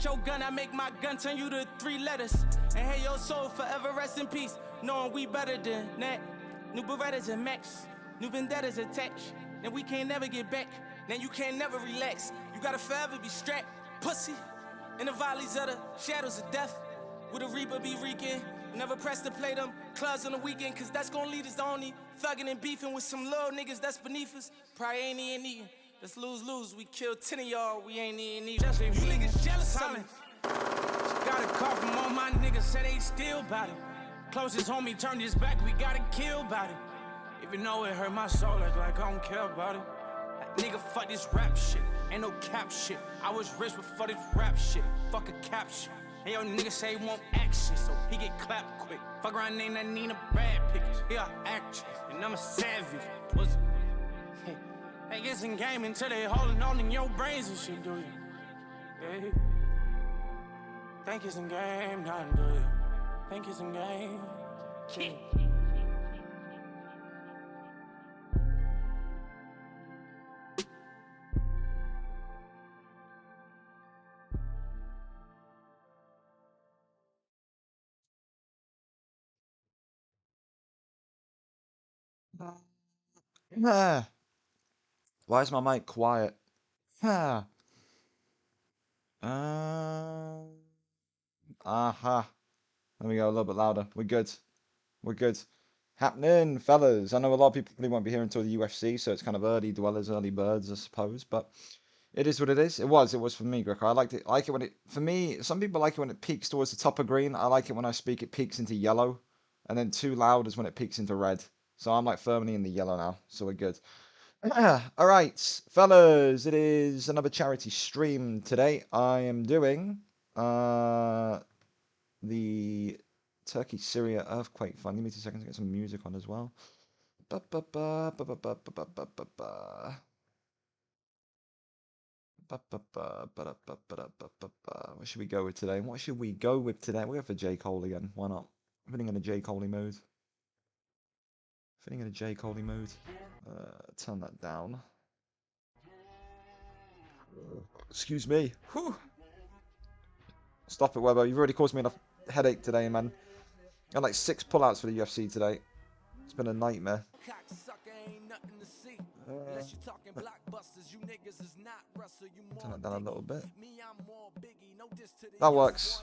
Your gun, I make my gun turn you to 3 letters. And hey, your soul forever rest in peace. Knowing we better than that. New Berettas and Max. New Vendettas attached. And we can't never get back. Then you can't never relax. You gotta forever be strapped. Pussy. In the valleys of the shadows of death. With a reaper be reeking. Never press to play them clubs on the weekend. Cause that's gonna lead us to only thugging and beefing with some little niggas that's beneath us. Probably ain't even eating. Let's lose. We killed 10 of y'all. We ain't even eating. You niggas jealous of me. Got a call from all my niggas. Said they still bout it. Closest homie turned his back. We gotta kill about it. Even though it hurt my soul, act like I don't care about it. That nigga, fuck this rap shit. Ain't no cap shit. I was rich before this rap shit. Fuck a cap shit. And your nigga say he want action, so he get clapped quick. Fuck around, name that Nina Brad Pickers. He a actress, and I'm a savage. Pussy. They get some game until they holding on in your brains and shit, do you? Yeah. Think it's in game, nothing, do you? Think it's in game. Yeah. Ah, why is my mic quiet? Ah. Aha. There we go, a little bit louder. We're good. We're good. Happening, fellas. I know a lot of people probably won't be here until the UFC, so it's kind of early dwellers, early birds, I suppose. But it is what it is. It was for me, Greco. I liked it. I like it when it. For me, some people like it when it peaks towards the top of green. I like it when I speak, it peaks into yellow, and then too loud is when it peaks into red. So I'm like firmly in the yellow now, so we're good. All right, fellas, it is another charity stream today. I am doing the Turkey-Syria earthquake fund. Give me 2 seconds to get some music on as well. What should we go with today? What should we go with today? We'll go for J. Cole again. Why not? I'm feeling in a J. Coley mood. Feeling in a J. Coley mood. Turn that down. Excuse me. Whew. Stop it, Webber. You've already caused me enough headache today, man. I had like 6 pullouts for the UFC today. It's been a nightmare. Turn it down a little bit. That works.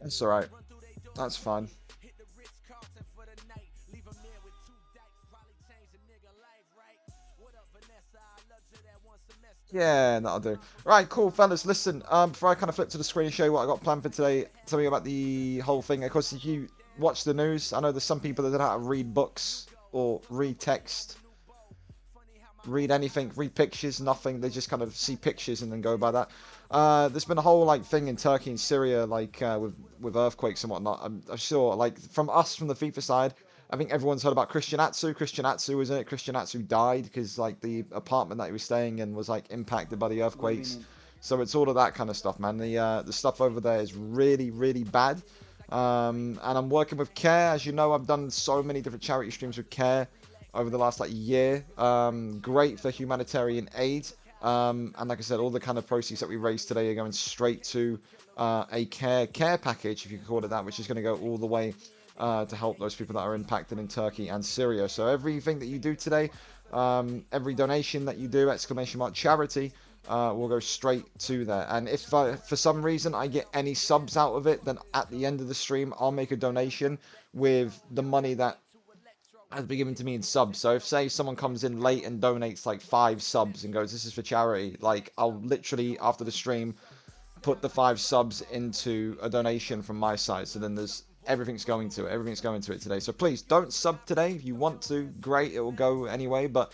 It's alright. That's fine. Yeah, that'll do. Right, cool, fellas. Listen, before I kind of flip to the screen and show you what I got planned for today, tell me about the whole thing. Of course, if you watch the news, I know there's some people that don't know how to read books or read text, read anything, read pictures, nothing. They just kind of see pictures and then go by that. There's been a whole like thing in Turkey and Syria, like with earthquakes and whatnot. I'm sure, like from the FIFA side, I think everyone's heard about Christian Atsu. Christian Atsu was in it. Christian Atsu died because like the apartment that he was staying in was like impacted by the earthquakes. So it's all of that kind of stuff, man. The stuff over there is really, really bad. And I'm working with CARE. As you know, I've done so many different charity streams with CARE over the last like year. Great for humanitarian aid. And like I said, all the kind of proceeds that we raised today are going straight to a care package, if you can call it that, which is going to go all the way to help those people that are impacted in Turkey and Syria. So everything that you do today, every donation that you do, !charity, will go straight to there. And if for some reason I get any subs out of it, then at the end of the stream, I'll make a donation with the money that has been given to me in subs. So if, say, someone comes in late and donates like 5 subs and goes, this is for charity, like, I'll literally, after the stream, put the 5 subs into a donation from my side. So then there's everything's going to it today. So please don't sub today. If you want to, great, it will go anyway, but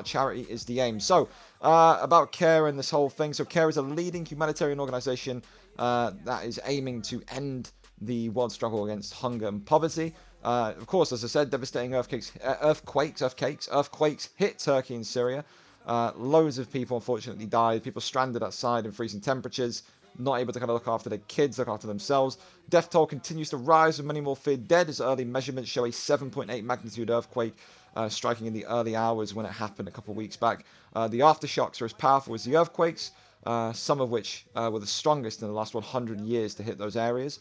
!charity is the aim. So about CARE and this whole thing. So CARE is a leading humanitarian organization that is aiming to end the world struggle against hunger and poverty. Of course, as I said, devastating earthquakes hit Turkey and Syria. Loads of people unfortunately died. People stranded outside in freezing temperatures, not able to kind of look after their kids, look after themselves. Death toll continues to rise with many more feared dead as early measurements show a 7.8 magnitude earthquake striking in the early hours when it happened a couple of weeks back. The aftershocks are as powerful as the earthquakes, some of which were the strongest in the last 100 years to hit those areas.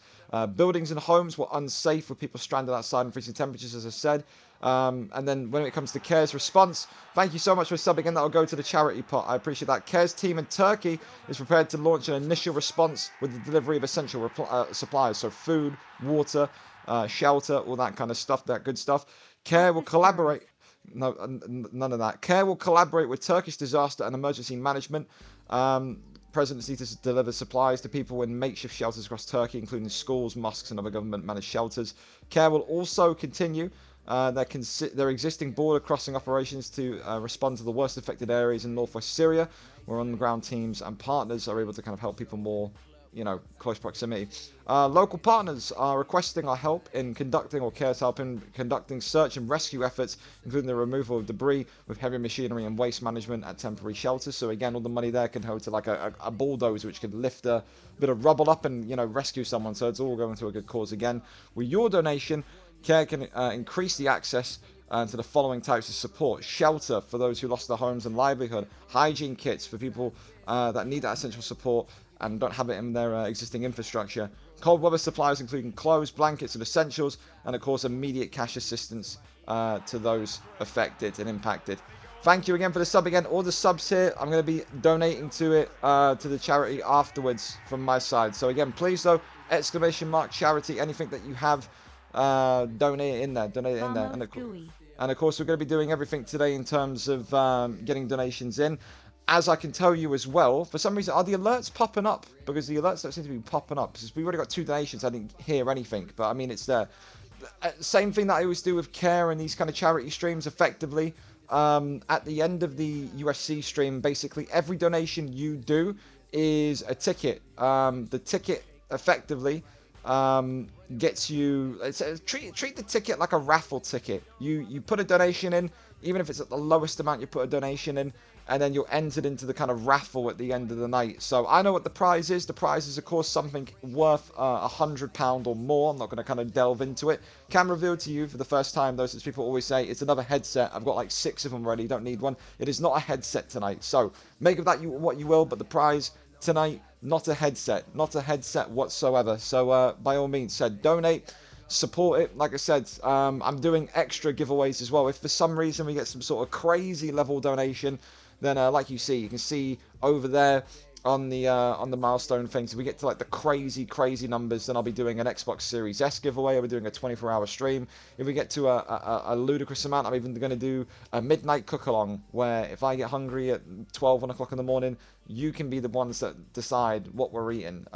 Buildings and homes were unsafe with people stranded outside in freezing temperatures, as I said. And then when it comes to CARE's response, thank you so much for subbing in. That will go to the charity pot. I appreciate that. CARE's team in Turkey is prepared to launch an initial response with the delivery of essential supplies. So food, water, shelter, all that kind of stuff, that good stuff. CARE will collaborate. No, none of that. CARE will collaborate with Turkish disaster and emergency management. Presidency to deliver supplies to people in makeshift shelters across Turkey, including schools, mosques, and other government-managed shelters. CARE will also continue their existing border crossing operations to respond to the worst affected areas in northwest Syria, where on-the-ground teams and partners are able to kind of help people more, close proximity. Local partners are requesting our help in conducting, or CARE's help in conducting search and rescue efforts, including the removal of debris with heavy machinery and waste management at temporary shelters. So again, all the money there can go to like a bulldozer, which could lift a bit of rubble up and, rescue someone. So it's all going to a good cause again. With your donation, CARE can increase the access to the following types of support: shelter for those who lost their homes and livelihood, hygiene kits for people that need that essential support and don't have it in their existing infrastructure, cold weather supplies including clothes, blankets and essentials, and of course immediate cash assistance to those affected and impacted. Thank you again for the sub again. All the subs here, I'm going to be donating to it, to the charity afterwards from my side. So again, please though, ! charity, anything that you have, donate it in there. And of course, we're going to be doing everything today in terms of getting donations in. As I can tell you as well, for some reason, are the alerts popping up? Because the alerts don't seem to be popping up. Because we've already got 2 donations, I didn't hear anything. But I mean, it's there. Same thing that I always do with CARE and these kind of charity streams, effectively. At the end of the UFC stream, basically, every donation you do is a ticket. The ticket, effectively, gets you, treat the ticket like a raffle ticket. You put a donation in, even if it's at the lowest amount you put a donation in, and then you're entered into the kind of raffle at the end of the night. So I know what the prize is. The prize is, of course, something worth £100 or more. I'm not going to kind of delve into it. Can reveal to you for the first time, though, since people always say it's another headset. I've got like 6 of them already. Don't need one. It is not a headset tonight. So make of that what you will, but the prize tonight, not a headset whatsoever. So by all means, donate, support it. Like I said, I'm doing extra giveaways as well. If for some reason we get some sort of crazy level donation, then like you can see over there on the milestone things, if we get to like the crazy numbers, then I'll be doing an Xbox Series S giveaway. I'll be doing a 24-hour stream. If we get to a ludicrous amount, I'm even going to do a midnight cook along, where if I get hungry at 1 o'clock in the morning, you can be the ones that decide what we're eating.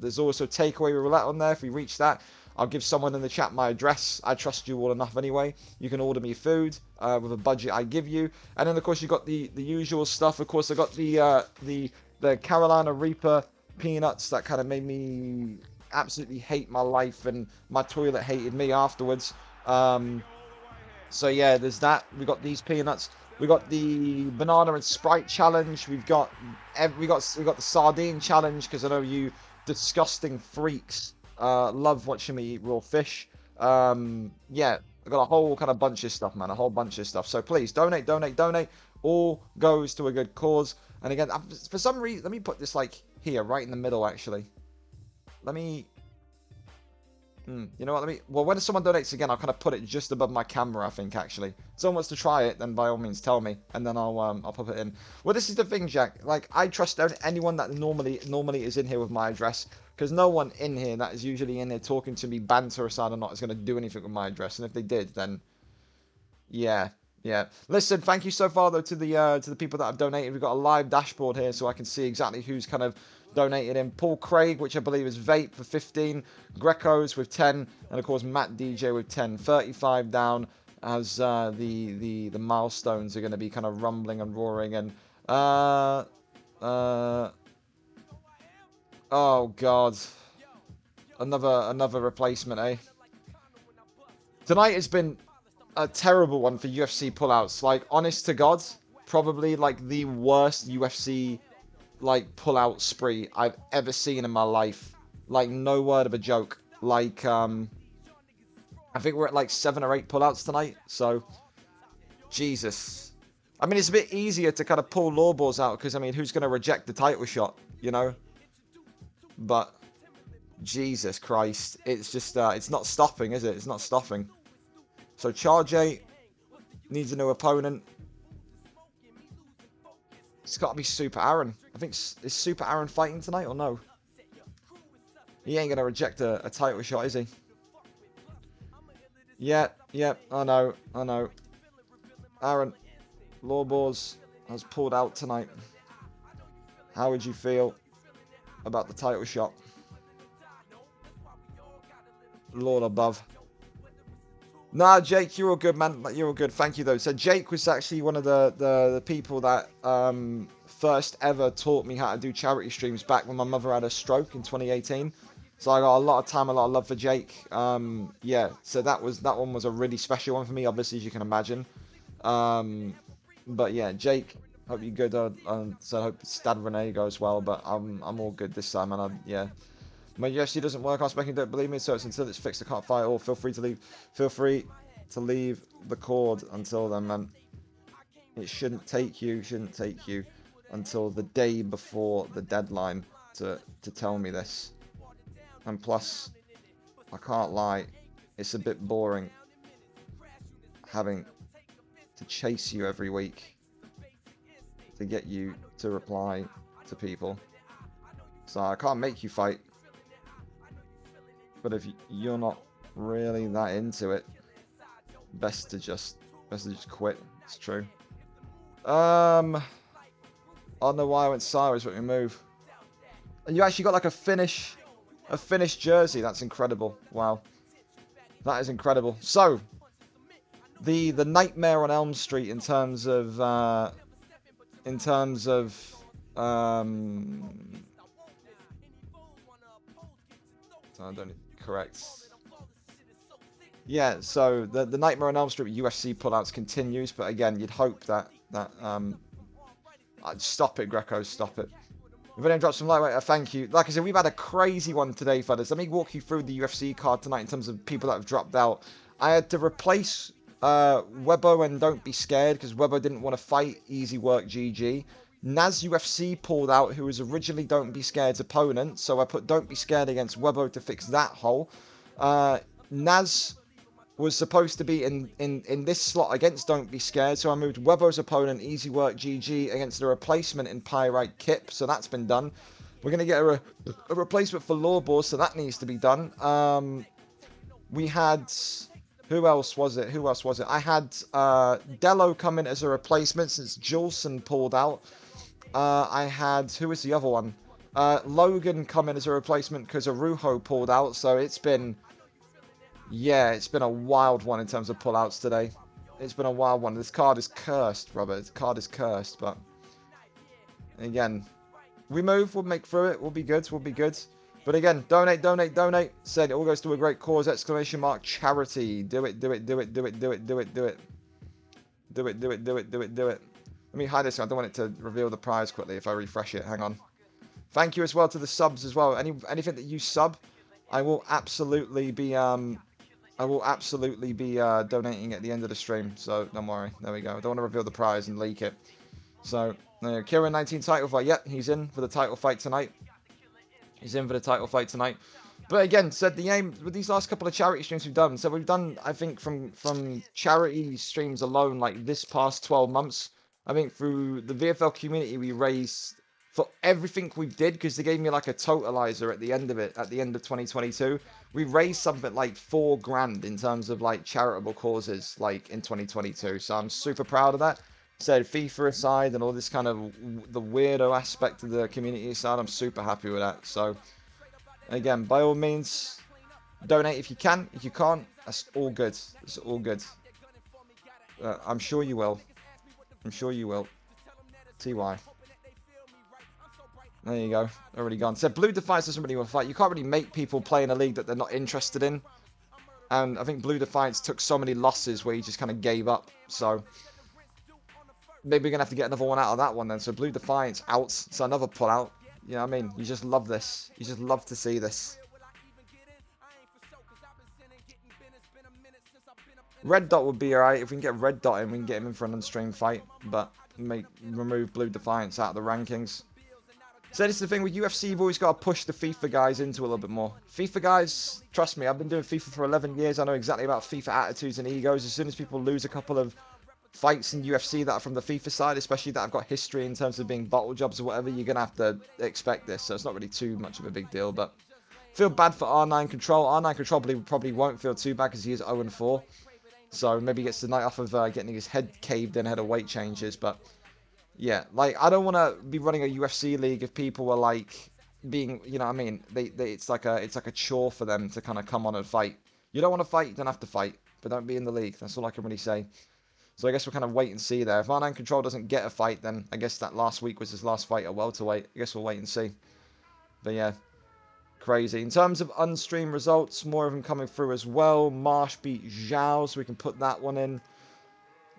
There's also takeaway roulette on there. If we reach that, I'll give someone in the chat my address. I trust you all enough anyway. You can order me food with a budget I give you. And then, of course, you've got the usual stuff. Of course, I got the Carolina Reaper peanuts that kind of made me absolutely hate my life, and my toilet hated me afterwards. So, yeah, there's that. We got these peanuts. We got the banana and Sprite challenge. We got the sardine challenge, because I know you disgusting freaks love watching me eat raw fish. Yeah, I got a whole kind of bunch of stuff, man. A whole bunch of stuff. So please donate. All goes to a good cause. And again, for some reason, let me put this like here, right in the middle. Actually, let me. You know what? Well, when someone donates again, I'll kind of put it just above my camera. I think actually, if someone wants to try it, then by all means tell me, and then I'll pop it in. Well, this is the thing, Jack. Like, I trust anyone that normally is in here with my address, because no one in here that is usually in here talking to me, banter aside or not, is going to do anything with my address. And if they did, then yeah. Listen, thank you so far though to the people that have donated. We've got a live dashboard here, so I can see exactly who's kind of donated in. Paul Craig, which I believe is Vape, for 15. Greco's with 10, and of course Matt DJ with 10. 35 down, as the milestones are going to be kind of rumbling and roaring. And oh god, another replacement, eh? Tonight has been a terrible one for UFC pullouts. Like, honest to God, probably like the worst UFC like pullout spree I've ever seen in my life. Like, no word of a joke. Like, I think we're at like 7 or 8 pullouts tonight. So Jesus. I mean, it's a bit easier to kind of pull law balls out because, I mean, who's going to reject the title shot, you know? But, Jesus Christ. It's just, it's not stopping, is it? It's not stopping. So, CHAZ needs a new opponent. It's got to be Super Aaron. I think, is Super Aaron fighting tonight or no? He ain't going to reject a title shot, is he? Yeah, I know. Aaron, Lawbors has pulled out tonight. How would you feel about the title shot? Lord above. Nah, Jake, you're all good, man. You're all good. Thank you, though. So Jake was actually one of the people that first ever taught me how to do charity streams back when my mother had a stroke in 2018. So I got a lot of time, a lot of love for Jake. Yeah, so that one was a really special one for me, obviously, as you can imagine. But yeah, Jake, hope you're good. So I hope Stad Renee goes well, but I'm all good this time, and yeah. My UFC doesn't work. I'm speaking. Don't believe me. So it's until it's fixed. I can't fight. Or feel free to leave. Feel free to leave the cord until then, man. It shouldn't take you until the day before the deadline to tell me this. And plus, I can't lie, it's a bit boring having to chase you every week to get you to reply to people. So I can't make you fight. But if you're not really that into it, best to just quit. It's true. I don't know why I went sideways, but we move. And you actually got like a Finnish jersey. That's incredible. Wow, that is incredible. So the nightmare on Elm Street in terms of I don't correct. Yeah, so the Nightmare on Elm Street UFC pullouts continues, but again, you'd hope that stop it, Greco, stop it. If anyone drops some lightweight, thank you. Like I said, we've had a crazy one today, fellas. Let me walk you through the UFC card tonight in terms of people that have dropped out. I had to replace Webbo and Don't Be Scared because Webbo didn't want to fight. Easy work, GG. Naz UFC pulled out, who was originally Don't Be Scared's opponent, so I put Don't Be Scared against Webbo to fix that hole. Naz was supposed to be in this slot against Don't Be Scared, so I moved Webbo's opponent, Easy Work GG, against the replacement in Pyrite Kip, so that's been done. We're going to get a replacement for Lawbor, so that needs to be done. We had... Who else was it? I had Dello come in as a replacement since Julson pulled out. I had... Who was the other one? Logan come in as a replacement because Arujo pulled out, so it's been... Yeah, it's been a wild one in terms of pullouts today. It's been a wild one. This card is cursed, Robert. This card is cursed, but... Again, we move. We'll make through it. We'll be good. We'll be good. But again, donate. Said it all goes to a great cause. Exclamation mark charity. Do it. Do it. Let me hide this. I don't want it to reveal the prize quickly if I refresh it. Hang on. Thank you as well to the subs as well. Anything that you sub, I will absolutely be donating at the end of the stream. So don't worry. There we go. I don't want to reveal the prize and leak it. So Kieran 19 title fight. Yep, he's in for the title fight tonight. But again, said the aim with these last couple of charity streams we've done. So we've done, I think, from charity streams alone, like this past 12 months. I think through the VFL community, we raised for everything we did, because they gave me like a totalizer at the end of it, at the end of 2022. We raised something like $4 grand in terms of like charitable causes, like in 2022. So I'm super proud of that. Said FIFA aside and all this kind of the weirdo aspect of the community aside, I'm super happy with that. So again, by all means, donate if you can. If you can't, that's all good. It's all good. I'm sure you will. TY. There you go. Already gone. Said Blue Defiance doesn't really want to fight. You can't really make people play in a league that they're not interested in. And I think Blue Defiance took so many losses where he just kind of gave up. So maybe we're going to have to get another one out of that one then. So Blue Defiance out. So another pull out. You know what I mean? You just love this. You just love to see this. Red Dot would be alright. If we can get Red Dot in, we can get him in for an unstreamed fight. But remove Blue Defiance out of the rankings. So this is the thing with UFC, you've always got to push the FIFA guys into a little bit more. FIFA guys, trust me, I've been doing FIFA for 11 years. I know exactly about FIFA attitudes and egos. As soon as people lose a couple of fights in UFC that are from the FIFA side, especially that have got history in terms of being bottle jobs or whatever, you're going to have to expect this. So it's not really too much of a big deal. But feel bad for R9 Control. R9 Control probably won't feel too bad because he is 0-4. So maybe he gets the night off of getting his head caved in ahead of weight changes. But yeah, like, I don't want to be running a UFC league if people are like being, you know what I mean? It's like a chore for them to kind of come on and fight. You don't want to fight, you don't have to fight, but don't be in the league. That's all I can really say. So I guess we'll kind of wait and see there. If R9 Control doesn't get a fight, then I guess that last week was his last fight at welterweight. I guess we'll wait and see. But yeah, crazy. In terms of unstreamed results, more of them coming through as well. Marsh beat Zhao, so we can put that one in.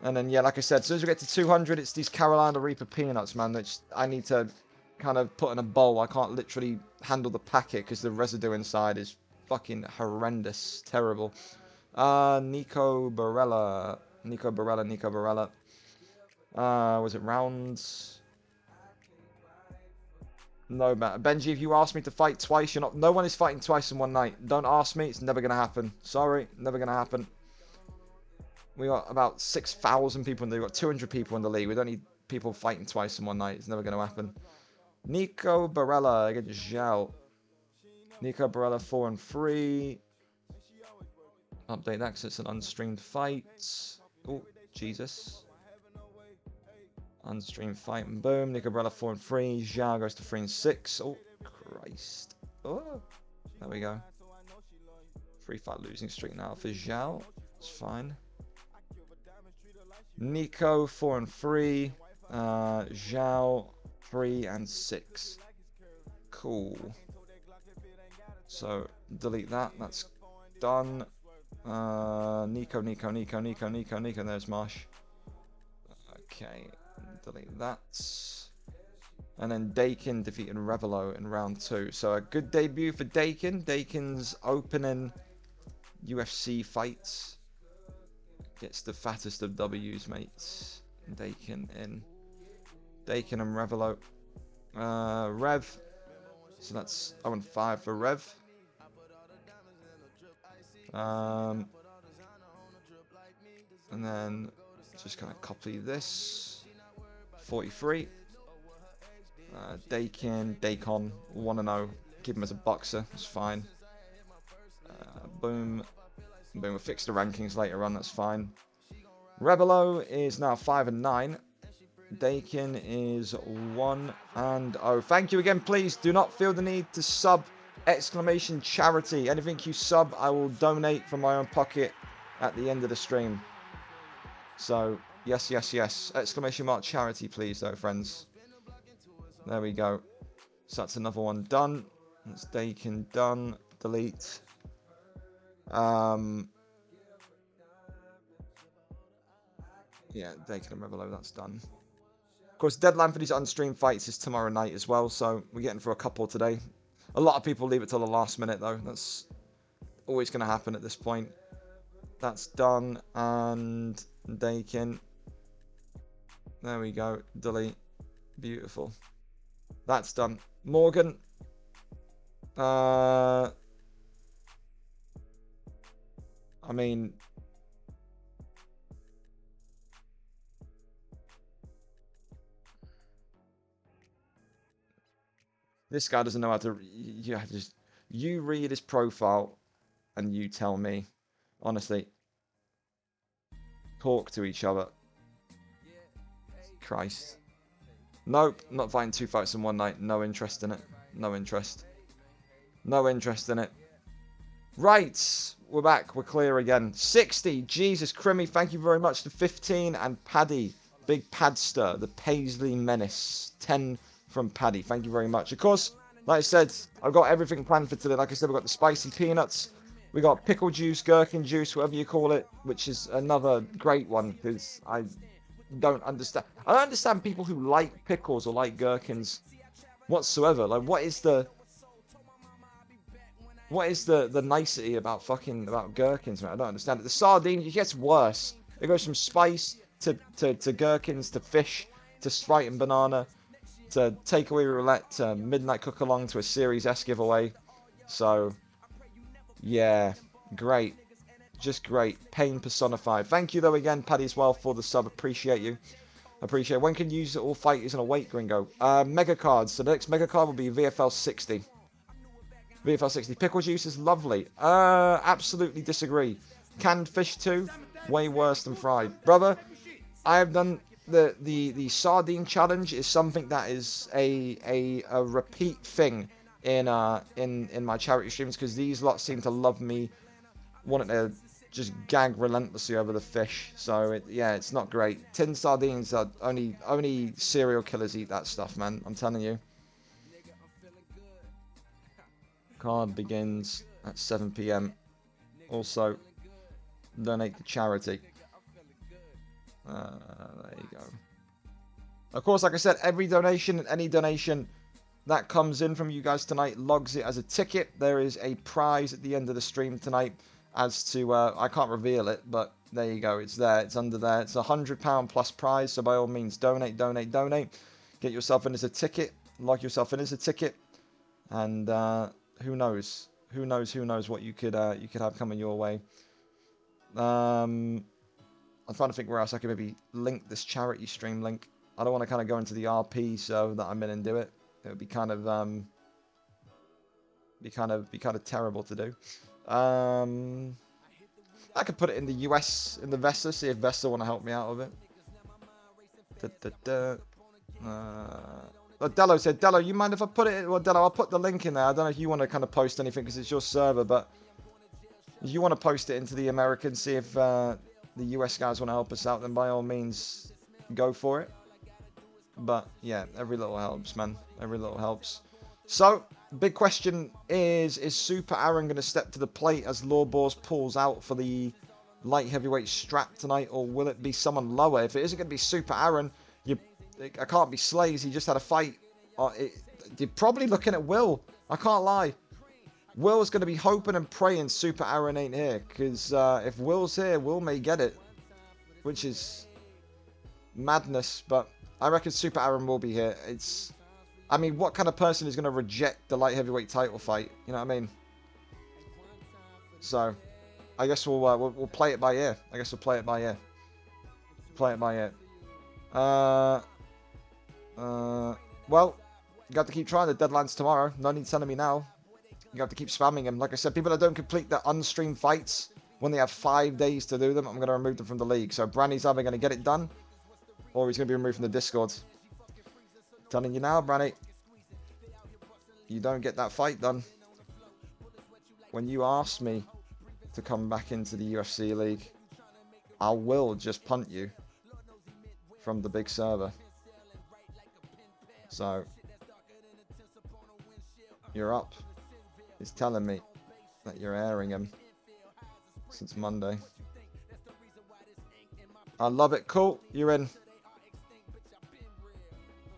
And then, yeah, like I said, as soon as we get to 200, it's these Carolina Reaper peanuts, man, that I need to kind of put in a bowl. I can't literally handle the packet because the residue inside is fucking horrendous. Terrible. Nico Barella. Was it rounds? No, man. Benji, if you ask me to fight twice, you're not... No one is fighting twice in one night. Don't ask me. It's never going to happen. Sorry. Never going to happen. We got about 6,000 people in the league. We've got 200 people in the league. We don't need people fighting twice in one night. It's never going to happen. Nico Barella against Zhao. Nico Barella 4-3. Update that because it's an unstreamed fight. Oh, Jesus. Unstreamed fight and boom. Nico Barella 4-3. Zhao goes to 3-6. Oh, Christ. Oh, there we go. 3-5 losing streak now for Zhao. It's fine. Nico 4-3, Zhao 3-6. Cool. So delete that. That's done. Nico. There's Marsh. Okay, delete that. And then Dakin defeated Revelo in round 2. So a good debut for Dakin. Dakin's opening UFC fights. Gets the fattest of W's, mates. Dakin in. Dakin and Revelo. Rev. So that's 0-5 for Rev. And then just kind of copy this. 43. Dakin, 1-0. Keep him as a boxer. That's fine. Boom. Boom, we'll fix the rankings later on, that's fine. Revelo is now 5-9. Dakin is 1-0. Thank you again, please. Do not feel the need to sub !charity. Anything you sub, I will donate from my own pocket at the end of the stream. So, yes. !charity, please, though, friends. There we go. So that's another one done. That's Dakin done. Delete. Yeah, Dakin and Revelo, that's done. Of course, deadline for these unstreamed fights is tomorrow night as well, so we're getting for a couple today. A lot of people leave it till the last minute, though. That's always going to happen at this point. That's done, and Dakin. There we go. Delete. Beautiful. That's done. Morgan. I mean, this guy doesn't know how to. You read his profile, and you tell me. Honestly, talk to each other. Christ. Nope, not fighting 2 fights in one night. No interest in it. No interest. No interest in it. Right, we're back. We're clear again. 60. Jesus, Crimmy, thank you very much to 15. And Paddy, Big Padster, the Paisley Menace. 10 from Paddy. Thank you very much. Of course, like I said, I've got everything planned for today. Like I said, we've got the spicy peanuts. We got pickle juice, gherkin juice, whatever you call it, which is another great one because I don't understand. I don't understand people who like pickles or like gherkins whatsoever. Like, what is the... What is the nicety about about gherkins, man? I don't understand it. The sardines, it gets worse. It goes from spice to gherkins to fish to Sprite and banana to takeaway roulette to midnight cook along to a Series S giveaway. So, yeah, great. Just great. Pain personified. Thank you, though, again, Paddy, as well, for the sub. Appreciate you. Appreciate it. When can you use all fighters in a weight, Gringo? Mega cards. So the next mega card will be VFL 60. VFL 60. Pickle juice is lovely. Absolutely disagree. Canned fish too. Way worse than fried. Brother, I have done the sardine challenge is something that is a repeat thing in my charity streams because these lots seem to love me wanting to just gag relentlessly over the fish. So yeah, it's not great. Tin sardines are only serial killers eat that stuff, man. I'm telling you. Card begins at 7 p.m. Also, donate to charity. There you go. Of course, like I said, every donation and any donation that comes in from you guys tonight logs it as a ticket. There is a prize at the end of the stream tonight. As to, I can't reveal it, but there you go. It's there. It's under there. It's £100 plus prize. So by all means, donate. Get yourself in as a ticket. Log yourself in as a ticket. And who knows? Who knows what you could have coming your way. I'm trying to think where else I could maybe link this charity stream link. I don't want to kind of go into the RP so that I'm in and do it. It would be kind of terrible to do. I could put it in the US, in the Vesta, see if Vesta want to help me out with it. Dello said, Dello, you mind if I put it in? Well, Dello, I'll put the link in there. I don't know if you want to kind of post anything because it's your server, but if you want to post it into the American, see if the US guys want to help us out, then by all means, go for it. But yeah, every little helps, man. Every little helps. So, big question is Super Aaron going to step to the plate as Lawbors pulls out for the light heavyweight strap tonight, or will it be someone lower? If it isn't going to be Super Aaron, I can't be Slays. He just had a fight. You're probably looking at Will. I can't lie. Will's going to be hoping and praying Super Aaron ain't here, because if Will's here, Will may get it, which is madness, but I reckon Super Aaron will be here. I mean, what kind of person is going to reject the light heavyweight title fight? You know what I mean? So, I guess we'll play it by ear. Well, you got to keep trying. The deadline's tomorrow. No need telling me now. You have to keep spamming him. Like I said, people that don't complete the unstreamed fights when they have 5 days to do them, I'm going to remove them from the league. So Branny's either going to get it done, or he's going to be removed from the Discord. Telling you now, Branny, you don't get that fight done. When you ask me to come back into the UFC league, I will just punt you from the big server. So, you're up. He's telling me that you're airing him since Monday. I love it. Cool. You're in.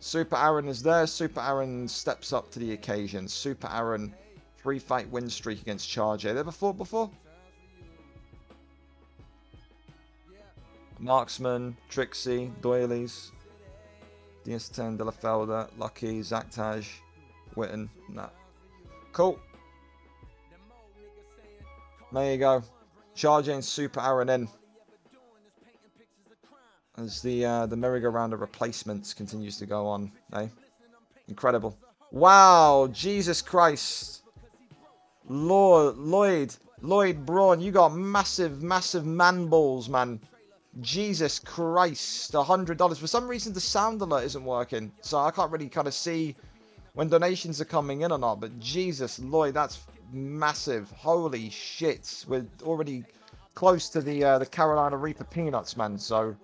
Super Aaron is there. Super Aaron steps up to the occasion. Super Aaron, 3-fight win streak against CHAZ. They ever fought before? Marksman, Trixie, Doilies, DS10, De La Felder, Lucky, Zaktaj, Witten. Nah. Cool. There you go. CHAZ and Super Aaron in. As the merry-go-round of replacements continues to go on, eh? Incredible. Wow, Jesus Christ. Lloyd Braun, you got massive man balls, man. Jesus Christ, $100. For some reason, the sound alert isn't working, so I can't really kind of see when donations are coming in or not, but Jesus, Lloyd, that's massive. Holy shit. We're already close to the Carolina Reaper peanuts, man, so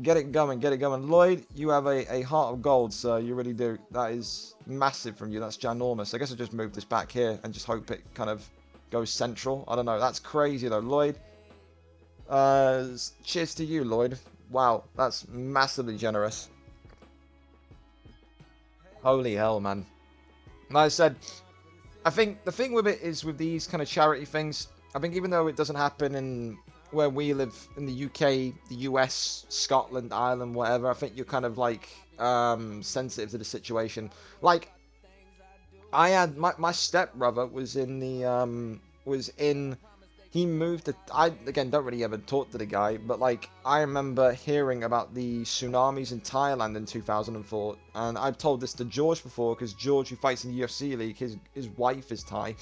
get it going. Lloyd, you have a heart of gold, sir. You really do. That is massive from you. That's ginormous. I guess I'll just move this back here and just hope it kind of goes central. I don't know. That's crazy, though. Lloyd, cheers to you, Lloyd. Wow, that's massively generous. Holy hell, man. Like I said, I think the thing with it is with these kind of charity things, I think even though it doesn't happen in where we live in the UK, the US, Scotland, Ireland, whatever, I think you're kind of like sensitive to the situation. Like I had my stepbrother was in the he moved to, I again don't really ever talk to the guy, but like I remember hearing about the tsunamis in Thailand in 2004, and I've told this to George before because George, who fights in the UFC league, his wife is Thai,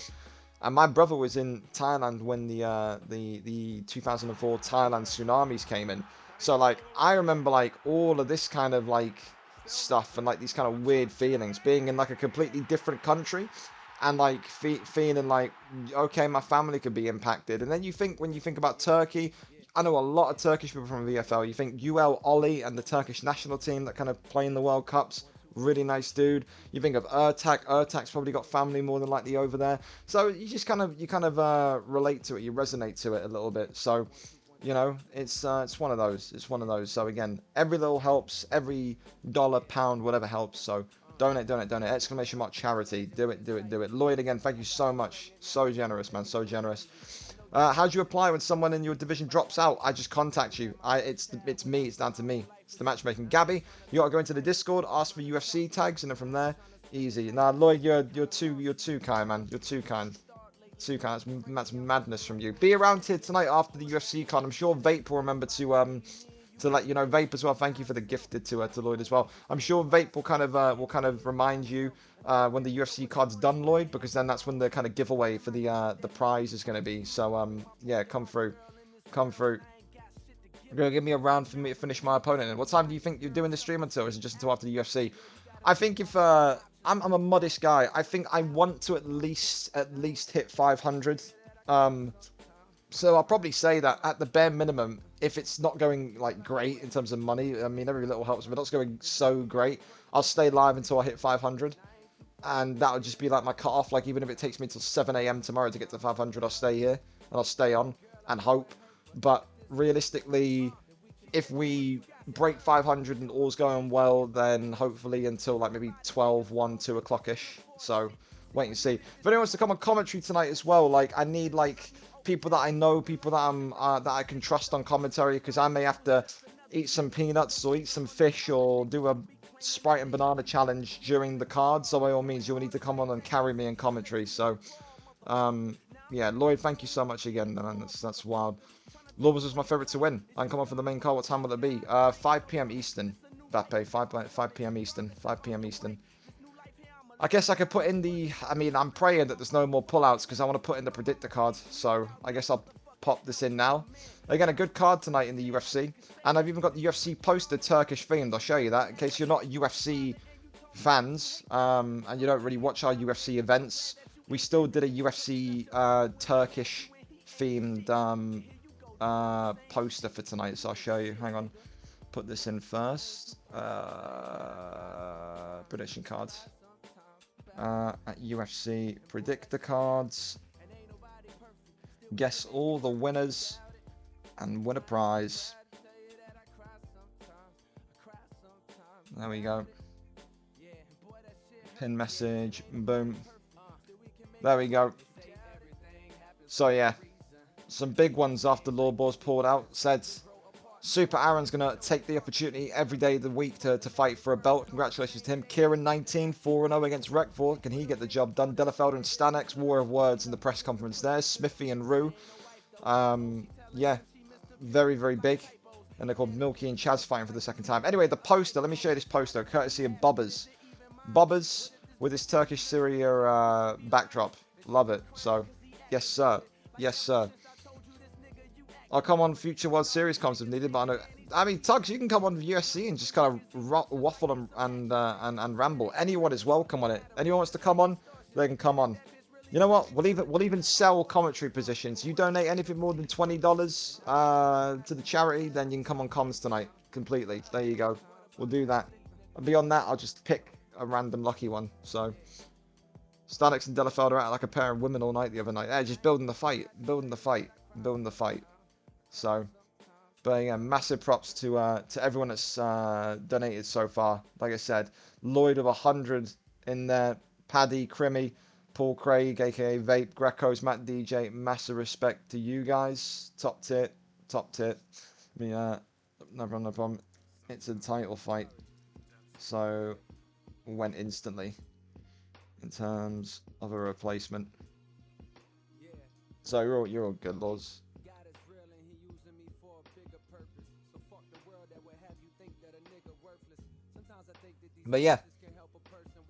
and my brother was in Thailand when the 2004 Thailand tsunamis came in. So like I remember like all of this kind of like stuff and like these kind of weird feelings being in like a completely different country and like feeling like okay, my family could be impacted. And then you think when you think about Turkey, I know a lot of Turkish people from VFL. You think UL Oli and the Turkish national team that kind of play in the World Cups. Really nice dude. You think of Ertak. Ertak's probably got family more than likely over there. So you just kind of relate to it. You resonate to it a little bit. So you know, it's one of those. It's one of those. So again, every little helps. Every dollar, pound, whatever helps. So donate, donate, donate. Exclamation mark charity. Do it, do it, do it. Lloyd, again, thank you so much. So generous, man. So generous. How do you apply when someone in your division drops out? I just contact you. It's me. It's down to me. It's the matchmaking. Gabby, you gotta go into the Discord, ask for UFC tags, and then from there, easy. Nah, Lloyd, you're too kind, man. You're too kind. Too kind. That's madness from you. Be around here tonight after the UFC card. I'm sure Vape will remember to let you know. Vape as well. Thank you for the gifted to Lloyd as well. I'm sure Vape will kind of remind you when the UFC card's done, Lloyd, because then that's when the kind of giveaway for the prize is going to be. So yeah, come through. You're going to give me a round for me to finish my opponent. And what time do you think you're doing the stream until? Is it just until after the UFC? I think if I'm a modest guy, I think I want to at least hit 500. So I'll probably say that at the bare minimum, if it's not going like great in terms of money, I mean every little helps, but it's not going so great, I'll stay live until I hit 500. And that would just be like my cut-off. Like even if it takes me till 7 a.m. tomorrow to get to 500, I'll stay here and I'll stay on and hope. But realistically, if we break 500 and all's going well, then hopefully until like maybe 12, 1, 2 o'clock-ish. So wait and see. If anyone wants to come on commentary tonight as well, like I need like people that I know, people that that I can trust on commentary, because I may have to eat some peanuts or eat some fish or do a Sprite and banana challenge during the card. So by all means, you'll need to come on and carry me in commentary. So yeah, Lloyd, thank you so much again, man. That's wild. Lobos was my favourite to win. I can come on for the main card. What time will it be? 5 p.m. Eastern. Bappe, 5 p.m. Eastern. 5 p.m. Eastern. I guess I could put in the... I mean, I'm praying that there's no more pullouts because I want to put in the predictor card. So I guess I'll pop this in now. Again, a good card tonight in the UFC. And I've even got the UFC poster Turkish themed. I'll show you that in case you're not UFC fans and you don't really watch our UFC events. We still did a UFC Turkish themed poster for tonight, so I'll show you. Hang on, put this in first. Prediction cards at UFC predictor cards. Guess all the winners and win a prize. There we go. Pin message, boom. There we go. So yeah, some big ones after Lawbor's pulled out. Said Super Aaron's going to take the opportunity every day of the week to fight for a belt. Congratulations to him. Kieran 19, 4-0 against Rekfor. Can he get the job done? Delafelder and Stanex, war of words in the press conference there. Smithy and Rue. Yeah, very, very big. And they're called Millky and CHAZ fighting for the second time. Anyway, the poster. Let me show you this poster, courtesy of Bobbers. Bobbers with this Turkish Syria backdrop. Love it. So, yes, sir. Yes, sir. I'll come on future World Series comps if needed, but I mean, Tugs, you can come on UFC and just kind of waffle and ramble. Anyone is welcome on it. Anyone wants to come on, they can come on. You know what? We'll even sell commentary positions. You donate anything more than $20 to the charity, then you can come on comms tonight completely. There you go. We'll do that. And beyond that, I'll just pick a random lucky one. So, Stanex and Delafelder out like a pair of women all night the other night. Yeah, just building the fight. So, but yeah, massive props to everyone that's donated so far. Like I said, Lloyd with 100 in there, Paddy, Crimmy, Paul Craig, aka Vape, Greco's, Matt DJ, massive respect to you guys. Top tip, top tip. No problem. It's a title fight, so went instantly in terms of a replacement. So you're all good, Laws. But yeah,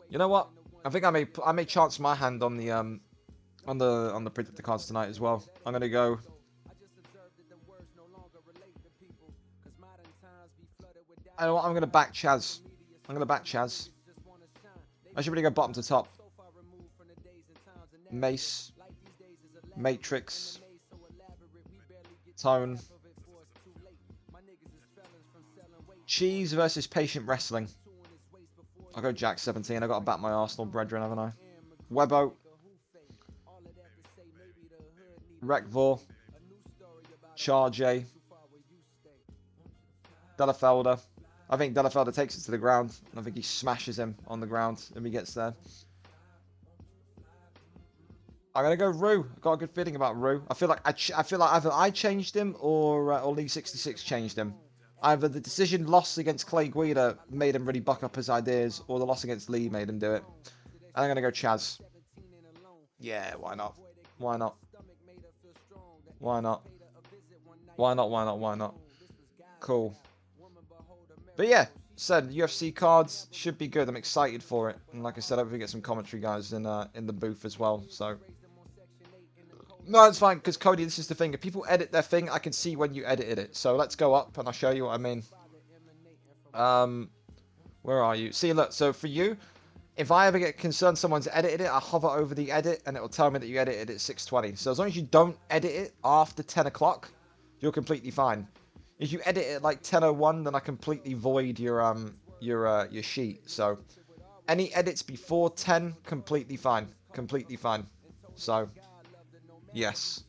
you know what? I think I may chance my hand on the predictor cards tonight as well. I'm gonna go. I know what, I'm gonna back CHAZ. I'm gonna back CHAZ. I should really go bottom to top. Mace, Matrix, Tone, Cheese versus Patient Wrestling. I'll go Jack 17. I've got to back my Arsenal brethren, haven't I? Webbo, Rekvor, CHAZ, Delafelder. I think Delafelder takes it to the ground. I think he smashes him on the ground if he gets there. I'm gonna go Rue. I've got a good feeling about Rue. I feel like either I changed him or Lee 66 changed him. Either the decision loss against Clay Guida made him really buck up his ideas, or the loss against Lee made him do it. And I'm gonna go CHAZ. Yeah, why not? Why not? Why not? Why not? Why not? Why not? Cool. But yeah, said UFC cards should be good. I'm excited for it, and like I said, I hope we get some commentary guys in the booth as well. So no, it's fine because Cody, this is the thing. If people edit their thing, I can see when you edited it. So let's go up and I'll show you what I mean. Where are you? See, look. So for you, if I ever get concerned someone's edited it, I hover over the edit and it will tell me that you edited it at 6:20. So as long as you don't edit it after 10 o'clock, you're completely fine. If you edit it at like 10:01, then I completely void your sheet. So any edits before 10, completely fine. Completely fine. So yes.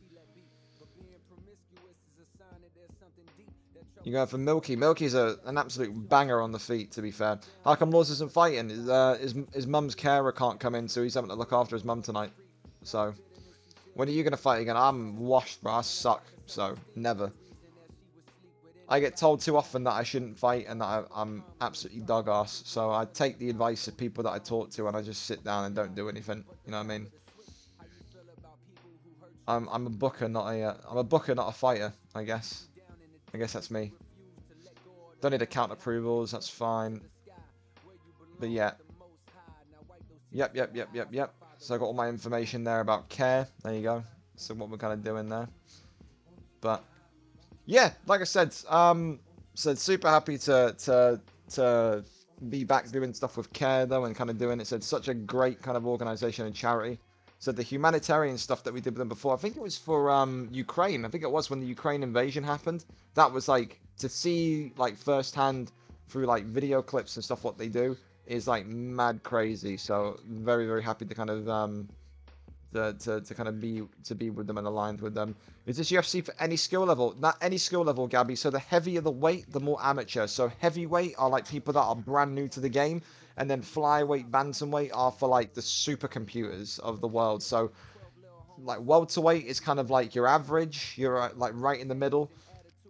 You're going for Millky. Millky's an absolute banger on the feet, to be fair. How come Laws isn't fighting? His mum's carer can't come in, so he's having to look after his mum tonight. So when are you going to fight again? I'm washed, bro. I suck. So never. I get told too often that I shouldn't fight and that I'm absolutely dog ass. So I take the advice of people that I talk to and I just sit down and don't do anything. You know what I mean? I'm a booker, not a fighter. I guess that's me. Don't need account approvals. That's fine. But yeah. Yep. So I got all my information there about care. There you go. So what we're kind of doing there. But yeah, like I said, so super happy to be back doing stuff with care though, and kind of doing it. So it's such a great kind of organization and charity. So the humanitarian stuff that we did with them before, I think it was for Ukraine. I think it was when the Ukraine invasion happened. That was like to see like firsthand through like video clips and stuff what they do is like mad crazy. So very, very happy to kind of to kind of be with them and aligned with them. Is this UFC for any skill level? Not any skill level, Gabby. So the heavier the weight, the more amateur. So heavyweight are like people that are brand new to the game, and then flyweight, bantamweight are for like the supercomputers of the world. So like welterweight is kind of like your average. You're like right in the middle.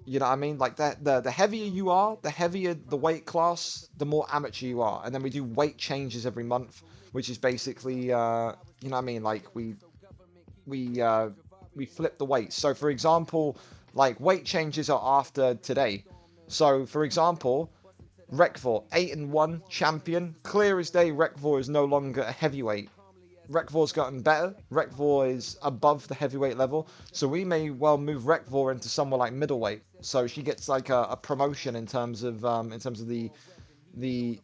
You know what I mean? Like the heavier you are, the heavier the weight class, the more amateur you are. And then we do weight changes every month, which is basically you know what I mean? Like we flip the weights. So for example, like weight changes are after today. So for example, Rekvor 8-1 champion, clear as day. Rekvor is no longer a heavyweight. Rekvor's gotten better. Rekvor is above the heavyweight level, so we may well move Rekvor into somewhere like middleweight. So she gets like a promotion in terms of the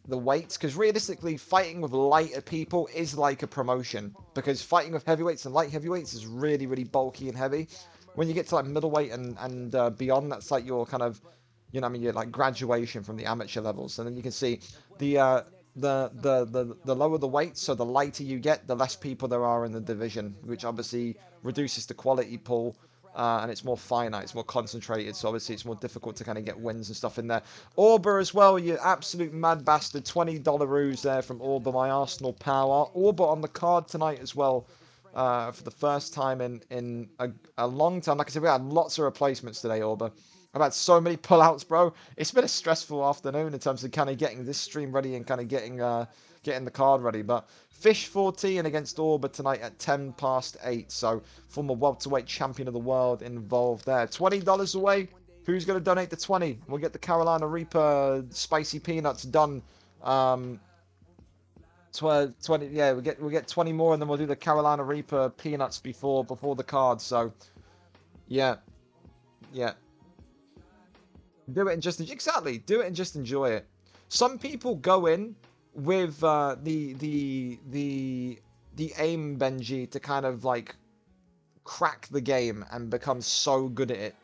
weights, because realistically fighting with lighter people is like a promotion, because fighting with heavyweights and light heavyweights is really, really bulky and heavy. When you get to like middleweight and beyond, that's like your kind of, you know what I mean, your like graduation from the amateur levels. And then you can see the lower the weight, so the lighter you get, the less people there are in the division, which obviously reduces the quality pool And it's more finite, it's more concentrated, so obviously it's more difficult to kind of get wins and stuff in there. Auber as well, you absolute mad bastard. $20 there from Auber, my Arsenal power. Auber on the card tonight as well, for the first time in a long time. Like I said, we had lots of replacements today, Auber. I've had so many pullouts, bro. It's been a stressful afternoon in terms of kind of getting this stream ready and kind of getting the card ready. But Fish 14 against Auber tonight at 8:10. So former welterweight champion of the world involved there. $20 away. Who's going to donate the 20? We'll get the Carolina Reaper spicy peanuts done. 20. Yeah, we'll get 20 more, and then we'll do the Carolina Reaper peanuts before the card. So yeah. Do it and just exactly. Do it and just enjoy it. Some people go in with the aim, Benji, to kind of like crack the game and become so good at it,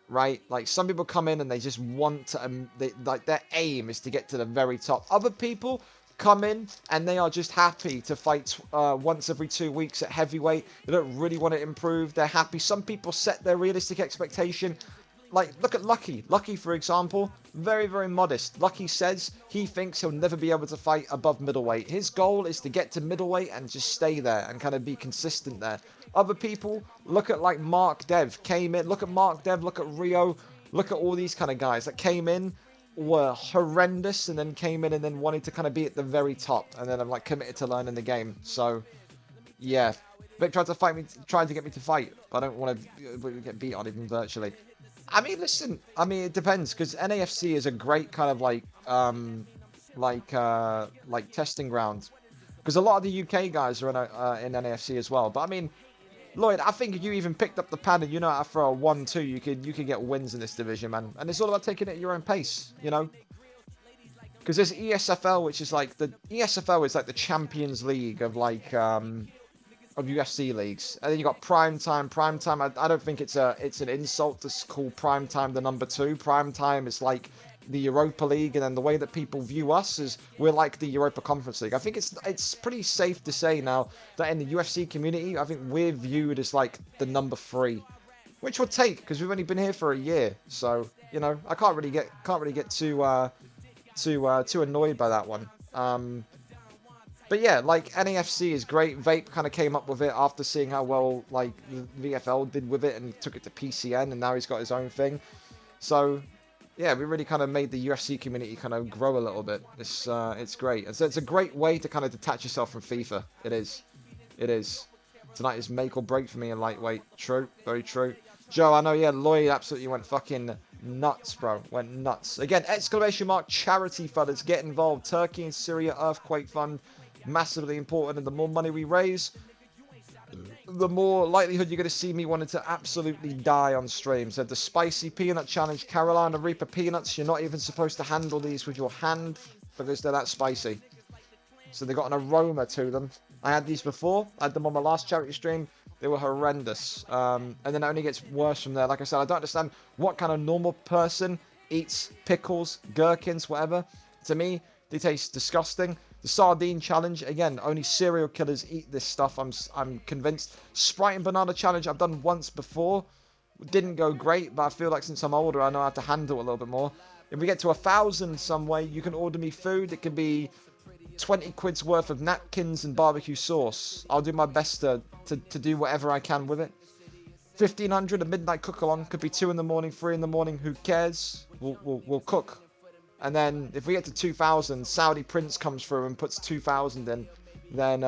right? Like some people come in and they just want to, like their aim is to get to the very top. Other people come in and they are just happy to fight once every 2 weeks at heavyweight. They don't really want to improve. They're happy. Some people set their realistic expectation. Like, look at Lucky. Lucky, for example, very, very modest. Lucky says he thinks he'll never be able to fight above middleweight. His goal is to get to middleweight and just stay there and kind of be consistent there. Other people, look at like Mark Dev, came in. Look at Mark Dev, look at Rio. Look at all these kind of guys that came in, were horrendous, and then came in and then wanted to kind of be at the very top. And then I'm like committed to learning the game. So, yeah. Vic tried to get me to fight, but I don't want to get beat on even virtually. I mean, listen. I mean, it depends because NAFC is a great kind of like testing ground because a lot of the UK guys are in NAFC as well. But I mean, Lloyd, I think if you even picked up the pad and you know how to throw a 1-2, you could get wins in this division, man. And it's all about taking it at your own pace, you know. Because there's ESFL, which is like the ESFL is like the Champions League of like of UFC leagues, and then you got Prime Time. Prime Time, I don't think it's an insult to call Prime Time the number 2. Prime Time is like the Europa League, and then the way that people view us is we're like the Europa Conference League. I think it's pretty safe to say now that in the UFC community, I think we're viewed as like the number 3, which we'll take because we've only been here for a year. So you know, I can't really get too annoyed by that one. But yeah, like NAFC is great. Vape kind of came up with it after seeing how well like the VFL did with it and took it to PCN, and now he's got his own thing. So yeah, we really kind of made the UFC community kind of grow a little bit. It's great. And so it's a great way to kind of detach yourself from FIFA. It is. Tonight is make or break for me in lightweight. True, very true. Joe, I know, yeah, Lloyd absolutely went fucking nuts, bro. Went nuts. Again, ! Charity fellas, get involved. Turkey and Syria Earthquake Fund. Massively important, and the more money we raise, the more likelihood you're going to see me wanting to absolutely die on stream. So the spicy peanut challenge, Carolina Reaper peanuts, you're not even supposed to handle these with your hand because they're that spicy. So they got an aroma to them. I had these before. I had them on my last charity stream. They were horrendous. And then it only gets worse from there. Like I said, I don't understand what kind of normal person eats pickles, gherkins, whatever. To me, they taste disgusting. The sardine challenge, again, only serial killers eat this stuff, I'm convinced. Sprite and banana challenge, I've done once before. Didn't go great, but I feel like since I'm older, I know how to handle it a little bit more. If we get to 1,000 some way, you can order me food. It can be 20 quid's worth of napkins and barbecue sauce. I'll do my best to do whatever I can with it. 1,500, a midnight cook-along. Could be 2 in the morning, 3 in the morning. Who cares? We'll cook. And then if we get to 2,000, Saudi Prince comes through and puts 2,000 in, then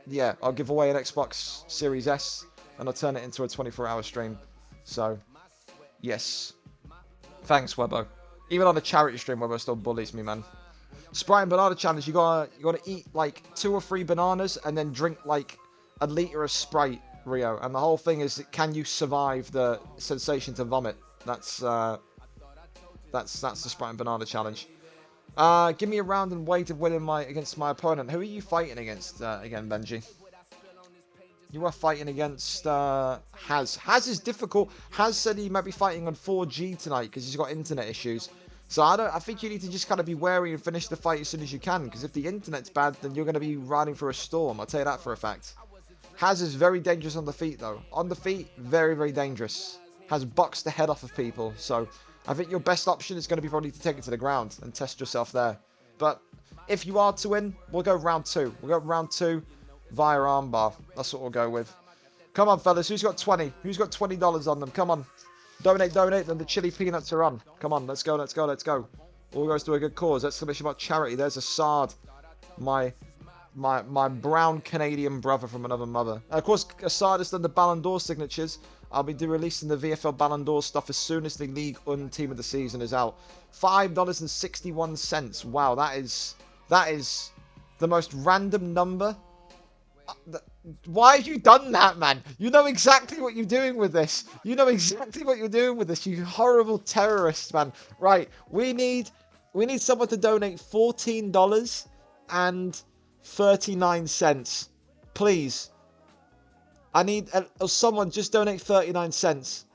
yeah, I'll give away an Xbox Series S and I'll turn it into a 24-hour stream. So, yes. Thanks, Webbo. Even on a charity stream, Webbo still bullies me, man. Sprite and banana challenge, you gotta eat like 2 or 3 bananas and then drink like a liter of Sprite, Rio. And the whole thing is, can you survive the sensation to vomit? That's the Sprite and banana challenge. Give me a round and way to win against my opponent. Who are you fighting against again, Benji? You are fighting against Haz. Haz is difficult. Haz said he might be fighting on 4G tonight because he's got internet issues. So I think you need to just kind of be wary and finish the fight as soon as you can. Because if the internet's bad, then you're going to be riding through a storm. I'll tell you that for a fact. CHAZ is very dangerous on the feet, though. On the feet, very, very dangerous. Has bucks the head off of people. So I think your best option is going to be probably to take it to the ground and test yourself there. But if you are to win, we'll go round 2. We'll go round 2 via armbar. That's what we'll go with. Come on, fellas. Who's got 20? Who's got $20 on them? Come on. Donate, donate. Then the chili peanuts are on. Come on. Let's go, let's go, let's go. All goes to a good cause. Exclamation about charity. There's Assad. My brown Canadian brother from another mother. And of course, Assad has done the Ballon d'Or signatures. I'll be releasing the VFL Ballon d'Or stuff as soon as the League Un Team of the Season is out. $5.61. Wow, that is the most random number. Why have you done that, man? You know exactly what you're doing with this. You know exactly what you're doing with this, you horrible terrorist, man. Right, we need someone to donate $14.39. Please. I need someone just donate 39 cents.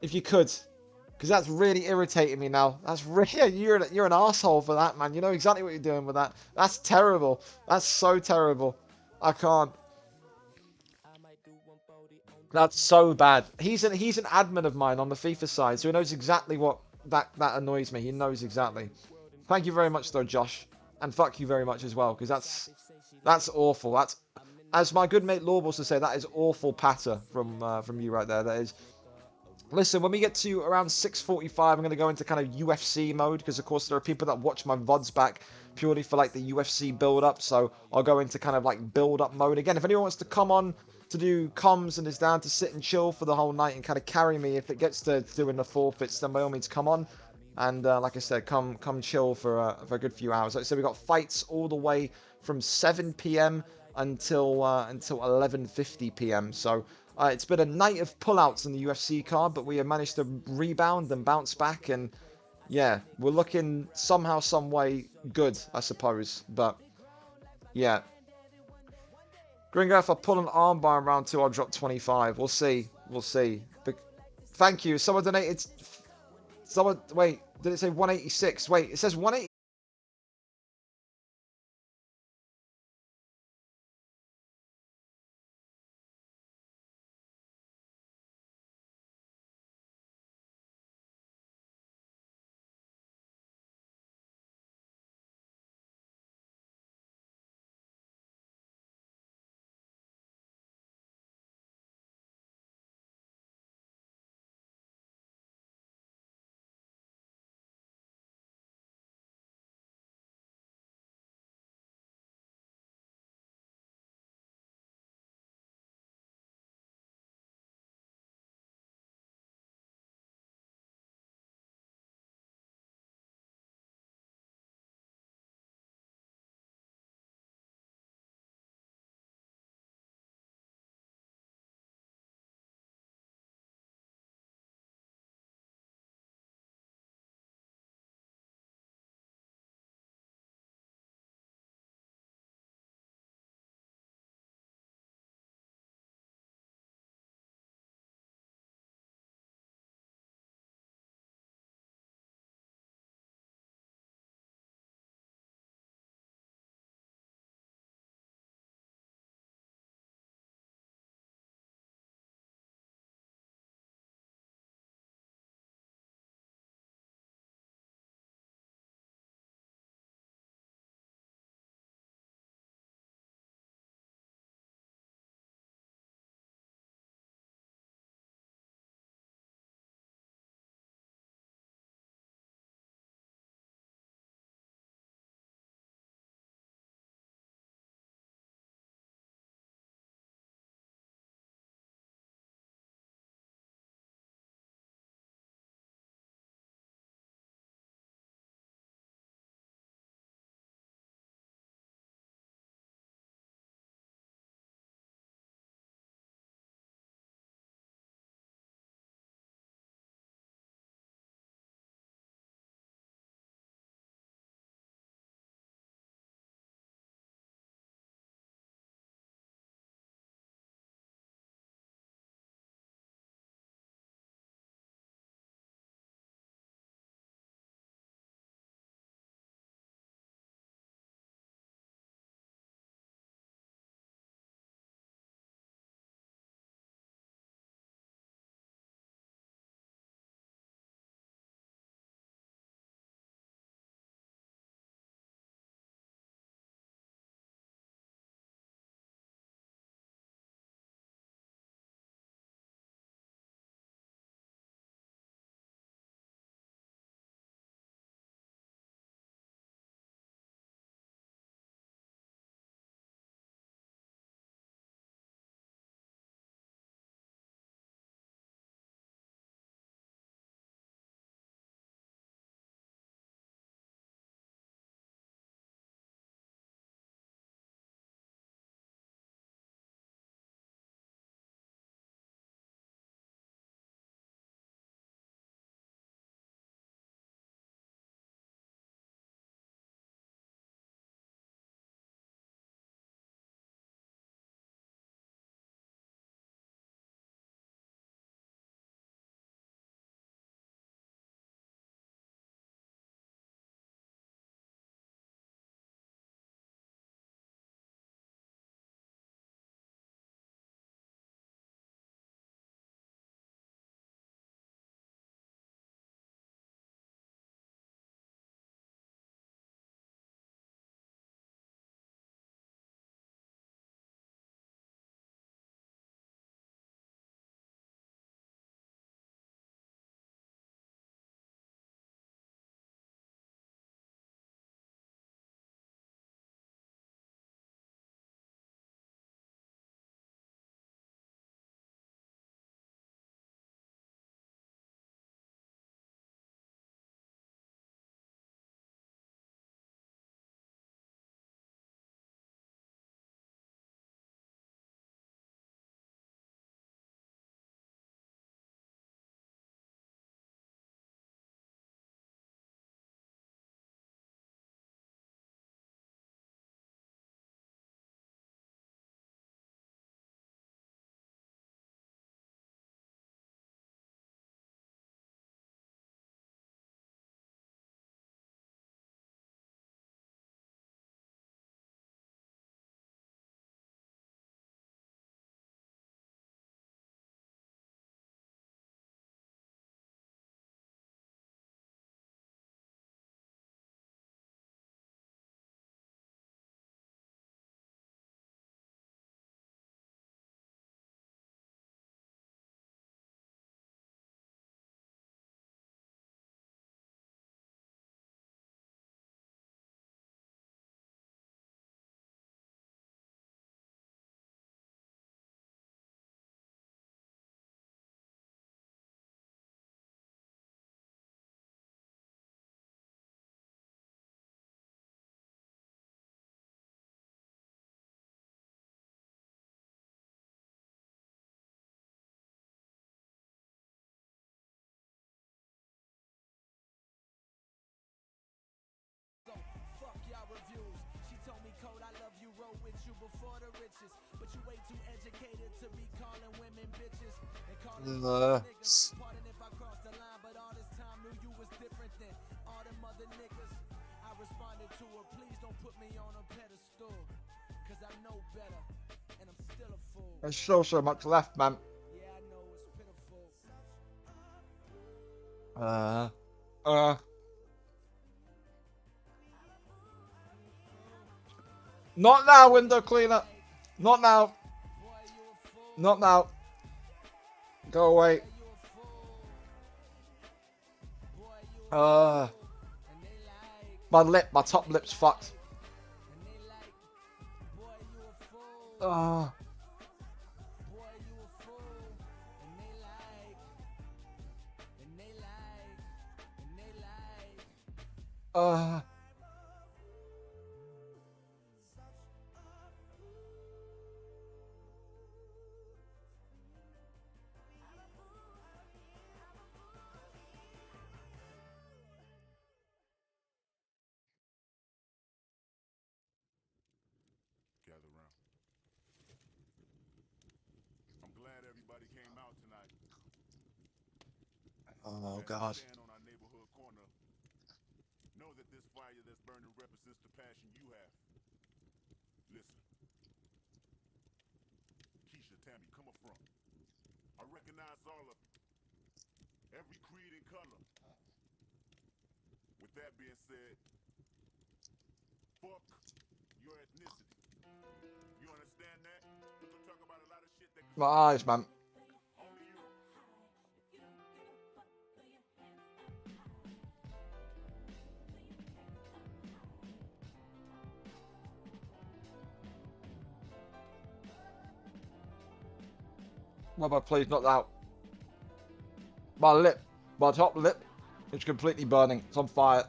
If you could. Because that's really irritating me now. That's really, you're an asshole for that, man. You know exactly what you're doing with that. That's terrible. That's so terrible. I can't. That's so bad. He's an admin of mine on the FIFA side, so he knows exactly what that annoys me. He knows exactly. Thank you very much, though, Josh, and fuck you very much as well, because that's awful. That's, as my good mate Lord was to say, that is awful patter from you right there. That is. Listen, when we get to around 6:45, I'm going to go into kind of UFC mode, because of course there are people that watch my VODs back purely for like the UFC build-up, so I'll go into kind of like build-up mode. Again, if anyone wants to come on to do comms and is down to sit and chill for the whole night and kind of carry me if it gets to doing the forfeits, then by all means come on. And like I said, come chill for a good few hours. Like I said, we've got fights all the way from 7 p.m. until 11:50 p.m. So it's been a night of pullouts in the UFC card, but we have managed to rebound and bounce back, and yeah, we're looking somehow, some way good, I suppose. But yeah, Gringo, if I pull an armbar in round 2, I'll drop 25. We'll see. We'll see. But thank you. Someone donated. Someone, wait, did it say 186? Wait, it says 180. There's so much left, man. Not now, window cleaner. Not now. Not now. Go away. My lip, my top lip's fucked. Uh, Gather round. I'm glad everybody came out tonight. oh As we God. stand on our neighborhood corner, know that this fire that's burning represents the passion you have. Listen. Keisha, Tammy, come up front. I recognize all of you. Every creed and color. With that being said, fuck your ethnicity. You understand that? We're gonna talk about a lot of shit that My eyes, man. only you. Mother, please, not that. My lip, my top lip, is completely burning. It's on fire.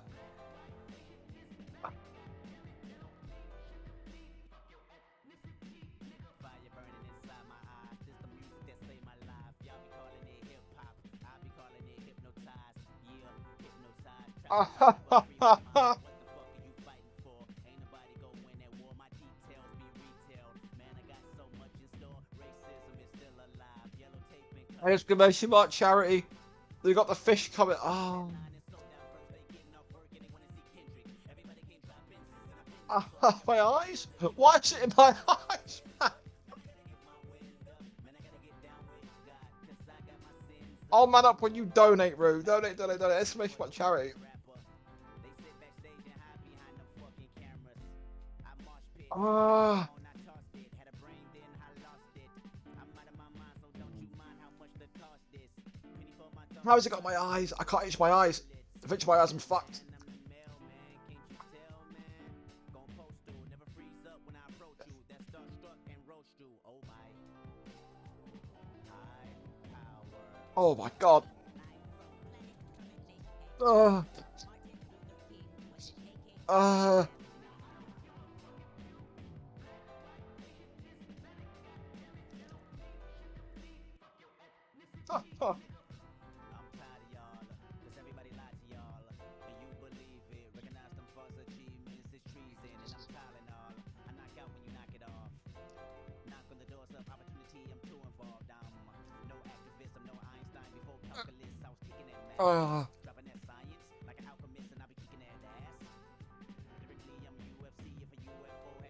Exclamation mark charity. They got the fish coming. Oh. My eyes? Why is it in my eyes? Oh, man up when you donate, Rue. Donate. Exclamation mark charity. How has it got my eyes? I can't itch my eyes. If I itch my eyes, I'm fucked. Oh my God.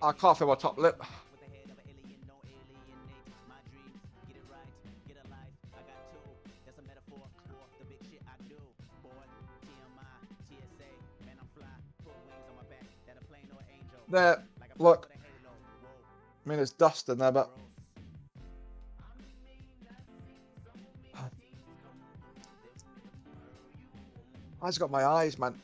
I can't feel my top lip. There, look. I mean, there's dust in there, but... I just got my eyes, man.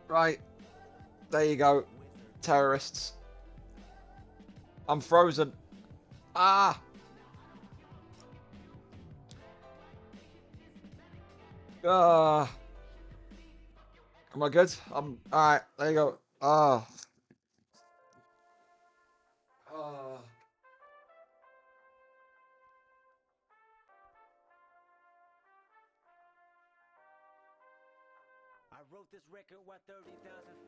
Right. There you go. Terrorists. I'm frozen. Ah! Am I good? Alright, there you go. record while 30,000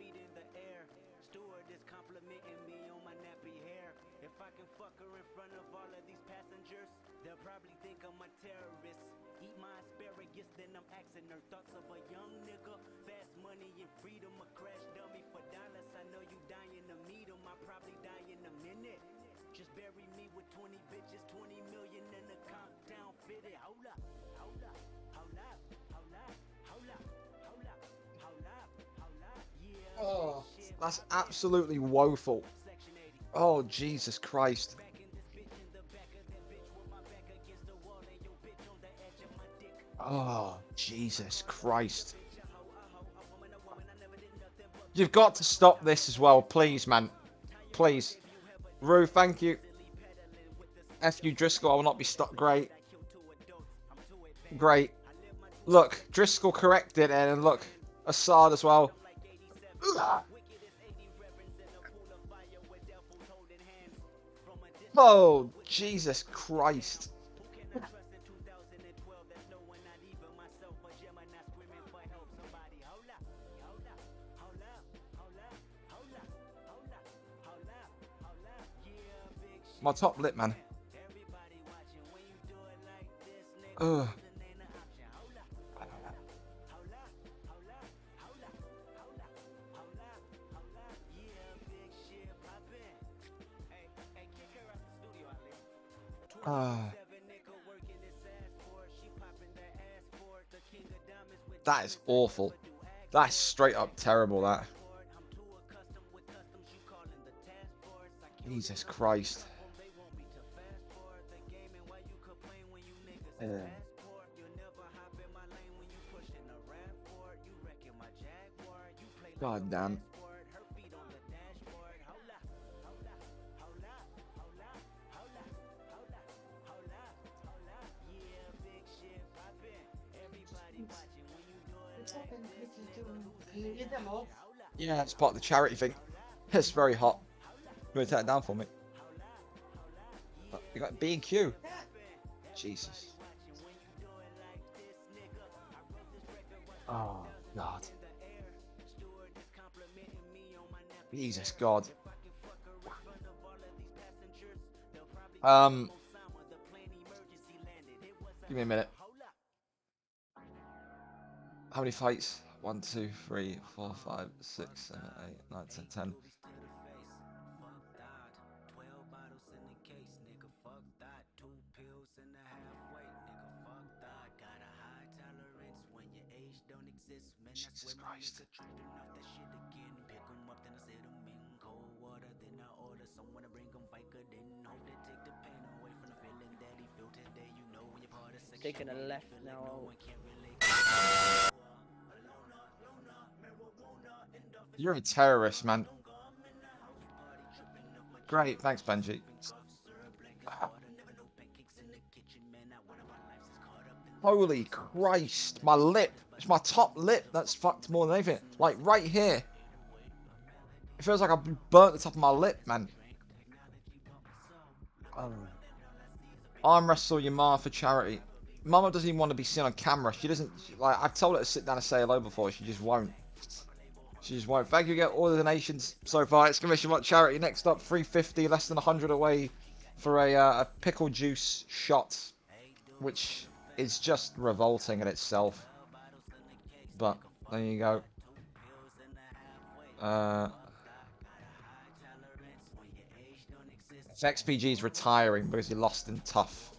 feet in the air. Steward is complimenting me on my nappy hair. If I can fuck her in front of all of these passengers, they'll probably think I'm a terrorist. Eat my asparagus, then I'm asking her thoughts of a young nigga. Fast money and freedom, a crash dummy for dollars. I know you dying to meet him, I'll probably die in a minute. Just bury me with 20 bitches, 20 million in the compound fitted. Hold up, hold up, hold up, hold up, hold up, hold up, hold up, hold up. Yeah. Oh, that's absolutely woeful. Oh, Jesus Christ. Oh, Jesus Christ. You've got to stop this as well, please, man. Please. Rue, thank you. F you, Driscoll, I will not be stopped. Great. Great. Look, Driscoll corrected it, and look, Assad as well. Oh, Jesus Christ. My top lip, man. Ugh. That is awful. That's straight up terrible, that. Jesus Christ. God damn. Yeah, it's part of the charity thing. It's very hot. You want to take it down for me? You got B&Q. Jesus. Oh, God. Jesus God. Give me a minute. How many fights? 1, 2, 3, 4, 5, 6, 7, 8, 9, 10, 10. Jesus Christ. Taking a left now. You're a terrorist, man. Great, thanks, Benji. Holy Christ, my lip. It's my top lip that's fucked more than anything. Like, right here. It feels like I've burnt the top of my lip, man. Arm wrestle your ma for charity. Mama doesn't even want to be seen on camera. She doesn't, like, I've told her to sit down and say hello before. She just won't. She just won't. Thank you again, all the donations so far. Exclamation mark charity. Next up, 350, less than 100 away for a pickle juice shot, which is just revolting in itself. But there you go. If XPG is retiring because he lost in tough,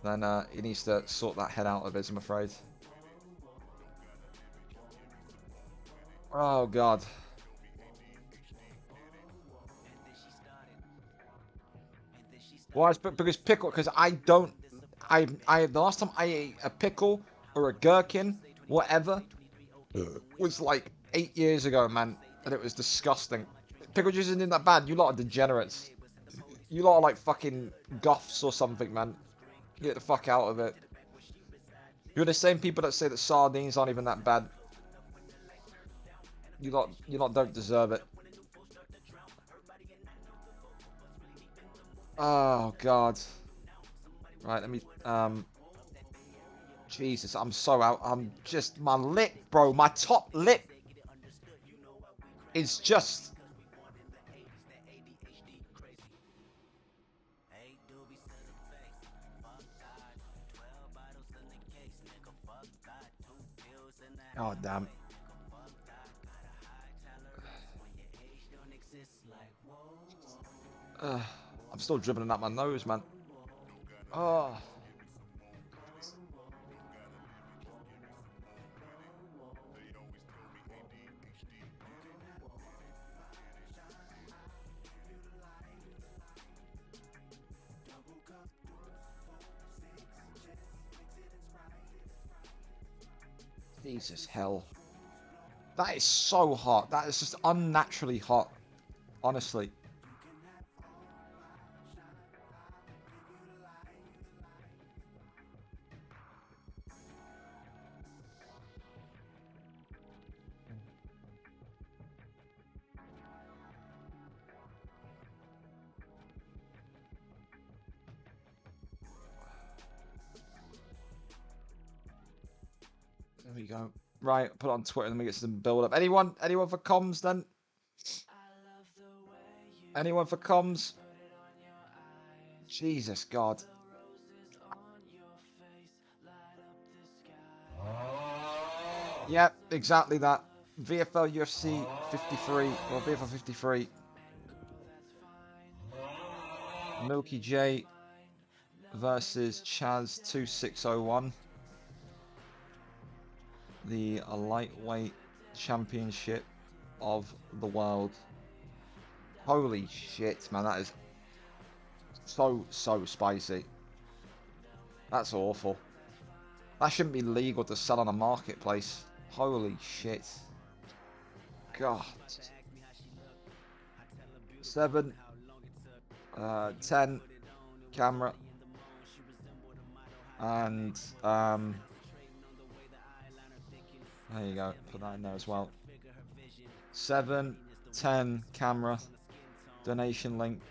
then he needs to sort that head out of his, I'm afraid. Oh God. Why? Because pickle. Because the last time I ate a pickle or a gherkin, whatever, was like 8 years ago, man, and it was disgusting. Pickle juice isn't that bad. You lot are degenerates. You lot are like fucking goths or something, man. Get the fuck out of it. You're the same people that say that sardines aren't even that bad. You lot don't deserve it. Oh God. Right, let me Jesus, I'm so out. I'm just my lip, bro. My top lip. is just... Oh, damn. I'm still dribbling out my nose, man. Oh. Jesus hell. That is so hot. That is just unnaturally hot. Honestly. There we go. Right, put it on Twitter and let me get some build up. Anyone for comms then? Anyone for comms? Jesus God. Yep, exactly that. VFL UFC 53 or VFL 53. Millky J versus CHAZ2601. The lightweight championship of the world. Holy shit, man, that is so spicy. That's awful. That shouldn't be legal to sell on a marketplace. Holy shit. God. 7, 10 camera, and there you go, put that in there as well. 7, 10 camera, donation link,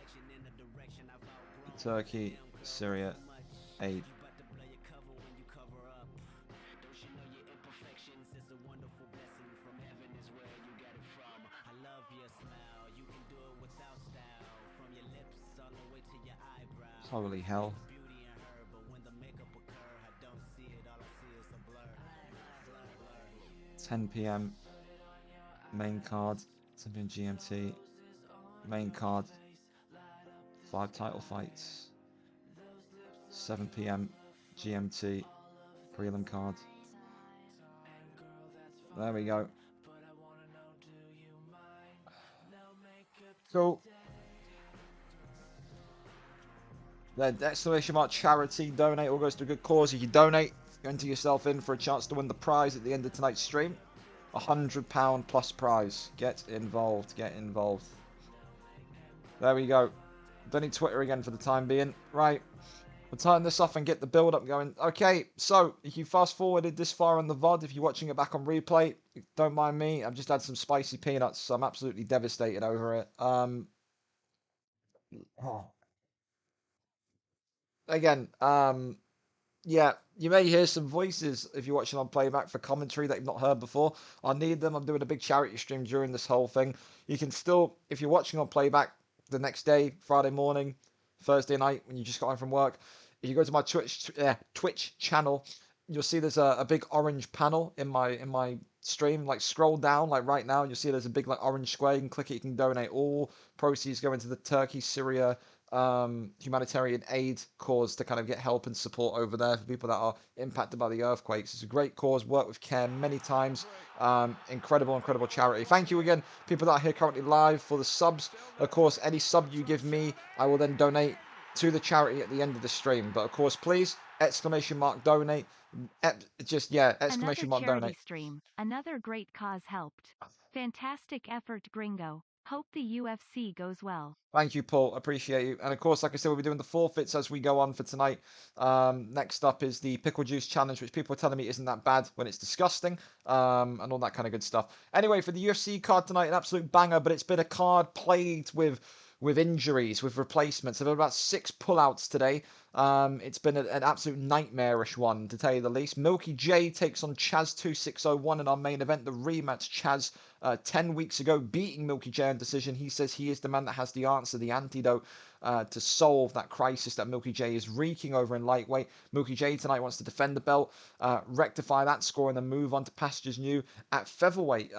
Turkey, Syria, aid. Holy hell. 10 PM, main card, 10 PM GMT, main card, 5 title fights, 7 PM GMT, prelim card. There we go. Cool. The exclamation mark charity, donate, all goes to a good cause. If you donate, enter yourself in for a chance to win the prize at the end of tonight's stream. £100 plus prize. Get involved, get involved. There we go. Don't need Twitter again for the time being. Right, we'll turn this off and get the build up going. Okay, so if you fast forwarded this far on the VOD, if you're watching it back on replay, don't mind me. I've just had some spicy peanuts, so I'm absolutely devastated over it. Again, yeah, you may hear some voices if you're watching on playback for commentary that you've not heard before. I need them. I'm doing a big charity stream during this whole thing. You can still, if you're watching on playback the next day, Friday morning, Thursday night, when you just got home from work, if you go to my Twitch channel, you'll see there's a big orange panel in my stream. Like scroll down, like right now, you'll see there's a big like orange square. You can click it. You can donate. All proceeds go into the Turkey, Syria humanitarian aid cause to kind of get help and support over there for people that are impacted by the earthquakes. It's a great cause, worked with CARE many times. Incredible charity. Thank you again, people that are here currently live, for the subs. Of course, any sub you give me, I will then donate to the charity at the end of the stream. But of course, please, exclamation mark donate. Just, yeah, exclamation mark donate. Stream. Another great cause helped. Fantastic effort, Gringo. Hope the UFC goes well. Thank you, Paul. Appreciate you. And of course, like I said, we'll be doing the forfeits as we go on for tonight. Next up is the pickle juice challenge, which people are telling me isn't that bad when it's disgusting, and all that kind of good stuff. Anyway, for the UFC card tonight, an absolute banger, but it's been a card plagued with injuries, with replacements. There have been about 6 pullouts today. It's been an absolute nightmarish one, to tell you the least. Millky J takes on CHAZ2601 in our main event, the rematch. Chaz 10 weeks ago, beating Millky J on decision. He says he is the man that has the answer, the antidote to solve that crisis that Millky J is wreaking over in lightweight. Millky J tonight wants to defend the belt, rectify that score, and then move on to pastures new at featherweight.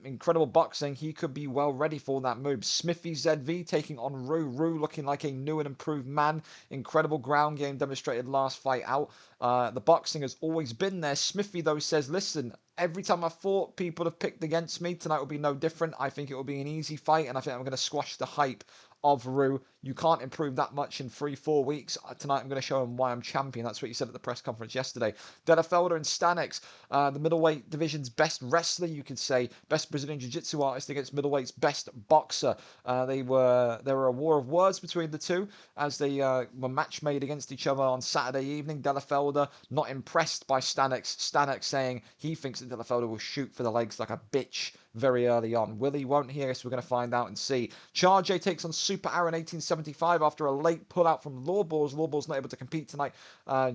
Incredible boxing. He could be well ready for that move. Smithy ZV taking on Rue looking like a new and improved man. Incredible ground game demonstrated last fight out. The boxing has always been there. Smithy, though, says, listen, every time I fought, people have picked against me. Tonight will be no different. I think it will be an easy fight, and I think I'm going to squash the hype of Rue. You can't improve that much in 3-4 weeks. Tonight I'm going to show him why I'm champion. That's what he said at the press conference yesterday. Delafelder and Stanix, the middleweight division's best wrestler, you could say, best Brazilian Jiu-Jitsu artist against middleweight's best boxer. There were a war of words between the two as they were match made against each other on Saturday evening. Delafelder not impressed by Stanix. Stanix saying he thinks that Delafelder will shoot for the legs like a bitch very early on. Will he? Won't he? I guess we're going to find out and see. CHAZ takes on Super Aaron 1875 after a late pullout from Lawballs. Lawballs not able to compete tonight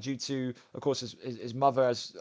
due to, of course, his mother, as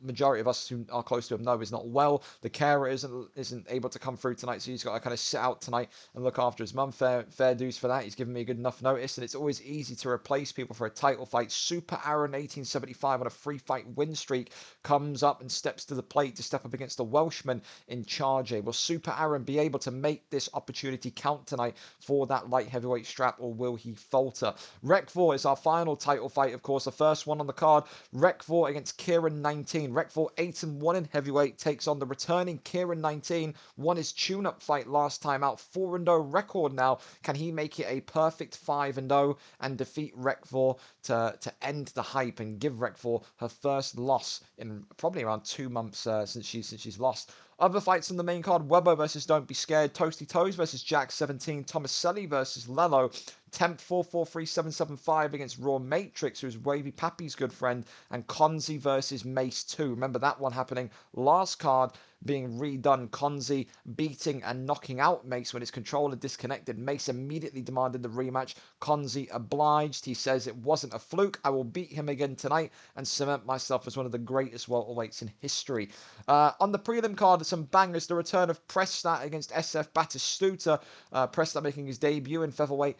majority of us who are close to him know, is not well. The carer isn't able to come through tonight, so he's got to kind of sit out tonight and look after his mum. Fair dues for that. He's given me a good enough notice, and it's always easy to replace people for a title fight. Super Aaron 1875 on a 3-fight win streak comes up and steps to the plate to step up against the Welshman in CHAZ. Will Super Aaron be able to make this opportunity count tonight for that light heavyweight strap, or will he falter? Rekvor is our final title fight, of course, the first one on the card. Rekvor against Kieran 19. Rekvor 8-1 in heavyweight takes on the returning Kieran 19. Won his tune-up fight last time out. 4-0 record now. Can he make it a perfect 5-0 and defeat Rekvor to end the hype and give Rekvor her first loss in probably around 2 months since she's lost? Other fights on the main card: Webbo versus Don't Be Scared, Toasty Toes versus Jack17, Tomaselli versus Lello, Temp 443775 against Raw Matrix, who's Wavy Pappy's good friend, and Konzi versus Mace 2. Remember that one happening last card, being redone. Konzi beating and knocking out Mace when his controller disconnected. Mace immediately demanded the rematch. Konzi obliged. He says, it wasn't a fluke. I will beat him again tonight and cement myself as one of the greatest welterweights in history. On the prelim card, some bangers. The return of Prestat against SF Batistuta. Prestat making his debut in featherweight.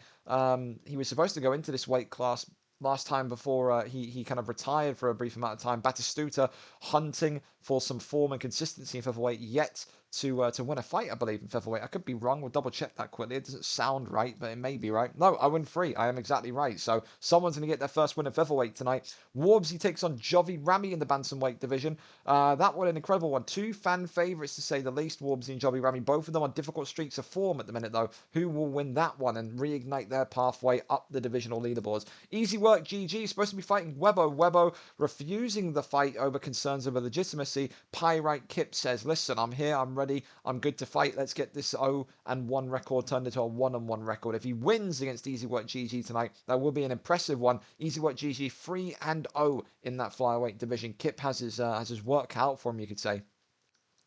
He was supposed to go into this weight class last time before he kind of retired for a brief amount of time. Batistuta hunting for some form and consistency in featherweight, yet to win a fight, I believe, in featherweight. I could be wrong. We'll double check that quickly. It doesn't sound right, but it may be right. No, I win 3. I am exactly right. So someone's going to get their first win in featherweight tonight. Warbsy takes on Jovi Rami in the bantamweight division. That one, an incredible one. 2 fan favourites, to say the least, Warbsy and Jovi Rami. Both of them on difficult streaks of form at the minute, though. Who will win that one and reignite their pathway up the divisional leaderboards? Easy Work GG supposed to be fighting Webbo. Webbo refusing the fight over concerns over legitimacy. Pyrite Kip says, listen, I'm here, I'm ready, I'm good to fight. Let's get this 0-1 record turned into a 1-1 record. If he wins against Easy Work GG tonight, that will be an impressive one. Easy Work GG 3-0 in that flyweight division. Kip has his work out for him, you could say.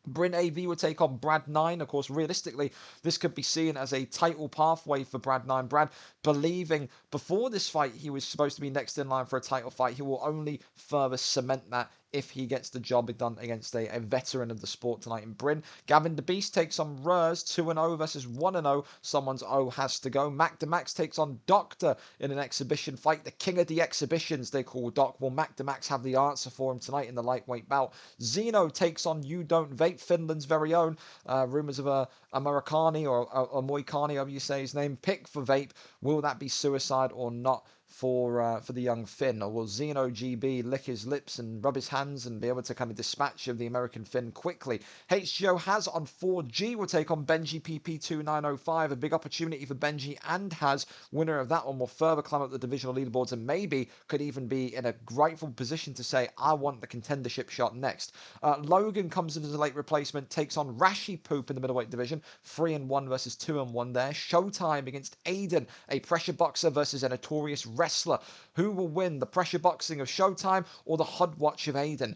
Bryn AV would take on Brad 9. Of course, realistically, this could be seen as a title pathway for Brad 9. Brad believing before this fight he was supposed to be next in line for a title fight. He will only further cement that if he gets the job done against a veteran of the sport tonight in Bryn. Gavin the Beast takes on Rurs, 2-0 versus 1-0. Someone's O has to go. Mac DeMax takes on Doctor in an exhibition fight. The king of the exhibitions, they call Doc. Will Mac DeMax have the answer for him tonight in the lightweight bout? Zeno takes on You Don't Vape, Finland's very own. Rumours of a Americani or a Moikani, however you say his name, pick for Vape. Will that be suicide or not for the young Finn? Or will Zeno GB lick his lips and rub his hands and be able to kind of dispatch of the American Finn quickly? HGO Has on 4G will take on Benji PP2905. A big opportunity for Benji and Has. Winner of that one will further climb up the divisional leaderboards and maybe could even be in a rightful position to say, I want the contendership shot next. Logan comes in as a late replacement, takes on Rashi Poop in the middleweight division. 3-1 versus 2-1 there. Showtime against Aiden, a pressure boxer versus a notorious wrestler. Who will win, the pressure boxing of Showtime or the Hud Watch of Aiden?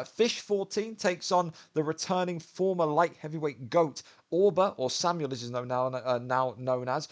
Fish 14 takes on the returning former light heavyweight GOAT Orber, or Samuel as is known now known as.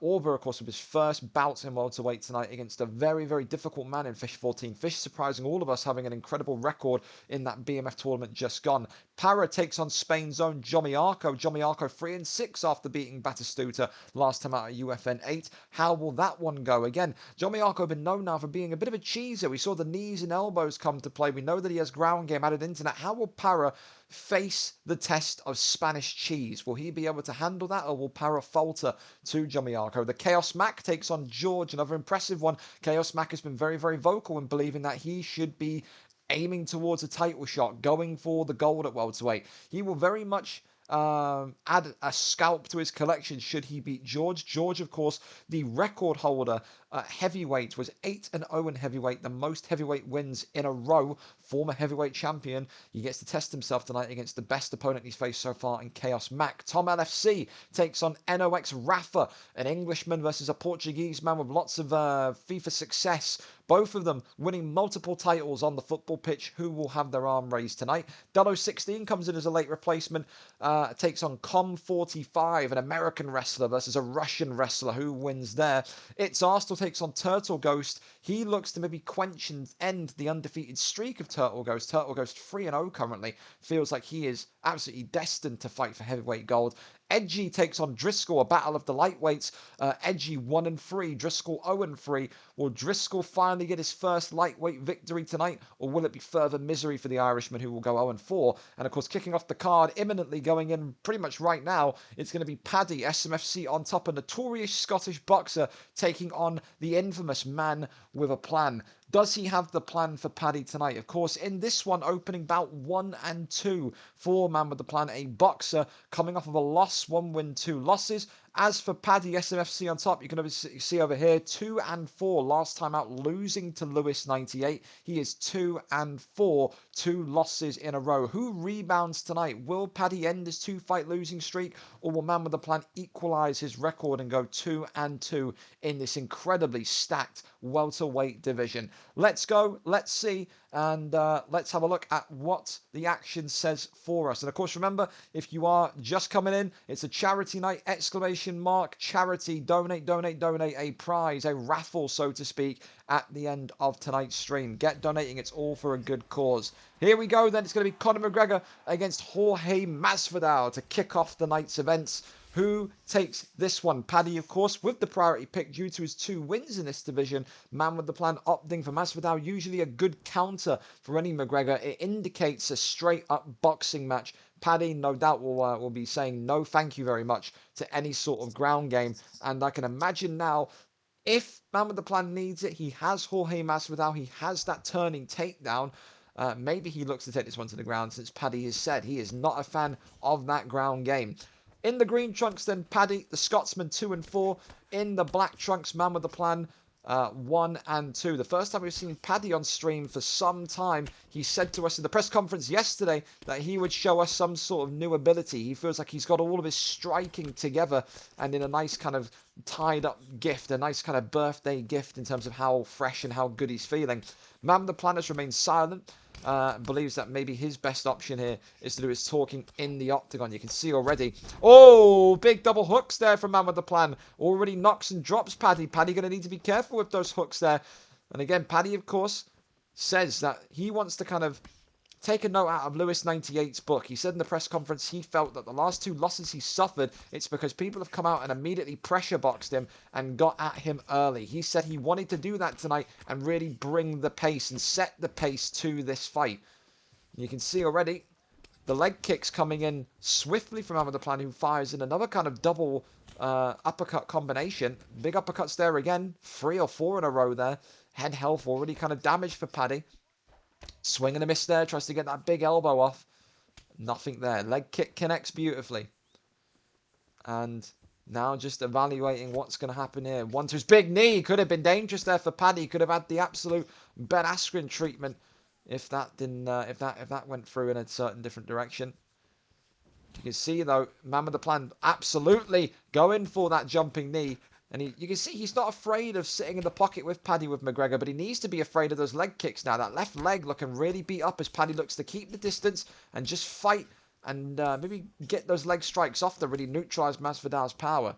Orber, of course, with his first bout in welterweight tonight against a very, very difficult man in Fish 14. Fish surprising all of us, having an incredible record in that BMF tournament just gone. Para takes on Spain's own Jomiarco. Jomiarco 3-6 after beating Batistuta last time out at UFN 8. How will that one go? Again, Jomiarco been known now for being a bit of a cheeser. We saw the knees and elbows come to play. We know that he has ground game added into that. How will Para face the test of Spanish cheese? Will he be able to handle that, or will Para falter to Jomiarco? The Chaos Mac takes on George, another impressive one. Chaos Mac has been very, very vocal in believing that he should be aiming towards a title shot, going for the gold at welterweight. He will very much add a scalp to his collection should he beat George. George, of course, the record holder heavyweight, was 8-0 in heavyweight, the most heavyweight wins in a row. Former heavyweight champion. He gets to test himself tonight against the best opponent he's faced so far in Chaos Mac. Tom LFC takes on NOX Rafa, an Englishman versus a Portuguese man with lots of FIFA success. Both of them winning multiple titles on the football pitch. Who will have their arm raised tonight? Dello 16 comes in as a late replacement. Takes on Com45, an American wrestler versus a Russian wrestler. Who wins there? It's Arsenal takes on Turtle Ghost. He looks to maybe quench and end the undefeated streak of Turtle Ghost. Turtle Ghost 3-0 currently. Feels like he is absolutely destined to fight for heavyweight gold. Edgy takes on Driscoll, a battle of the lightweights. Edgy 1-3, Driscoll 0-3. Will Driscoll finally get his first lightweight victory tonight, or will it be further misery for the Irishman, who will go 0-4? And of course, kicking off the card, imminently going in pretty much right now, it's going to be Paddy, SMFC on top, a notorious Scottish boxer, taking on the infamous man with a plan. Does he have the plan for Paddy tonight? Of course, in this one, opening bout 1 and 2 for Man with the Plan, a boxer coming off of a loss, 1 win, 2 losses. As for Paddy, SMFC on top, you can see over here 2 and 4 last time out, losing to Lewis 98. He is 2 and 4, 2 losses in a row. Who rebounds tonight? Will Paddy end his 2-fight losing streak, or will Man with the Plan equalise his record and go 2 and 2 in this incredibly stacked welterweight division? Let's go, let's see, and let's have a look at what the action says for us. And of course, remember, if you are just coming in, it's a charity night, exclamation mark, charity, donate, donate, donate, a prize, a raffle, so to speak, at the end of tonight's stream. Get donating, it's all for a good cause. Here we go then, it's going to be Conor McGregor against Jorge Masvidal to kick off the night's events. Who takes this one? Paddy, of course, with the priority pick due to his 2 wins in this division. Man with the Plan opting for Masvidal, usually a good counter for any McGregor. It indicates a straight-up boxing match. Paddy, no doubt, will be saying no thank you very much to any sort of ground game. And I can imagine now, if Man with the Plan needs it, he has Jorge Masvidal, he has that turning takedown. Maybe he looks to take this one to the ground, since Paddy has said he is not a fan of that ground game. In the green trunks, then, Paddy, the Scotsman, 2 and 4. In the black trunks, Man with the Plan, 1 and 2. The first time we've seen Paddy on stream for some time. He said to us in the press conference yesterday that he would show us some sort of new ability. He feels like he's got all of his striking together, and in a nice kind of tied up gift, a nice kind of birthday gift in terms of how fresh and how good he's feeling. Man with the Plan has remained silent. Believes that maybe his best option here is to do his talking in the octagon. You can see already. Oh, big double hooks there from Man with the Plan. Already knocks and drops Paddy. Paddy going to need to be careful with those hooks there. And again, Paddy, of course, says that he wants to kind of take a note out of Lewis 98's book. He said in the press conference he felt that the last 2 losses he suffered, it's because people have come out and immediately pressure boxed him and got at him early. He said he wanted to do that tonight and really bring the pace and set the pace to this fight. You can see already the leg kicks coming in swiftly from Man with the Plan, who fires in another kind of double uppercut combination. Big uppercuts there again. 3 or 4 in a row there. Head health already kind of damaged for Paddy. Swing and a miss there. Tries to get that big elbow off. Nothing there. Leg kick connects beautifully. And now just evaluating what's going to happen here. One to his big knee. Could have been dangerous there for Paddy. Could have had the absolute Ben Askren treatment if that didn't. If that went through in a certain different direction. You can see though, Man with the Plan absolutely going for that jumping knee. And you can see he's not afraid of sitting in the pocket with Paddy with McGregor, but he needs to be afraid of those leg kicks now. That left leg looking really beat up as Paddy looks to keep the distance and just fight and maybe get those leg strikes off that really neutralise Masvidal's power.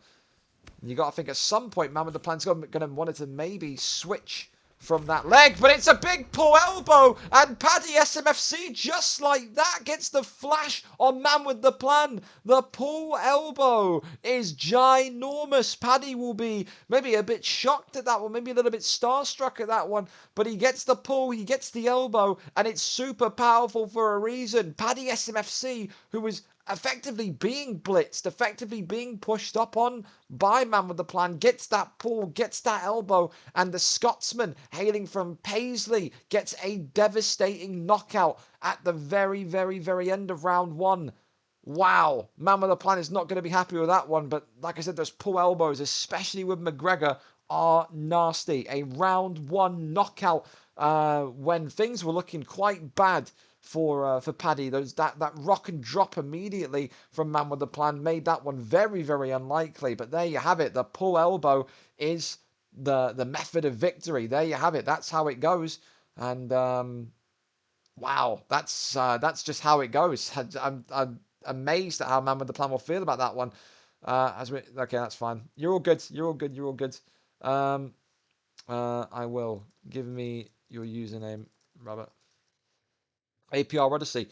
You got to think at some point, Man with the Plan's going to want it to maybe switch from that leg, but it's a big pull elbow, and Paddy SMFC, just like that, gets the flash on Man with the Plan. The pull elbow is ginormous. Paddy will be maybe a bit shocked at that one, maybe a little bit starstruck at that one, but he gets the pull, he gets the elbow, and it's super powerful for a reason. Paddy SMFC, who was effectively being blitzed, effectively being pushed up on by Man with the Plan, gets that pull, gets that elbow, and the Scotsman, hailing from Paisley, gets a devastating knockout at the very, very, very end of round 1. Wow, Man with the Plan is not going to be happy with that one, but like I said, those pull elbows, especially with McGregor, are nasty. A round 1 knockout when things were looking quite bad for Paddy. That rock and drop immediately from Man with the Plan made that one very, very unlikely. But there you have it. The pull elbow is the method of victory. There you have it. That's how it goes. And wow, that's just how it goes. I'm amazed at how Man with the Plan will feel about that one. Okay, that's fine. You're all good. You're all good. You're all good. I will. Give me your username, Robert. APR Odyssey.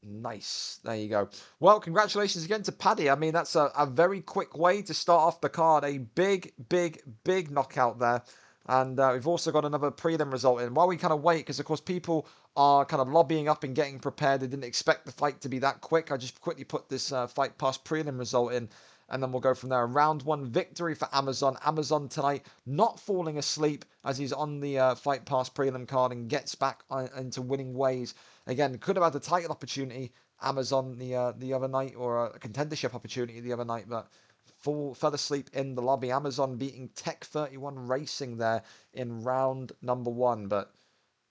Nice. There you go. Well, congratulations again to Paddy. I mean, that's a very quick way to start off the card. A big, big, big knockout there. And we've also got another prelim result in. While we kind of wait, because of course people are kind of lobbying up and getting prepared. They didn't expect the fight to be that quick. I just quickly put this fight pass prelim result in. And then we'll go from there. Round 1 victory for Amazon. Amazon tonight not falling asleep as he's on the fight pass prelim card and gets back into winning ways. Again, could have had the title opportunity, Amazon, the other night, or a contendership opportunity the other night, but fell asleep in the lobby. Amazon beating Tech 31 Racing there in round number 1. But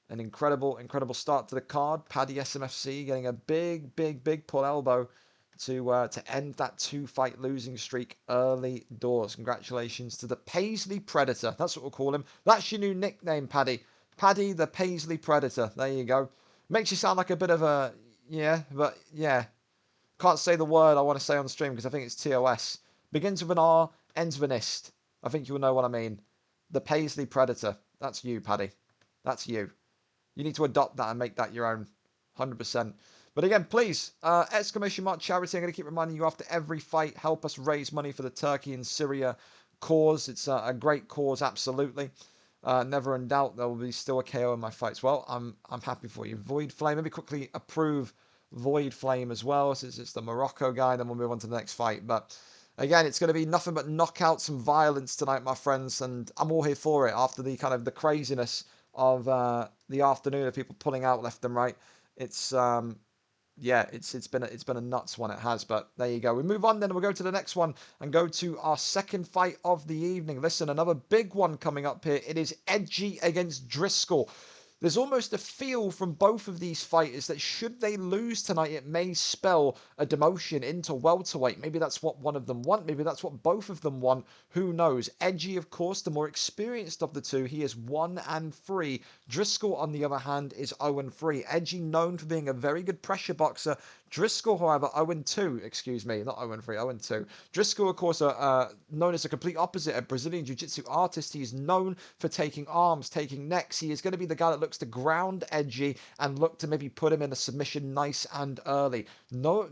an incredible, incredible start to the card. Paddy SMFC getting a big, big, big pull elbow to end that 2-fight losing streak early doors. Congratulations to the Paisley Predator. That's what we'll call him. That's your new nickname, Paddy. Paddy the Paisley Predator. There you go. Makes you sound like a bit of a... Yeah, but yeah. Can't say the word I want to say on the stream because I think it's TOS. Begins with an R, ends with an ist. I think you'll know what I mean. The Paisley Predator. That's you, Paddy. That's you. You need to adopt that and make that your own. 100%. But again, please, exclamation mark charity. I'm going to keep reminding you after every fight, help us raise money for the Turkey and Syria cause. It's a great cause, absolutely. Never in doubt there will be still a KO in my fights. Well, I'm happy for you. Void Flame, maybe quickly approve Void Flame as well, since it's the Morocco guy. Then we'll move on to the next fight. But again, it's going to be nothing but knockouts and violence tonight, my friends, and I'm all here for it after the kind of the craziness of the afternoon of people pulling out left and right. It's yeah, it's been a nuts one, it has, but there you go. We move on then, we'll go to the next one and go to our second fight of the evening. Listen, another big one coming up here. It is Edgy against Driscoll. There's almost a feel from both of these fighters that should they lose tonight, it may spell a demotion into welterweight. Maybe that's what one of them want. Maybe that's what both of them want. Who knows? Edgy, of course, the more experienced of the two. He is 1-3. Driscoll, on the other hand, is 0-3. Edgy known for being a very good pressure boxer. Driscoll, however, 0-2. Excuse me, not 0-3, 0-2. Driscoll, of course, known as a complete opposite, a Brazilian Jiu-Jitsu artist. He is known for taking arms, taking necks. He is going to be the guy that looks to ground Edgy and look to maybe put him in a submission nice and early. No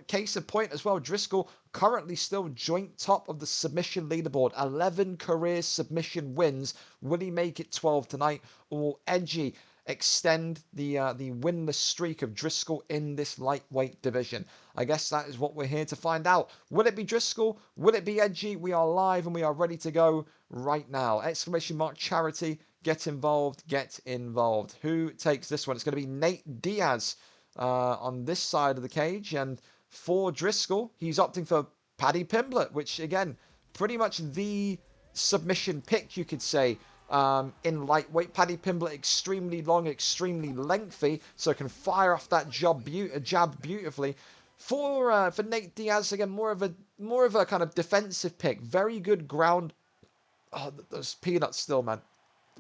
case in point as well, Driscoll currently still joint top of the submission leaderboard. 11 career submission wins. Will he make it 12 tonight? Or Edgy extend the winless streak of Driscoll in this lightweight division? I guess that is what we're here to find out. Will it be Driscoll? Will it be Edgy? We are live and we are ready to go right now. Exclamation mark charity. Get involved. Get involved. Who takes this one? It's going to be Nate Diaz on this side of the cage. And for Driscoll, he's opting for Paddy Pimblett, which again, pretty much the submission pick, you could say. In lightweight, Paddy Pimblett extremely long, extremely lengthy, so can fire off that jab beautifully. For Nate Diaz, again, more of a kind of defensive pick. Very good ground. Oh, those peanuts still, man.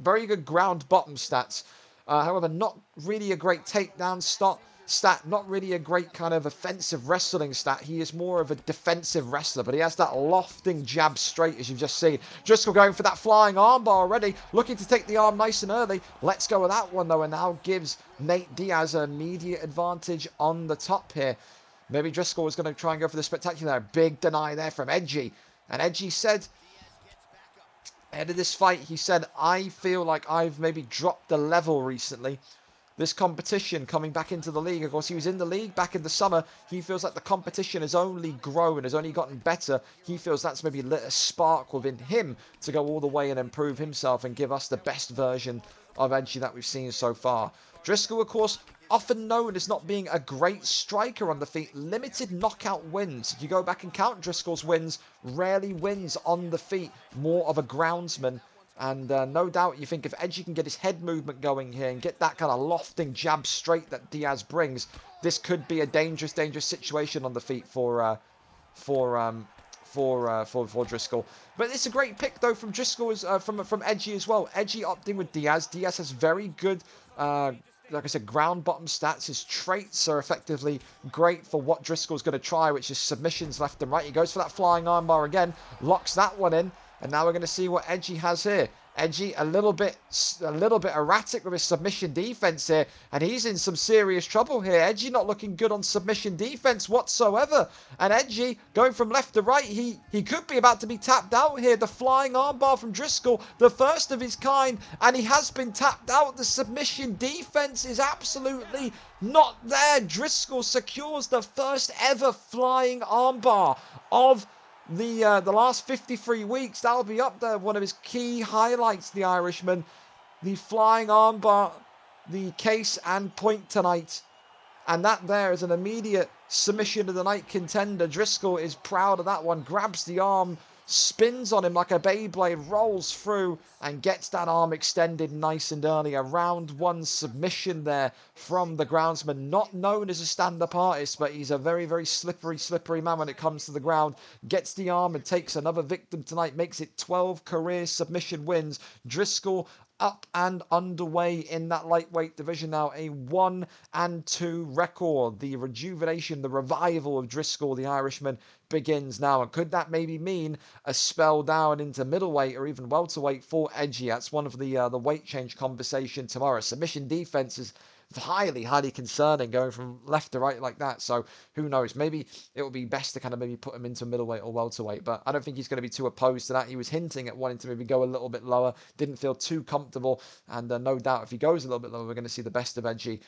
Very good ground bottom stats. However, not really a great takedown stop. stat, not really a great kind of offensive wrestling stat. He is more of a defensive wrestler, but he has that lofting jab straight, as you've just seen. Driscoll going for that flying armbar already, looking to take the arm nice and early. Let's go with that one, though, and now gives Nate Diaz an immediate advantage on the top here. Maybe Driscoll was going to try and go for the spectacular. Big deny there from Edgy. And Edgy said, ahead of this fight, he said, I feel like I've maybe dropped the level recently. This competition coming back into the league. Of course, he was in the league back in the summer. He feels like the competition has only grown, has only gotten better. He feels that's maybe lit a spark within him to go all the way and improve himself and give us the best version of Edgy that we've seen so far. Driscoll, of course, often known as not being a great striker on the feet. Limited knockout wins. If you go back and count Driscoll's wins, rarely wins on the feet. More of a groundsman. And no doubt you think if Edgy can get his head movement going here and get that kind of lofting jab straight that Diaz brings, this could be a dangerous, dangerous situation on the feet for Driscoll. But it's a great pick though from Driscoll, from Edgy as well. Edgy opting with Diaz. Diaz has very good, like I said, ground bottom stats. His traits are effectively great for what Driscoll's going to try, which is submissions left and right. He goes for that flying armbar again, locks that one in. And now we're going to see what Edgy has here. Edgy a little bit erratic with his submission defense here, and he's in some serious trouble here. Edgy not looking good on submission defense whatsoever, and Edgy going from left to right. He could be about to be tapped out here. The flying armbar from Driscoll, the first of his kind, and he has been tapped out. The submission defense is absolutely not there. Driscoll secures the first ever flying armbar of the last 53 weeks. That'll be up there, one of his key highlights, the Irishman. The flying armbar, the case and point tonight. And that there is an immediate submission of the night contender. Driscoll is proud of that one, grabs the arm, spins on him like a Beyblade, rolls through and gets that arm extended nice and early. A round one submission there from the groundsman. Not known as a stand-up artist, but he's a very, very slippery man when it comes to the ground. Gets the arm and takes another victim tonight. Makes it 12 career submission wins. Driscoll up and underway in that lightweight division now. A 1-2 record. The rejuvenation, the revival of Driscoll, the Irishman, begins now. And could that maybe mean a spell down into middleweight or even welterweight for Edgy? That's one of the weight change conversation tomorrow. Submission defense is highly concerning going from left to right like that. So who knows? Maybe it would be best to kind of maybe put him into middleweight or welterweight, but I don't think he's going to be too opposed to that. He was hinting at wanting to maybe go a little bit lower, didn't feel too comfortable, and no doubt if he goes a little bit lower, we're going to see the best of Edgy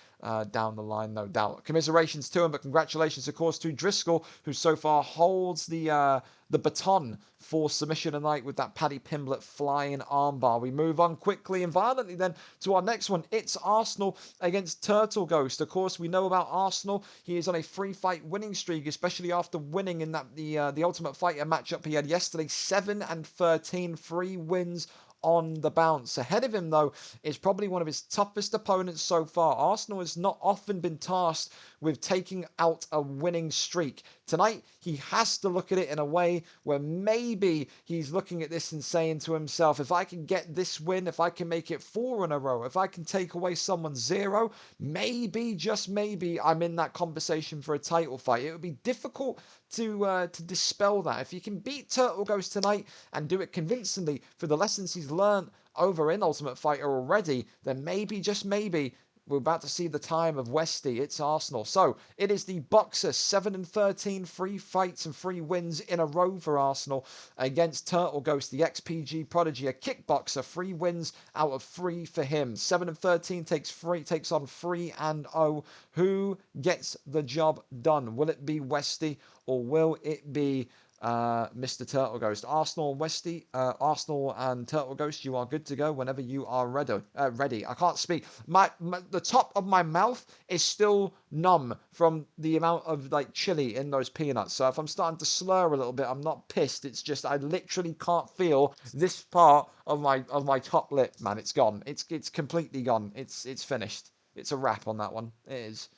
down the line, no doubt. Commiserations to him, but congratulations, of course, to Driscoll, who so far holds the baton for submission tonight with that Paddy Pimblett flying armbar. We move on quickly and violently then to our next one. It's Arsenal against Turtle Ghost. Of course, we know about Arsenal. He is on a 3-fight winning streak, especially after winning in that the Ultimate Fighter matchup he had yesterday. 7-13, 3 wins on the bounce. Ahead of him, though, is probably one of his toughest opponents so far. Arsenal has not often been tasked with taking out a winning streak. Tonight, he has to look at it in a way where maybe he's looking at this and saying to himself, if I can get this win, if I can make it 4 in a row, if I can take away someone's 0, maybe, just maybe, I'm in that conversation for a title fight. It would be difficult to dispel that. If you can beat Turtle Ghost tonight and do it convincingly for the lessons he's learned over in Ultimate Fighter already, then maybe, just maybe, we're about to see the time of Westy. It's Arsenal. So it is the boxer, 7-13, 3 fights and 3 wins in a row for Arsenal against Turtle Ghost, the XPG prodigy, a kickboxer, 3 wins out of 3 for him. 7-13 takes on 3-0. Who gets the job done? Will it be Westy or will it be Mr. Turtle Ghost? Arsenal and Westy, Arsenal and Turtle Ghost, you are good to go whenever you are ready. I can't speak. The top of my mouth is still numb from the amount of like chili in those peanuts. So if I'm starting to slur a little bit, I'm not pissed. It's just I literally can't feel this part of my top lip, man. It's gone. It's completely gone. It's finished. It's a wrap on that one. It is.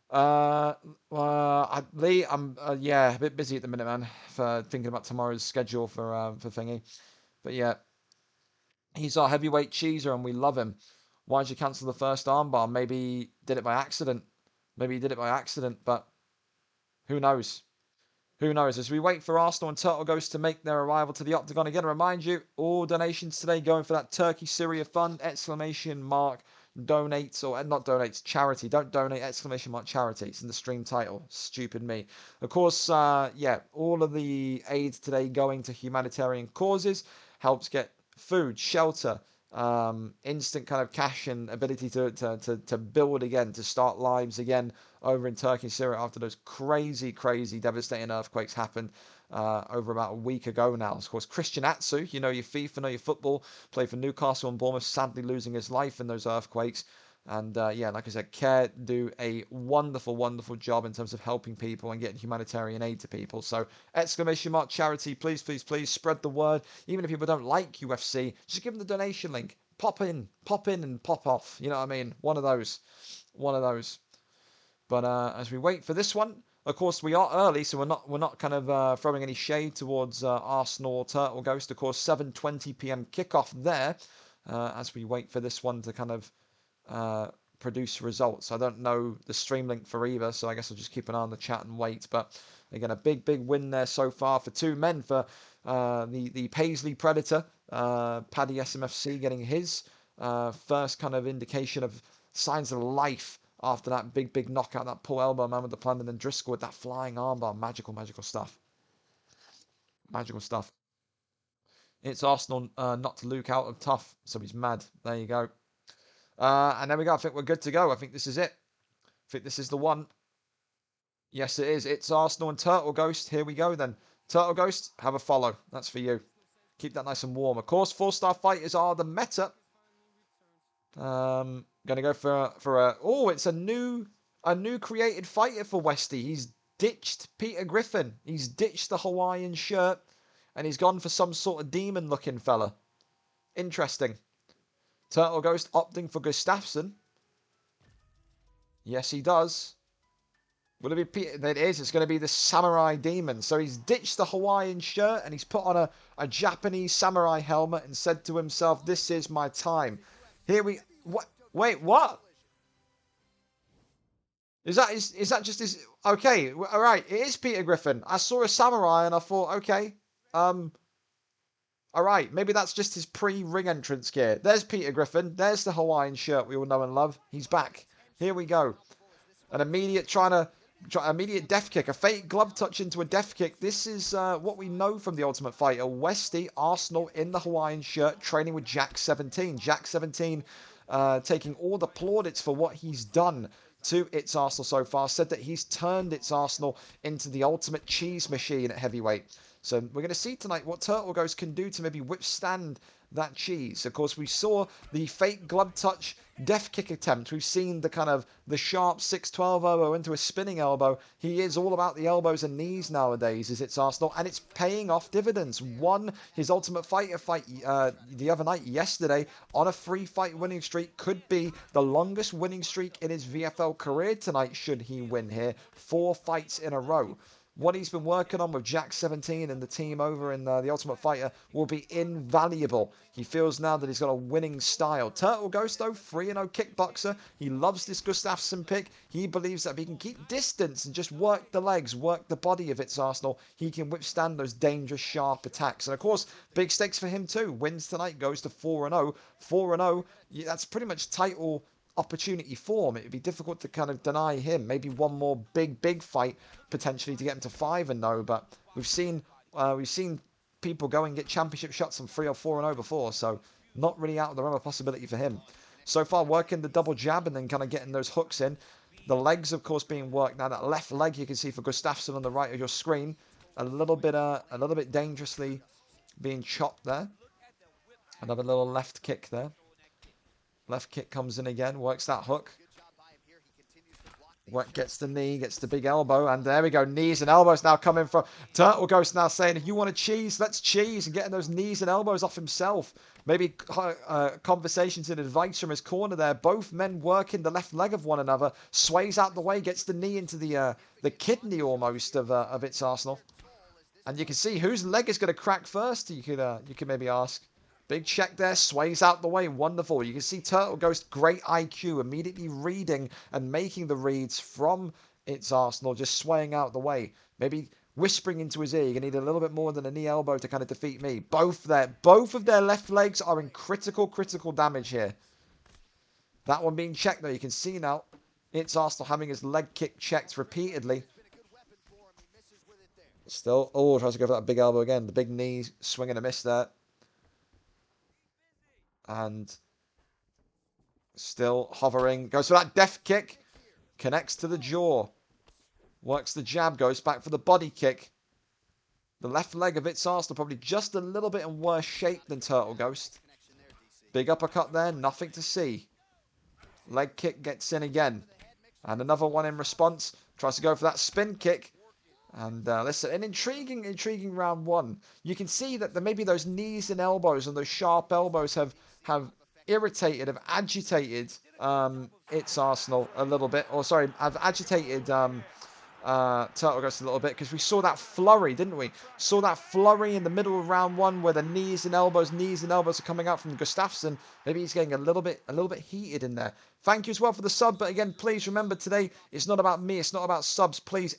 Lee, I'm a bit busy at the minute, man, for thinking about tomorrow's schedule for thingy. But yeah, he's our heavyweight cheeser and we love him. Why did you cancel the first armbar? Maybe did it by accident. Maybe he did it by accident, but who knows? Who knows? As we wait for Arsenal and Turtle Ghost to make their arrival to the Octagon, again, to remind you, all donations today going for that Turkey-Syria fund, ! Donates, or not donates, charity. Don't donate, ! Charity. It's in the stream title. Stupid me. Of course, yeah, all of the aid today going to humanitarian causes helps get food, shelter, instant kind of cash and ability to build again, to start lives again over in Turkey and Syria after those crazy, devastating earthquakes happened over about a week ago now. Of course, Christian Atsu, you know your FIFA, know your football, played for Newcastle and Bournemouth, sadly losing his life in those earthquakes. And yeah, like I said, Care do a wonderful job in terms of helping people and getting humanitarian aid to people. So, ! Charity, please spread the word. Even if people don't like UFC, just give them the donation link. Pop in and pop off. You know what I mean? One of those. But as we wait for this one, of course we are early, so we're not kind of throwing any shade towards Arsenal or Turtle Ghost. Of course, 7:20 p.m. kickoff there. As we wait for this one to kind of produce results. I don't know the stream link for either, so I guess I'll just keep an eye on the chat and wait. But again, a big win there so far for two men, for the Paisley Predator, Paddy SMFC, getting his first kind of indication of signs of life after that big knockout, that pull elbow man with the plan, and then Driscoll with that flying armbar. Magical stuff. It's Arsenal not to Luke out of tough, so he's mad. There you go. And there we go. I think we're good to go. I think this is it. I think this is the one. Yes, it is. It's Arsenal and Turtle Ghost. Here we go then. Turtle Ghost, have a follow. That's for you. Keep that nice and warm. Of course, 4-star fighters are the meta. Gonna go for a... Oh, it's a new created fighter for Westy. He's ditched Peter Griffin. He's ditched the Hawaiian shirt. And he's gone for some sort of demon-looking fella. Interesting. Turtle Ghost opting for Gustafsson. Yes, he does. Will it be Peter? It is. It's going to be the Samurai Demon. So he's ditched the Hawaiian shirt and he's put on a Japanese samurai helmet and said to himself, "This is my time." Here we... What? Wait, what? Is that just his... Okay, all right. It is Peter Griffin. I saw a samurai and I thought, okay, all right, maybe that's just his pre-ring entrance gear. There's Peter Griffin. There's the Hawaiian shirt we all know and love. He's back. Here we go. An immediate immediate death kick. A fake glove touch into a death kick. This is what we know from the Ultimate Fighter. Westy, Arsenal in the Hawaiian shirt, training with Jack17. Jack17 taking all the plaudits for what he's done to It's Arsenal so far. Said that he's turned It's Arsenal into the ultimate cheese machine at heavyweight. So we're going to see tonight what Turtle Ghost can do to maybe withstand that cheese. Of course, we saw the fake glove touch death kick attempt. We've seen the kind of the sharp 6-12 elbow into a spinning elbow. He is all about the elbows and knees nowadays, is It's Arsenal, and it's paying off dividends. Won his Ultimate Fighter fight the other night, yesterday, on a 3-fight winning streak. Could be the longest winning streak in his VFL career tonight, should he win here. 4 fights in a row. What he's been working on with Jack17 and the team over in the Ultimate Fighter will be invaluable. He feels now that he's got a winning style. Turtle Ghost, though, 3-0 kickboxer. He loves this Gustafsson pick. He believes that if he can keep distance and just work the legs, work the body of It's Arsenal, he can withstand those dangerous, sharp attacks. And, of course, big stakes for him, too. Wins tonight, goes to 4-0. 4-0, that's pretty much title opportunity form. It'd be difficult to kind of deny him. Maybe one more big fight potentially to get him to 5-0. But we've seen people go and get championship shots on 3 or 4-0 before, so not really out of the realm of possibility for him. So far, working the double jab and then kind of getting those hooks in. The legs, of course, being worked now. That left leg you can see for Gustafsson on the right of your screen, a little bit dangerously being chopped there. Another little left kick there. Left kick comes in again, works that hook. Gets the knee, gets the big elbow, and there we go. Knees and elbows now coming from Turtle Ghost, now saying, if you want to cheese, let's cheese, and getting those knees and elbows off himself. Maybe conversations and advice from his corner there. Both men working the left leg of one another. Sways out the way, gets the knee into the kidney almost of It's Arsenal. And you can see whose leg is going to crack first, you could maybe ask. Big check there, sways out the way, wonderful. You can see Turtle Ghost, great IQ, immediately reading and making the reads from its Arsenal, just swaying out the way. Maybe whispering into his ear, you're going to need a little bit more than a knee elbow to kind of defeat me. Both of their left legs are in critical damage here. That one being checked though, you can see now, it's Arsenal having his leg kick checked repeatedly. Still, oh, tries to go for that big elbow again. The big knee, swing and a miss there. And still hovering. Goes for that death kick. Connects to the jaw. Works the jab. Goes back for the body kick. The left leg of its Arsenal probably just a little bit in worse shape than Turtle Ghost. Big uppercut there. Nothing to see. Leg kick gets in again. And another one in response. Tries to go for that spin kick. And listen, an intriguing round one. You can see that maybe those knees and elbows and those sharp elbows have irritated, have agitated its Arsenal a little bit. Or sorry, have agitated Turtle Ghost a little bit, because we saw that flurry, didn't we? Saw that flurry in the middle of round one where the knees and elbows are coming out from Gustafsson. Maybe he's getting a little bit heated in there. Thank you as well for the sub, but again, please remember today it's not about me, it's not about subs. Please,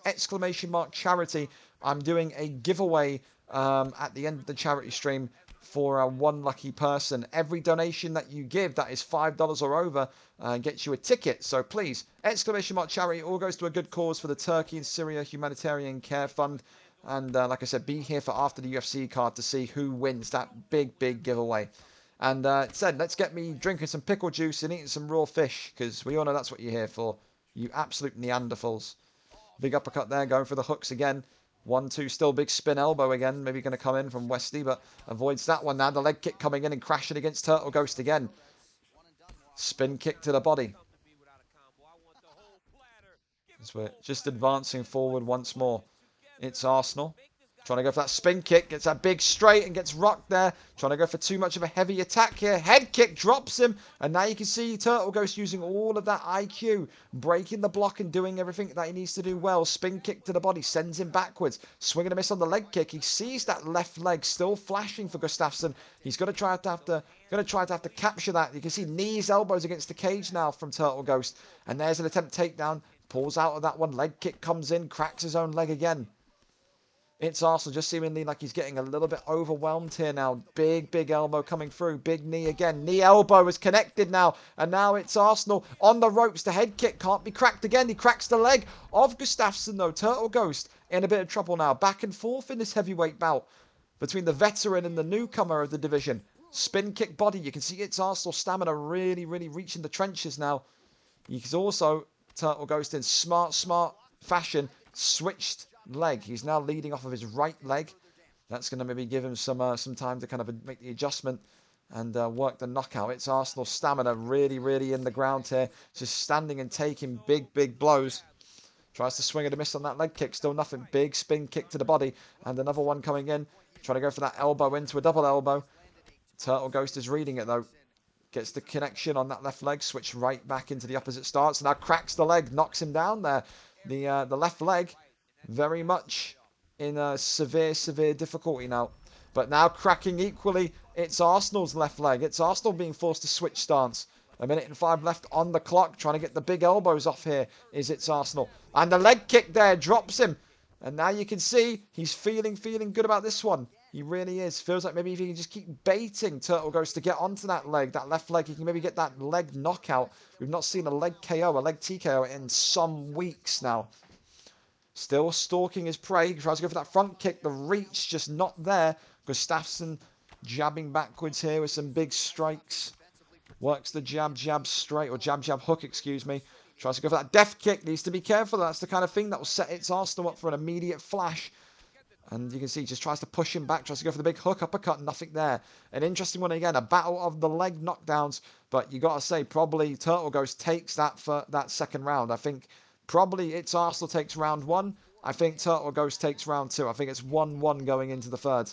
!charity. I'm doing a giveaway at the end of the charity stream for one lucky person. Every donation that you give that is $5 or over gets you a ticket. So please, !charity, all goes to a good cause for the Turkey and Syria Humanitarian Care Fund. And like I said, be here for after the UFC card to see who wins that big giveaway. And it said, let's get me drinking some pickle juice and eating some raw fish, because we all know that's what you're here for, you absolute Neanderthals. Big uppercut there, going for the hooks again. 1-2, still big spin elbow again. Maybe going to come in from Westy, but avoids that one now. The leg kick coming in and crashing against Turtle Ghost again. Spin kick to the body. As we're just advancing forward once more. It's Arsenal. Trying to go for that spin kick. Gets that big straight and gets rocked there. Trying to go for too much of a heavy attack here. Head kick drops him. And now you can see Turtle Ghost using all of that IQ. Breaking the block and doing everything that he needs to do well. Spin kick to the body. Sends him backwards. Swing and a miss on the leg kick. He sees that left leg still flashing for Gustafsson. He's going to try to have to capture that. You can see knees, elbows against the cage now from Turtle Ghost. And there's an attempt takedown. Pulls out of that one. Leg kick comes in. Cracks his own leg again. It's Arsenal just seemingly like he's getting a little bit overwhelmed here now. Big elbow coming through. Big knee again. Knee elbow is connected now. And now it's Arsenal on the ropes. The head kick can't be cracked again. He cracks the leg of Gustafsson though. Turtle Ghost in a bit of trouble now. Back and forth in this heavyweight bout between the veteran and the newcomer of the division. Spin kick body. You can see it's Arsenal stamina really reaching the trenches now. You can also, Turtle Ghost in smart fashion, switched leg. He's now leading off of his right leg. That's going to maybe give him some time to kind of make the adjustment and work the knockout. It's Arsenal stamina really in the ground here. Just standing and taking big blows. Tries to swing and a miss on that leg kick. Still nothing. Big spin kick to the body. And another one coming in. Trying to go for that elbow into a double elbow. Turtle Ghost is reading it though. Gets the connection on that left leg. Switch right back into the opposite stance. Now cracks the leg. Knocks him down there. The left leg very much in severe difficulty now. But now cracking equally, it's Arsenal's left leg. It's Arsenal being forced to switch stance. 1:05 left on the clock. Trying to get the big elbows off here is it's Arsenal. And the leg kick there drops him. And now you can see he's feeling good about this one. He really is. Feels like maybe if he can just keep baiting Turtle Ghost to get onto that leg, that left leg, he can maybe get that leg knockout. We've not seen a leg KO, a leg TKO in some weeks now. Still stalking his prey. Tries to go for that front kick. The reach just not there. Gustafsson jabbing backwards here with some big strikes. Works the jab straight, or jab hook, excuse me. Tries to go for that death kick. Needs to be careful. That's the kind of thing that will set its Arsenal up for an immediate flash. And you can see he just tries to push him back. Tries to go for the big hook, uppercut, nothing there. An interesting one again. A battle of the leg knockdowns. But you got to say, probably Turtle Ghost takes that for that second round. I think probably it's Arsenal takes round one. I think Turtle Ghost takes round two. I think it's 1-1 going into the third.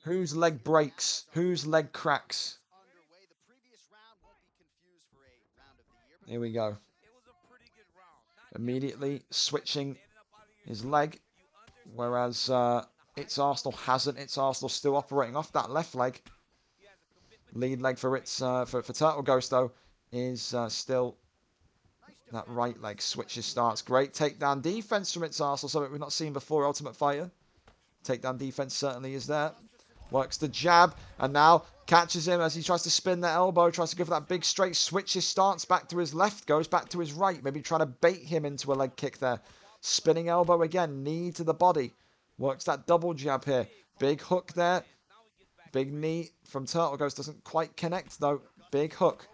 Whose leg breaks? Whose leg cracks? Here we go. Immediately switching his leg. Whereas It's Arsenal hasn't. It's Arsenal still operating off that left leg. Lead leg for Turtle Ghost, though, is still that right leg. Switches starts. Great takedown defense from It's Arsenal, something we've not seen before, Ultimate Fighter. Takedown defense certainly is there. Works the jab, and now catches him as he tries to spin that elbow, tries to go for that big straight, switches stance back to his left, goes back to his right, maybe trying to bait him into a leg kick there. Spinning elbow again, knee to the body. Works that double jab here. Big hook there. Big knee from Turtle Ghost, doesn't quite connect though. Big hook.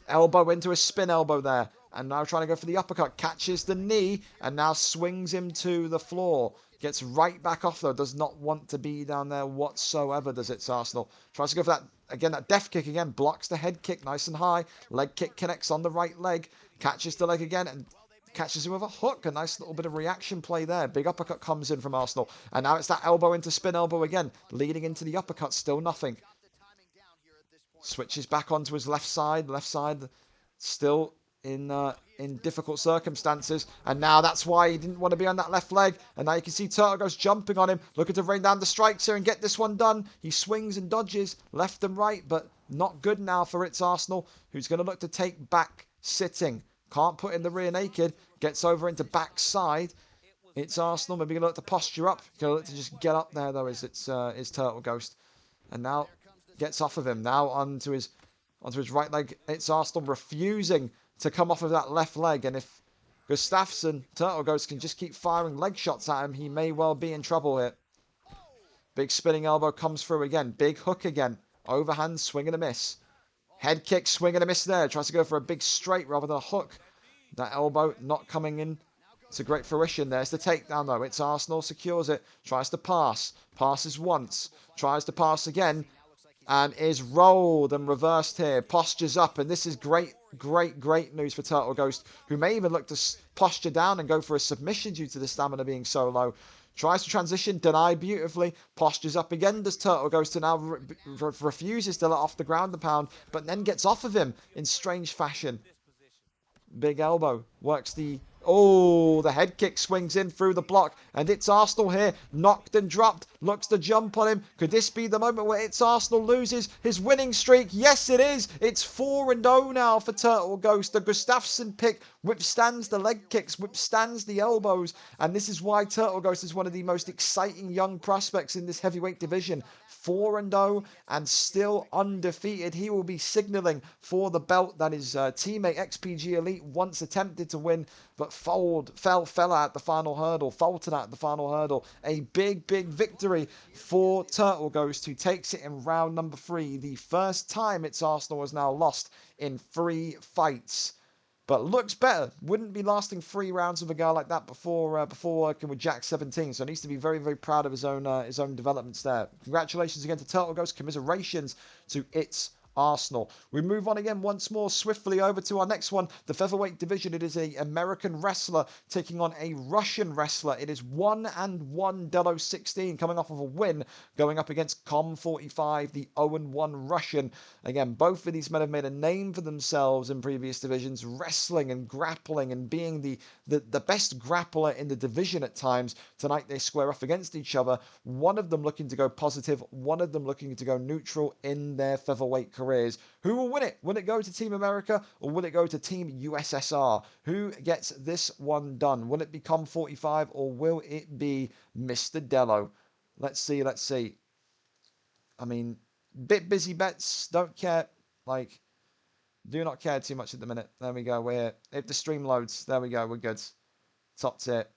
Elbow into a spin elbow there. And now trying to go for the uppercut. Catches the knee and now swings him to the floor. Gets right back off though. Does not want to be down there whatsoever, does It's Arsenal. Tries to go for that, again, that death kick again. Blocks the head kick nice and high. Leg kick connects on the right leg. Catches the leg again and catches him with a hook. A nice little bit of reaction play there. Big uppercut comes in from Arsenal. And now it's that elbow into spin elbow again. Leading into the uppercut. Still nothing. Switches back onto his left side. Left side still in difficult circumstances, and now that's why he didn't want to be on that left leg. And now you can see Turtle Ghost jumping on him, looking to rain down the strikes here and get this one done. He swings and dodges left and right, but not good now for It's Arsenal, who's going to look to take back sitting. Can't put in the rear naked, gets over into backside. It's Arsenal, maybe going to look to posture up, going to look to just get up there though, is Turtle Ghost. And now gets off of him, now onto his right leg. It's Arsenal refusing to come off of that left leg, and if Gustafsson, Turtle Ghost, can just keep firing leg shots at him, he may well be in trouble here. Big spinning elbow comes through again. Big hook again. Overhand swing and a miss. Head kick, swing and a miss there. Tries to go for a big straight rather than a hook. That elbow not coming in to great fruition. There's the takedown though. It's Arsenal, secures it. Tries to pass. Passes once. Tries to pass again. And is rolled and reversed here. Postures up. And this is great news for Turtle Ghost, who may even look to posture down and go for a submission due to the stamina being so low. Tries to transition, denied beautifully. Postures up again, does Turtle Ghost, and now refuses to let off the ground the pound, but then gets off of him in strange fashion. Big elbow. Works the... Oh, the head kick swings in through the block, and It's Arsenal here, knocked and dropped, looks to jump on him. Could this be the moment where It's Arsenal loses his winning streak? Yes, it is. It's 4-0 now for Turtle Ghost. The Gustafsson pick withstands the leg kicks, withstands the elbows, and this is why Turtle Ghost is one of the most exciting young prospects in this heavyweight division. 4-0 and still undefeated. He will be signalling for the belt that his teammate XPG Elite once attempted to win, but fell out at the final hurdle, faltered at the final hurdle. A big victory for Turtle Ghost, who takes it in round number 3. The first time It's Arsenal has now lost in 3 fights. But looks better. Wouldn't be lasting 3 rounds with a guy like that before working with Jack17. So he needs to be very proud of his own developments there. Congratulations again to Turtle Ghost. Commiserations to It's Arsenal. We move on again once more swiftly over to our next one, the featherweight division. It is a American wrestler taking on a Russian wrestler. It is 1-1 Delo 16 coming off of a win, going up against Com45, the 0-1 Russian. Again, both of these men have made a name for themselves in previous divisions, wrestling and grappling and being the best grappler in the division at times. Tonight they square off against each other, one of them looking to go positive, one of them looking to go neutral in their featherweight careers. Who will win it? Will it go to Team America or will it go to Team USSR? Who gets this one done? Will it be Com45 or will it be Mr. Delo? Let's see. I mean, bit busy bets. Don't care. Do not care too much at the minute. There we go. We're here. If the stream loads, there we go. We're good. Top tier.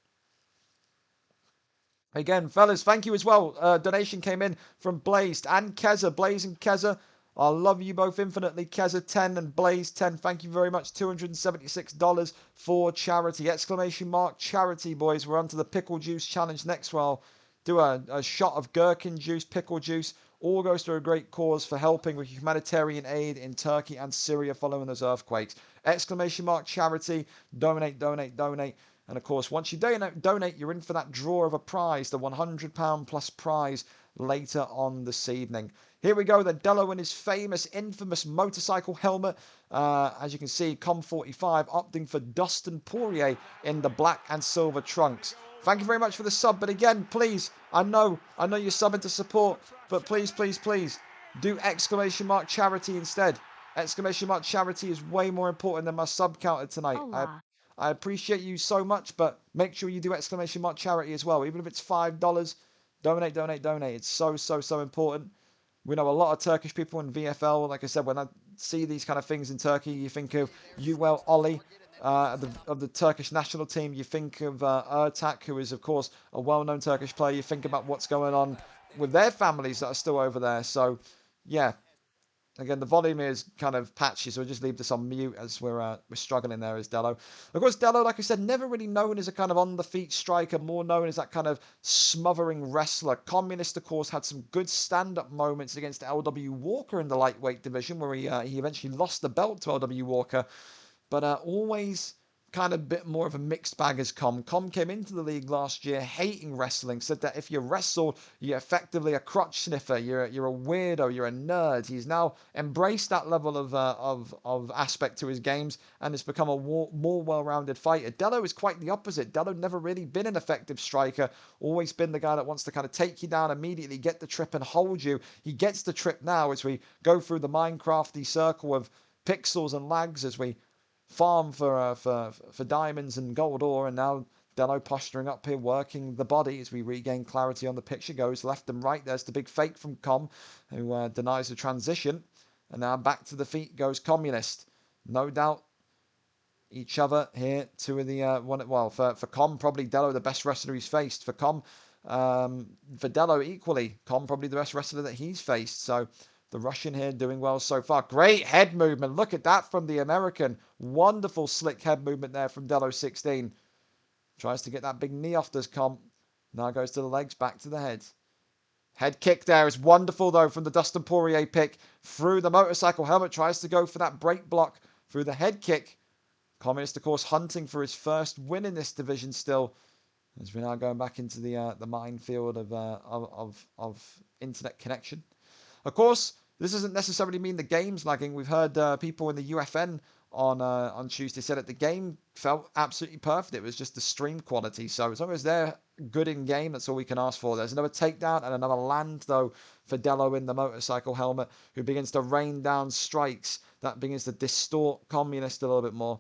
Again, fellas, thank you as well. Donation came in from Blazed and Keza. Blaze and Keza, I love you both infinitely. Keza 10 and Blaze 10. Thank you very much. $276 for charity. Exclamation mark charity, boys. We're on to the pickle juice challenge next. Well, do a shot of gherkin juice, pickle juice. All goes to a great cause for helping with humanitarian aid in Turkey and Syria following those earthquakes. Exclamation mark charity. Donate. And of course, once you donate, you're in for that draw of a prize, the £100 plus prize later on this evening. Here we go, then. Delo in his famous, infamous motorcycle helmet. As you can see, Com45 opting for Dustin Poirier in the black and silver trunks. Thank you very much for the sub. But again, please, I know you're subbing to support, but please, please, please, do exclamation mark charity instead. Exclamation mark charity is way more important than my sub counter tonight. Hola. I appreciate you so much, but make sure you do exclamation mark charity as well. Even if it's $5, donate, donate, donate. It's so, so, so important. We know a lot of Turkish people in VFL. Like I said, when I see these kind of things in Turkey, you think of Uwel Oli of the Turkish national team. You think of Ertak, who is, of course, a well-known Turkish player. You think about what's going on with their families that are still over there. So, yeah. Again, the volume is kind of patchy, so we'll just leave this on mute as we're struggling there as Dello. Of course, Dello, like I said, never really known as a kind of on-the-feet striker, more known as that kind of smothering wrestler. Communist, of course, had some good stand-up moments against LW Walker in the lightweight division, where he eventually lost the belt to LW Walker, but always kind of a bit more of a mixed bag as Com. Com came into the league last year hating wrestling, said that if you wrestled, you're effectively a crotch sniffer, you're a weirdo, you're a nerd. He's now embraced that level of aspect to his games and has become a more well-rounded fighter. Dello is quite the opposite. Dello never really been an effective striker, always been the guy that wants to kind of take you down immediately, get the trip and hold you. He gets the trip now as we go through the Minecrafty circle of pixels and lags as we farm for diamonds and gold ore, and now Dello posturing up here, working the body as we regain clarity on the picture. Goes left and right. There's the big fake from Com, who denies the transition. And now back to the feet goes Communist. No doubt each other here. Two of the one. Well, for Com, probably Dello the best wrestler he's faced. For Com, for Dello equally, Com probably the best wrestler that he's faced. So the Russian here doing well so far. Great head movement. Look at that from the American. Wonderful slick head movement there from Dello 16. Tries to get that big knee off this Com. Now goes to the legs, back to the head. Head kick there is wonderful though from the Dustin Poirier pick. Through the motorcycle helmet. Tries to go for that break block through the head kick. Communist, of course, hunting for his first win in this division still. As we're now going back into the minefield of internet connection. Of course, this doesn't necessarily mean the game's lagging. We've heard people in the UFN on Tuesday said that the game felt absolutely perfect. It was just the stream quality. So as long as they're good in game, that's all we can ask for. There's another takedown and another land, though, for Dello in the motorcycle helmet, who begins to rain down strikes. That begins to distort Communist a little bit more.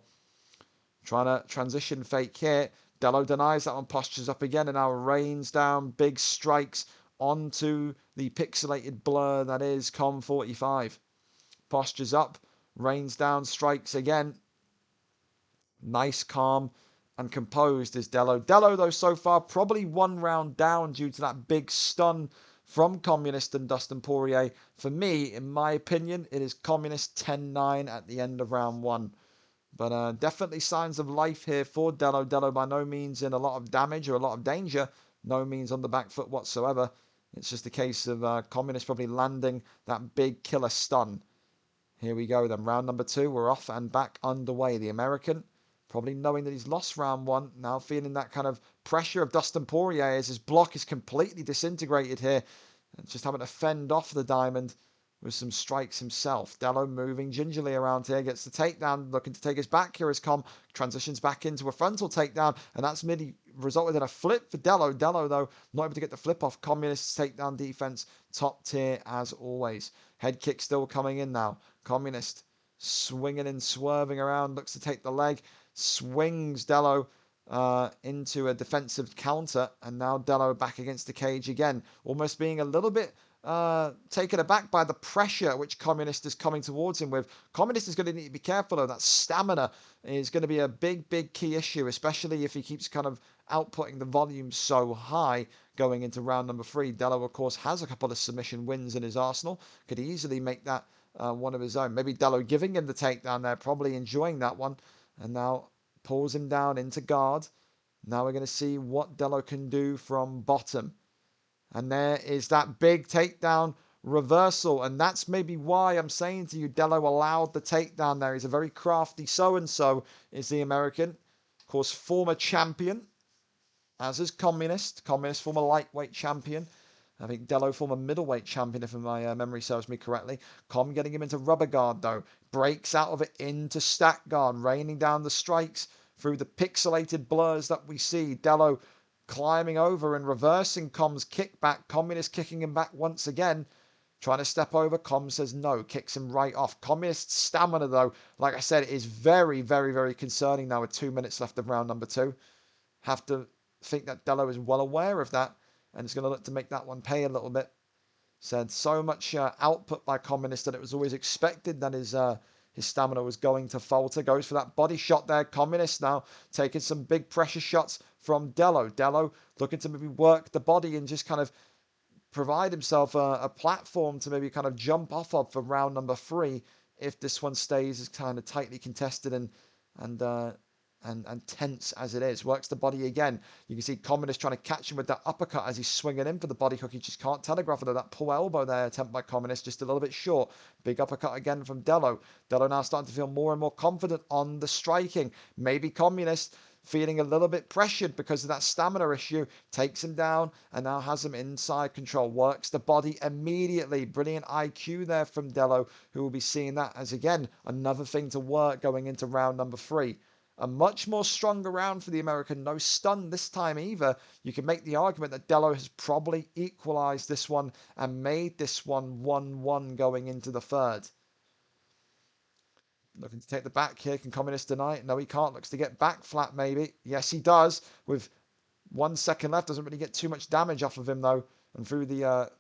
Trying to transition fake here. Dello denies that one, postures up again, and now rains down big strikes onto the pixelated blur that is Com45. Postures up, rains down, strikes again. Nice, calm, and composed is Dello. Dello, though, so far, probably one round down due to that big stun from Communist and Dustin Poirier. For me, in my opinion, it is Communist 10-9 at the end of round one. But definitely signs of life here for Dello. Dello by no means in a lot of damage or a lot of danger. No means on the back foot whatsoever. It's just a case of Communist probably landing that big killer stun. Here we go then. Round number 2. We're off and back underway. The American, probably knowing that he's lost round 1. Now feeling that kind of pressure of Dustin Poirier as his block is completely disintegrated here. And just having to fend off the diamond with some strikes himself. Dello moving gingerly around here. Gets the takedown. Looking to take his back here as Com transitions back into a frontal takedown. And that's merely resulted in a flip for Dello. Dello, though, not able to get the flip off. Communist's takedown defense, top tier as always. Head kick still coming in now. Communist swinging and swerving around. Looks to take the leg. Swings Dello into a defensive counter. And now Dello back against the cage again. Almost being a little bit taken aback by the pressure which Communist is coming towards him with. Communist is going to need to be careful of that. Stamina is going to be a big key issue, especially if he keeps kind of outputting the volume so high going into round number 3. Dello, of course, has a couple of submission wins in his arsenal. Could easily make that one of his own. Maybe Dello giving him the takedown there, probably enjoying that one. And now pulls him down into guard. Now we're going to see what Dello can do from bottom. And there is that big takedown reversal. And that's maybe why I'm saying to you, Dello allowed the takedown there. He's a very crafty so-and-so, is the American. Of course, former champion, as is Communist. Communist, former lightweight champion. I think Dello, former middleweight champion, if my memory serves me correctly. Com getting him into rubber guard, though. Breaks out of it into stack guard, raining down the strikes through the pixelated blurs that we see. Dello climbing over and reversing Com's kickback. Communist kicking him back once again. Trying to step over. Com says no. Kicks him right off. Communist's stamina, though, like I said, is very, very, very concerning now with 2 minutes left of round number 2. Have to think that Dello is well aware of that and is going to look to make that one pay a little bit. Said so much output by Communist that it was always expected that his stamina was going to falter. Goes for that body shot there. Communist now taking some big pressure shots from Dello. Dello looking to maybe work the body and just kind of provide himself a platform to maybe kind of jump off of for round number 3 if this one stays as kind of tightly contested and tense as it is. Works the body again. You can see Communist trying to catch him with that uppercut as he's swinging in for the body hook. He just can't telegraph it. That pull elbow there attempt by Communist just a little bit short. Big uppercut again from Dello. Dello now starting to feel more and more confident on the striking. Maybe Communist feeling a little bit pressured because of that stamina issue, takes him down and now has him inside control. Works the body immediately. Brilliant IQ there from Dello, who will be seeing that as, again, another thing to work going into round number 3. A much more stronger round for the American. No stun this time either. You can make the argument that Dello has probably equalised this one and made this one 1-1 going into the third. Looking to take the back here. Can Communist deny it? No, he can't. Looks to get back flat, maybe. Yes, he does. With 1 second left. Doesn't really get too much damage off of him, though. And through the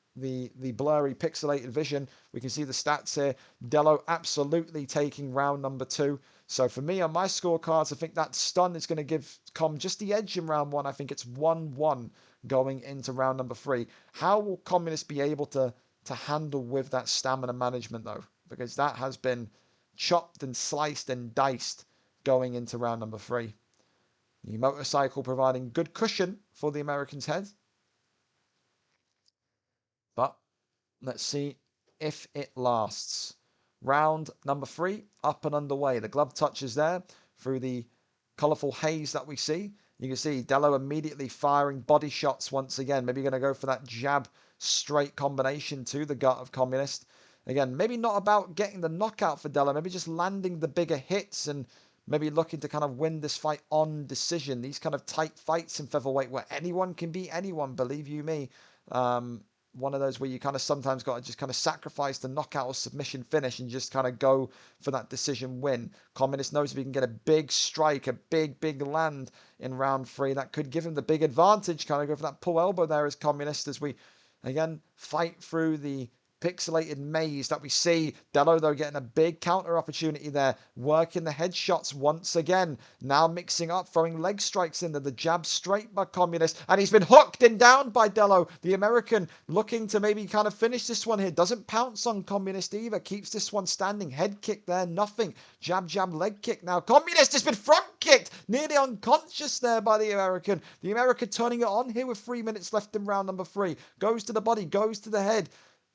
blurry, pixelated vision, we can see the stats here. Dello absolutely taking round number 2. So for me, on my scorecards, I think that stun is going to give Com just the edge in round 1. I think it's 1-1 going into round number 3. How will Communist be able to handle with that stamina management, though? Because that has been chopped and sliced and diced going into round number 3. The motorcycle providing good cushion for the Americans' head. But let's see if it lasts. Round number 3 up and underway. The glove touch is there through the colourful haze that we see. You can see Dello immediately firing body shots once again. Maybe going to go for that jab straight combination to the gut of Communist. Again, maybe not about getting the knockout for Dello, maybe just landing the bigger hits and maybe looking to kind of win this fight on decision. These kind of tight fights in featherweight where anyone can beat anyone, believe you me. One of those where you kind of sometimes got to just kind of sacrifice the knockout or submission finish and just kind of go for that decision win. Communist knows if he can get a big strike, a big land in round 3, that could give him the big advantage. Kind of go for that pull elbow there as Communist as we, again, fight through the pixelated maze that we see. Dello, though, getting a big counter opportunity there. Working the headshots once again. Now mixing up, throwing leg strikes into the jab straight by Communist. And he's been hooked and down by Dello. The American looking to maybe kind of finish this one here. Doesn't pounce on Communist either. Keeps this one standing. Head kick there, nothing. Jab, leg kick now. Communist has been front kicked. Nearly unconscious there by the American. The American turning it on here with 3 minutes left in round number 3. Goes to the body, goes to the head.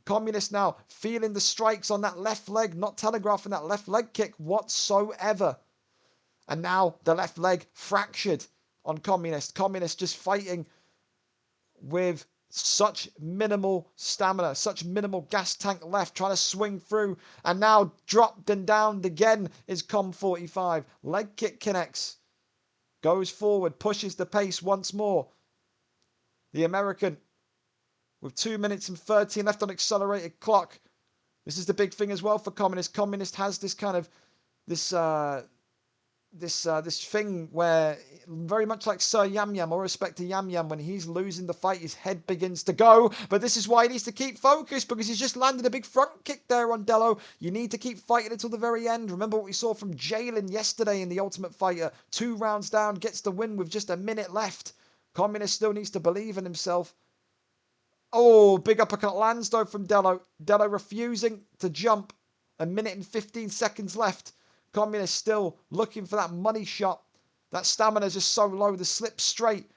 Communist now feeling the strikes on that left leg, not telegraphing that left leg kick whatsoever. And now the left leg fractured on Communist. Communist just fighting with such minimal stamina, such minimal gas tank left, trying to swing through. And now dropped and downed again is Com45. Leg kick connects. Goes forward, pushes the pace once more. The American with 2 minutes and 13 left on accelerated clock. This is the big thing as well for Communist. Communist has this kind of this thing where, very much like Sir Yam Yam, or respect to Yam Yam, when he's losing the fight, his head begins to go. But this is why he needs to keep focused, because he's just landed a big front kick there on Dello. You need to keep fighting until the very end. Remember what we saw from Jalen yesterday in The Ultimate Fighter. 2 rounds down, gets the win with just a minute left. Communist still needs to believe in himself. Oh, big uppercut lands though from Dello. Dello refusing to jump. 1 minute and 15 seconds left. Communist still looking for that money shot. That stamina is just so low. The slip straight.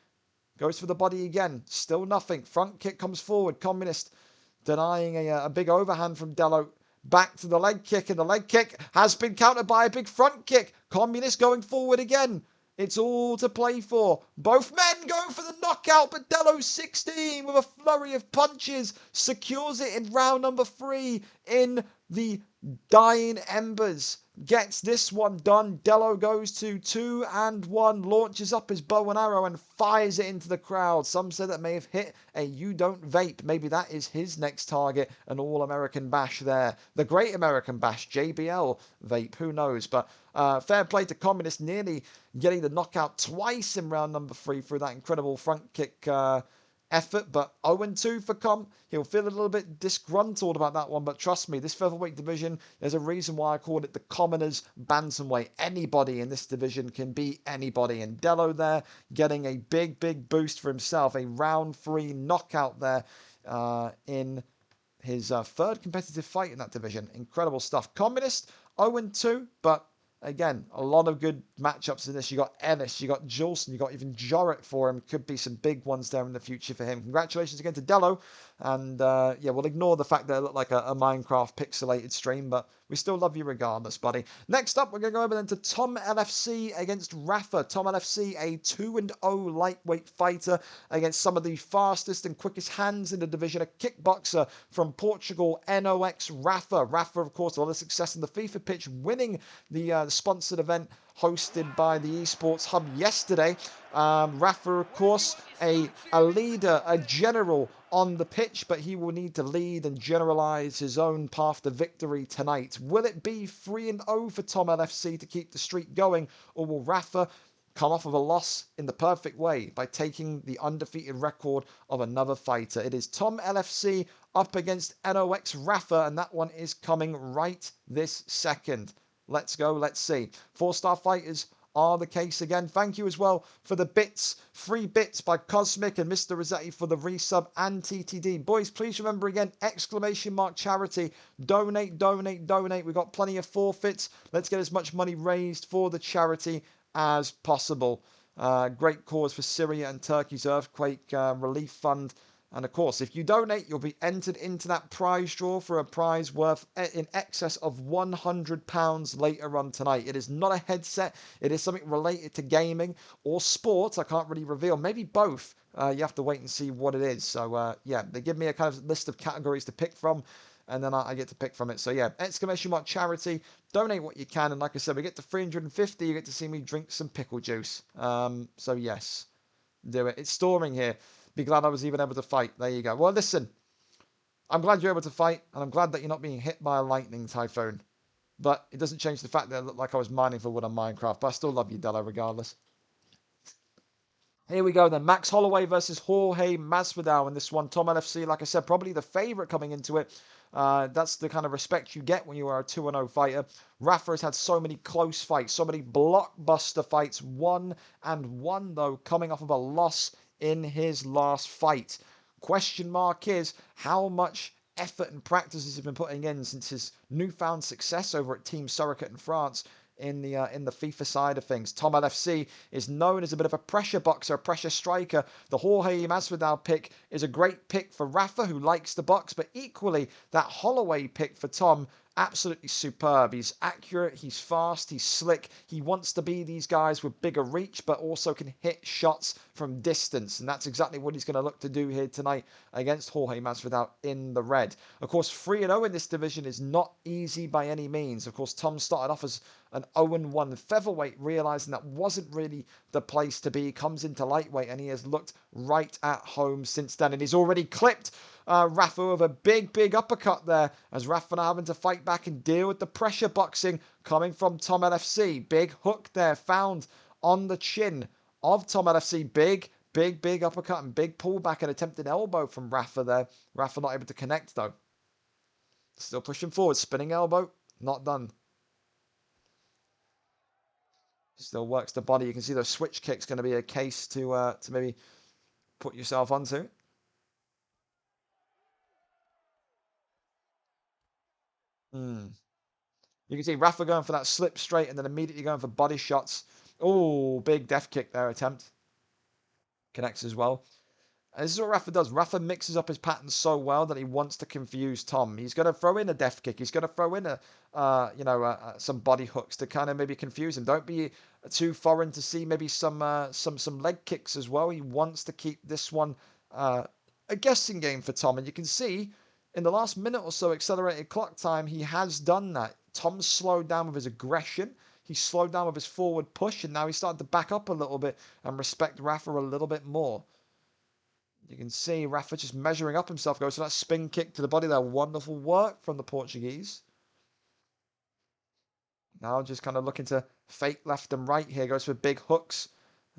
Goes for the body again. Still nothing. Front kick comes forward. Communist denying a big overhand from Dello. Back to the leg kick. And the leg kick has been countered by a big front kick. Communist going forward again. It's all to play for. Both men going for the knockout, but Dello 16 with a flurry of punches secures it in round number 3 in the dying embers. gets this one done. Dello goes to 2-1, launches up his bow and arrow and fires it into the crowd. Some say that may have hit a You Don't Vape. Maybe that is his next target, an All-American Bash there. The Great American Bash, JBL vape, who knows? But fair play to Communist, nearly getting the knockout twice in round number 3 through that incredible front kick effort, but 0-2 for Com. He'll feel a little bit disgruntled about that one, but trust me, this featherweight division, there's a reason why I called it the commoners bantamweight. Anybody in this division can beat anybody, and Dello there getting a big boost for himself, a round 3 knockout there in his third competitive fight in that division. Incredible stuff. Communist 0-2, but again, a lot of good matchups in this. You got Ennis, you got Jolson, you got even Jorrit for him. Could be some big ones there in the future for him. Congratulations again to Dello. And yeah, we'll ignore the fact that it looked like a Minecraft pixelated stream, but we still love you regardless, buddy. Next up, we're going to go over then to Tom LFC against Rafa. Tom LFC, a 2-0 lightweight fighter against some of the fastest and quickest hands in the division. A kickboxer from Portugal, NOX Rafa. Rafa, of course, a lot of success in the FIFA pitch, winning the sponsored event hosted by the Esports Hub yesterday. Rafa, of course, a leader, a general on the pitch, but he will need to lead and generalize his own path to victory tonight. Will it be 3-0 for Tom LFC to keep the streak going, or will Rafa come off of a loss in the perfect way by taking the undefeated record of another fighter? It is Tom LFC up against NOX Rafa, and that one is coming right this second. Let's go, let's see. 4-star fighters are the case again. Thank you as well for the bits, free bits by Cosmic and Mr. Rossetti for the resub and TTD. Boys, please remember again, ! charity. Donate, donate, donate. We've got plenty of forfeits. Let's get as much money raised for the charity as possible. Great cause for Syria and Turkey's earthquake relief fund. And of course, if you donate, you'll be entered into that prize draw for a prize worth in excess of £100 later on tonight. It is not a headset. It is something related to gaming or sports. I can't really reveal. Maybe both. You have to wait and see what it is. So, yeah, they give me a kind of list of categories to pick from, and then I get to pick from it. So, yeah, ! charity. Donate what you can. And like I said, we get to 350. You get to see me drink some pickle juice. So, yes, do it. It's storming here. Be glad I was even able to fight. There you go. Well, listen. I'm glad you're able to fight, and I'm glad that you're not being hit by a lightning typhoon. But it doesn't change the fact that it looked like I was mining for wood on Minecraft. But I still love you, Dello, regardless. Here we go then. Max Holloway versus Jorge Masvidal in this one. Tom LFC, like I said, probably the favourite coming into it. That's the kind of respect you get when you are a 2-0 fighter. Rafa has had so many close fights, so many blockbuster fights. 1-1, though, coming off of a loss in his last fight. Question mark is how much effort and practice has he been putting in since his newfound success over at Team Surrogate in France in the FIFA side of things. Tom LFC is known as a bit of a pressure boxer, a pressure striker. The Jorge Masvidal pick is a great pick for Rafa, who likes the box, but equally that Holloway pick for Tom, absolutely superb. He's accurate, he's fast, he's slick. He wants to be these guys with bigger reach, but also can hit shots from distance. And that's exactly what he's going to look to do here tonight against Jorge Masvidal in the red. Of course, 3-0 in this division is not easy by any means. Of course, Tom started off as an 0-1 featherweight, realizing that wasn't really the place to be. Comes into lightweight, and he has looked right at home since then. And he's already clipped Rafa with a big uppercut there, as Rafa now having to fight back and deal with the pressure boxing coming from Tom LFC. Big hook there found on the chin of Tom LFC. Big uppercut and big pullback and attempted elbow from Rafa there. Rafa not able to connect though. Still pushing forward, spinning elbow, not done. Still works the body. You can see those switch kicks going to be a case to maybe put yourself onto. You can see Rafa going for that slip straight and then immediately going for body shots. Oh, big death kick there attempt. Connects as well. And this is what Rafa does. Rafa mixes up his patterns so well that he wants to confuse Tom. He's going to throw in a death kick. He's going to throw in some body hooks to kind of maybe confuse him. Don't be too foreign to see maybe some leg kicks as well. He wants to keep this one a guessing game for Tom. And you can see in the last minute or so, accelerated clock time, he has done that. Tom slowed down with his aggression. He slowed down with his forward push, and now he's starting to back up a little bit and respect Rafa a little bit more. You can see Rafa just measuring up himself, goes for that spin kick to the body there. Wonderful work from the Portuguese. Now just kind of looking to fake left and right here. Goes for big hooks.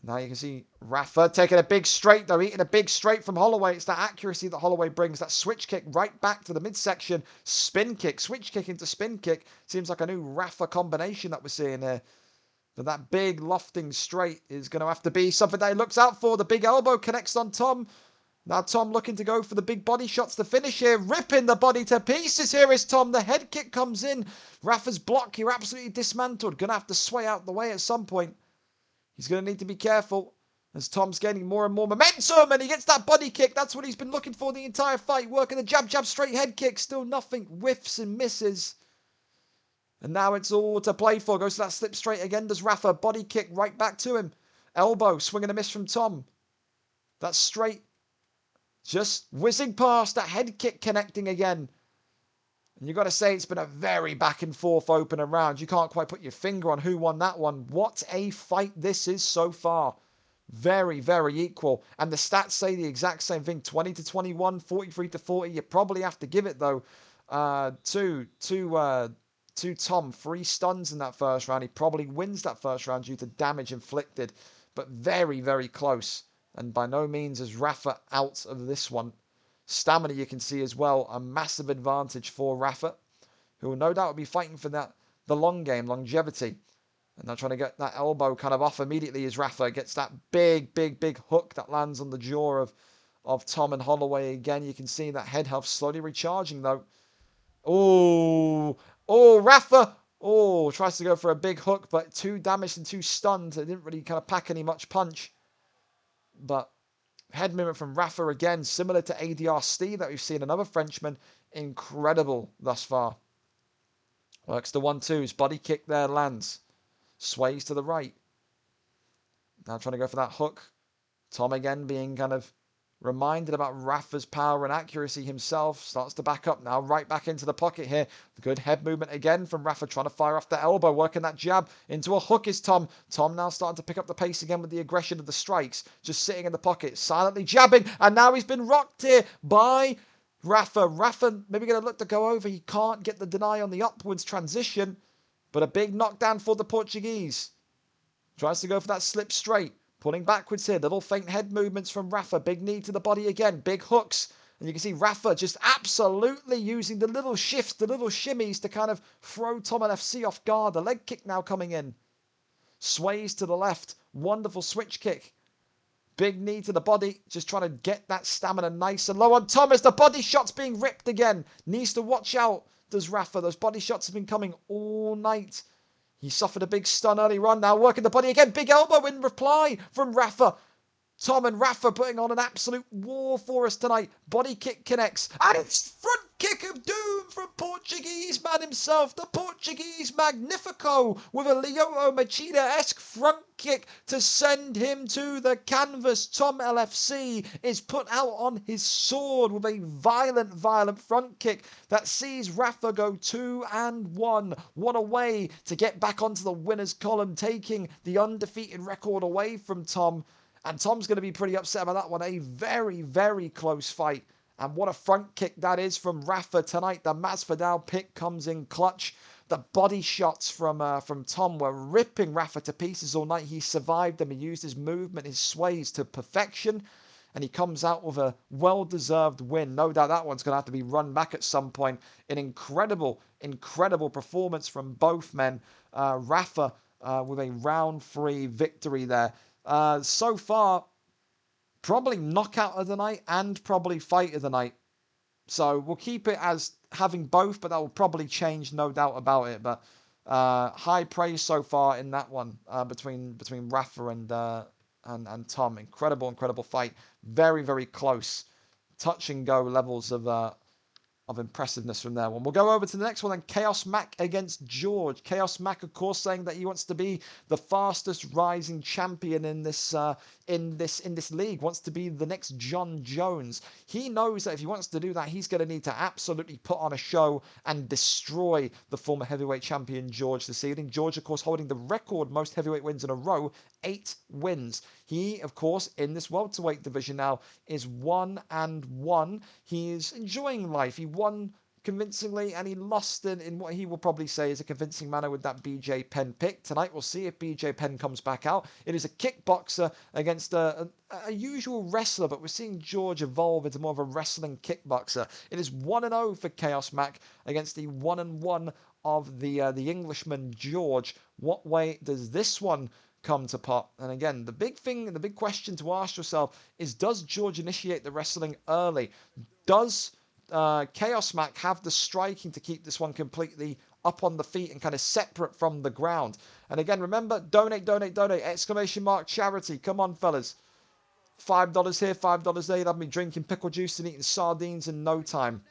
Now you can see Rafa taking a big straight, though, eating a big straight from Holloway. It's that accuracy that Holloway brings. That switch kick right back to the midsection. Spin kick, switch kick into spin kick. Seems like a new Rafa combination that we're seeing here. But that big lofting straight is going to have to be something that he looks out for. The big elbow connects on Tom. Now Tom looking to go for the big body shots to finish here. Ripping the body to pieces. Here is Tom. The head kick comes in. Rafa's block here absolutely dismantled. Going to have to sway out the way at some point. He's going to need to be careful as Tom's gaining more and more momentum, and he gets that body kick. That's what he's been looking for the entire fight. Working the jab, jab, straight head kick. Still nothing. Whiffs and misses. And now it's all to play for. Goes to that slip straight again. Does Rafa. Body kick right back to him. Elbow. Swing and a miss from Tom. That's straight. Just whizzing past. That head kick connecting again. And you've got to say it's been a very back and forth opening round. You can't quite put your finger on who won that one. What a fight this is so far. Very, very equal. And the stats say the exact same thing. 20-21, 43-40. You probably have to give it, though, to Tom. 3 stuns in that first round. He probably wins that first round due to damage inflicted. But very, very close. And by no means is Rafa out of this one. Stamina, you can see as well, a massive advantage for Rafa, who will no doubt be fighting for the long game, longevity. And they're trying to get that elbow kind of off immediately as Rafa gets that big, big, big hook that lands on the jaw of Tom and Holloway again. You can see that head health slowly recharging, though. Oh, Rafa. Oh, tries to go for a big hook, but 2 damaged and 2 stunned. It didn't really kind of pack any much punch. But head movement from Rafa again, similar to ADR Steve that we've seen another Frenchman. Incredible thus far. Works the 1-2s. Body kick there lands. Sways to the right. Now trying to go for that hook. Tom again being kind of reminded about Rafa's power and accuracy himself. Starts to back up now. Right back into the pocket here. Good head movement again from Rafa. Trying to fire off the elbow. Working that jab into a hook is Tom. Tom now starting to pick up the pace again with the aggression of the strikes. Just sitting in the pocket. Silently jabbing. And now he's been rocked here by Rafa. Rafa maybe going to look to go over. He can't get the deny on the upwards transition. But a big knockdown for the Portuguese. Tries to go for that slip straight. Pulling backwards here. Little faint head movements from Rafa. Big knee to the body again. Big hooks. And you can see Rafa just absolutely using the little shifts, the little shimmies to kind of throw Tom LFC off guard. The leg kick now coming in. Sways to the left. Wonderful switch kick. Big knee to the body. Just trying to get that stamina nice and low on Tom as the body shot's being ripped again. Needs to watch out, does Rafa. Those body shots have been coming all night. He suffered a big stun early on. Now working the body again. Big elbow in reply from Rafa. Tom and Rafa putting on an absolute war for us tonight. Body kick connects. And it's front kick of doom from Portuguese man himself. The Portuguese Magnifico with a Lyoto Machida-esque front kick to send him to the canvas. Tom LFC is put out on his sword with a violent, violent front kick that sees Rafa go 2-1. What a way to get back onto the winner's column, taking the undefeated record away from Tom. And Tom's going to be pretty upset about that one. A very, very close fight. And what a front kick that is from Rafa tonight. The Masvidal pick comes in clutch. The body shots from Tom were ripping Rafa to pieces all night. He survived them. He used his movement, his sways to perfection. And he comes out with a well-deserved win. No doubt that one's going to have to be run back at some point. An incredible, incredible performance from both men. Rafa with a round 3 victory there. So far, probably knockout of the night and probably fight of the night. So we'll keep it as having both, but that will probably change, no doubt about it. But high praise so far in that one between Rafa and Tom. Incredible, incredible fight. Very, very close. Touch and go levels of of impressiveness from there. We'll go over to the next one then. Chaos Mac against George. Chaos Mac, of course, saying that he wants to be the fastest rising champion in this league. Wants to be the next John Jones. He knows that if he wants to do that, he's going to need to absolutely put on a show and destroy the former heavyweight champion George this evening. George, of course, holding the record most heavyweight wins in a row, 8 wins. He, of course, in this welterweight division now is 1-1. He is enjoying life. He won convincingly and he lost in what he will probably say is a convincing manner with that BJ Penn pick. Tonight we'll see if BJ Penn comes back out. It is a kickboxer against a usual wrestler, but we're seeing George evolve into more of a wrestling kickboxer. It is 1-0 for Chaos Mac against the 1-1 of the Englishman George. What way does this one come to pot? And again, the big question to ask yourself is, does George initiate the wrestling early? Does Chaos Mac have the striking to keep this one completely up on the feet and kind of separate from the ground? And again, remember, donate, exclamation mark charity. Come on, fellas. $5 here, $5 there. You'll have me drinking pickle juice and eating sardines in no time.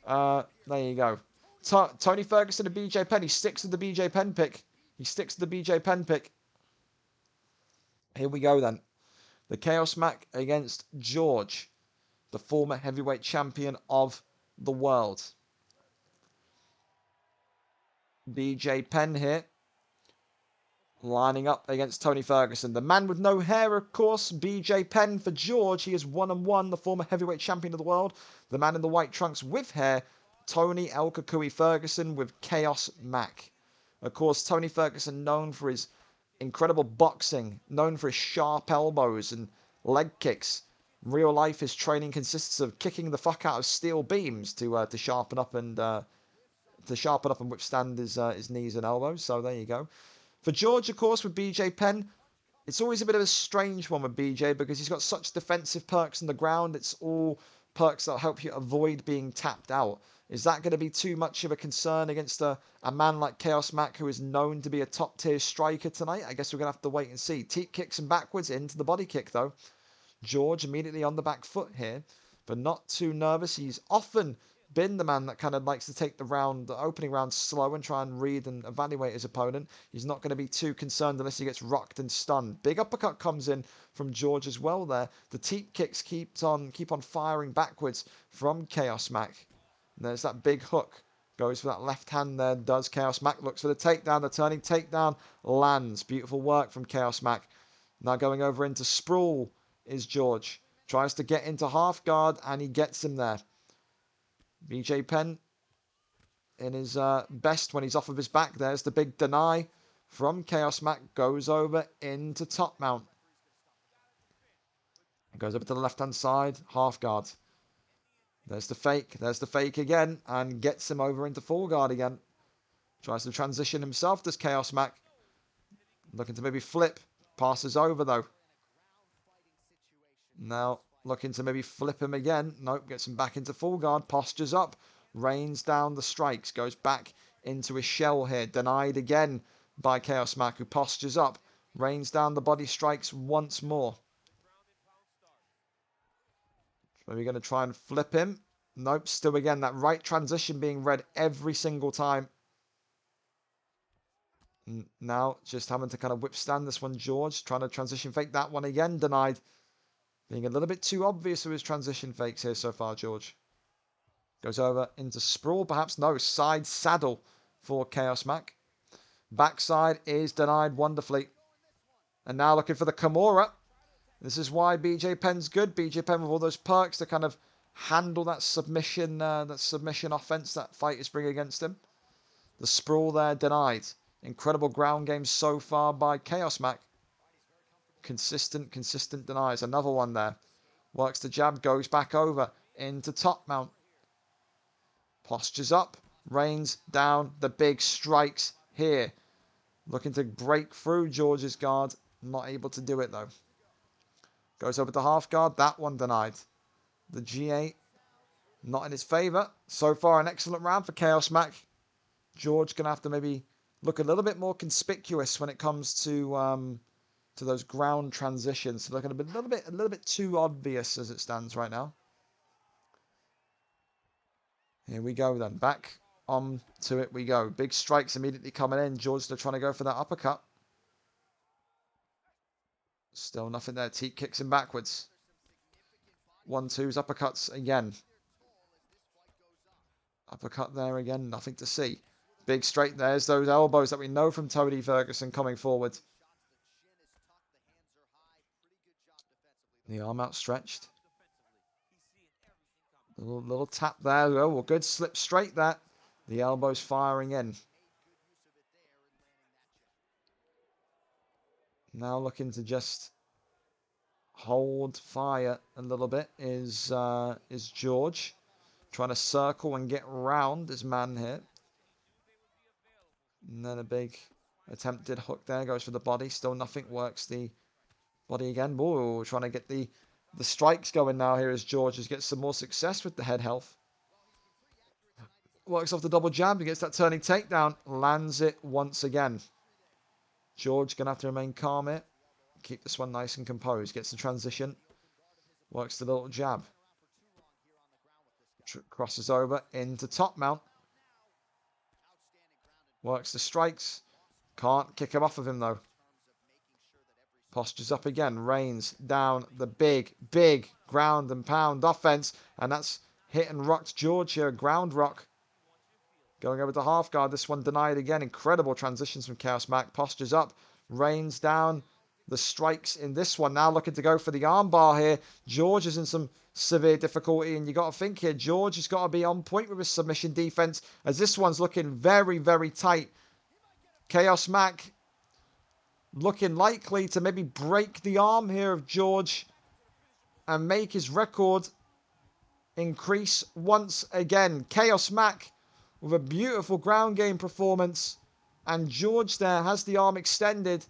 There you go. Tony Ferguson and BJ Penn. He sticks to the BJ Penn pick. Here we go then. The Chaos Mac against George, the former heavyweight champion of the world. BJ Penn here, lining up against Tony Ferguson. The man with no hair, of course, BJ Penn for George. He is 1-1, the former heavyweight champion of the world. The man in the white trunks with hair, Tony El Kukui Ferguson with Chaos Mac. Of course, Tony Ferguson known for his incredible boxing, known for his sharp elbows and leg kicks. In real life, his training consists of kicking the fuck out of steel beams to sharpen up and withstand his knees and elbows. So there you go. For George, of course, with BJ Penn, it's always a bit of a strange one with BJ because he's got such defensive perks on the ground. It's all perks that help you avoid being tapped out. Is that going to be too much of a concern against a man like Chaos Mac, who is known to be a top-tier striker tonight? I guess we're going to have to wait and see. Teep kicks him backwards into the body kick, though. George immediately on the back foot here, but not too nervous. He's often been the man that kind of likes to take the opening round slow and try and read and evaluate his opponent. He's not going to be too concerned unless he gets rocked and stunned. Big uppercut comes in from George as well there. The teep kicks keep on firing backwards from Chaos Mac. And there's that big hook. Goes for that left hand there. Does Chaos Mac. Looks for the takedown. The turning takedown lands. Beautiful work from Chaos Mac. Now going over into sprawl is George. Tries to get into half guard and he gets him there. BJ Penn in his best when he's off of his back. There's the big deny from Chaos Mac. Goes over into top mount. Goes over to the left hand side. Half guard. There's the fake. There's the fake again. And gets him over into full guard again. Tries to transition himself. Does Chaos Mac. Looking to maybe flip. Passes over though. Now looking to maybe flip him again. Nope. Gets him back into full guard. Postures up. Rains down the strikes. Goes back into his shell here. Denied again by Chaos Mac, who postures up. Rains down the body strikes once more. Are we going to try and flip him? Nope, still again, that right transition being read every single time. Now, just having to kind of withstand this one, George. Trying to transition fake that one again, denied. Being a little bit too obvious with his transition fakes here so far, George. Goes over into sprawl, perhaps. No, side saddle for Chaos Mac. Backside is denied wonderfully. And now looking for the Kimura. This is why BJ Penn's good. BJ Penn with all those perks to kind of handle that submission offense that fighters bring against him. The sprawl there denied. Incredible ground game so far by Chaos Mac. Consistent denies. Another one there. Works the jab, goes back over into top mount. Postures up, rains down the big strikes here. Looking to break through George's guard. Not able to do it though. Goes over to half guard. That one denied. The G8 not in his favour. So far, an excellent round for Chaos Mac. George going to have to maybe look a little bit more conspicuous when it comes to those ground transitions. Looking a little bit too obvious as it stands right now. Here we go then. Back on to it we go. Big strikes immediately coming in. George still trying to go for that uppercut. Still nothing there. Teak kicks him backwards. 1-2s, uppercuts again. Uppercut there again. Nothing to see. Big straight. There's those elbows that we know from Tony Ferguson coming forward. The arm outstretched. Little tap there. Oh, well, good slip straight there. The elbows firing in. Now looking to just hold fire a little bit is George. Trying to circle and get round his man here. And then a big attempted hook there. Goes for the body. Still nothing. Works the body again. Whoa, trying to get the strikes going now here as George just gets some more success with the head health. Works off the double jab. He gets that turning takedown. Lands it once again. George going to have to remain calm here. Keep this one nice and composed. Gets the transition. Works the little jab. Crosses over into top mount. Works the strikes. Can't kick him off of him though. Postures up again. Rains down the big ground and pound offense. And that's hit and rocked George here. Ground rock. Going over to half guard. This one denied again. Incredible transitions from Chaos Mac. Postures up. Rains down. The strikes in this one. Now looking to go for the armbar here. George is in some severe difficulty. And you got to think here. George has got to be on point with his submission defense. As this one's looking very, very tight. Chaos Mac looking likely to maybe break the arm here of George. And make his record increase once again. Chaos Mac with a beautiful ground game performance. And George there has the arm extended.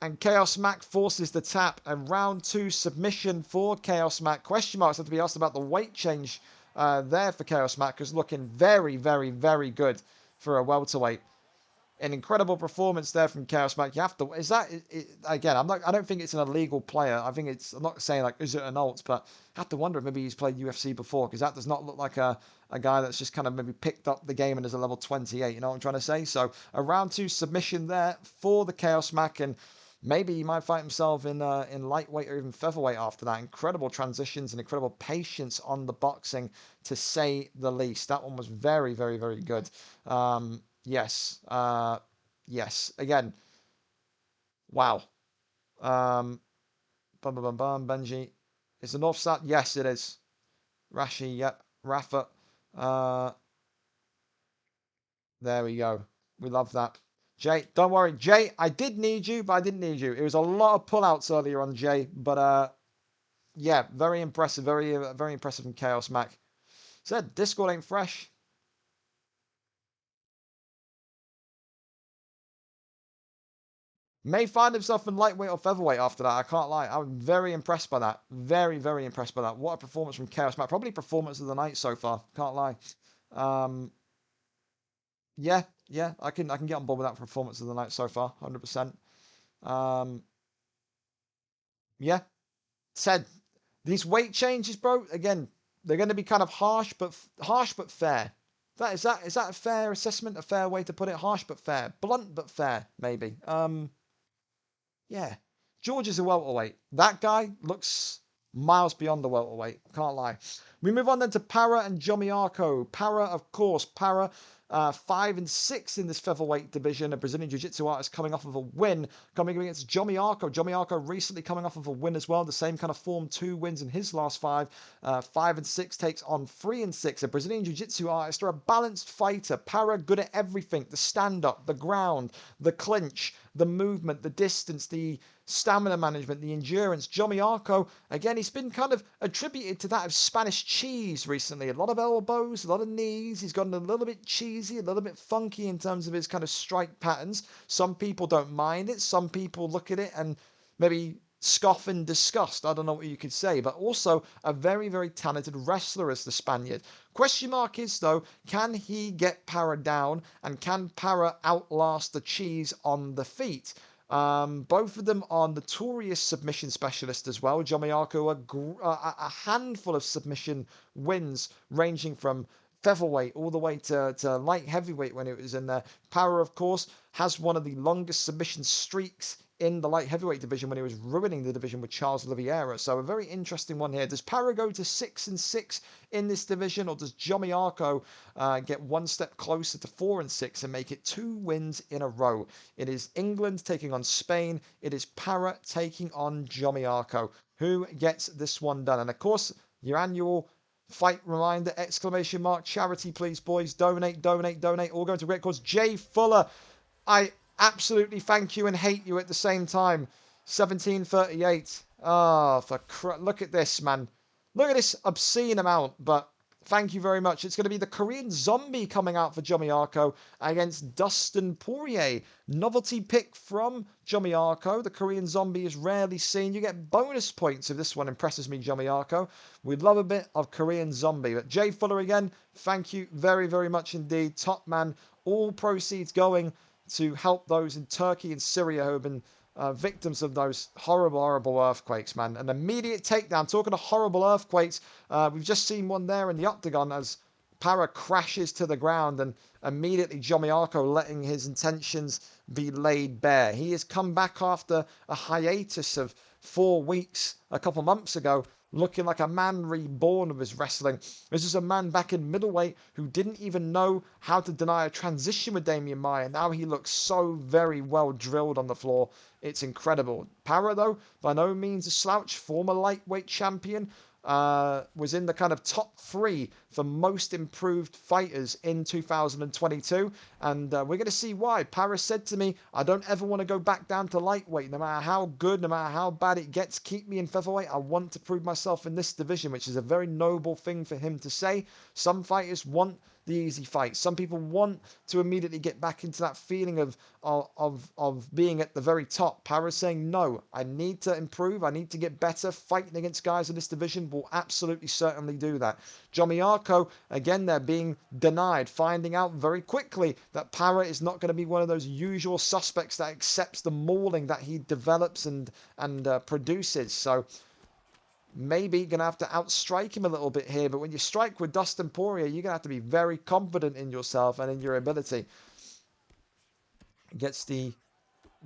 And Chaos Mac forces the tap. And round 2 submission for Chaos Mac. Question marks have to be asked about the weight change there for Chaos Mac. Because looking very, very, very good for a welterweight. An incredible performance there from Chaos Mac. You have to... Is that... again, I don't think it's an illegal player. I think it's... I'm not saying, like, is it an alt? But I have to wonder if maybe he's played UFC before. Because that does not look like a guy that's just kind of maybe picked up the game and is a level 28. You know what I'm trying to say? So, a round 2 submission there for the Chaos Mac. And maybe he might find himself in lightweight or even featherweight after that. Incredible transitions and incredible patience on the boxing, to say the least. That one was very, very, very good. Yes. Yes. Again. Wow. Benji. Is the North South? Yes, it is. Rashi, yep. Rafa. There we go. We love that. Jay, don't worry. Jay, I did need you, but I didn't need you. It was a lot of pullouts earlier on, Jay. But, yeah, very impressive. Very, very impressive from Chaos Mac. Said, Discord ain't fresh. May find himself in lightweight or featherweight after that. I can't lie. I'm very impressed by that. Very, very impressed by that. What a performance from Chaos Mac. Probably performance of the night so far. Can't lie. Yeah, I can get on board with that performance of the night so far. 100%. Yeah. Said these weight changes, bro. Again, they're going to be kind of harsh but fair. Is that a fair assessment? A fair way to put it? Harsh but fair. Blunt but fair, maybe. Yeah. George is a welterweight. That guy looks miles beyond the welterweight. Can't lie. We move on then to Para and Jomiarco. Para, of course. Para, 5 and 6 in this featherweight division. A Brazilian Jiu-Jitsu artist coming off of a win. Coming against Jomiarco. Jomiarco recently coming off of a win as well. The same kind of form. 2 wins in his last 5. 5 and 6 takes on 3 and 6. A Brazilian Jiu-Jitsu artist or a balanced fighter. Para good at everything. The stand-up, the ground, the clinch, the movement, the distance, the stamina management, the endurance. Jomiarco, again, he's been kind of attributed to that of Spanish cheese recently. A lot of elbows, a lot of knees. He's gotten a little bit cheesy, a little bit funky in terms of his kind of strike patterns. Some people don't mind it. Some people look at it and maybe scoff and disgust. I don't know what you could say, but also a very, very talented wrestler as the Spaniard. Question mark is, though, can he get Para down and can Para outlast the cheese on the feet? Both of them are notorious submission specialists as well. Jomiarco, a handful of submission wins ranging from featherweight all the way to light heavyweight when it was in there. Para, of course, has one of the longest submission streaks in the light heavyweight division when he was ruining the division with Charles Oliveira. So a very interesting one here. Does Para go to 6-6 in this division, or does Jomiarco get one step closer to 4-6 and make it 2 wins in a row? It is England taking on Spain. It is Para taking on Jomiarco. Who gets this one done? And of course, your annual fight reminder, exclamation mark, charity please boys, donate, donate, donate, all going to great cause. Jay Fuller, I absolutely thank you and hate you at the same time. 1738. Ah, look at this, man. Look at this obscene amount, but thank you very much. It's going to be the Korean Zombie coming out for Jomiarco against Dustin Poirier. Novelty pick from Jomiarco. The Korean Zombie is rarely seen. You get bonus points if this one impresses me, Jomiarco. We'd love a bit of Korean Zombie. But Jay Fuller again, thank you very, very much indeed. Top man. All proceeds going to help those in Turkey and Syria who have been victims of those horrible, horrible earthquakes, man. An immediate takedown. Talking of horrible earthquakes, we've just seen one there in the octagon as Para crashes to the ground and immediately Jomiarco letting his intentions be laid bare. He has come back after a hiatus of 4 weeks a couple months ago, looking like a man reborn of his wrestling. This is a man back in middleweight who didn't even know how to deny a transition with Damian Maia. Now he looks so very well drilled on the floor. It's incredible. Para, though, by no means a slouch. Former lightweight champion. Was in the kind of top 3 for most improved fighters in 2022. And we're going to see why. Paris said to me, I don't ever want to go back down to lightweight. No matter how good, no matter how bad it gets, keep me in featherweight. I want to prove myself in this division, which is a very noble thing for him to say. Some fighters want the easy fight. Some people want to immediately get back into that feeling of being at the very top. Para's saying, no, I need to improve. I need to get better. Fighting against guys in this division will absolutely certainly do that. Jomiarco, again, they're being denied, finding out very quickly that Para is not going to be one of those usual suspects that accepts the mauling that he develops and produces. So maybe going to have to outstrike him a little bit here. But when you strike with Dustin Poirier, you're going to have to be very confident in yourself and in your ability. Gets the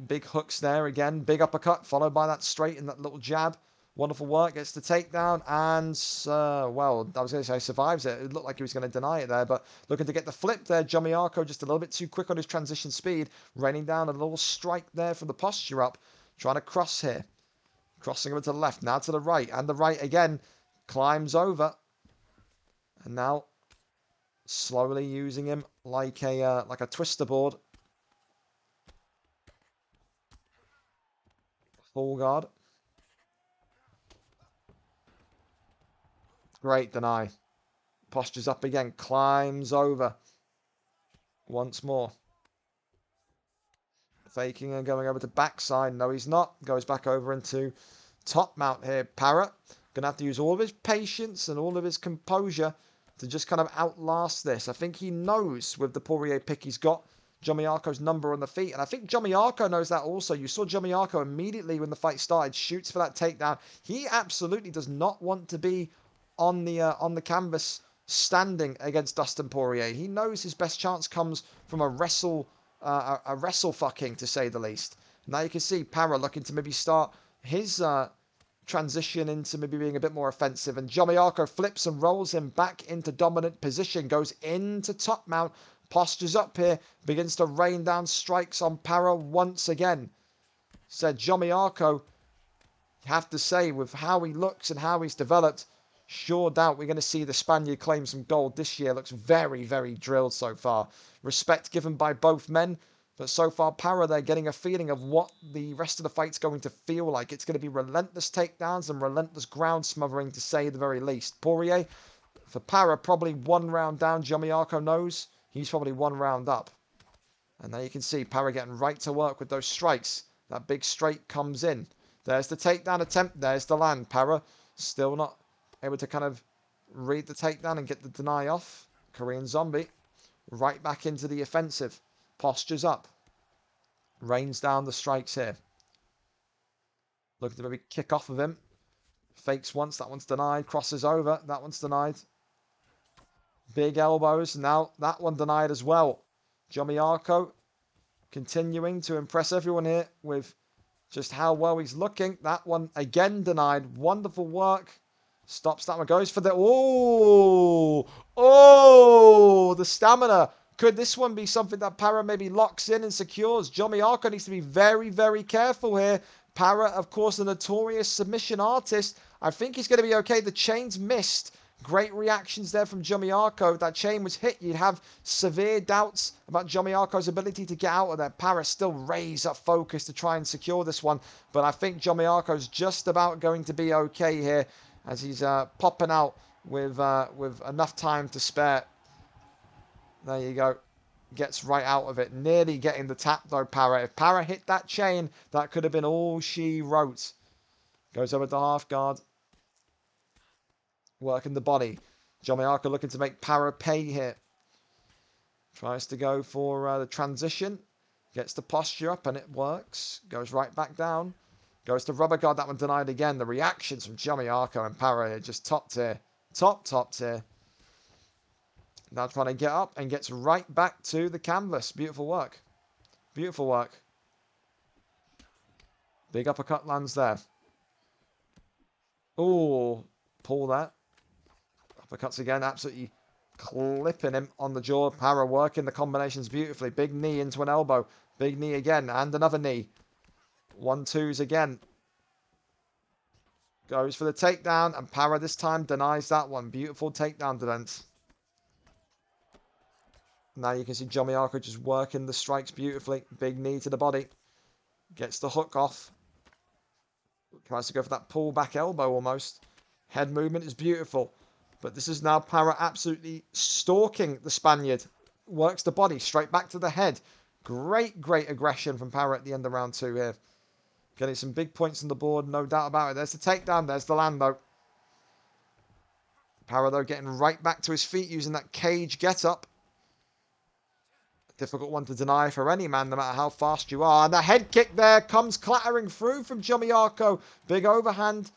big hooks there again. Big uppercut followed by that straight and that little jab. Wonderful work. Gets the takedown and, well, I was going to say survives it. It looked like he was going to deny it there, but looking to get the flip there. Jomiarco just a little bit too quick on his transition speed. Raining down a little strike there from the posture up. Trying to cross here. Crossing over to the left, now to the right, and the right again. Climbs over. And now slowly using him like a twister board. Full guard. Great deny. Postures up again, climbs over. Once more. Faking and going over to backside. No, he's not. Goes back over into top mount here. Para going to have to use all of his patience and all of his composure to just kind of outlast this. I think he knows with the Poirier pick he's got Jomiarco's number on the feet. And I think Jomiarco knows that also. You saw Jomiarco immediately when the fight started, shoots for that takedown. He absolutely does not want to be on the canvas standing against Dustin Poirier. He knows his best chance comes from a wrestle fucking, to say the least. Now you can see Para looking to maybe start his transition into maybe being a bit more offensive, and Jomiarco flips and rolls him back into dominant position, goes into top mount, postures up here, begins to rain down strikes on Para once again. Said Jomiarco, you have to say, with how he looks and how he's developed, sure doubt we're going to see the Spaniard claim some gold this year. Looks very, very drilled so far. Respect given by both men. But so far, Para, they're getting a feeling of what the rest of the fight's going to feel like. It's going to be relentless takedowns and relentless ground smothering, to say the very least. Poirier, for Para, probably 1 round down. Jomiarco knows he's probably 1 round up. And there you can see Para getting right to work with those strikes. That big straight comes in. There's the takedown attempt. There's the land. Para still not able to kind of read the takedown and get the deny off. Korean Zombie right back into the offensive. Postures up. Rains down the strikes here. Looking to maybe kick off of him. Fakes once. That one's denied. Crosses over. That one's denied. Big elbows. Now that one denied as well. Jomiarco continuing to impress everyone here with just how well he's looking. That one again denied. Wonderful work. Stops that one. Goes for the... Oh! Oh! The stamina. Could this one be something that Para maybe locks in and secures? Jomiarco needs to be very, very careful here. Para, of course, the notorious submission artist. I think he's going to be okay. The chain's missed. Great reactions there from Jomiarco. If that chain was hit, you'd have severe doubts about Jomiarco's ability to get out of there. Para still raised up focus to try and secure this one. But I think Jomiarco's just about going to be okay here as he's popping out with enough time to spare. There you go. Gets right out of it. Nearly getting the tap though, Para. If Para hit that chain, that could have been all she wrote. Goes over to half guard. Working the body. Jomiarco looking to make Para pay here. Tries to go for the transition. Gets the posture up and it works. Goes right back down. Goes to rubber guard. That one denied again. The reactions from Jomiarco and Para are just top tier. Top tier. Now trying to get up and gets right back to the canvas. Beautiful work. Beautiful work. Big uppercut lands there. Oh, pull that. Uppercuts again, absolutely clipping him on the jaw. Para working the combinations beautifully. Big knee into an elbow. Big knee again and another knee. 1-2s again. Goes for the takedown and Para this time denies that one. Beautiful takedown defense. Now you can see Jomiarco just working the strikes beautifully. Big knee to the body. Gets the hook off. Tries to go for that pull back elbow almost. Head movement is beautiful. But this is now Para absolutely stalking the Spaniard. Works the body straight back to the head. Great aggression from Para at the end of round 2 here. Getting some big points on the board, no doubt about it. There's the takedown. There's the land though. Para though getting right back to his feet using that cage get up. Difficult one to deny for any man, no matter how fast you are. And the head kick there comes clattering through from Jomiarco. Big overhand.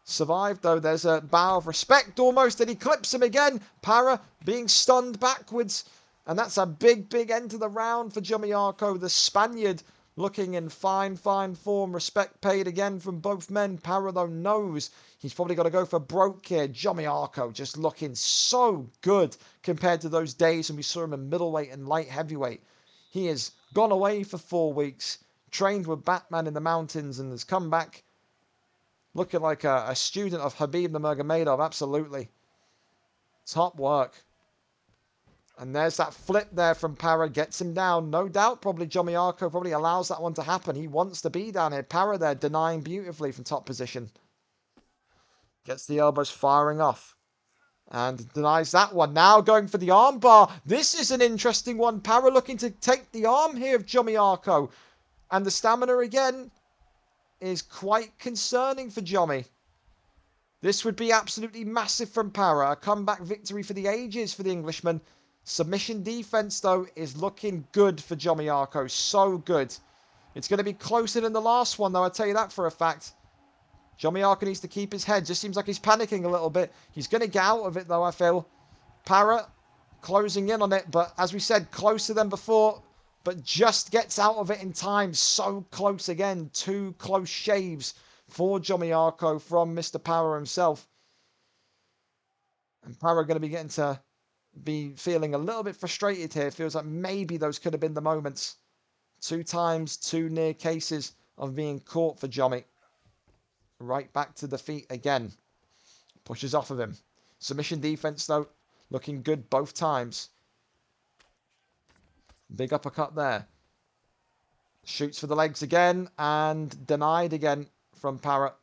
Survived though. There's a bow of respect almost. And he clips him again. Para being stunned backwards. And that's a big end to the round for Jomiarco. The Spaniard looking in fine form. Respect paid again from both men. Para though knows he's probably got to go for broke here. Jomiarco just looking so good compared to those days when we saw him in middleweight and light heavyweight. He has gone away for 4 weeks, trained with Batman in the mountains, and has come back looking like a student of Khabib Nurmagomedov. Absolutely. Top work. And there's that flip there from Para. Gets him down. No doubt probably Jomiarco probably allows that one to happen. He wants to be down here. Para there denying beautifully from top position. Gets the elbows firing off. And denies that one. Now going for the arm bar. This is an interesting one. Para looking to take the arm here of Jomiarco. And the stamina again is quite concerning for Jomi. This would be absolutely massive from Para. A comeback victory for the ages for the Englishman. Submission defense, though, is looking good for Jomiarco. So good. It's going to be closer than the last one, though. I'll tell you that for a fact. Jomiarco needs to keep his head. Just seems like he's panicking a little bit. He's going to get out of it, though, I feel. Para closing in on it. But as we said, closer than before. But just gets out of it in time. So close again. 2 close shaves for Jomiarco from Mr. Para himself. And Para going to be getting to be feeling a little bit frustrated here. Feels like maybe those could have been the moments. 2 times, 2 near cases of being caught for Jomi. Right back to the feet again. Pushes off of him. Submission defense, though, looking good both times. Big uppercut there. Shoots for the legs again and denied again from Para.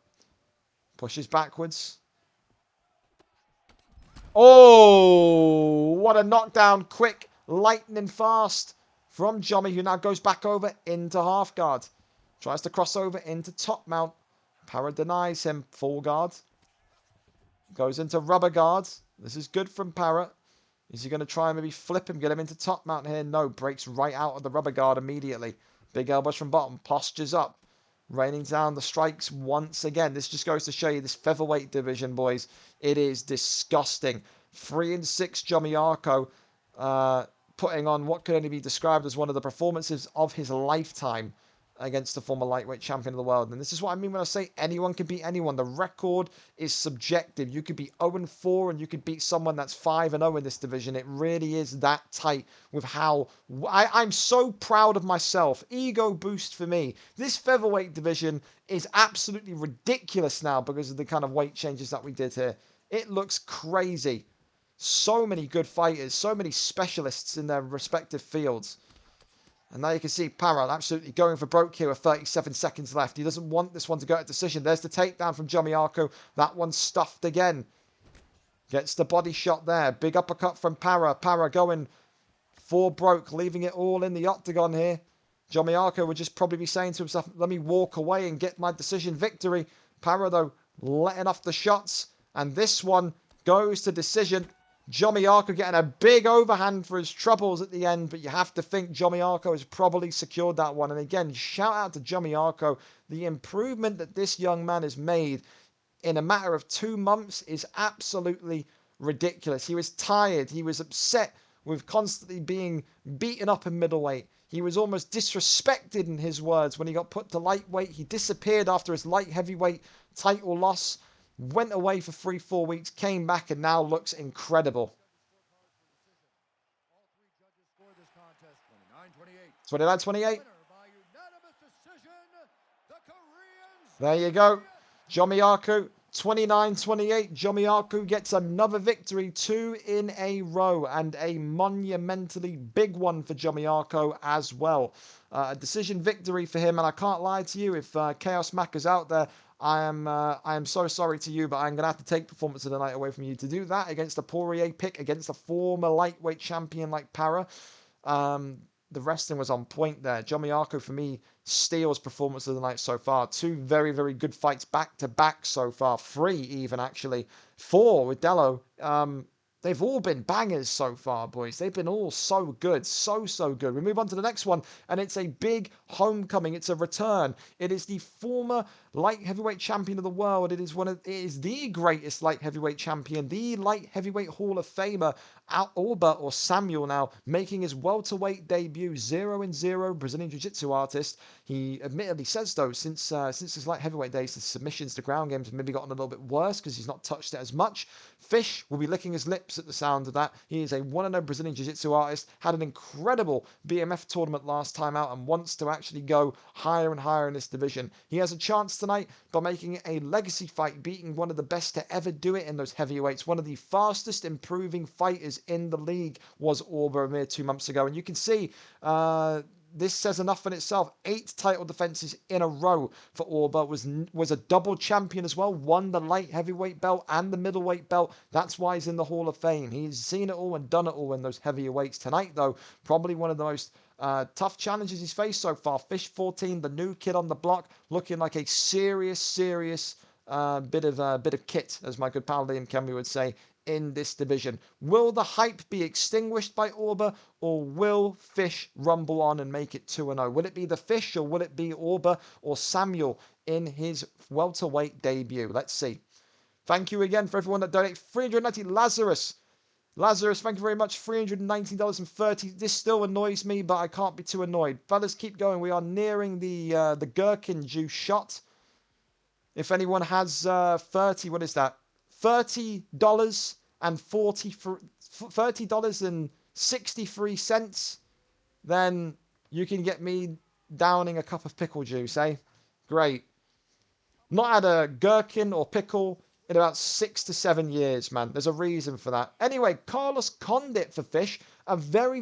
Pushes backwards. Oh, what a knockdown. Quick, lightning fast from Jomi, who now goes back over into half guard. Tries to cross over into top mount. Para denies him. Full guard. Goes into rubber guard. This is good from Para. Is he going to try and maybe flip him, get him into top mount here? No, breaks right out of the rubber guard immediately. Big elbows from bottom. Postures up. Raining down the strikes once again. This just goes to show you this featherweight division, boys. It is disgusting. 3-6 Jomiarco, putting on what could only be described as one of the performances of his lifetime against the former lightweight champion of the world. And this is what I mean when I say anyone can beat anyone. The record is subjective. You could be 0-4 and you could beat someone that's 5-0 in this division. It really is that tight with how... I'm so proud of myself. Ego boost for me. This featherweight division is absolutely ridiculous now because of the kind of weight changes that we did here. It looks crazy. So many good fighters, so many specialists in their respective fields. And now you can see Parra absolutely going for broke here with 37 seconds left. He doesn't want this one to go to decision. There's the takedown from Jomiarco. That one's stuffed again. Gets the body shot there. Big uppercut from Parra. Parra going for broke, leaving it all in the octagon here. Jomiarco would just probably be saying to himself, let me walk away and get my decision victory. Parra, though, letting off the shots. And this one goes to decision. Jomiarco getting a big overhand for his troubles at the end, but you have to think Jomiarco has probably secured that one. And again, shout out to Jomiarco. The improvement that this young man has made in a matter of 2 months is absolutely ridiculous. He was tired. He was upset with constantly being beaten up in middleweight. He was almost disrespected, in his words, when he got put to lightweight. He disappeared after his light heavyweight title loss. Went away for 3-4 weeks, came back, and now looks incredible. 29-28. There you go. Jomiarco, 29-28. Jomiarco gets another victory, 2 in a row, and a monumentally big one for Jomiarco as well. A decision victory for him, and I can't lie to you, if Chaos Mac is out there, I am so sorry to you, but I'm going to have to take performance of the night away from you. To do that against a Poirier pick, against a former lightweight champion like Parra, the wrestling was on point there. Jomiarco, for me, steals performance of the night so far. 2 very, very good fights back-to-back so far. 3 even, actually. 4 with Dello. They've all been bangers so far, boys. They've been all so good. So good. We move on to the next one, and it's a big homecoming. It's a return. It is the former light heavyweight champion of the world. It is the greatest light heavyweight champion, the light heavyweight Hall of Famer, Orba, or Samuel now, making his welterweight debut. 0-0 Brazilian Jiu-Jitsu artist. He admittedly says, though, since his light heavyweight days, the submissions to ground games have maybe gotten a little bit worse because he's not touched it as much. Fish will be licking his lips at the sound of that. He is a 1-0 Brazilian Jiu-Jitsu artist, had an incredible BMF tournament last time out and wants to actually go higher and higher in this division. He has a chance tonight by making it a legacy fight, beating one of the best to ever do it in those heavyweights. One of the fastest improving fighters in the league was Orba a mere 2 months ago. And you can see this says enough in itself. 8 title defenses in a row for Orba. Was a double champion as well. Won the light heavyweight belt and the middleweight belt. That's why he's in the Hall of Fame. He's seen it all and done it all in those heavier weights. Tonight, though, probably one of the most tough challenges he's faced so far. Fish 14, the new kid on the block, looking like a serious bit of kit, as my good pal Liam Kemby would say, in this division. Will the hype be extinguished by Orba, or will Fish rumble on and make it 2-0? Will it be the Fish, or will it be Orba or Samuel in his welterweight debut? Let's see. Thank you again for everyone that donated. 390 Lazarus, thank you very much. $319.30. This still annoys me, but I can't be too annoyed. Fellas, keep going. We are nearing the gherkin juice shot. If anyone has 30, what is that? $30.63, then you can get me downing a cup of pickle juice, eh? Great. Not had a gherkin or pickle in about 6 to 7 years, man. There's a reason for that. Anyway, Carlos Condit for Fish. A very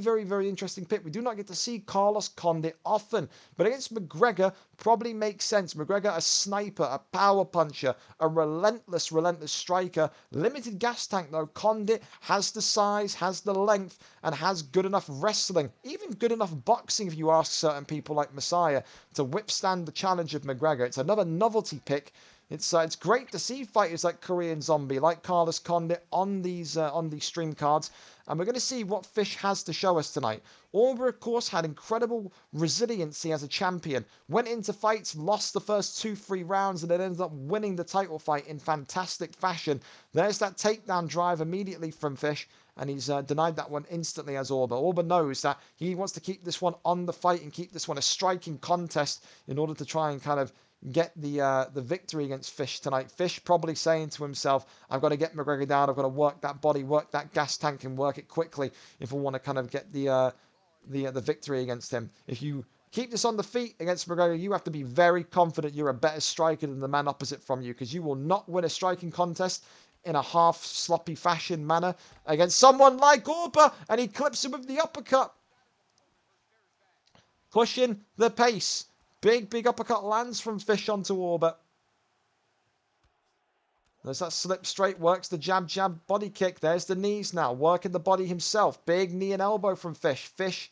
interesting pick. We do not get to see Carlos Condit often, but against McGregor, probably makes sense. McGregor, a sniper, a power puncher, a relentless striker. Limited gas tank, though. Condit has the size, has the length, and has good enough wrestling, even good enough boxing, if you ask certain people like Messiah, to withstand the challenge of McGregor. It's another novelty pick. It's great to see fighters like Korean Zombie, like Carlos Condit on these stream cards, and we're going to see what Fish has to show us tonight. Orba, of course, had incredible resiliency as a champion. Went into fights, lost the first 2-3 rounds, and then ended up winning the title fight in fantastic fashion. There's that takedown drive immediately from Fish, and he's denied that one instantly as Orba. Orba knows that he wants to keep this one on the fight and keep this one a striking contest in order to try and kind of get the victory against Fish tonight. Fish probably saying to himself, I've got to get McGregor down, I've got to work that body, work that gas tank, and work it quickly if I want to kind of get the victory against him. If you keep this on the feet against McGregor, you have to be very confident you're a better striker than the man opposite from you, because you will not win a striking contest in a half sloppy fashion manner against someone like Orba, and he clips him with the uppercut. Pushing the pace. Big uppercut lands from Fish onto Orba. There's that slip straight, works the jab body kick. There's the knees now, working the body himself. Big knee and elbow from Fish. Fish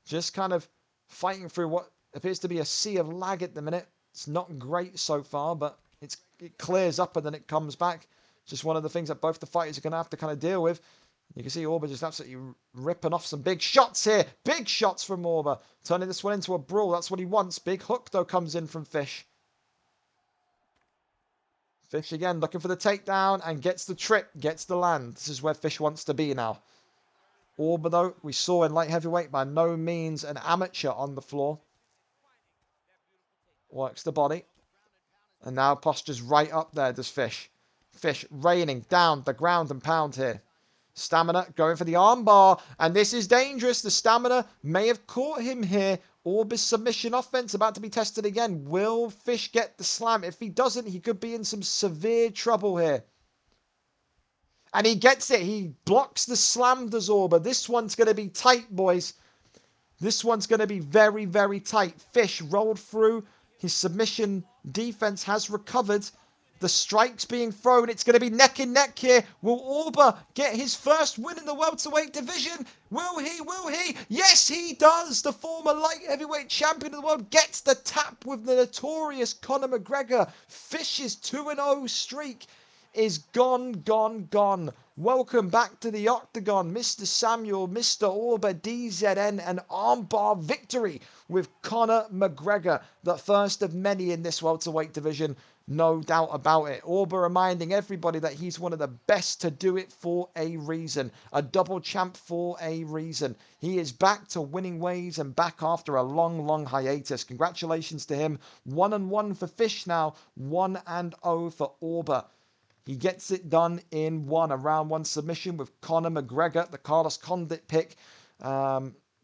just kind of fighting through what appears to be a sea of lag at the minute. It's not great so far, but it clears up and then it comes back. Just one of the things that both the fighters are going to have to kind of deal with. You can see Orba just absolutely ripping off some big shots here. Big shots from Orba. Turning this one into a brawl. That's what he wants. Big hook, though, comes in from Fish. Fish again looking for the takedown and gets the trip, gets the land. This is where Fish wants to be now. Orba, though, we saw in light heavyweight, by no means an amateur on the floor. Works the body. And now postures right up there, does Fish. Fish raining down the ground and pound here. Stamina going for the armbar, and this is dangerous. The stamina may have caught him here. Orba's submission offense about to be tested again. Will Fish get the slam? If he doesn't, he could be in some severe trouble here. And he gets it. He blocks the slam, does Orba. This one's going to be tight, boys. This one's going to be very, very tight. Fish rolled through. His submission defense has recovered. The strikes being thrown. It's going to be neck and neck here. Will Orba get his first win in the welterweight division? Will he? Will he? Yes, he does. The former light heavyweight champion of the world gets the tap with the notorious Conor McGregor. Fish's 2-0 streak is gone. Welcome back to the Octagon, Mr. Samuel, Mr. Orba, DZN, an armbar victory with Conor McGregor, the first of many in this welterweight division. No doubt about it. Orba reminding everybody that he's one of the best to do it for a reason. A double champ for a reason. He is back to winning ways and back after a long hiatus. Congratulations to him. 1-1 for Fish now. 1-0 for Orba. He gets it done in a round one submission with Conor McGregor, the Carlos Condit pick.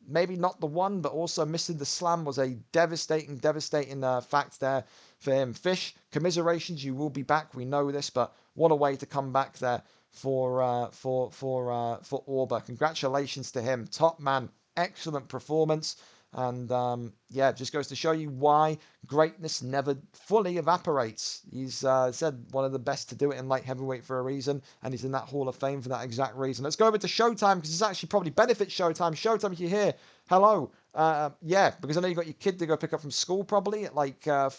Maybe not the one, but also missing the slam was a devastating fact there for him. Fish, commiserations, you will be back. We know this, but what a way to come back there for Orba. Congratulations to him. Top man. Excellent performance. And yeah, just goes to show you why greatness never fully evaporates. He's said one of the best to do it in light heavyweight for a reason, and he's in that Hall of Fame for that exact reason. Let's go over to Showtime, because this actually probably benefits Showtime. Showtime, if you're here, hello. Yeah, because I know you got your kid to go pick up from school probably at like 4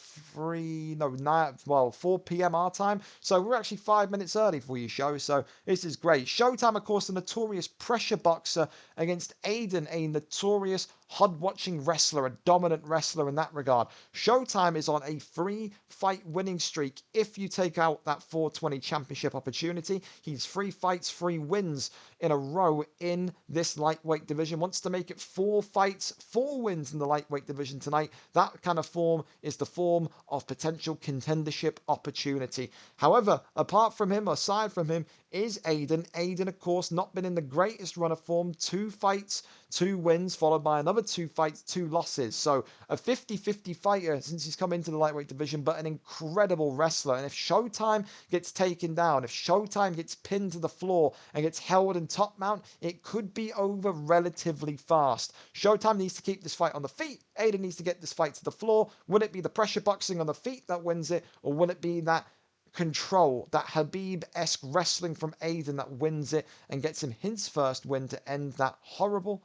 p.m. our time. So we're actually 5 minutes early for your show. So this is great. Showtime, of course, the notorious pressure boxer against Aiden, a notorious HUD-watching wrestler, a dominant wrestler in that regard. Showtime is on a 3-fight winning streak. If you take out that 420 championship opportunity, he's 3 fights, 3 wins in a row in this lightweight division. Wants to make it 4 fights, 4 wins in the lightweight division tonight. That kind of form is the form of potential contendership opportunity. However, aside from him, is Aiden. Aiden, of course, not been in the greatest run of form. 2 fights, 2 wins, followed by another 2 fights, 2 losses. So a 50-50 fighter since he's come into the lightweight division, but an incredible wrestler. And if Showtime gets taken down, if Showtime gets pinned to the floor and gets held in top mount, it could be over relatively fast. Showtime needs to keep this fight on the feet. Aiden needs to get this fight to the floor. Will it be the pressure boxing on the feet that wins it, or will it be that control, that Habib-esque wrestling from Aiden that wins it and gets him his first win to end that horrible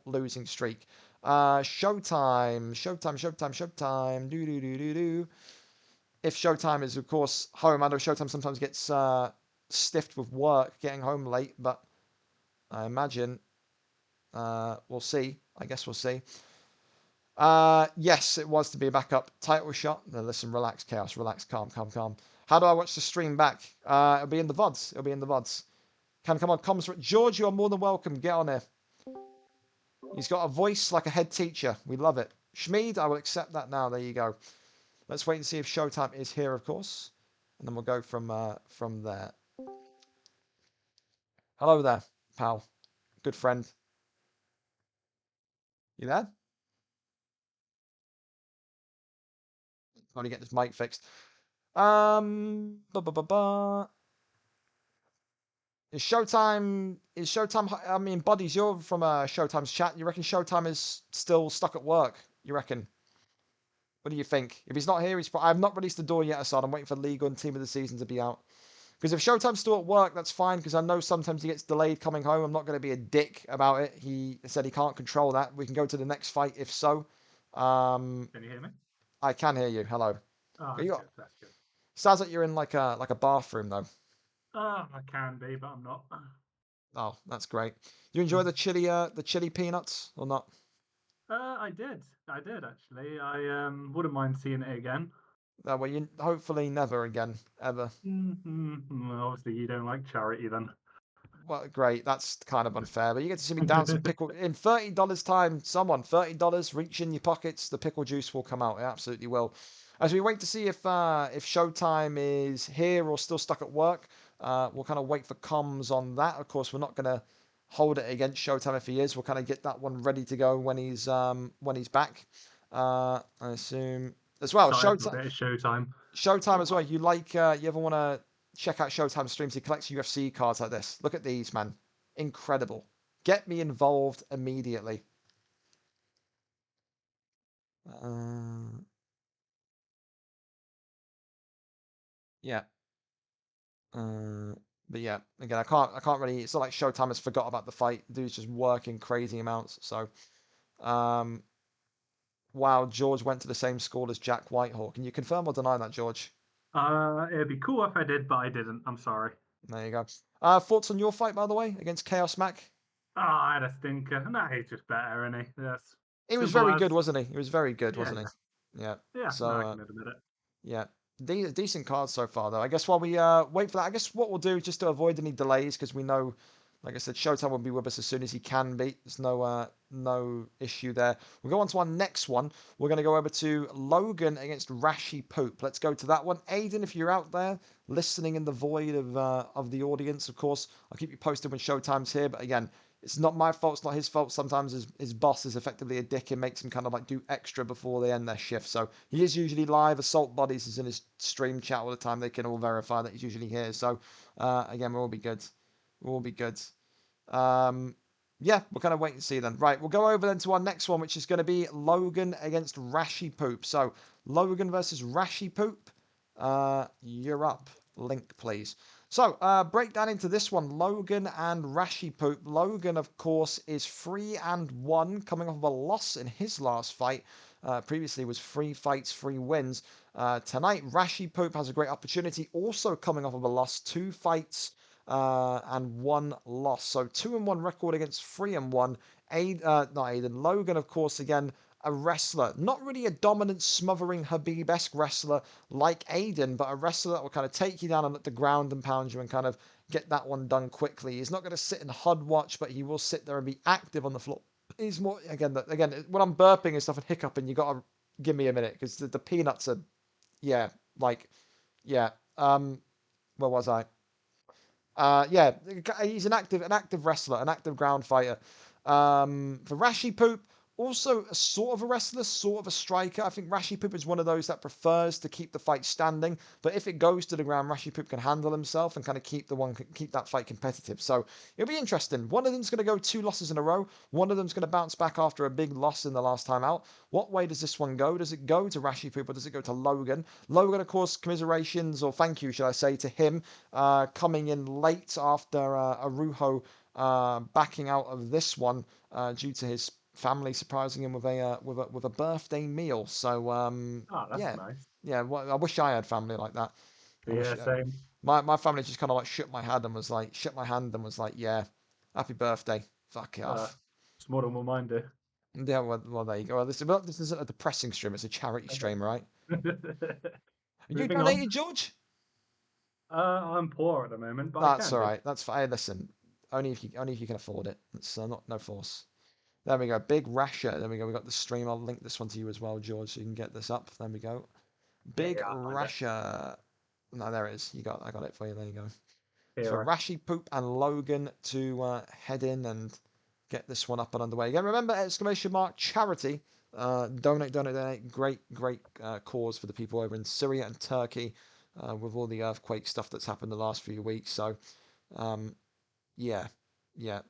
losing streak? Showtime. if Showtime is, of course, home. I know Showtime sometimes gets stiffed with work, getting home late, but I imagine we'll see. I guess we'll see. Yes, it was to be a backup title shot. No, listen, relax, Chaos, relax, calm, calm, calm. How do I watch the stream back? It'll be in the VODs. It'll be in the VODs. Come on, comments. George, you are more than welcome. Get on here. He's got a voice like a head teacher. We love it. Schmied, I will accept that now. There you go. Let's wait and see if Showtime is here, of course. And then we'll go from there. Hello there, pal. Good friend. You there? Trying to get this mic fixed. Ba ba ba ba. Is Showtime? I mean, buddies, you're from Showtime's chat. You reckon Showtime is still stuck at work? You reckon? What do you think? If he's not here, he's. I've not released the door yet, Assad. I'm waiting for League and Team of the Season to be out. Because if Showtime's still at work, that's fine. Because I know sometimes he gets delayed coming home. I'm not going to be a dick about it. He said he can't control that. We can go to the next fight if so. Can you hear me? I can hear you. Hello. Oh, You that's got- good. That's good. Sounds like you're in like a bathroom though. I can be, but I'm not. Oh, that's great. You enjoy the chili peanuts or not? I did. I did actually. I wouldn't mind seeing it again. Well, you hopefully never again, ever. Obviously, you don't like charity then. Well, great. That's kind of unfair, but you get to see me down some pickle in $30 time. Someone $30, reach in your pockets. The pickle juice will come out. It absolutely will. As we wait to see if Showtime is here or still stuck at work, we'll kind of wait for comms on that. Of course, we're not gonna hold it against Showtime if he is. We'll kind of get that one ready to go when he's back. I assume as well. Excited for a Showtime. bit of Showtime. Showtime as well. You like? You ever want to check out Showtime streams? He collects UFC cards like this. Look at these, man. Incredible. Get me involved immediately. Yeah. But yeah, again, I can't really. It's not like Showtime has forgot about the fight. The dude's just working crazy amounts. So, wow, George went to the same school as Jack Whitehall. Can you confirm or deny that, George? It'd be cool if I did, but I didn't. I'm sorry. There you go. Thoughts on your fight, by the way, against Chaos Mac? I had a stinker. Nah, he's just better, isn't he? Yes. He was Simple very as. good, wasn't he? He was very good, Yeah, wasn't he? Yeah. Yeah, So, no, I can admit it. yeah, decent cards so far, though. I guess while we wait for that, I guess what we'll do just to avoid any delays, because we know, like I said, Showtime will be with us as soon as he can be. There's no issue there. We'll go on to our next one. We're going to go over to Logan against Rashi Poop. Let's go to that one. Aiden, if you're out there listening in the void of the audience, of course, I'll keep you posted when Showtime's here. But again, it's not my fault. It's not his fault. Sometimes his boss is effectively a dick and makes him kind of like do extra before they end their shift. So he is usually live. Assault Buddies is in his stream chat all the time. They can all verify that he's usually here. So again, we'll all be good. We'll all be good. Yeah, we'll kind of wait and see then. Right, we'll go over then to our next one, which is going to be Logan against Rashi Poop. So Logan versus Rashi Poop. You're up. Link, please. So, break down into this one, Logan and Rashi Poop. Logan, of course, is 3-1, coming off of a loss in his last fight. Previously was 3 fights, 3 wins. Tonight, Rashi Poop has a great opportunity, also coming off of a loss, 2 fights and 1 loss. So 2-1 record against 3-1. Not Aiden. Logan, of course, again, a wrestler. Not really a dominant, smothering, Habib-esque wrestler like Aiden, but a wrestler that will kind of take you down and at the ground and pound you and kind of get that one done quickly. He's not going to sit and HUD watch, but he will sit there and be active on the floor. He's more, again, when I'm burping and stuff and hiccuping, you got to give me a minute because the peanuts are, yeah, like, yeah. Where was I? Yeah, he's an active wrestler, an active ground fighter. For Rashi Poop, also a sort of a wrestler, sort of a striker. I think Rashi Poop is one of those that prefers to keep the fight standing, but if it goes to the ground, Rashi Poop can handle himself and kind of keep that fight competitive. So it'll be interesting. One of them's going to go 2 losses in a row. One of them's going to bounce back after a big loss in the last time out. What way does this one go? Does it go to Rashi Poop or does it go to Logan? Logan, of course, commiserations, or thank you, should I say, to him, coming in late after Arujo backing out of this one due to his family surprising him with a birthday meal. So Oh, that's yeah, nice. yeah, I wish I had family like that. I wish Yeah, same. my family just kind of like shook my hand and was like, yeah, happy birthday, fuck it Uh, off. it's more than what mine do. Yeah, well, there you go. Well, this isn't a depressing stream; it's a charity stream, right? Are you Moving on. donated, George? I'm poor at the moment, but I That's can all do. right. That's fine. Hey, listen, only if you can afford it. It's not no force. There we go. Big Rasher. There we go. We got the stream. I'll link this one to you as well, George, so you can get this up. There we go. Big Yeah, I'll find it. Rasher. No, there it is. I got it for you. There you go. So Hero. Rashi Poop and Logan to head in and get this one up and underway. Again, remember, exclamation mark, charity. Donate, donate, donate. Great, great cause for the people over in Syria and Turkey with all the earthquake stuff that's happened the last few weeks. So, yeah, yeah.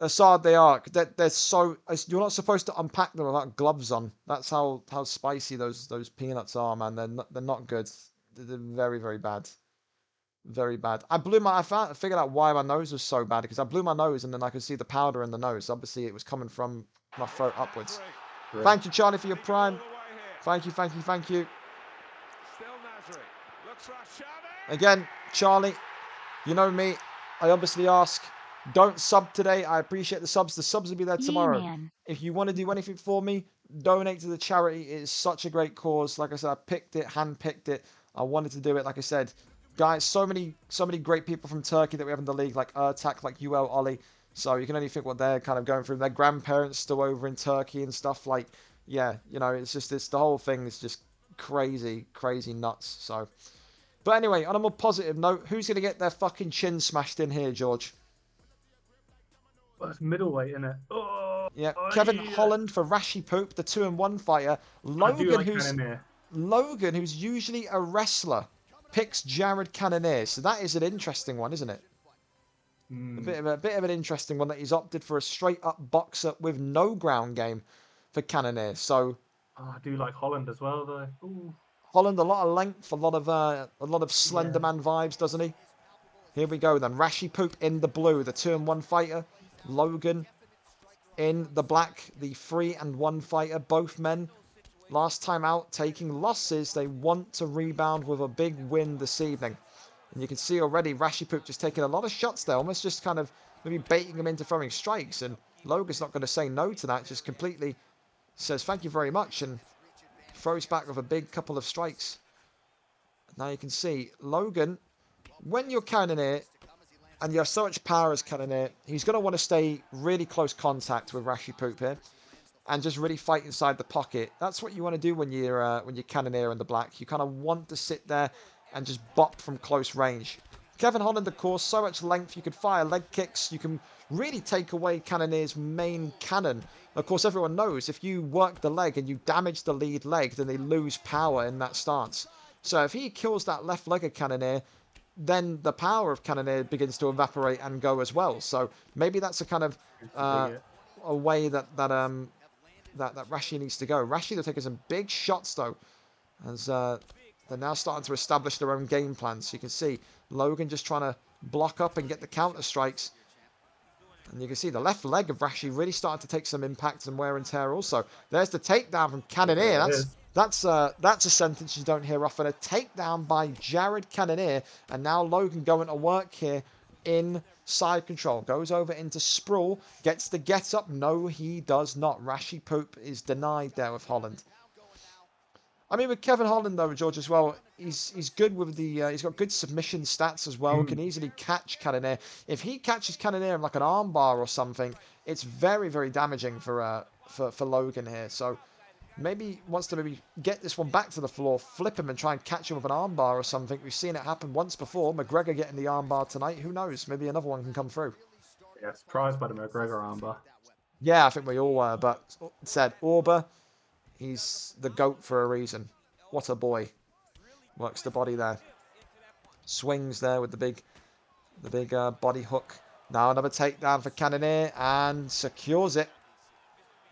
Assad, they are. They're so. You're not supposed to unpack them without gloves on. That's how spicy those peanuts are, man. They're not good. They're very, very bad. Very bad. I figured out why my nose was so bad because I blew my nose and then I could see the powder in the nose. Obviously, it was coming from my throat upwards. Great. Thank you, Charlie, for your prime. Thank you, thank you, thank you. Again, Charlie, you know me. I obviously ask, don't sub today. I appreciate the subs. The subs will be there tomorrow. Man. If you want to do anything for me, donate to the charity. It is such a great cause. Like I said, I picked it, handpicked it. I wanted to do it. Like I said, guys, so many great people from Turkey that we have in the league, like Ertak, like UL Ollie. So you can only think what they're kind of going through. Their grandparents still over in Turkey and stuff. Like, yeah, you know, it's the whole thing is just crazy, crazy nuts. So, but anyway, on a more positive note, who's gonna get their fucking chin smashed in here, George? Well, it's middleweight, isn't it? Oh, Yeah, Kevin Holland for Rashi Poop, the 2-1 fighter. I do like Logan, who's usually a wrestler, picks Jared Cannonier. So that is an interesting one, isn't it? A bit of an interesting one that he's opted for a straight up boxer with no ground game for Cannonier. So I do like Holland as well, though. Ooh. Holland, a lot of length, a lot of Slender Man vibes, doesn't he? Here we go then. Rashi Poop in the blue, the 2-1 fighter. Logan in the black, the 3-1 fighter. Both men last time out taking losses. They want to rebound with a big win this evening. And you can see already Rashi Poop just taking a lot of shots there, almost just kind of maybe baiting him into throwing strikes. And Logan's not going to say no to that, just completely says thank you very much and throws back with a big couple of strikes. Now you can see Logan, when you're Cannonier and you have so much power as Cannonier, he's going to want to stay really close contact with Rashi Poop here and just really fight inside the pocket. That's what you want to do when you're Cannonier in the black. You kind of want to sit there and just bop from close range. Kevin Holland, of course, so much length. You can fire leg kicks. You can really take away Cannonier's main cannon. Of course, everyone knows if you work the leg and you damage the lead leg, then they lose power in that stance. So if he kills that left leg of Cannonier, then the power of Cannonier begins to evaporate and go as well. So maybe that's a kind of a way that Rashi needs to go. Rashi, they're taking some big shots though, as they're now starting to establish their own game plans. So you can see Logan just trying to block up and get the counter strikes. And you can see the left leg of Rashi really starting to take some impact and wear and tear also. There's the takedown from Cannonier. That's a sentence you don't hear often. A takedown by Jared Cannonier. And now Logan going to work here in side control. Goes over into sprawl. Gets the get up. No, he does not. Rashi Poop is denied there with Holland. I mean, with Kevin Holland, though, George, as well, he's good with the... he's got good submission stats as well. Can easily catch Cannonier. If he catches Cannonier in like an armbar or something, it's very, very damaging for Logan here. So maybe wants to maybe get this one back to the floor, flip him and try and catch him with an armbar or something. We've seen it happen once before. McGregor getting the armbar tonight. Who knows? Maybe another one can come through. Yeah, surprised by the McGregor armbar. Yeah, I think we all were. But said Orba... He's the GOAT for a reason. What a boy. Works the body there. Swings there with the big body hook. Now another takedown for Cannonier and secures it.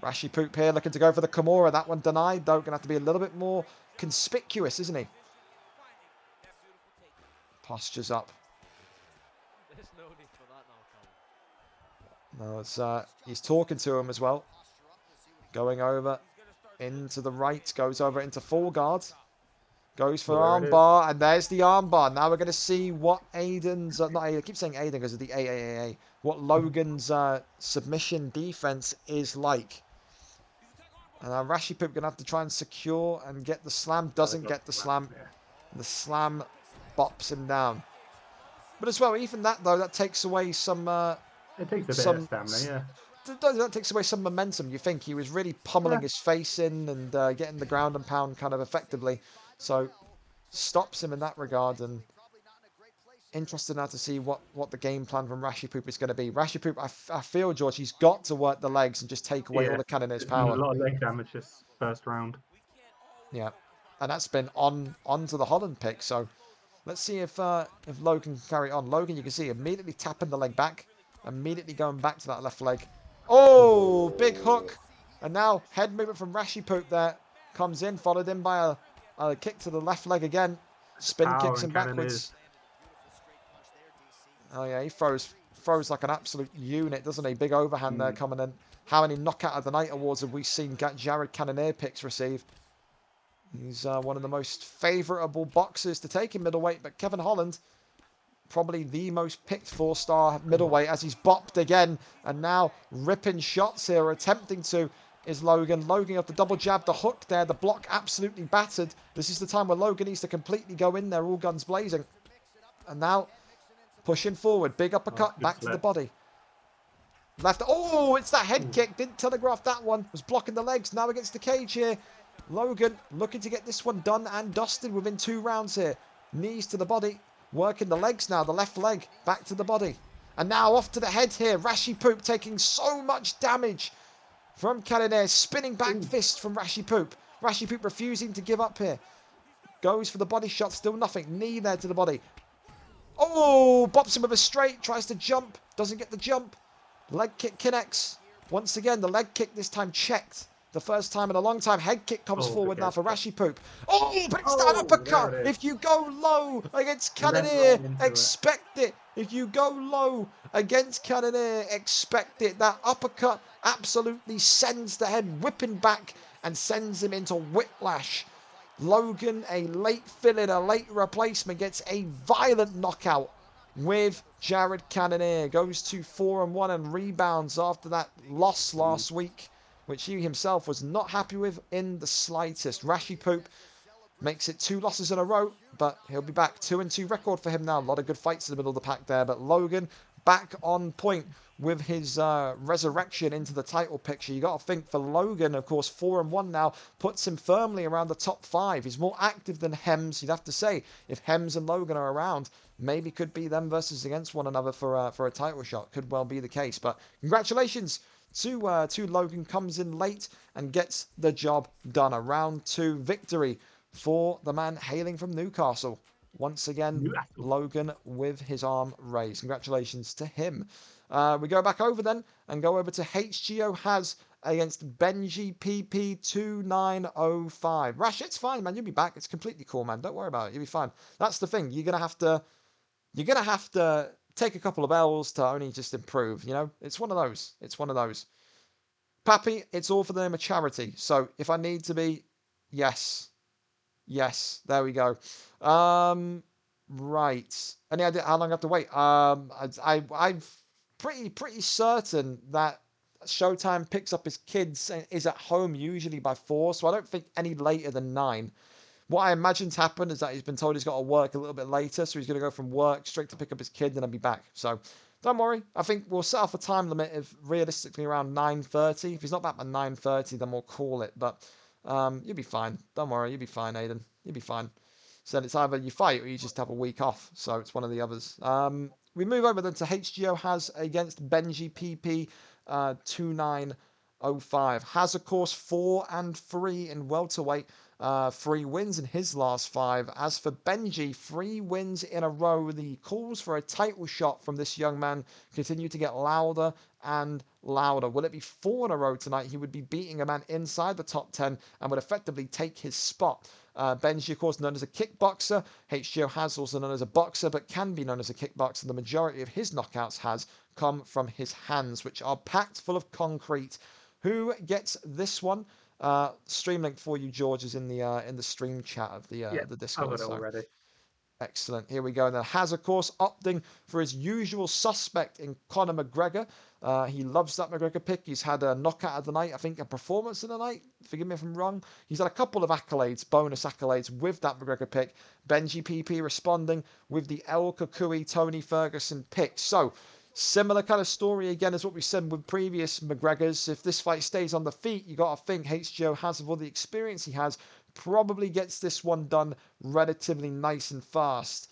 Rashi Poop here looking to go for the Kimura. That one denied though. Going to have to be a little bit more conspicuous, isn't he? Postures up. No, it's he's talking to him as well. Going over. Into the right, goes over into full guard. Goes for There it is. armbar, and there's the armbar. Now we're going to see what Aiden's, not Aiden, I keep saying Aiden because of the AAAA, what Logan's submission defense is like. And Rashipip going to have to try and secure and get the slam. Doesn't get the slam. Yeah. The slam bops him down. But as well, even that though, that takes away some... It takes a bit of stamina, yeah. That takes away some momentum. You think he was really pummeling his face in and getting the ground and pound kind of effectively. So stops him in that regard. And interested now to see what the game plan from Rashipoop is going to be. Rashipoop, I feel, George, he's got to work the legs and just take away all the Cannonier's power. A lot of leg damage this first round. Yeah, and that's been onto the Holland pick. So let's see if Logan can carry on. Logan, you can see immediately tapping the leg back, immediately going back to that left leg. Oh, big hook. And now head movement from Rashipoop there comes in, followed in by a kick to the left leg again. Spin kicks him backwards. Oh yeah, he throws like an absolute unit, doesn't he? Big overhand there coming in. How many Knockout of the Night awards have we seen Jared Cannonier picks receive? He's one of the most favourable boxers to take in middleweight, but Kevin Holland, probably the most picked 4-star middleweight, as he's bopped again, and now ripping shots here, or attempting to, is Logan. Logan off the double jab, the hook there, the block absolutely battered. This is the time where Logan needs to completely go in there, all guns blazing. And now, pushing forward, big uppercut, back to the body. Left, oh, it's that head kick, didn't telegraph that one, was blocking the legs, now against the cage here. Logan looking to get this one done and dusted within 2 rounds here. Knees to the body, working the legs now, the left leg, back to the body. And now off to the head here, Rashipoop taking so much damage from Cannonier, spinning back fist from Rashipoop. Rashipoop refusing to give up here. Goes for the body shot, still nothing, knee there to the body. Oh, bops him with a straight, tries to jump, doesn't get the jump. Leg kick connects. Once again, the leg kick this time checked. The first time in a long time. Head kick comes forward now for Rashipoop. Oh, but it's that uppercut. If you go low against Cannonier, expect it. If you go low against Cannonier, expect it. That uppercut absolutely sends the head whipping back and sends him into whiplash. Logan, a late fill-in, a late replacement, gets a violent knockout with Jared Cannonier. Goes to 4-1 and rebounds after that loss last week, which he himself was not happy with in the slightest. Rashipoop makes it 2 losses in a row, but he'll be back. 2-2 record for him now. A lot of good fights in the middle of the pack there, but Logan back on point with his resurrection into the title picture. You got to think for Logan, of course, 4-1 now puts him firmly around the top 5. He's more active than Hems, you'd have to say. If Hems and Logan are around, maybe could be them versus against one another for a title shot. Could well be the case. But congratulations to Logan. Comes in late and gets the job done. A round 2 victory for the man hailing from Newcastle. Once again, Logan with his arm raised. Congratulations to him. We go back over then and go over to HGO Has against Benji PP2905. Rash, it's fine, man. You'll be back. It's completely cool, man. Don't worry about it. You'll be fine. That's the thing. You're gonna have to take a couple of L's to only just improve. You know, it's one of those. It's one of those. Pappy, it's all for the name of charity. So if I need to be, yes. There we go. Right. Any idea how long I have to wait? I'm pretty certain that Showtime picks up his kids and is at home usually by 4, so I don't think any later than 9. What I imagine's happened is that he's been told he's got to work a little bit later, so he's going to go from work straight to pick up his kid and then be back. So don't worry. I think we'll set off a time limit of realistically around 9:30. If he's not back by 9:30, then we'll call it. But you'll be fine. Don't worry. You'll be fine, Aiden. You'll be fine. So it's either you fight or you just have a week off. So it's one of the others. We move over then to HGO Has against Benji PP 2905. Has, of course, 4-3 in welterweight. 3 wins in his last 5. As for Benji, 3 wins in a row. The calls for a title shot from this young man continue to get louder and louder. Will it be 4 in a row tonight? He would be beating a man inside the top 10 and would effectively take his spot. Benji, of course, known as a kickboxer. HGO Has also known as a boxer, but can be known as a kickboxer. The majority of his knockouts has come from his hands, which are packed full of concrete. Who gets this one? Stream link for you, George, is in the stream chat of the Yeah, I've Discord. got it So already. excellent. Here we go. And then Has, of course, opting for his usual suspect in Conor McGregor. He loves that McGregor pick. He's had a knockout of the night, I think a performance of the night. Forgive me if I'm wrong. He's had a couple of accolades, bonus accolades with that McGregor pick. Benji PP responding with the El Kukui Tony Ferguson pick. So similar kind of story again as what we said with previous McGregors. If this fight stays on the feet, you got to think HGO has, with all the experience he has, probably gets this one done relatively nice and fast.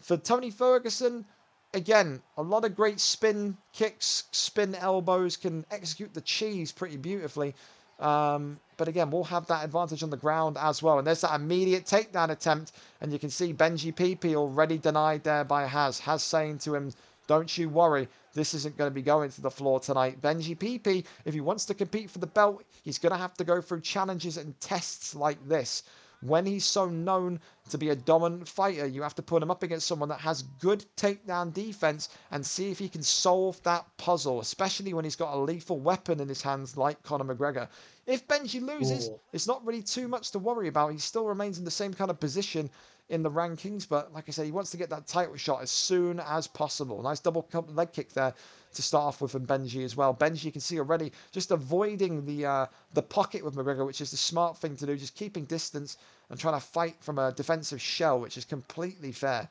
For Tony Ferguson, again, a lot of great spin kicks, spin elbows, can execute the cheese pretty beautifully. But again, we'll have that advantage on the ground as well. And there's that immediate takedown attempt. And you can see Benji PP already denied there by Has. Has saying to him, don't you worry, this isn't going to be going to the floor tonight. Benji PP, if he wants to compete for the belt, he's going to have to go through challenges and tests like this. When he's so known to be a dominant fighter, you have to put him up against someone that has good takedown defense and see if he can solve that puzzle, especially when he's got a lethal weapon in his hands like Conor McGregor. If Benji loses, it's not really too much to worry about. He still remains in the same kind of position in the rankings, but like I said, he wants to get that title shot as soon as possible. Nice double leg kick there to start off with from Benji as well. Benji, you can see already just avoiding the pocket with McGregor, which is the smart thing to do, just keeping distance and trying to fight from a defensive shell, which is completely fair.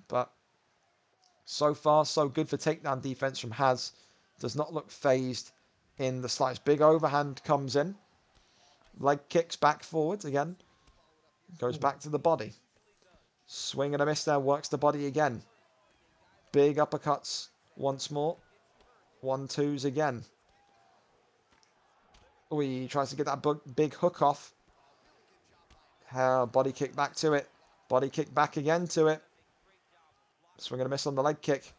But so far, so good for takedown defense from Has. Does not look phased in the slightest. Big overhand comes in. Leg kicks back forwards again. Goes back to the body. Swing and a miss there. Works the body again. Big uppercuts once more. 1-2s again. Oh, he tries to get that big hook off. Body kick back to it. Body kick back again to it. Swing and a miss on the leg kick.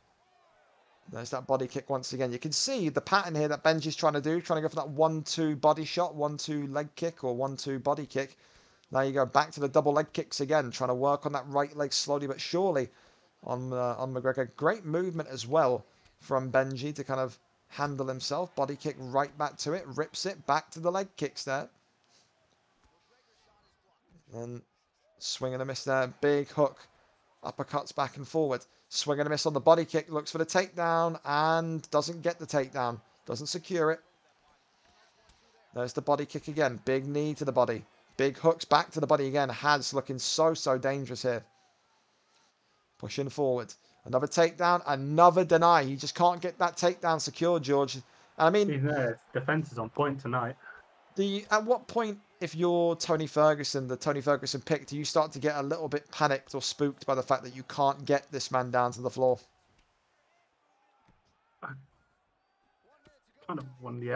There's that body kick once again. You can see the pattern here that Benji's trying to do. Trying to go for that 1-2 body shot, 1-2 leg kick or 1-2 body kick. Now you go back to the double leg kicks again. Trying to work on that right leg slowly but surely on McGregor. Great movement as well from Benji to kind of handle himself. Body kick right back to it. Rips it back to the leg kicks there. And swing and a miss there. Big hook. Uppercuts back and forward. Swing and a miss on the body kick. Looks for the takedown and doesn't get the takedown. Doesn't secure it. There's the body kick again. Big knee to the body. Big hooks back to the body again. Has looking so dangerous here. Pushing forward. Another takedown. Another deny. He just can't get that takedown secured, George. I mean, His defense is on point tonight. At what point, if you're Tony Ferguson, the Tony Ferguson pick, do you start to get a little bit panicked or spooked by the fact that you can't get this man down to the floor? Kind of when the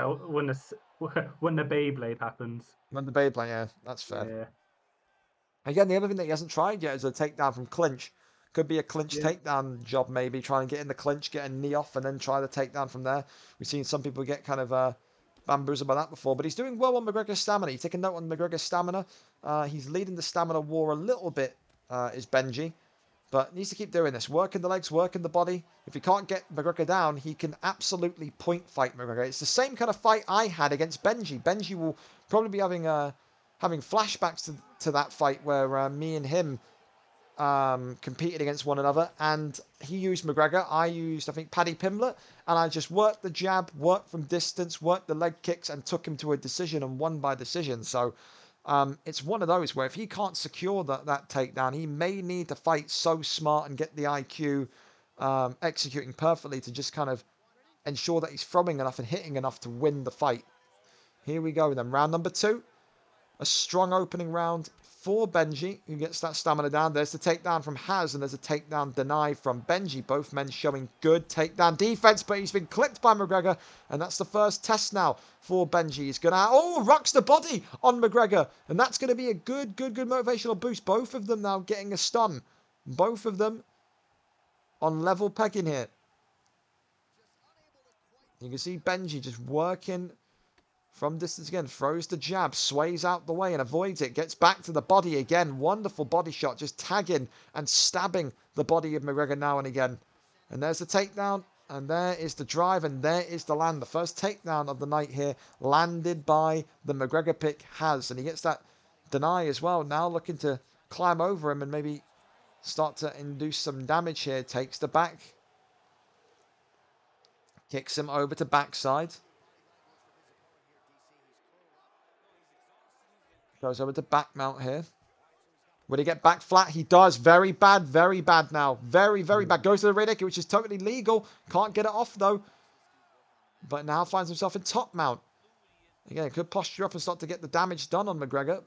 Beyblade happens. When the Beyblade, yeah, that's fair. Yeah. Again, the other thing that he hasn't tried yet is a takedown from clinch. Could be a clinch takedown job, maybe. Try and get in the clinch, get a knee off, and then try the takedown from there. We've seen some people get kind of bamboozled by that before, but he's doing well on McGregor's stamina. You take a note on McGregor's stamina. He's leading the stamina war a little bit, is Benji. But needs to keep doing this. Working the legs, working the body. If he can't get McGregor down, he can absolutely point fight McGregor. It's the same kind of fight I had against Benji. Benji will probably be having flashbacks to that fight where me and him competed against one another, and he used McGregor. I used, I think, Paddy Pimblett, and I just worked the jab, worked from distance, worked the leg kicks, and took him to a decision and won by decision. So it's one of those where if he can't secure that takedown, he may need to fight so smart and get the IQ executing perfectly to just kind of ensure that he's throwing enough and hitting enough to win the fight. Here we go then. Round number 2. A strong opening round for Benji, who gets that stamina down. There's the takedown from Has, and there's a takedown deny from Benji. Both men showing good takedown defense, but he's been clipped by McGregor, and that's the first test now for Benji. He's going to, rocks the body on McGregor, and that's going to be a good motivational boost. Both of them now getting a stun. Both of them on level pegging here. You can see Benji just working from distance again, throws the jab, sways out the way and avoids it, gets back to the body again. Wonderful body shot, just tagging and stabbing the body of McGregor now and again. And there's the takedown. And there is the drive, and there is the land. The first takedown of the night here, landed by the McGregor pick, CHAZ. And he gets that deny as well. Now looking to climb over him and maybe start to induce some damage here. Takes the back. Kicks him over to backside. Goes over to back mount here. Will he get back flat? He does. Very bad now. Very, very bad. Goes to the rear naked, which is totally legal. Can't get it off, though. But now finds himself in top mount. Again, could posture up and start to get the damage done on McGregor.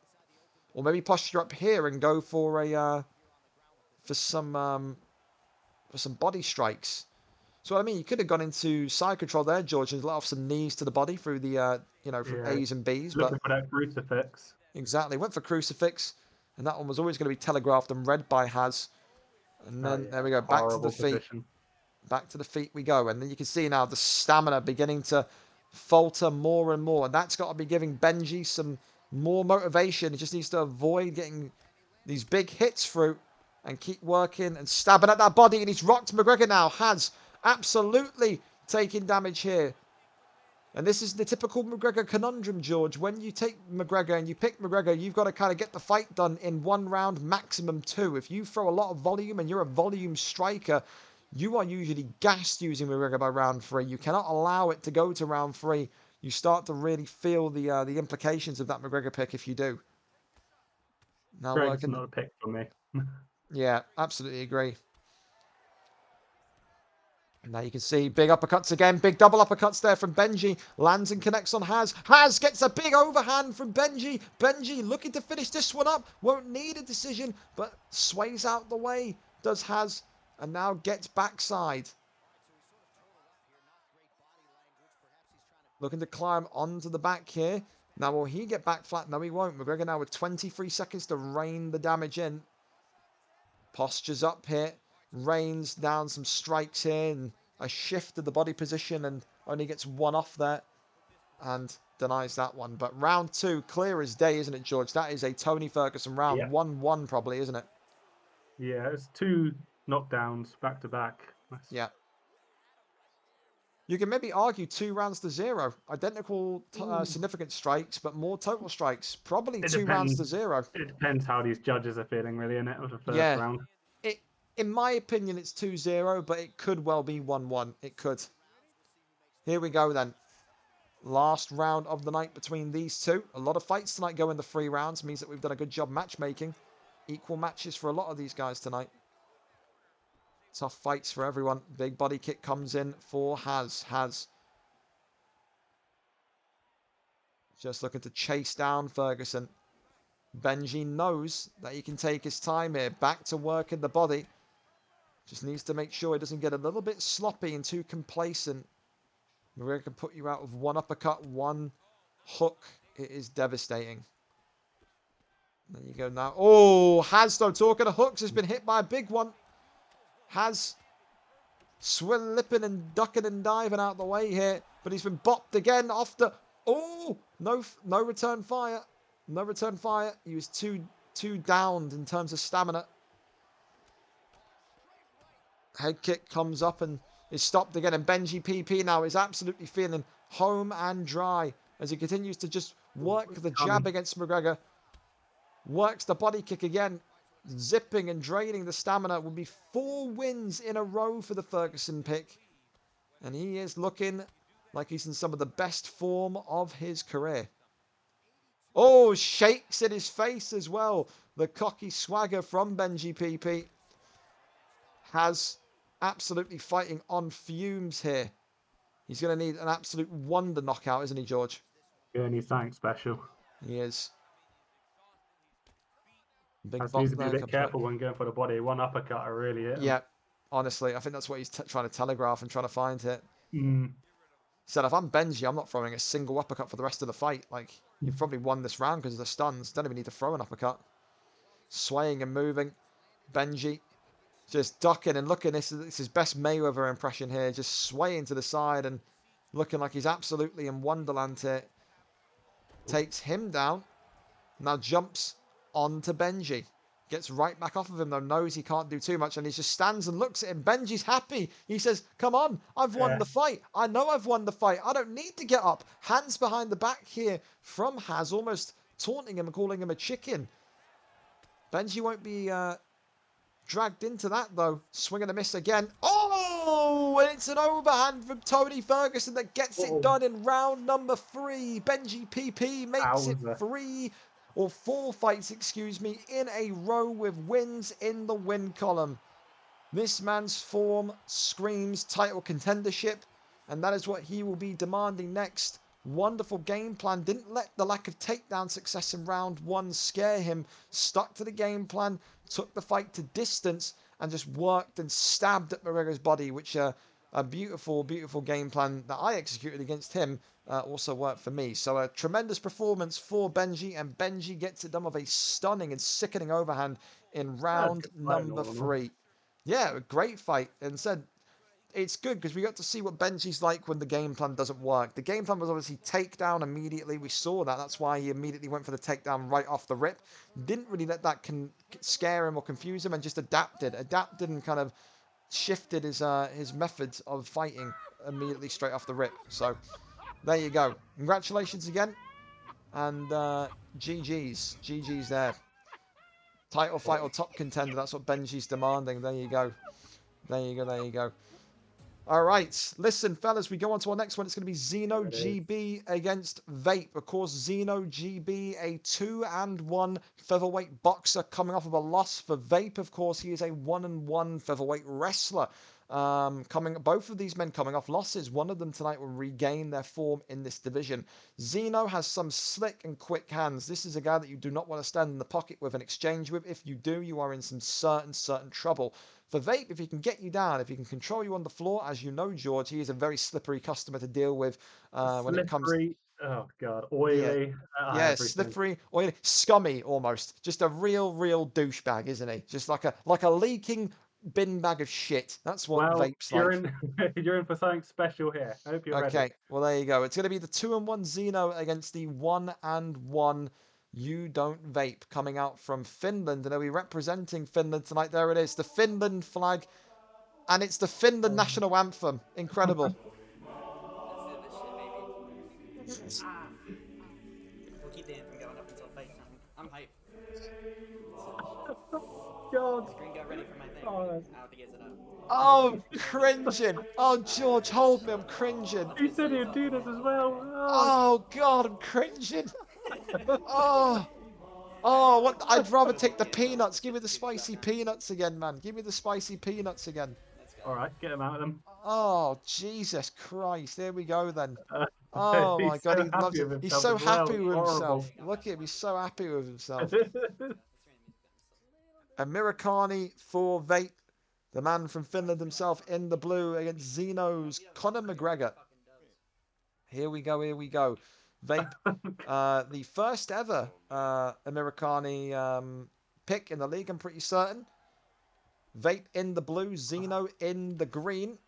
Or maybe posture up here and go for a for some body strikes. So I mean, you could have gone into side control there, George, and let off some knees to the body through the from A's and B's. Looking for that crucifix. Exactly, went for crucifix, and that one was always going to be telegraphed and read by CHAZ. And then there we go, back to the feet. Position. Back to the feet we go, and then you can see now the stamina beginning to falter more and more, and that's got to be giving Benji some more motivation. He just needs to avoid getting these big hits through and keep working and stabbing at that body, and he's rocked McGregor now. CHAZ absolutely taking damage here. And this is the typical McGregor conundrum, George. When you take McGregor and you pick McGregor, you've got to kind of get the fight done in 1 round, maximum 2. If you throw a lot of volume and you're a volume striker, you are usually gassed using McGregor by round 3. You cannot allow it to go to round 3. You start to really feel the implications of that McGregor pick if you do. Now, Greg's not a pick for me. Yeah, absolutely agree. And now you can see big uppercuts again. Big double uppercuts there from Benji. Lands and connects on CHAZ. CHAZ gets a big overhand from Benji. Benji looking to finish this one up. Won't need a decision, but sways out the way. Does CHAZ. And now gets backside. Looking to climb onto the back here. Now will he get back flat? No, he won't. McGregor now with 23 seconds to rain the damage in. Postures up here. Rains down some strikes here and a shift of the body position, and only gets 1 off there and denies that one. But round 2, clear as day, isn't it, George? That is a Tony Ferguson round. 1-1 probably, isn't it? Yeah, it's 2 knockdowns back to back. Yeah. You can maybe argue 2 rounds to 0. Identical significant strikes, but more total strikes. Probably 2 rounds to 0. It depends how these judges are feeling, really, in it, with the first round. In my opinion, it's 2-0, but it could well be 1-1. It could. Here we go then. Last round of the night between these two. A lot of fights tonight go in the 3 rounds. Means that we've done a good job matchmaking. Equal matches for a lot of these guys tonight. Tough fights for everyone. Big body kick comes in for CHAZ. Just looking to chase down Ferguson. Benji knows that he can take his time here. Back to work in the body. Just needs to make sure he doesn't get a little bit sloppy and too complacent. McGregor can put you out with 1 uppercut, 1 hook. It is devastating. There you go now. Oh, CHAZ though, talking of hooks, has been hit by a big one. CHAZ slipping and ducking and diving out the way here. But he's been bopped again off the... Oh, no return fire. No return fire. He was too downed in terms of stamina. Head kick comes up and is stopped again. And Benji PP now is absolutely feeling home and dry as he continues to just work the jab against McGregor. Works the body kick again. Zipping and draining the stamina. Will be 4 wins in a row for the Ferguson pick. And he is looking like he's in some of the best form of his career. Oh, shakes in his face as well. The cocky swagger from Benji PP. CHAZ absolutely fighting on fumes here. He's going to need an absolute wonder knockout, isn't he, George? Yeah, and he's something special. He is. Big Has needs to be a bit careful when going for the body. 1 uppercut, really hit him. Yeah, honestly, I think that's what he's trying to telegraph and trying to find here. Mm. Said, if I'm Benji, I'm not throwing a single uppercut for the rest of the fight. Like, you've probably won this round because of the stuns. Don't even need to throw an uppercut. Swaying and moving. Benji just ducking and looking. This is his best Mayweather impression here. Just swaying to the side and looking like he's absolutely in Wonderland here. Takes him down. Now jumps onto Benji. Gets right back off of him, though. Knows he can't do too much, and he just stands and looks at him. Benji's happy. He says, come on, I've won the fight. I know I've won the fight. I don't need to get up. Hands behind the back here from CHAZ, almost taunting him and calling him a chicken. Benji won't be dragged into that, though. Swing and a miss again. Oh, and it's an overhand from Tony Ferguson that gets it done in round number 3. Benji PP makes it 4 fights, excuse me, in a row with wins in the win column. This man's form screams title contendership, and that is what he will be demanding next. Wonderful game plan. Didn't let the lack of takedown success in round 1 scare him. Stuck to the game plan, took the fight to distance, and just worked and stabbed at McGregor's body, which a beautiful, beautiful game plan that I executed against him also worked for me. So a tremendous performance for Benji, and Benji gets it done with a stunning and sickening overhand in round number 3. Yeah, a great fight. And said it's good because we got to see what Benji's like when the game plan doesn't work. The game plan was obviously takedown immediately. We saw that. That's why he immediately went for the takedown right off the rip. Didn't really let that scare him or confuse him, and just adapted and kind of shifted his methods of fighting immediately straight off the rip. So there you go. Congratulations again, and GG's there. Title fight or top contender. That's what Benji's demanding. There you go. There you go. All right, listen, fellas, we go on to our next one. It's going to be Xeno GB against Vape. Of course, Xeno GB, a 2-1 featherweight boxer coming off of a loss for Vape. Of course, he is a 1-1 featherweight wrestler. Both of these men coming off losses. One of them tonight will regain their form in this division. Xeno has some slick and quick hands. This is a guy that you do not want to stand in the pocket with and exchange with. If you do, you are in some certain trouble. For Vape, if he can get you down, if he can control you on the floor, as you know, George, he is a very slippery customer to deal with when it comes. Oh god, oily. Yeah, slippery, oily, scummy almost. Just a real douchebag, isn't he? Just like a leaking bin bag of shit. That's what Vape's like. You're in for something special here. I hope you're ready. Okay, well there you go. It's going to be the 2-1 Xeno against the 1-1 You Don't Vape, coming out from Finland, and they'll be representing Finland tonight. There it is, the Finland flag, and it's the Finland national anthem. Incredible. We'll keep the anthem going up until fight time. I'm hyped. God. Gringo ready for my thing. Out to get it up. Oh, I'm cringing. Oh, George, hold me. I'm cringing. You said he'd do this as well. Oh God, I'm cringing. Oh, what? I'd rather take the peanuts. Give me the spicy peanuts again, man. Give me the spicy peanuts again. All right, get him out of them. Oh, Jesus Christ. Here we go then. Oh my God, he loves it. He's so happy with himself. Look at him. He's so happy with himself. Americani for Vape, the man from Finland himself, in the blue against Xeno's Conor McGregor. Here we go. Vape, the first ever Americani pick in the league, I'm pretty certain. Vape in the blue, Xeno in the green.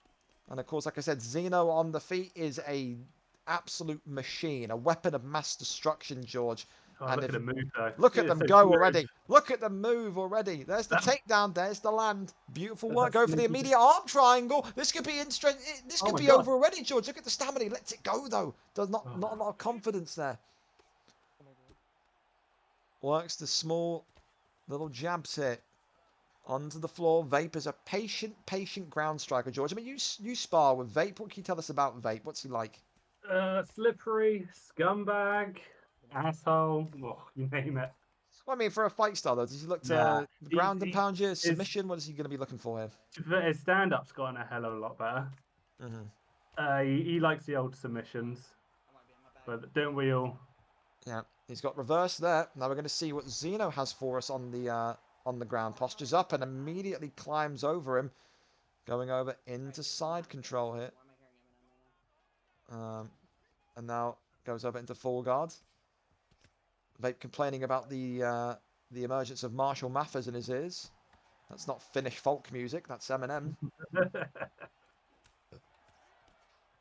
And of course, like I said, Xeno on the feet is a absolute machine, a weapon of mass destruction, George. Oh, and look at them move, though. Look at them go already. Look at them move already. There's the takedown. There's the land. Beautiful work. Go for the immediate arm triangle. This could be This could be over already, George. Look at the stamina. He lets it go, though. Does not a lot of confidence there. Works the small little jabs here. Onto the floor. Vape is a patient ground striker, George. I mean, you spar with Vape. What can you tell us about Vape? What's he like? Slippery, scumbag, asshole, you name it. Well, I mean, for a fight style, though, does he look to ground and pound you, submission? What is he going to be looking for here? His stand-up's gotten a hell of a lot better. He likes the old submissions, but don't we all? Yeah, he's got reverse there. Now we're going to see what Xeno has for us on the ground. Postures up and immediately climbs over him, going over into side control here. And now goes over into full guard. Vape complaining about the emergence of Marshall Mathers in his ears. That's not Finnish folk music. That's Eminem.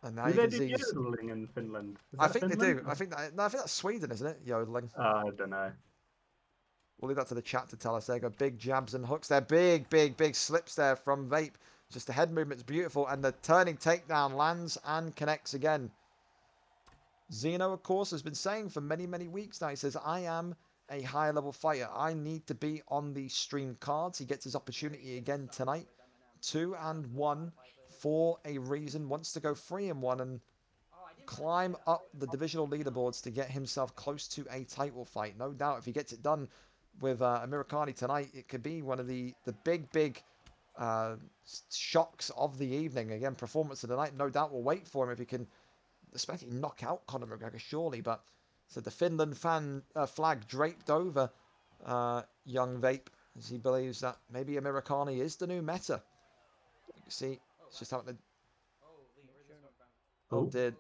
And now do they do yodeling in Finland? I think they do. I think that's Sweden, isn't it? Yodeling. I don't know. We'll leave that to the chat to tell us. There you go. Big jabs and hooks there. Big, big, big slips there from Vape. Just the head movement's beautiful. And the turning takedown lands and connects again. Zeno, of course, has been saying for many, many weeks now. He says, I am a higher level fighter. I need to be on the stream cards. He gets his opportunity again tonight. 2-1 for a reason. Wants to go 3-1 and climb up the divisional leaderboards to get himself close to a title fight. No doubt if he gets it done with Americani tonight, it could be one of the big shocks of the evening. Again, performance of the night. No doubt we'll wait for him if he can especially knock out Conor McGregor, surely. But so the Finland flag draped over young Vape as he believes that maybe Americani is the new meta. You can see it's just having to... Oh dear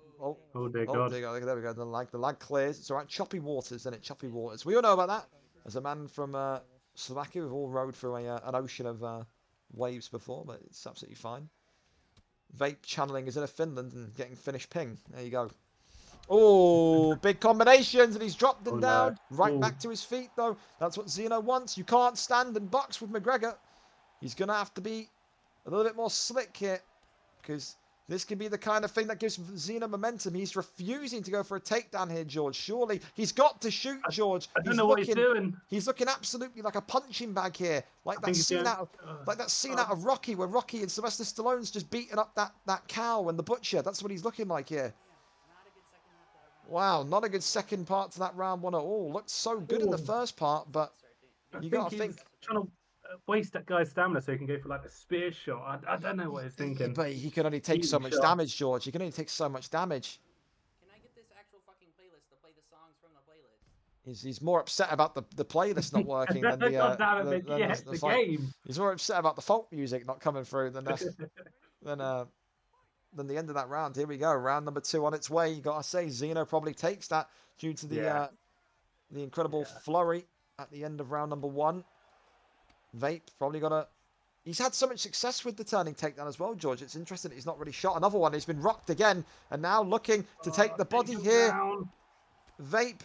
God. There we go. The lag clears. It's all right. Choppy waters, isn't it? Choppy waters. We all know about that. As a man from Slovakia, we've all rode through an ocean of waves before, but it's absolutely fine. Vape channeling is in a Finland and getting finished ping. There you go. Oh, big combinations, and he's dropped him down. Right back to his feet, though. That's what Zeno wants. You can't stand and box with McGregor. He's going to have to be a little bit more slick here, because this could be the kind of thing that gives Zeno momentum. He's refusing to go for a takedown here, George. Surely he's got to shoot, George. I don't know what he's doing. He's looking absolutely like a punching bag here, like that scene out of Rocky, where Rocky and Sylvester Stallone's just beating up that cow and the butcher. That's what he's looking like here. Wow, not a good second part to that round one at all. Looked so good in the first part, but you got to think. Trying to waste that guy's stamina so he can go for like a spear shot. I don't know what he's thinking. But he can only take so much damage, George. He can only take so much damage. Can I get this actual fucking playlist to play the songs from the playlist? He's more upset about the playlist not working than the game. He's more upset about the folk music not coming through than the end of that round. Here we go. Round number 2 on its way. You got to say, Zeno probably takes that due to the incredible flurry at the end of round number 1. Vape probably got to... He's had so much success with the turning takedown as well, George. It's interesting that he's not really shot. Another one. He's been rocked again. And now looking to take the body here. Down. Vape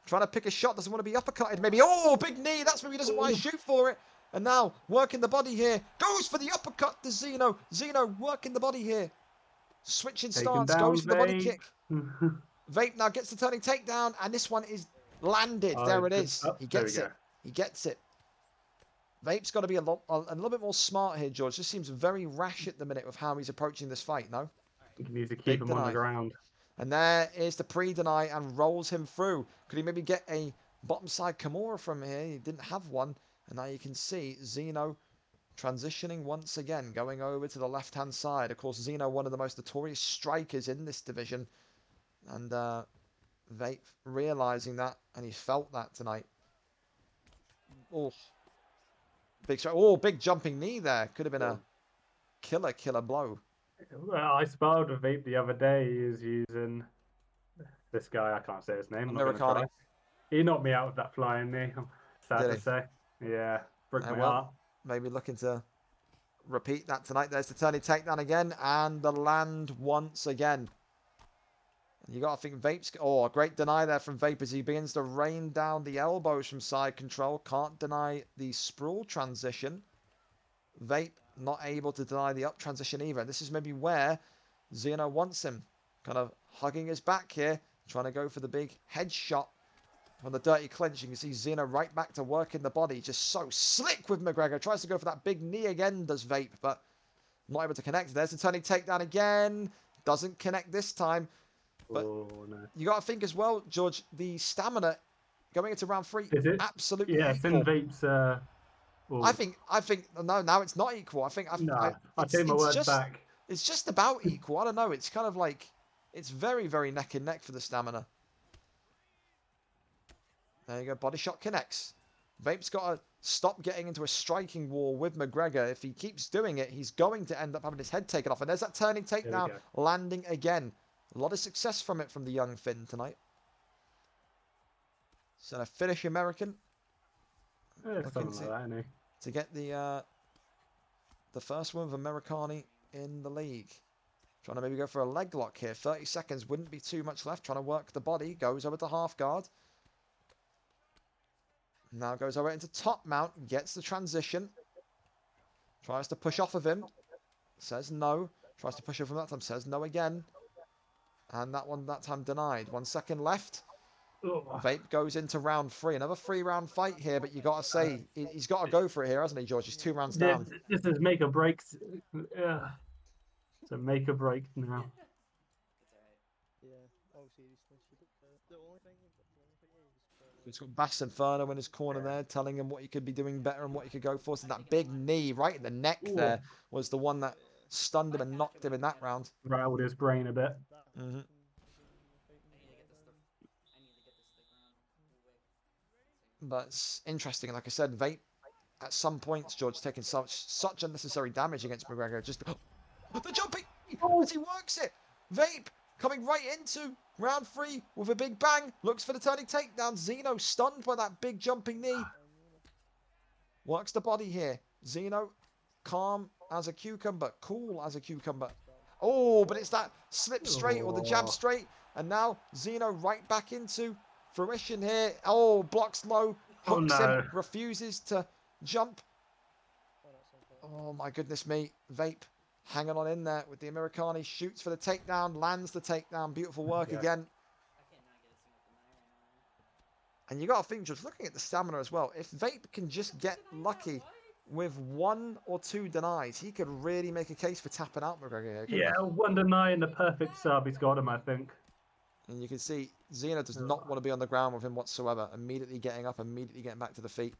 trying to pick a shot. Doesn't want to be uppercutted. Maybe. Oh, big knee. That's maybe he doesn't want to shoot for it. And now working the body here. Goes for the uppercut to Zeno. Zeno working the body here. Switching stance. Goes for the body kick. Vape now gets the turning takedown. And this one is landed. There it is. He gets it. He gets it. Vape's got to be a little bit more smart here, George. Just seems very rash at the minute with how he's approaching this fight, no? He needs to keep him on the ground. And there is the pre-deny and rolls him through. Could he maybe get a bottom side Kimura from here? He didn't have one. And now you can see Zeno transitioning once again, going over to the left-hand side. Of course, Zeno, one of the most notorious strikers in this division. And Vape realizing that, and he felt that tonight. Oh. Big strike. Oh, big jumping knee there. Could have been a killer blow. Well, I sparred with Vape the other day. He was using this guy. I can't say his name. Americani. He knocked me out with that flying knee. Sad to say. Yeah, broke my heart. Maybe looking to repeat that tonight. There's the turning takedown again, and the land once again. You got to think Vape's... Oh, a great deny there from Vape as he begins to rain down the elbows from side control. Can't deny the sprawl transition. Vape not able to deny the up transition either. This is maybe where Zeno wants him. Kind of hugging his back here. Trying to go for the big headshot from the dirty clinch. You can see Zeno right back to work in the body. Just so slick with McGregor. Tries to go for that big knee again, does Vape. But not able to connect. There's the turning takedown again. Doesn't connect this time. But you got to think as well, George, the stamina going into round 3, absolutely equal. It's in Vape's... I think no, now it's not equal. I take my words back. It's just about equal. I don't know. It's kind of like, it's very, very neck and neck for the stamina. There you go. Body shot connects. Vape's got to stop getting into a striking war with McGregor. If he keeps doing it, he's going to end up having his head taken off. And there's that turning takedown, landing again. A lot of success from it from the young Finn tonight. So a Finnish American. Something like that, isn't he? To get the first one of Americani in the league. Trying to maybe go for a leg lock here. 30 seconds, wouldn't be too much left. Trying to work the body. Goes over to half guard. Now goes over into top mount, gets the transition. Tries to push off of him. Says no. Tries to push him from that time. Says no again. And that time denied. 1 second left. Vape goes into round 3. Another 3-round fight here, but you got to say, he's got to go for it here, hasn't he, George? He's 2 rounds down. This is make or break. So make or break now. He's got Bass Inferno in his corner there, telling him what he could be doing better and what he could go for. So that big knee right in the neck there was the one that stunned him and knocked him in that round. Rattled his brain a bit. Mm-hmm. But it's interesting, like I said, Vape, at some points, George, taking such unnecessary damage against McGregor. Just the jumping as he works it. Vape coming right into round 3 with a big bang. Looks for the turning takedown. Zeno stunned by that big jumping knee. Works the body here. Zeno calm as a cucumber. Cool as a cucumber. Oh, but it's that slip straight or the jab straight. And now Zeno right back into fruition here. Oh, blocks low. Hooks him. Refuses to jump. Oh, my goodness me. Vape hanging on in there with the Americani. Shoots for the takedown. Lands the takedown. Beautiful work again. And you got to think, just looking at the stamina as well, if Vape can just get lucky with 1 or 2 denies, he could really make a case for tapping out McGregor here. Yeah, 1 deny and the perfect sub. He's got him, I think. And you can see Zeno does not want to be on the ground with him whatsoever. Immediately getting up, immediately getting back to the feet.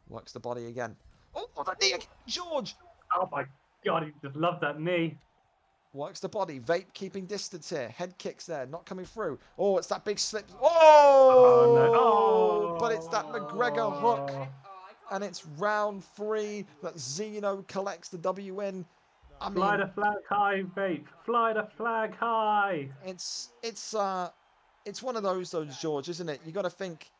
Works the body again. Oh, that knee again, George! Oh my God, he just loved that knee. Works the body. Vape keeping distance here. Head kicks there, not coming through. Oh, it's that big slip. Oh! No. Oh! But it's that McGregor hook. And it's round 3 that Zeno collects the W in. I mean, fly the flag high, Vape. Fly the flag high. It's one of those, George, isn't it? You got to think,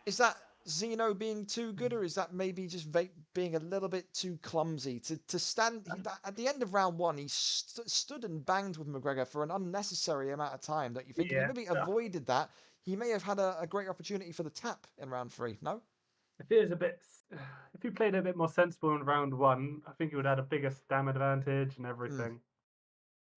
is that Zeno being too good, or is that maybe just Vape being a little bit too clumsy to stand at the end of round 1? He stood and banged with McGregor for an unnecessary amount of time. That you think if he maybe avoided that, he may have had a great opportunity for the tap in round 3. No. If he played a bit more sensible in round 1, I think he would have had a bigger stamina advantage and everything.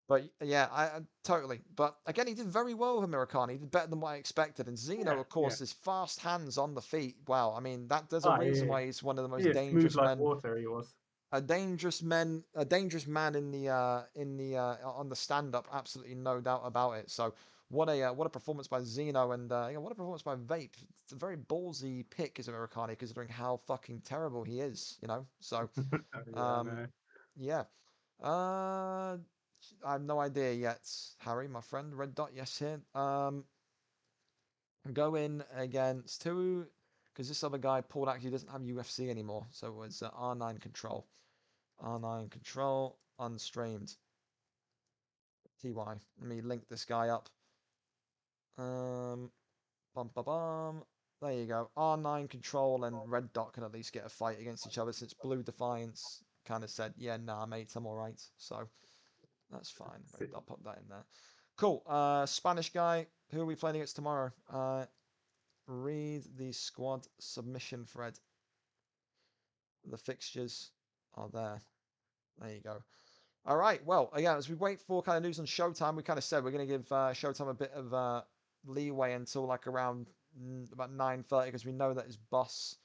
But yeah, I totally. But again, he did very well with Americani. He did better than what I expected. And Zeno, of course, his fast hands on the feet. Wow, I mean, there's a reason why he's one of the most dangerous men. Water, he was. A dangerous man in the on the stand up. Absolutely no doubt about it. So what a performance by Zeno, and what a performance by Vape. It's a very ballsy pick as Americani, considering how fucking terrible he is. So yeah. I have no idea yet, Harry, my friend. Red dot, yes here. Go in against who? Because this other guy, Paul, actually doesn't have UFC anymore. So it's R9 Control. R9 Control, unstreamed. TY. Let me link this guy up. Bum, bum, bum. There you go. R9 Control and Red Dot can at least get a fight against each other, since Blue Defiance kind of said, yeah, nah, mate, I'm all right. So that's fine. I'll put that in there. Cool. Spanish guy. Who are we playing against tomorrow? Read the squad submission thread. The fixtures are there. There you go. All right. Well, again, as we wait for kind of news on Showtime, we kind of said we're going to give Showtime a bit of leeway until like around about 9:30, because we know that his boss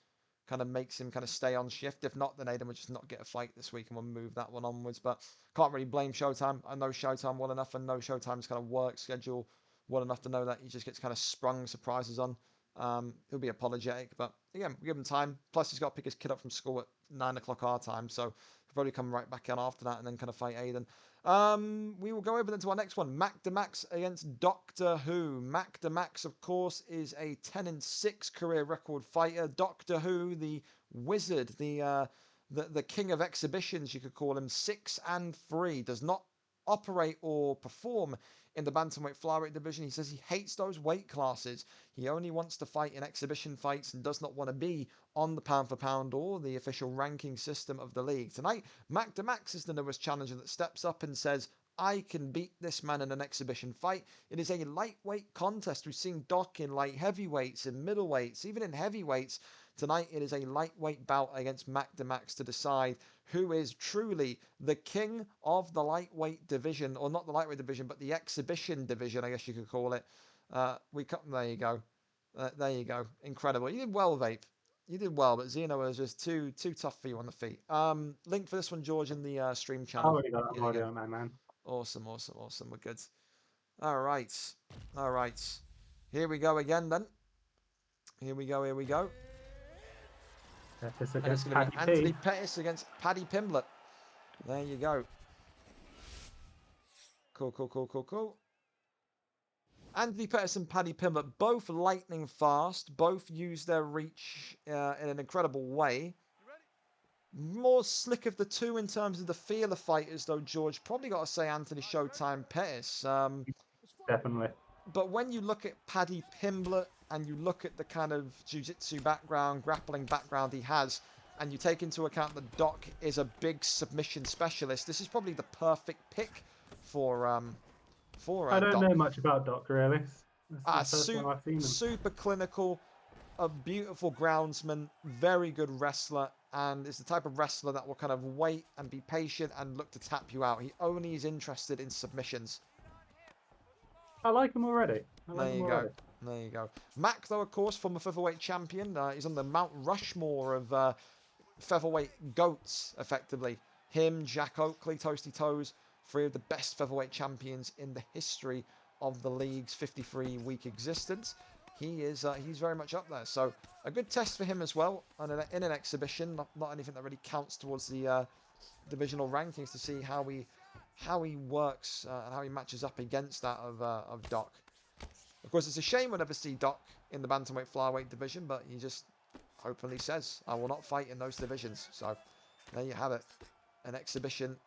kind of makes him kind of stay on shift. If not, then Aiden will just not get a fight this week, and we'll move that one onwards. But can't really blame Showtime. I know Showtime well enough, and know Showtime's kind of work schedule well enough to know that he just gets kind of sprung surprises on. He'll be apologetic, but again, we give him time. Plus, he's got to pick his kid up from school at 9 o'clock our time, so he'll probably come right back in after that and then kind of fight Aiden. We will go over then to our next one. Mac DeMax against Doctor Who. Mac DeMax, of course, is a 10-6 career record fighter. Doctor Who, the wizard, the king of exhibitions, you could call him, 6-3. Does not operate or perform in the bantamweight flyweight division. He says he hates those weight classes. He only wants to fight in exhibition fights and does not want to be on the pound for pound or the official ranking system of the league. Tonight, Mac DeMax is the newest challenger that steps up and says, I can beat this man in an exhibition fight. It is a lightweight contest. We've seen Doc in light heavyweights, in middleweights, even in heavyweights. Tonight, it is a lightweight bout against Mac DeMax to decide who is truly the king of the lightweight division, or not the lightweight division, but the exhibition division, I guess you could call it. There you go. There you go. Incredible. You did well, Vape. You did well, but Xeno was just too tough for you on the feet. Link for this one, George, in the stream channel. Already got it. Already on that, man. Awesome. We're good. All right. Here we go again, then. Here we go. Pettis And it's against going to Paddy be Anthony P. Pettis against Paddy Pimblett. There you go. Cool. Anthony Pettis and Paddy Pimblett, both lightning fast, both use their reach in an incredible way. More slick of the two in terms of the feel of fighters, though, George. Probably got to say Anthony Showtime Pettis. Definitely. But when you look at Paddy Pimblett and you look at the kind of jiu-jitsu background, grappling background he has, and you take into account that Doc is a big submission specialist, this is probably the perfect pick for I don't Doc. know much about Doc, really. That's the first time I've seen him. Super clinical, a beautiful groundsman, very good wrestler, and is the type of wrestler that will kind of wait and be patient and look to tap you out. He only is interested in submissions. I like him already. There you go. Mac, though, of course, former featherweight champion. He's on the Mount Rushmore of featherweight goats, effectively. Him, Jack Oakley, Toasty Toes, three of the best featherweight champions in the history of the league's 53-week existence. He's very much up there. So a good test for him as well, and in an exhibition, not anything that really counts towards the divisional rankings, to see how he works and how he matches up against that of Doc. Of course, it's a shame we'll never see Doc in the bantamweight flyweight division, but he just openly says, I will not fight in those divisions. So there you have it. An exhibition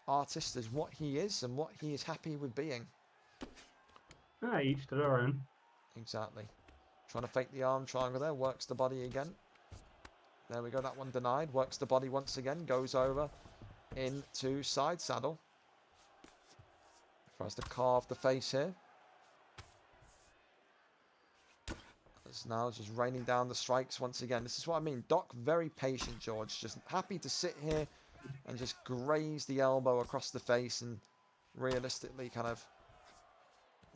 artist is what he is and what he is happy with being. Each to their own. Exactly. Trying to fake the arm triangle there. Works the body again. There we go. That one denied. Works the body once again. Goes over into side saddle. Tries to carve the face here. It's now just raining down the strikes once again. This is what I mean. Doc, very patient, George. Just happy to sit here and just graze the elbow across the face and realistically kind of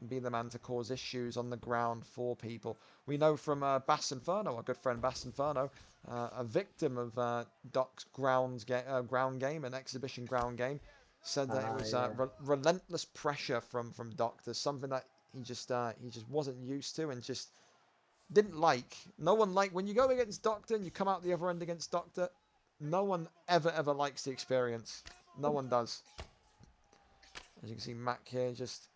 be the man to cause issues on the ground for people. We know from Bass Inferno, our good friend Bass Inferno, a victim of Doc's ground game, an exhibition ground game, said that it was relentless pressure from Doc. There's something that he just wasn't used to and just didn't like. No one liked when you go against Doctor and you come out the other end against Doctor. No one ever likes the experience. No one does. As you can see, Mac here just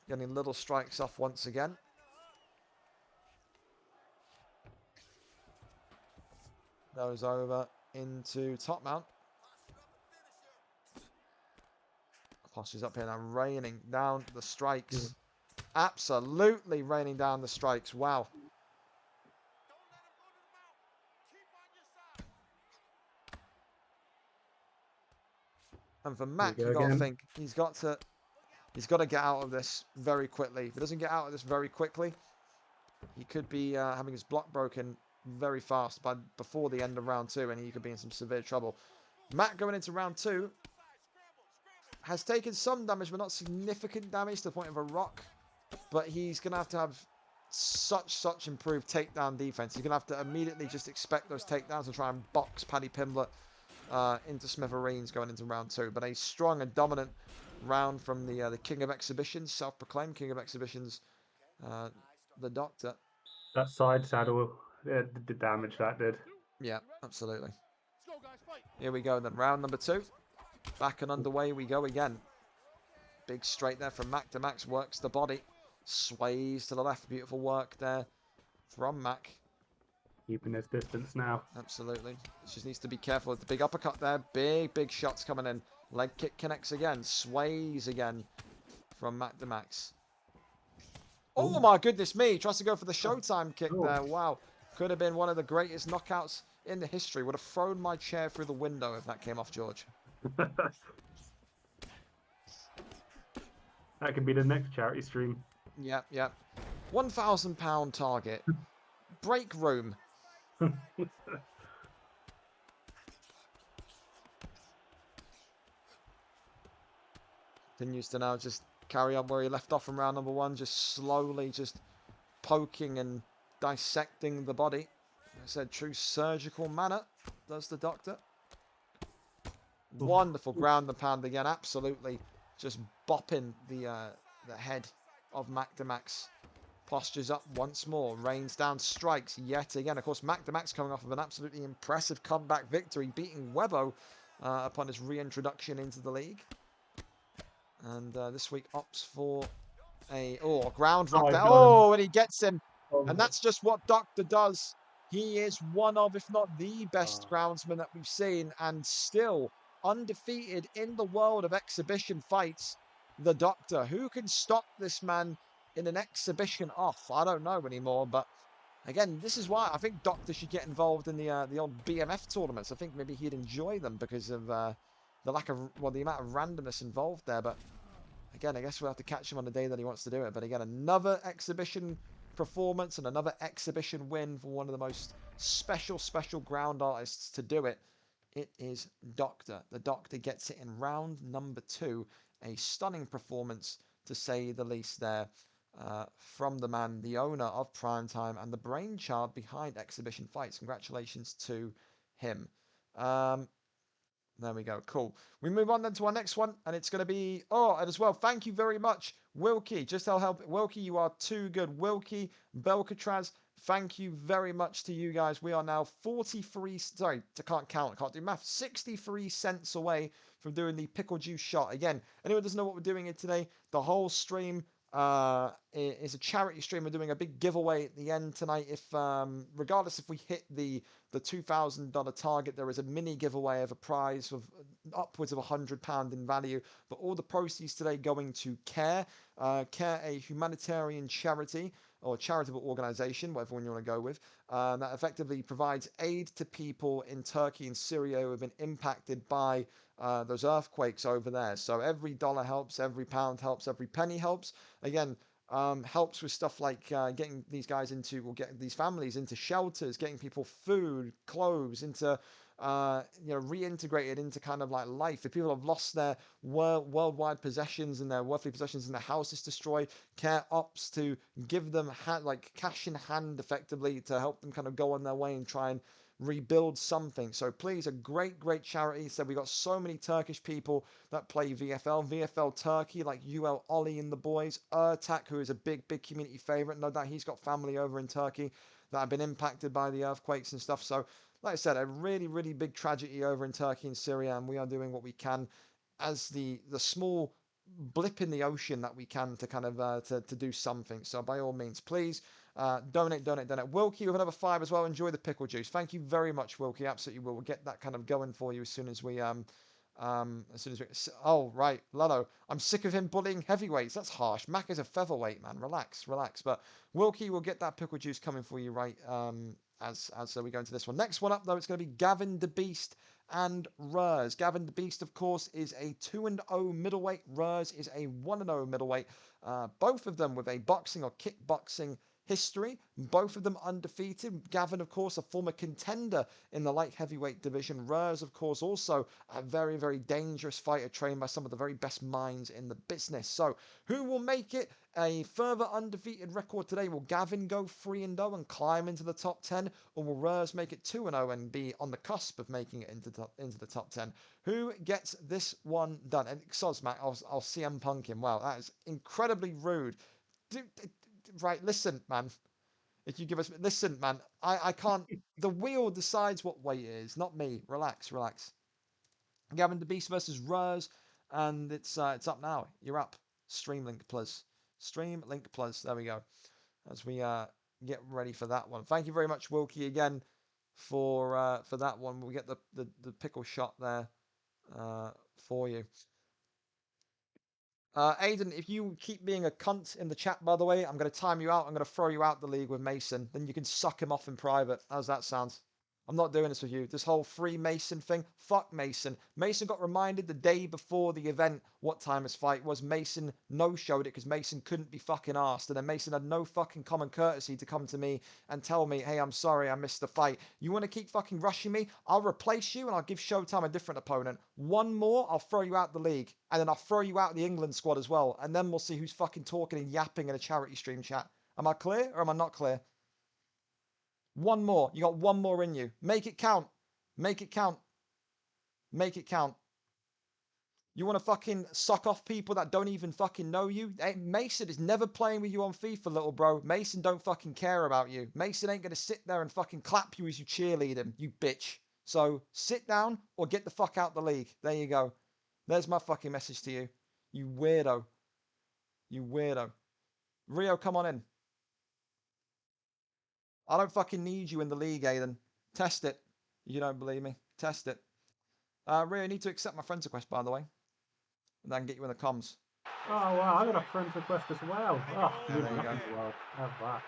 getting little strikes off once again. Goes over into top mount. Posture's up here now, raining down the strikes. Absolutely raining down the strikes. Wow. And for Mac, you got to think he's got to get out of this very quickly. If he doesn't get out of this very quickly, he could be having his block broken very fast before the end of round 2, and he could be in some severe trouble. Mac going into round 2 has taken some damage, but not significant damage to the point of a rock. But he's going to have such improved takedown defense. He's going to have to immediately just expect those takedowns and try and box Paddy Pimblett into smithereens going into round 2. But a strong and dominant round from the King of Exhibitions, self-proclaimed King of Exhibitions, the Doctor. That side saddle, the damage that did. Yeah, absolutely. Here we go then, round number 2. Back and underway we go again. Big straight there from Mac to Max, works the body. Sways to the left, beautiful work there from Mac. Keeping his distance now. Absolutely. Just needs to be careful with the big uppercut there. Big shots coming in. Leg kick connects again. Sways again from Mac to Max. Oh my goodness me. Tries to go for the Showtime kick there. Wow. Could have been one of the greatest knockouts in the history. Would have thrown my chair through the window if that came off, George. That could be the next charity stream. Yep, yep. £1,000 target. Break room. Continues to now just carry on where he left off from round number 1. Just slowly just poking and dissecting the body. Like I said, true surgical manner does the doctor. Wonderful ground and pound again. Absolutely just bopping the head of Max. Postures up once more. Rains down strikes yet again. Of course, Max coming off of an absolutely impressive comeback victory, beating Webbo upon his reintroduction into the league. And this week opts for a ground rock there. Oh, and he gets him. And that's just what Doctor does. He is one of, if not the best groundsman that we've seen, and still undefeated in the world of exhibition fights. The Doctor. Who can stop this man in an exhibition off? I don't know anymore, but again, this is why I think Doctor should get involved in the old BMF tournaments. I think maybe he'd enjoy them because of the lack of, well, the amount of randomness involved there. But again, I guess we'll have to catch him on the day that he wants to do it. But again, another exhibition performance and another exhibition win for one of the most special ground artists to do it. It is Doctor. The Doctor gets it in round number 2. A stunning performance, to say the least there, from the man, the owner of Primetime and the brainchild behind Exhibition Fights. Congratulations to him. There we go. Cool. We move on then to our next one, and it's going to be... Oh, and as well, thank you very much, Wilkie. Just I'll help. Wilkie, you are too good. Wilkie, Belcatraz, thank you very much to you guys. We are now 43... Sorry, I can't count. I can't do math. 63 cents away from doing the pickle juice shot. Again, anyone doesn't know what we're doing here today, the whole stream is a charity stream. We're doing a big giveaway at the end tonight. If regardless if we hit the $2,000 target, there is a mini giveaway of a prize of upwards of £100 in value. But all the proceeds today going to CARE, a humanitarian charity or charitable organisation, whatever one you want to go with, that effectively provides aid to people in Turkey and Syria who have been impacted by those earthquakes over there. So every dollar helps, every pound helps, every penny helps. Again, helps with stuff like getting these guys into, or getting these families into shelters, getting people food, clothes, into reintegrated into kind of like life. If people have lost their worldwide possessions and their worldly possessions and their houses destroyed, CARE opts to give them like cash in hand effectively to help them kind of go on their way and try and rebuild something. So please, a great charity. So we got so many Turkish people that play VFL Turkey, like UL Ollie and the boys, Ertak, who is a big community favorite. No doubt he's got family over in Turkey that have been impacted by the earthquakes and stuff. So like I said, a really big tragedy over in Turkey and Syria, and we are doing what we can as the small blip in the ocean that we can to kind of to do something. So by all means, please donate. Wilkie with another 5 as well. Enjoy the pickle juice. Thank you very much, Wilkie. Absolutely, we'll get that kind of going for you as soon as we oh right, Lalo, I'm sick of him bullying heavyweights. That's harsh. Mac is a featherweight, man. Relax. But Wilkie will get that pickle juice coming for you right as we go into this one. Next one up though, it's going to be Gavin the Beast and Rurs. Gavin the Beast, of course, is a 2-0 middleweight. Rurs is a 1-0 middleweight. Both of them with a boxing or kickboxing history, both of them undefeated. Gavin, of course, a former contender in the light heavyweight division. Rurs, of course, also a very dangerous fighter trained by some of the very best minds in the business. So who will make it a further undefeated record today? Will Gavin go 3-0 and climb into the top 10, or will Rurs make it 2-0 and be on the cusp of making it into the top 10? Who gets this one done? And Sosmac, I'll CM Punk him. Wow, that is incredibly rude. Right, listen, man. If you give us... Listen, man. I can't... The wheel decides what weight it is, not me. Relax. Gavin the Beast versus Rurs. And it's up now. You're up. Streamlink Plus. There we go. As we get ready for that one. Thank you very much, Wilkie, again, for that one. We'll get the pickle shot there for you. Aiden, if you keep being a cunt in the chat, by the way, I'm going to time you out. I'm going to throw you out the league with Mason. Then you can suck him off in private. How's that sound? I'm not doing this with you. This whole free Mason thing, fuck Mason. Mason got reminded the day before the event what time his fight was. Mason no-showed it because Mason couldn't be fucking arsed. And then Mason had no fucking common courtesy to come to me and tell me, hey, I'm sorry, I missed the fight. You want to keep fucking rushing me? I'll replace you and I'll give Showtime a different opponent. One more, I'll throw you out the league. And then I'll throw you out the England squad as well. And then we'll see who's fucking talking and yapping in a charity stream chat. Am I clear or am I not clear? One more. You got one more in you. Make it count. Make it count. Make it count. You want to fucking suck off people that don't even fucking know you? Hey, Mason is never playing with you on FIFA, little bro. Mason don't fucking care about you. Mason ain't going to sit there and fucking clap you as you cheerlead him, you bitch. So sit down or get the fuck out the league. There you go. There's my fucking message to you. You weirdo. You weirdo. Rio, come on in. I don't fucking need you in the league, Aiden. Test it. You don't believe me. Test it. Rio, you need to accept my friend's request, by the way. And then get you in the comms. Oh, wow. I got a friend's request as well. Oh, there you go. Well, have that.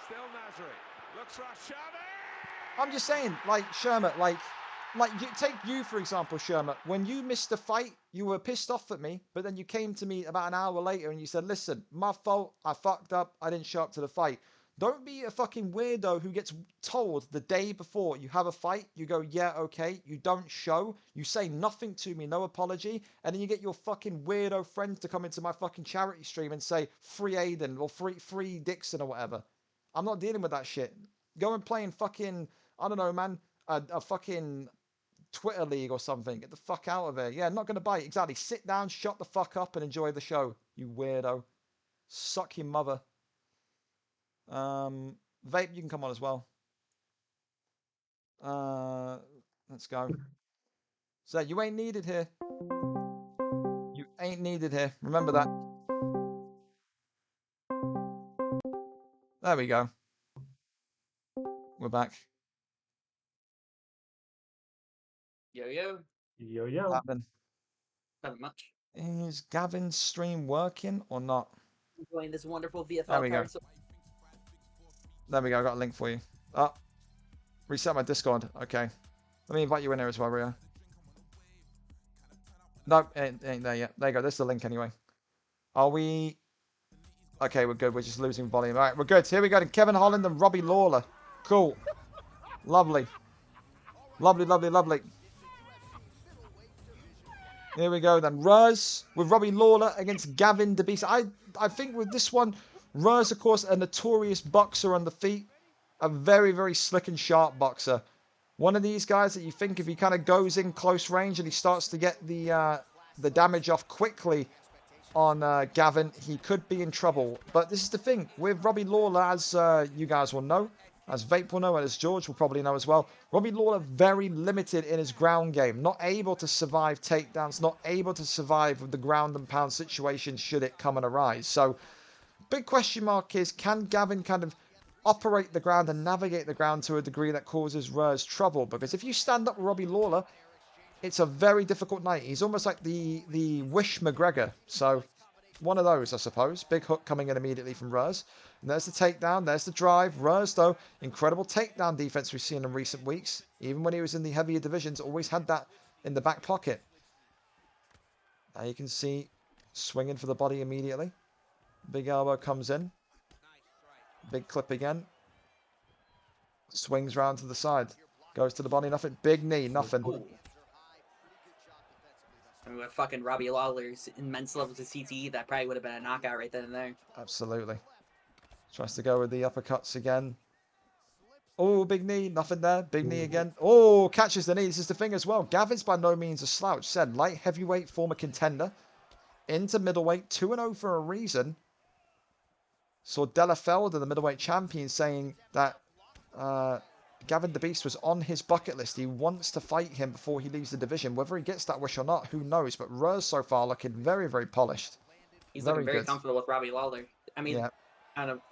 Still Nazari. Looks for Shavi. I'm just saying, like, Shermat, like take you, for example, Shermat. When you missed the fight, you were pissed off at me, but then you came to me about an hour later and you said, listen, my fault. I fucked up. I didn't show up to the fight. Don't be a fucking weirdo who gets told the day before you have a fight. You go, yeah, okay. You don't show. You say nothing to me, no apology. And then you get your fucking weirdo friends to come into my fucking charity stream and say, free Aiden or free Dixon or whatever. I'm not dealing with that shit. Go and play in fucking, I don't know, man, a fucking Twitter league or something. Get the fuck out of here. Yeah, not going to bite. Exactly. Sit down, shut the fuck up and enjoy the show, you weirdo. Suck your mother. Vape, you can come on as well. Let's go. So you ain't needed here. You ain't needed here. Remember that. There we go. We're back. Yo, yo. Yo, yo. Gavin. Nothing much. Is Gavin's stream working or not? Enjoying this wonderful VFL There we go. card. There we go. I got a link for you. Oh, reset my Discord. Okay. Let me invite you in here as well, Rio. No, it ain't there yet. There you go. There's the link anyway. Are we... Okay, we're good. We're just losing volume. All right, we're good. Here we go. Kevin Holland and Robbie Lawler. Cool. Lovely. Lovely, lovely, lovely. Here we go then. Ruz with Robbie Lawler against Gavin DeBeast. I think with this one, Ruz, of course, a notorious boxer on the feet. A very, very slick and sharp boxer. One of these guys that you think if he kind of goes in close range and he starts to get the damage off quickly on Gavin, he could be in trouble. But this is the thing. With Robbie Lawler, as you guys will know, as Vape will know, and as George will probably know as well, Robbie Lawler very limited in his ground game. Not able to survive takedowns, not able to survive with the ground and pound situation should it come and arise. So, big question mark is, can Gavin kind of operate the ground and navigate the ground to a degree that causes Ruz trouble? Because if you stand up with Robbie Lawler, it's a very difficult night. He's almost like the Wish McGregor. So, one of those, I suppose. Big hook coming in immediately from Ruz. And there's the takedown. There's the drive. Ruz, though, incredible takedown defense we've seen in recent weeks. Even when he was in the heavier divisions, always had that in the back pocket. Now you can see swinging for the body immediately. Big elbow comes in. Big clip again. Swings round to the side. Goes to the body, nothing. Big knee, nothing. Ooh. I mean, with fucking Robbie Lawler's immense levels of CTE, that probably would have been a knockout right then and there. Absolutely. Tries to go with the uppercuts again. Oh, big knee, nothing there. Big knee again. Oh, catches the knee. This is the thing as well. Gavin's by no means a slouch. Said light heavyweight former contender. Into middleweight, 2-0 for a reason. Saw Della Felder, the middleweight champion, saying that Gavin DeBeast was on his bucket list. He wants to fight him before he leaves the division. Whether he gets that wish or not, who knows? But Ruz so far looking very, very polished. He's looking very comfortable with Robbie Lawler. I mean, yeah.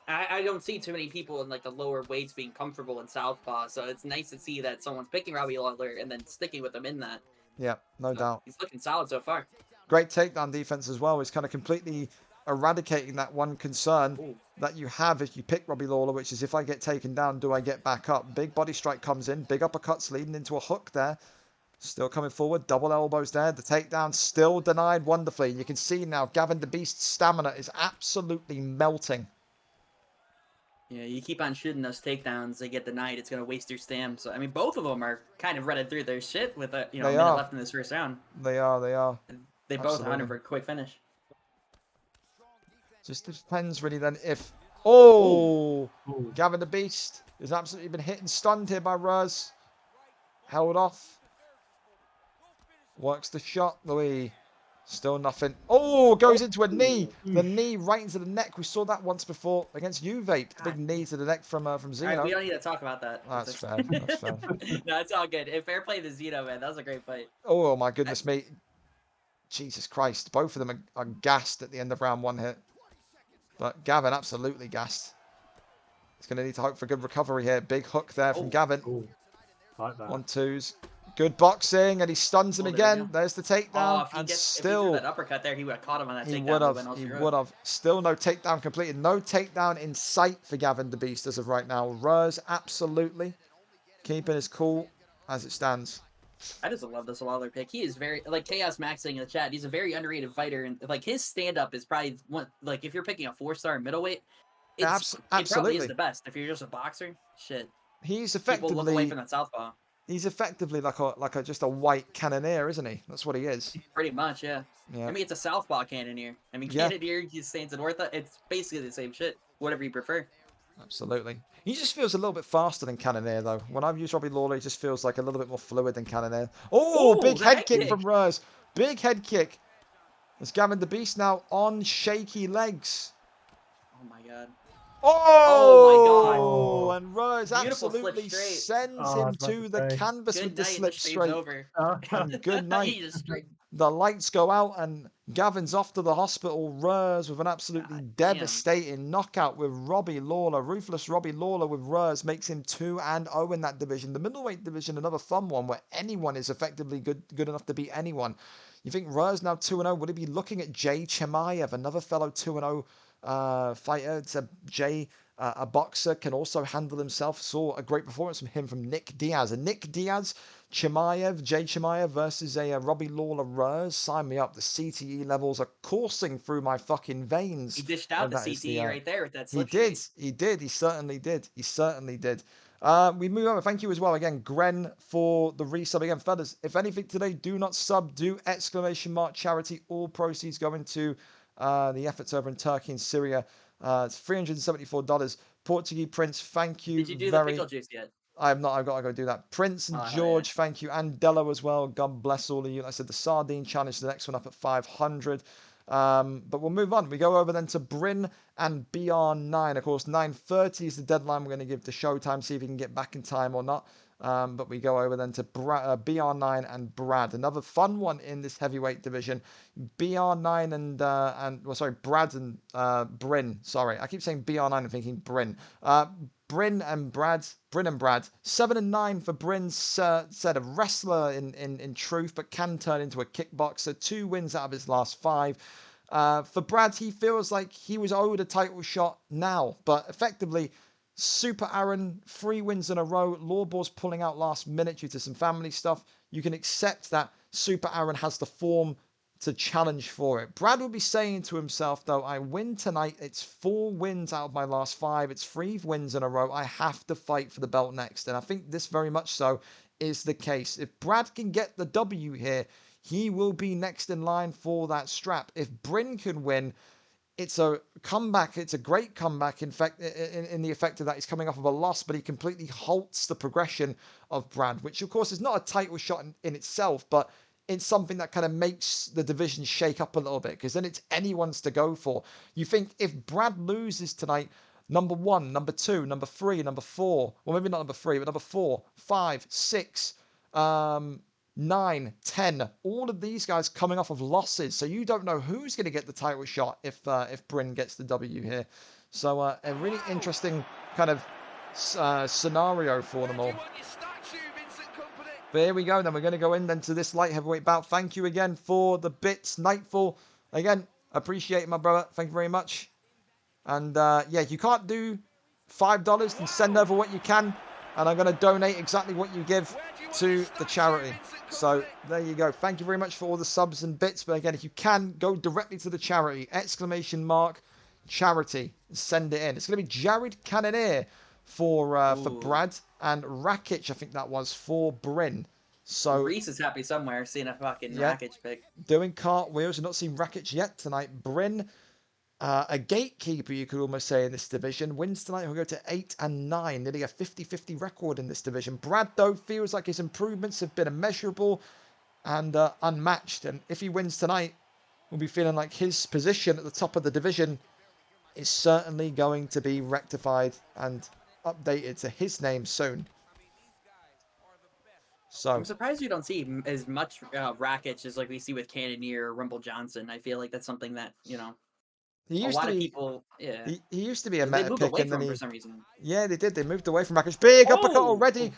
I don't see too many people in like the lower weights being comfortable in southpaw, so it's nice to see that someone's picking Robbie Lawler and then sticking with him in that. Yeah, no doubt. He's looking solid so far. Great takedown defense as well. He's kind of completely eradicating that one concern that you have if you pick Robbie Lawler, which is if I get taken down, do I get back up? Big body strike comes in, big uppercuts leading into a hook there. Still coming forward, double elbows there. The takedown still denied wonderfully. You can see now Gavin the Beast's stamina is absolutely melting. Yeah, you keep on shooting those takedowns, they get denied. It's gonna waste your stam. So I mean, both of them are kind of running through their shit with a minute left in this first round. They are. And they both hunted for a quick finish. Just depends really then if Gavin the Beast has absolutely been hit and stunned here by Ruz. Held off. Works the shot, Louis. Still nothing. Oh, goes into a knee. The knee right into the neck. We saw that once before against Uvape. Big knee to the neck from Zeno. Right, we don't need to talk about that. That's fair. That's fair. No, it's all good. Fair play to Zeno, man. That was a great fight. Oh my goodness me. Jesus Christ. Both of them are gassed at the end of round one hit. But Gavin absolutely gassed. He's going to need to hope for good recovery here. Big hook there from Gavin. Like that. 1-2s. Good boxing, and he stuns him again. There's the takedown, If he still threw that uppercut there, he would have caught him on that takedown. He would have. Still no takedown completed. No takedown in sight for Gavin the Beast as of right now. Ruz absolutely keeping his cool as it stands. I just love this Lawler pick. He is very, like Chaos Max saying in the chat, he's a very underrated fighter, and like his stand-up is probably one, like if you're picking a 4-star middleweight, it probably is the best. If you're just a boxer, shit. He's effectively people look away from that southpaw. He's effectively like a just a white cannoneer, isn't he? That's what he is. Pretty much, yeah. I mean, it's a southpaw cannoneer. I mean, cannoneer, he stands in ortho. It's basically the same shit. Whatever you prefer. Absolutely. He just feels a little bit faster than Cannoneer, though. When I've used Robbie Lawler, he just feels like a little bit more fluid than Cannoneer. Oh, big head kick from Ruz. Big head kick. It's Gavin the Beast now on shaky legs. Oh, my God. Oh, my God. And Ruz absolutely sends him to the canvas with the slip straight. Good night. The lights go out and Gavin's off to the hospital. Ruz with an absolutely devastating knockout with Robbie Lawler. Ruthless Robbie Lawler with Ruz makes him 2-0 in that division. The middleweight division, another fun one where anyone is effectively good enough to beat anyone. You think Ruz now 2-0? Would he be looking at Jay Chimaev, another fellow 2-0 fighter? It's a boxer, can also handle himself. Saw a great performance from him from Nick Diaz. And Nick Diaz, Jay Chimaev versus a Robbie Lawler Ruz. Sign me up. The CTE levels are coursing through my fucking veins. He dished out the CTE right there with that slip. He did. He certainly did. We move on. Thank you as well again, Gren, for the resub again, fellas. If anything today, do not sub. Do ! Charity. All proceeds going to the efforts over in Turkey and Syria. It's $374. Portuguese Prince, thank you. Did you do the pickle juice yet? I have not. I've got to go do that. Prince and George, thank you. And Dello as well. God bless all of you. Like I said, the Sardine Challenge, the next one up at 500. But we'll move on. We go over then to Bryn and BR9. Of course, 9:30 is the deadline. We're going to give to Showtime, see if he can get back in time or not. But we go over then to BR9 and Brad. Another fun one in this heavyweight division. BR9 and Brad and Bryn. Sorry, I keep saying BR9 and thinking Bryn. Bryn and Brad. 7-9 for Bryn's said a wrestler in truth, but can turn into a kickboxer. 2 wins out of his last 5. For Brad, he feels like he was owed a title shot now, but effectively, Super Aaron, 3 wins in a row. Lawbor's pulling out last minute due to some family stuff. You can accept that Super Aaron has the form to challenge for it. Brad will be saying to himself, though, I win tonight. It's 4 wins out of my last 5. It's 3 wins in a row. I have to fight for the belt next. And I think this very much so is the case. If Brad can get the W here, he will be next in line for that strap. If Bryn can win, it's a comeback. It's a great comeback. In fact, in the effect of that, he's coming off of a loss, but he completely halts the progression of Brad, which of course is not a title shot in itself, but it's something that kind of makes the division shake up a little bit, because then it's anyone's to go for. You think if Brad loses tonight, number 1, number 2, number 3, number 4, well, maybe not number 3, but number 4, 5, 6, 9, 10, all of these guys coming off of losses. So you don't know who's going to get the title shot if Bryn gets the W here. So a really interesting kind of scenario for them all. But here we go then. We're going to go in then to this light heavyweight bout. Thank you again for the bits. Nightfall. Again, Appreciate it, my brother. Thank you very much. And yeah, you can't do $5, then send over what you can. And I'm going to donate exactly what you give to the charity. So there you go. Thank you very much for all the subs and bits. But again, if you can, go directly to the charity. ! Charity. Send it in. It's going to be Jared Cannonier for Brad, and Rakic, I think that was, for Bryn. So Reese is happy somewhere seeing a fucking Rakic pick. Doing cartwheels. I've not seen Rakic yet tonight. Bryn, a gatekeeper, you could almost say, in this division. Wins tonight, he'll go to 8 and 9. Nearly a 50-50 record in this division. Brad, though, feels like his improvements have been immeasurable and unmatched. And if he wins tonight, we'll be feeling like his position at the top of the division is certainly going to be rectified and updated to his name soon. So I'm surprised we don't see as much Rakic as like we see with Cannonier or Rumble Johnson. I feel like that's something that, you know, a lot of people, yeah. He used to be a meta moved pick, away and from then him for some reason. Yeah, they did. They moved away from Rakic. Big uppercut already.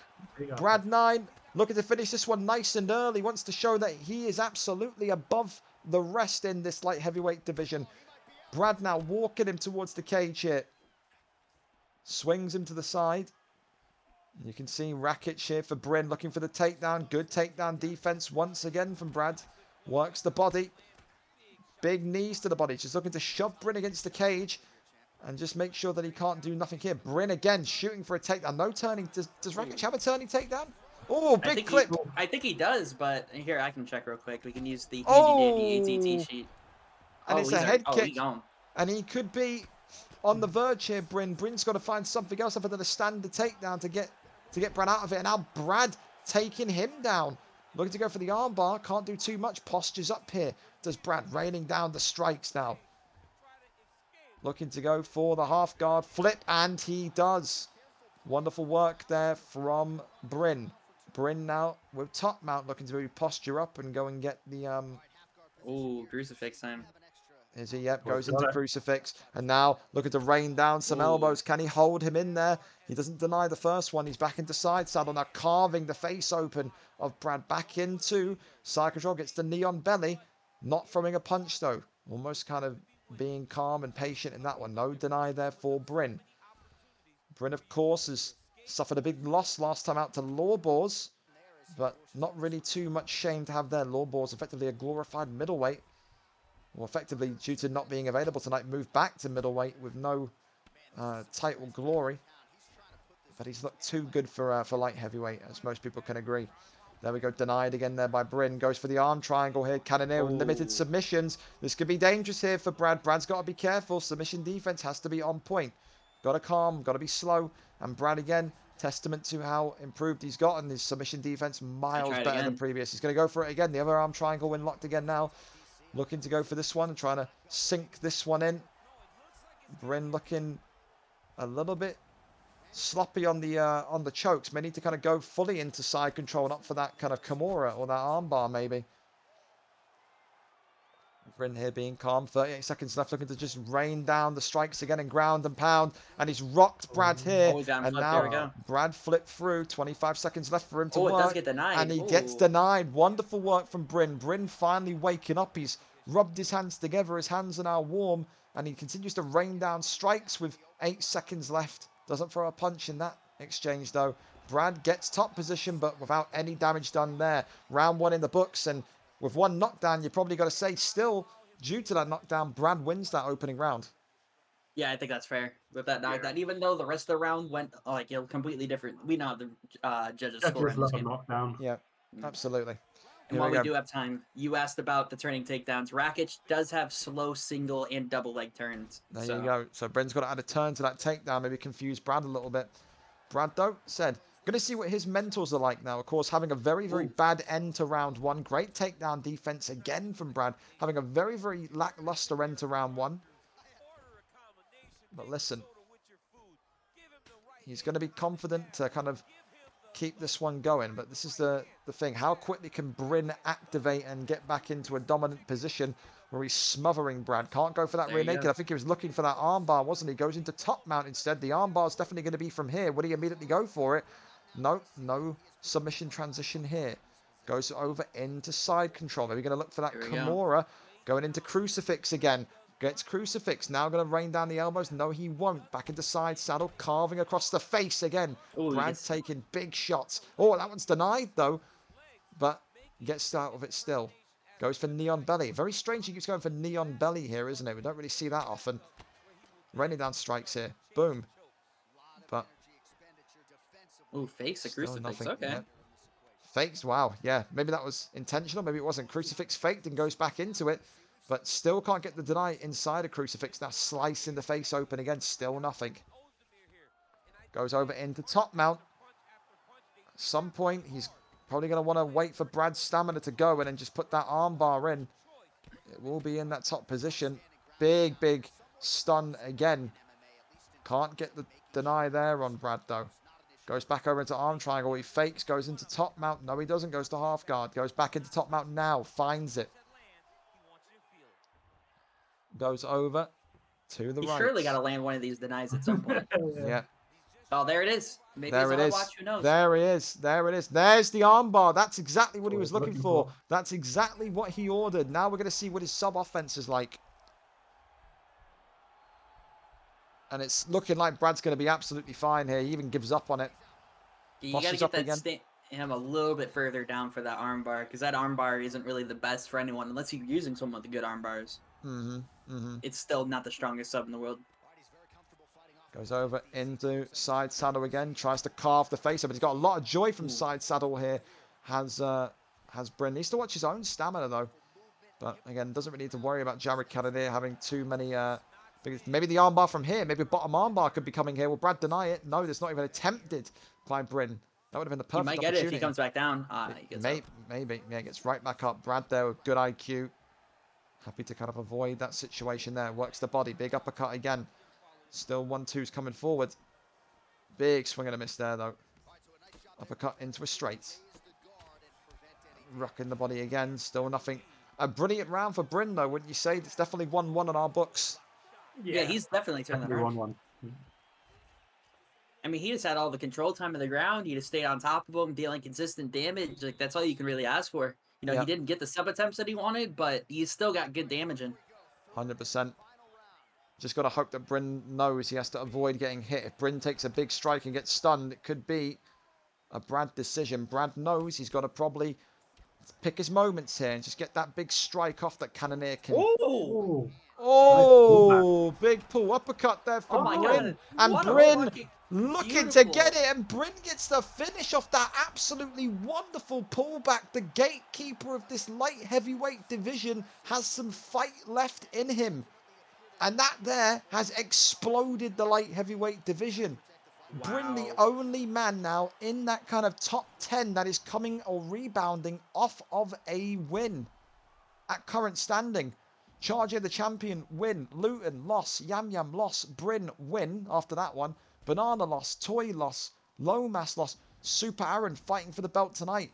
Brad 9 looking to finish this one nice and early. Wants to show that he is absolutely above the rest in this light heavyweight division. Brad now walking him towards the cage here. Swings him to the side. You can see Rakic here for Bryn looking for the takedown. Good takedown defense once again from Brad. Works the body. Big knees to the body. Just looking to shove Bryn against the cage and just make sure that he can't do nothing here. Bryn again shooting for a takedown. No turning. Does Rakic have a turning takedown? Oh, big clip. I think he does, but here, I can check real quick. We can use the handy dandy AZT sheet. And it's a head kick. And he could be on the verge here, Bryn. Bryn's got to find something else other than a standard takedown to get Brad out of it. And now Brad taking him down. Looking to go for the armbar. Can't do too much. Postures up here. Does Brad, raining down the strikes now. Looking to go for the half guard flip. And he does. Wonderful work there from Bryn. Bryn now with top mount looking to posture up and go and get the... Ooh, crucifix time. Is he? Yep, goes into crucifix. And now looking to rain down some elbows. Can he hold him in there? He doesn't deny the first one. He's back into side saddle now, carving the face open of Brad back into side control. Gets the knee on belly. Not throwing a punch though. Almost kind of being calm and patient in that one. No deny there for Bryn. Bryn, of course, has suffered a big loss last time out to Lawbors. But not really too much shame to have there. Lawbors effectively a glorified middleweight. Well, effectively, due to not being available tonight, moved back to middleweight with no title glory. But he's looked too good for light heavyweight, as most people can agree. There we go, denied again there by Bryn. Goes for the arm triangle here. Cannonier with limited submissions. This could be dangerous here for Brad. Brad's got to be careful. Submission defense has to be on point. Got to calm, got to be slow. And Brad again, testament to how improved he's got. And his submission defense miles better than previous. He's going to go for it again. The other arm triangle when locked again now. Looking to go for this one and trying to sink this one in. Bryn looking a little bit sloppy on the chokes. May need to kind of go fully into side control and up for that kind of Kimura or that armbar maybe. Bryn here being calm. 38 seconds left, looking to just rain down the strikes again and ground and pound. And he's rocked Brad here. And now Brad flipped through. 25 seconds left for him to work. It does get denied. And he gets denied. Wonderful work from Bryn. Bryn finally waking up. He's rubbed his hands together. His hands are now warm. And he continues to rain down strikes with 8 seconds left. Doesn't throw a punch in that exchange though. Brad gets top position, but without any damage done there. Round 1 in the books. And with one knockdown, you probably got to say still, due to that knockdown, Brad wins that opening round. Yeah, I think that's fair with that knockdown. Even though the rest of the round went like completely different. We know the judges score in this game. Knockdown. Yeah, absolutely. And while we do have time, you asked about the turning takedowns. Rakic does have slow single and double leg turns. There you go. So Bryn's got to add a turn to that takedown, maybe confuse Brad a little bit. Brad, though, said, going to see what his mentals are like now. Of course, having a very, very bad end to round 1. Great takedown defense again from Brad. Having a very, very lackluster end to round 1. But listen, he's going to be confident to kind of keep this one going. But this is the thing. How quickly can Bryn activate and get back into a dominant position where he's smothering Brad? Can't go for that rear naked. I think he was looking for that armbar, wasn't he? Goes into top mount instead. The armbar is definitely going to be from here. Would he immediately go for it? No submission transition here. Goes over into side control. Maybe going to look for that Kimura. Going into Crucifix again. Gets Crucifix. Now going to rain down the elbows. No, he won't. Back into side saddle. Carving across the face again. Ooh, Brad taking big shots. Oh, that one's denied, though. But gets out of it still. Goes for Neon Belly. Very strange he keeps going for Neon Belly here, isn't it? We don't really see that often. Raining down strikes here. Boom. But... Ooh, fakes a Crucifix. Nothing. Okay. Yeah. Fakes, wow, yeah. Maybe that was intentional, maybe it wasn't. Crucifix faked and goes back into it, but still can't get the deny inside of Crucifix. Now slicing the face open again, still nothing. Goes over into top mount. At some point, he's probably going to want to wait for Brad's stamina to go and then just put that armbar in. It will be in that top position. Big, big stun again. Can't get the deny there on Brad, though. Goes back over into arm triangle. He fakes. Goes into top mount. No, he doesn't. Goes to half guard. Goes back into top mount now. Finds it. Goes over to the right. He's surely got to land one of these denies at some point. Yeah. Oh, there it is. Maybe There it is. Watch, who knows? There he is. There it is. There's the armbar. That's exactly what he was looking for. That's exactly what he ordered. Now we're going to see what his sub offense is like. And it's looking like Brad's going to be absolutely fine here. He even gives up on it. You got to get him a little bit further down for that armbar, because that armbar isn't really the best for anyone unless you're using someone with good armbars. It's still not the strongest sub in the world. Goes over into side saddle again. Tries to carve the face, but he's got a lot of joy from side saddle here. Has Bryn. Needs to watch his own stamina though. But again, doesn't really need to worry about Jared Cannonier having too many. Maybe the armbar from here. Maybe a bottom armbar could be coming here. Will Brad deny it? No, that's not even attempted by Bryn. That would have been the perfect opportunity. He might get it if he comes back down. Maybe. Yeah, gets right back up. Brad there with good IQ. Happy to kind of avoid that situation there. Works the body. Big uppercut again. Still 1-2's coming forward. Big swing and a miss there, though. Uppercut into a straight. Rocking the body again. Still nothing. A brilliant round for Bryn, though, wouldn't you say? It's definitely 1-1 in our books. Yeah, he's definitely turned that around. 1-1. I mean, he just had all the control time of the ground. He just stayed on top of him, dealing consistent damage. Like, that's all you can really ask for. You know, he didn't get the sub attempts that he wanted, but he's still got good damage in. 100%. Just got to hope that Bryn knows he has to avoid getting hit. If Bryn takes a big strike and gets stunned, it could be a Brad decision. Brad knows he's got to probably pick his moments here and just get that big strike off that Cannonier can... Oh! Oh, big pull uppercut there from Bryn. God. And What Bryn looking beautiful. to get it. And Bryn gets the finish off that absolutely wonderful pullback. The gatekeeper of this light heavyweight division has some fight left in him. And that there has exploded the light heavyweight division. Wow. Bryn, the only man now in that kind of top 10 that is coming or rebounding off of a win at current standing. Charger, the champion, win. Luton, loss. Yam Yam, loss. Bryn, win after that one. Banana, loss. Toy, loss. Lomas, loss. Super Aaron, fighting for the belt tonight.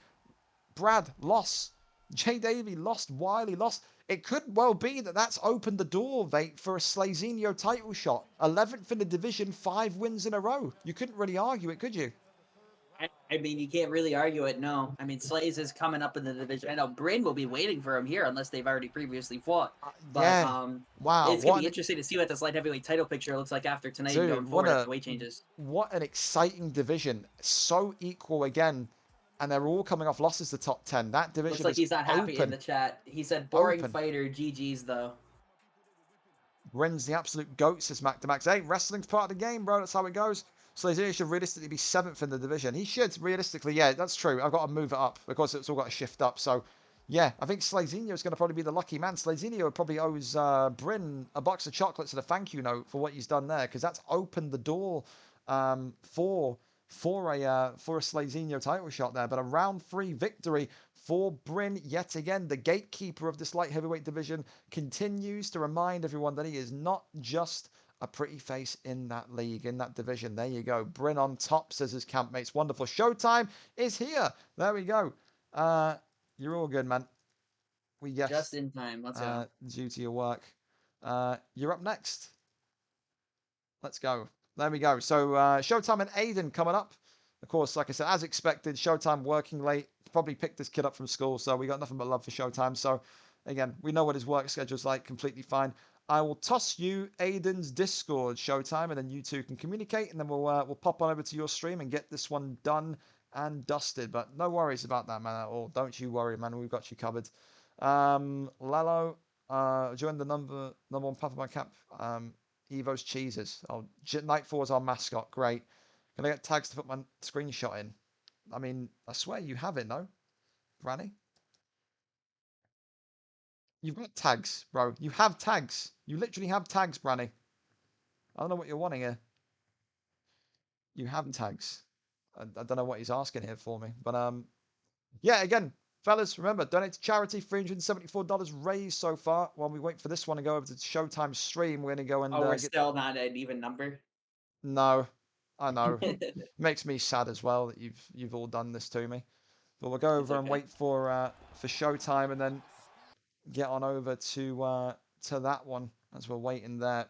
Brad, loss. Jay Davy, lost. Wiley, lost. It could well be that that's opened the door, Vate, for a Slazinho title shot. 11th in the division, 5 wins in a row. You couldn't really argue it, could you? I mean, you can't really argue it, no. I mean, Slays is coming up in the division. I know Bryn will be waiting for him here unless they've already previously fought. But, wow. It's going to be interesting to see what this light heavyweight title picture looks like after tonight and going forward after weight changes. What an exciting division. So equal again. And they're all coming off losses to top 10. That division looks like he's not happy in the chat. He said, boring fighter, GG's, though. Bryn's the absolute goat, says Mac to Max. Hey, wrestling's part of the game, bro. That's how it goes. Slazinho should realistically be 7th in the division. He should, realistically. Yeah, that's true. I've got to move it up because it's all got to shift up. So, yeah, I think Slazinho is going to probably be the lucky man. Slazinho probably owes Bryn a box of chocolates and a thank you note for what he's done there, because that's opened the door for a Slazinho title shot there. But a round 3 victory for Bryn yet again. The gatekeeper of this light heavyweight division continues to remind everyone that he is not just a pretty face in that league, in that division. There you go. Bryn on top, says his campmates. Wonderful. Showtime is here. There we go. You're all good, man. We guess. Just in time. Let's go. Due to your work. You're up next. Let's go. There we go. So Showtime and Aiden coming up. Of course, like I said, as expected, Showtime working late. Probably picked this kid up from school, so we got nothing but love for Showtime. So again, we know what his work schedule's like, completely fine. I will toss you Aiden's Discord Showtime, and then you two can communicate, and then we'll pop on over to your stream and get this one done and dusted. But no worries about that, man, at all. Don't you worry, man. We've got you covered. Lalo, join the number one puff of my cap. Evo's cheeses. Oh, Nightfall is our mascot. Great. Can I get tags to put my screenshot in? I mean, I swear you have it, no? Granny? You've got tags, bro. You have tags. You literally have tags, Branny. I don't know what you're wanting here. You have tags. I don't know what he's asking here for me. But, yeah, again, fellas, remember, donate to charity. $374 raised so far. While we wait for this one to go over to Showtime stream, we're going to go and... we're still not an even number? No. I know. Makes me sad as well that you've all done this to me. But we'll go over and wait for Showtime and then get on over to that one as we're waiting there.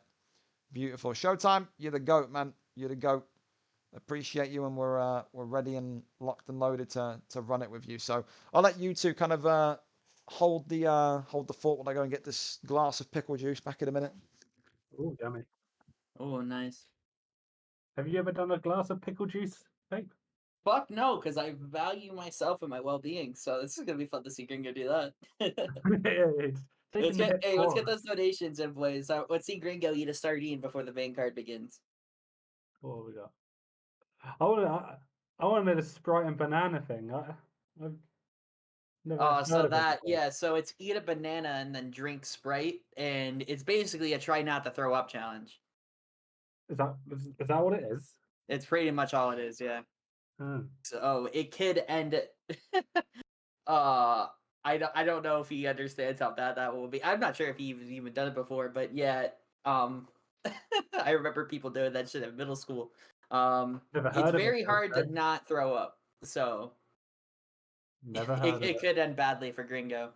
Beautiful. Showtime, you're the GOAT, man. You're the GOAT. Appreciate you, and we're ready and locked and loaded to run it with you. So I'll let you two kind of hold the fort while I go and get this glass of pickle juice back in a minute. Oh, yummy. Oh, nice. Have you ever done a glass of pickle juice, Vape? Fuck no, because I value myself and my well-being. So this is gonna be fun to see Gringo do that. Let's get those donations in place. Let's see Gringo eat a sardine before the main card begins. What have we got? I want to know the Sprite and banana thing. I've never heard so of that it before. yeah, so it's eat a banana and then drink Sprite, and it's basically a try not to throw up challenge. Is that what it is? It's pretty much all it is, yeah. So it could end. I don't know if he understands how bad that will be. I'm not sure if he's even done it before, but yeah. I remember people doing that shit in middle school. It's very hard to not throw up. So it could end badly for Gringo.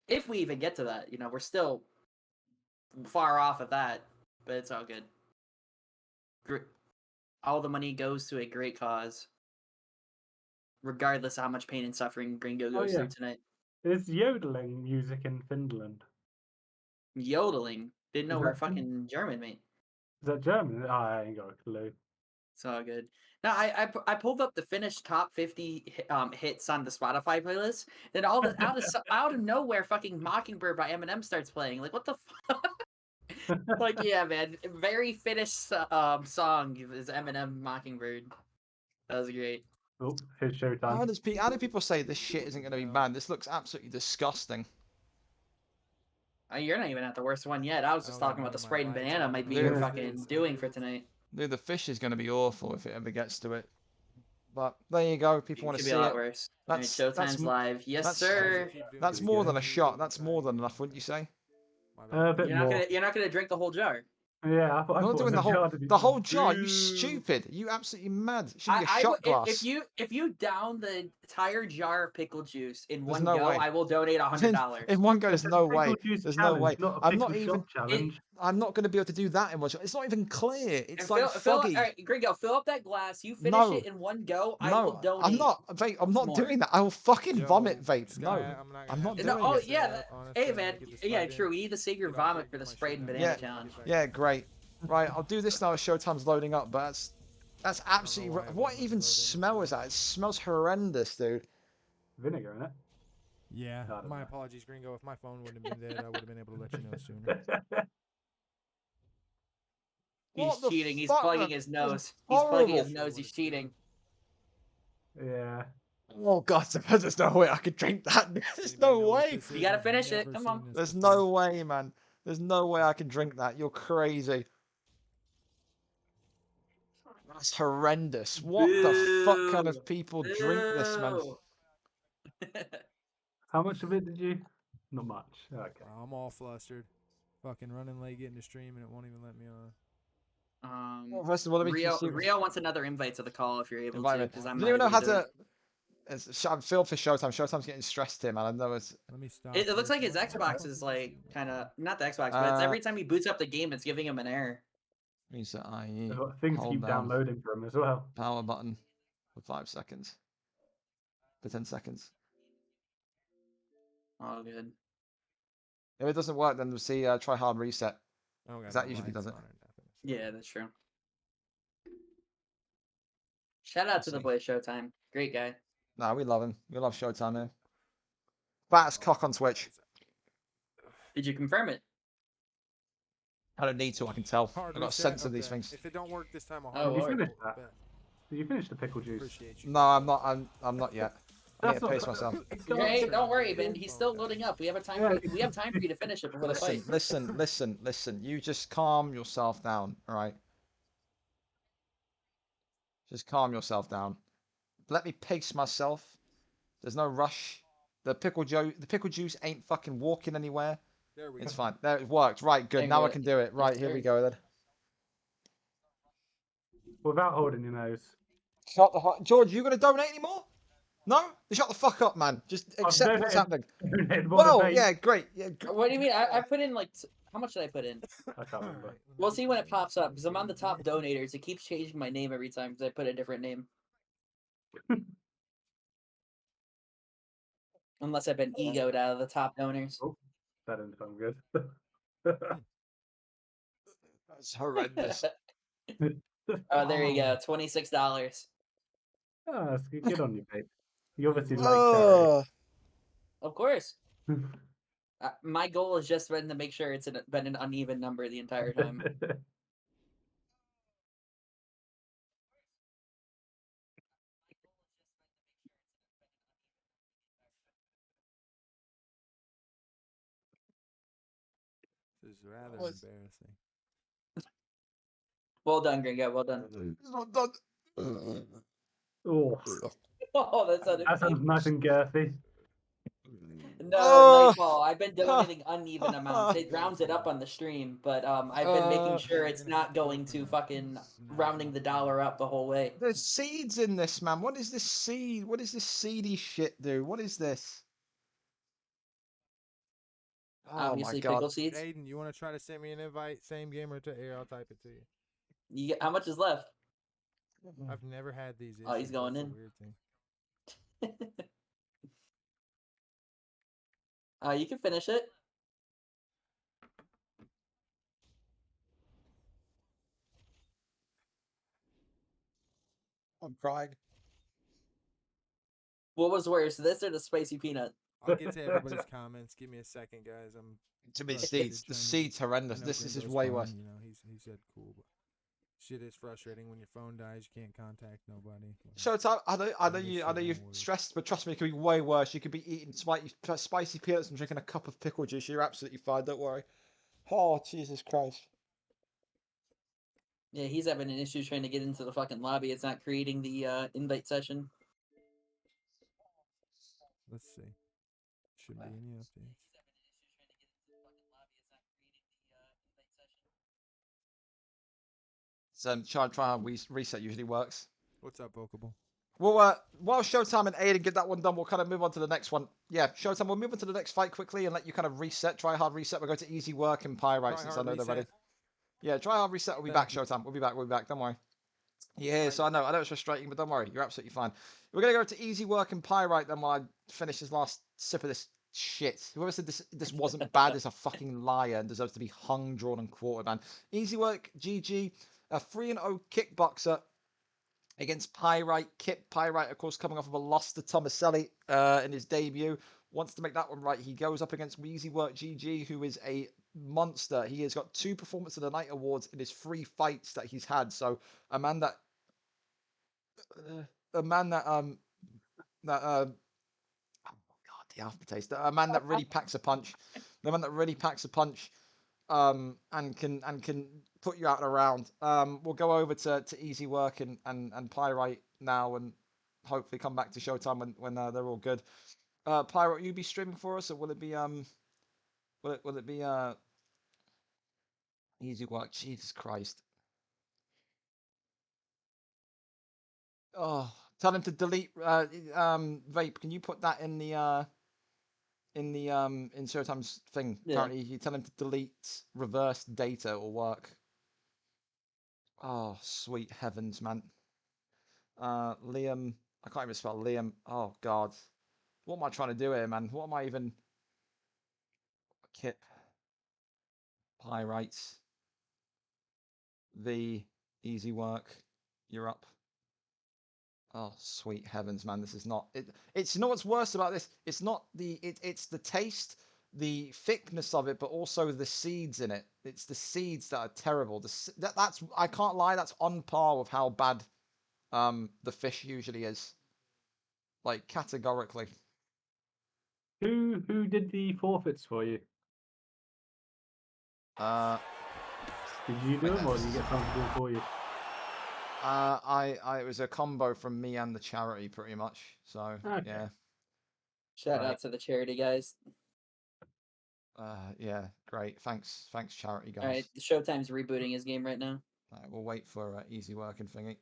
If we even get to that, we're still far off of that, but it's all good. All the money goes to a great cause, regardless of how much pain and suffering Gringo goes through tonight. Is yodeling music in Finland? Yodeling? Didn't know we're fucking German, mate. Is that German? I ain't got a clue. It's all good. Now, I pulled up the Finnish top 50 hits on the Spotify playlist. Then out of nowhere, fucking Mockingbird by Eminem starts playing. Like, what the fuck? Like, yeah, man. Very Finnish song is Eminem Mockingbird. That was great. Oh, his Showtime. How do people say this shit isn't going to be banned? This looks absolutely disgusting. You're not even at the worst one yet. I was just talking about the Sprite and banana might be your fucking doing for tonight. Dude, the fish is going to be awful if it ever gets to it. But there you go. People want to see it. Could be a lot worse. Showtime's live. Yes, sir. That's more than a shot. That's more than enough, wouldn't you say? You're not gonna drink the whole jar. Yeah, I'm not doing the whole jar. You stupid. You absolutely mad. It should be a shot glass. If you down the entire jar of pickle juice in one go, I will donate $100. In one go, there's no way. There's no way. I'm not even. I'm not going to be able to do that in one shot. It's not even clear. It's like foggy. All right, Gringo, fill up that glass. You finish it in one go. I will donate. I'm not, Vape. I'm not doing that. I will fucking vomit, Vape. No, I'm not doing it. Oh yeah, hey man. Yeah, true. We need to save your vomit for the Sprite and banana challenge. Yeah, great. Right, I'll do this now as Showtime's loading up, but that's absolutely... What even smell is that? It smells horrendous, dude. Vinegar, innit? Yeah, my apologies, Gringo. If my phone wouldn't have been dead, I would have been able to let you know sooner. He's cheating. He's plugging his nose. He's plugging his nose. He's cheating. Yeah. Oh, God, there's no way I could drink that. There's no way. You gotta finish it. Come on. There's no way, man. There's no way I can drink that. You're crazy. That's horrendous. What the fuck kind of people drink this, man? How much of it did you? Not much. Okay. I'm all flustered. Fucking running late, getting to stream, and it won't even let me on. Rio wants another invite to the call if you're able to. Because I'm I don't even know how to. I'm filled for Showtime. Showtime's getting stressed here, man. I know it's. Let me stop. It looks like his Xbox is like kind of not the Xbox, but it's every time he boots up the game, it's giving him an error. Means that things keep downloading for him as well. Power button for 5 seconds. For 10 seconds. Oh, good. If it doesn't work, then we'll see try hard reset. Oh, Because that usually does it. Yeah, that's true. Shout out to the boy Showtime. Great guy. Nah, we love him. We love Showtime here. Batt's cock on Twitch. Did you confirm it? I don't need to. I can tell. Hard I've got a reset? sense of these Okay. things. If it don't work this time, I'll Oh, hard Did you Lord. finish that? Did you finish the pickle juice? appreciate you. No, I'm not. I'm not yet. I need to That's pace not- myself. Hey, don't worry, Ben. He's still loading up. We have time for you to finish it before the fight. Listen. You just calm yourself down, all right? Just calm yourself down. Let me pace myself. There's no rush. The pickle juice ain't fucking walking anywhere. There we It's go. fine. There, it worked. Right, good. There Now we I go. can do it. Right, Yes, here we sir. go then. Without holding your nose. Shut the George, you gonna donate anymore? No? Shut the fuck up, man. Just accept what's happening. Well, yeah, great. Yeah, What do you mean? I put in like how much did I put in? I can't remember. We'll see when it pops up because I'm on the top donators. It keeps changing my name every time because I put a different name. Unless I've been egoed out of the top donors. Oh, that didn't sound good. That's horrendous. Oh, there you go. $26. Oh, that's good on you, mate. You obviously like Oh. Of course. charity. My goal has just been to make sure it's been an uneven number the entire time. This is rather embarrassing. Well done, Gringo. Well done. It's not done. Oh, Oh, that's that sounds nice and girthy. No, Nightfall. I've been donating uneven amounts. It rounds it up on the stream, but I've been making sure it's not going to fucking rounding the dollar up the whole way. There's seeds in this, man. What is this seed? What is this seedy shit, dude? What is this? Oh Obviously, my god. pickle seeds. Aiden, you want to try to send me an invite? Same gamer to air. I'll type it to you. How much is left? I've never had these issues. Oh, he's going That's in. a weird thing. You can finish it. I'm crying. What was worse, this or the spicy peanut? I'll get to everybody's comments. Give me a second, guys. I'm To me, frustrated seeds. The trying to- seeds horrendous. I know This is Gringo's way fine, worse. You know, he said cool, but shit is frustrating when your phone dies. You can't contact nobody. Showtime. I know you're worse. stressed, but trust me, it could be way worse. You could be eating spicy peanuts and drinking a cup of pickle juice. You're absolutely fine. Don't worry. Oh Jesus Christ. Yeah, he's having an issue trying to get into the fucking lobby. It's not creating the invite session. Let's see. Should be any updates. So try and reset usually works. What's up, Vocable? Well, while Showtime and Aiden get that one done, we'll kind of move on to the next one. Yeah, Showtime, we'll move on to the next fight quickly and let you kind of reset, try hard reset. We'll go to easy work and Pyrite since I know they're ready. Yeah, try hard reset. We'll be back, Showtime. We'll be back. Don't worry. Yeah, so I know it's frustrating, but don't worry. You're absolutely fine. We're going to go to easy work and Pyrite then while I finish this last sip of this shit. Whoever said this wasn't bad is a fucking liar and deserves to be hung, drawn, and quartered, man. Easy work, GG. A 3-0 kickboxer against Pyrite. Kip Pyrite, of course, coming off of a loss to Tomaselli in his debut. Wants to make that one right. He goes up against Easy Work GG, who is a monster. He has got 2 Performance of the Night awards in his 3 fights that he's had. So a man that oh god, the aftertaste. A man that really packs a punch. The man that really packs a punch. And can put you out and around. We'll go over to easy work and Pyrite now, and hopefully come back to Showtime when they're all good. Pyrite, will you be streaming for us, or will it be will it be easy work? Jesus Christ! Oh, tell him to delete vape. Can you put that in the in Showtime's thing? Yeah. Apparently, you tell him to delete reverse data or work. Oh, sweet heavens, man. Liam, I can't even spell Liam. Oh God, what am I trying to do here, man? What am I even? Kip. Pyrites. V. Easy work. You're up. Oh, sweet heavens, man. This is not... It's, you know what's worse about this? It's not the... It's the taste, the thickness of it, but also the seeds in it. It's the seeds that are terrible. That's... I can't lie, that's on par with how bad the fish usually is. Like, categorically. Who did the forfeits for you? Did you do them, or did you get someone to do them for you? It was a combo from me and the charity, pretty much. So, okay. Yeah. Shout out to the charity guys. Yeah, great. Thanks, charity guys. All right, Showtime's rebooting his game right now. All right, we'll wait for easy working thingy.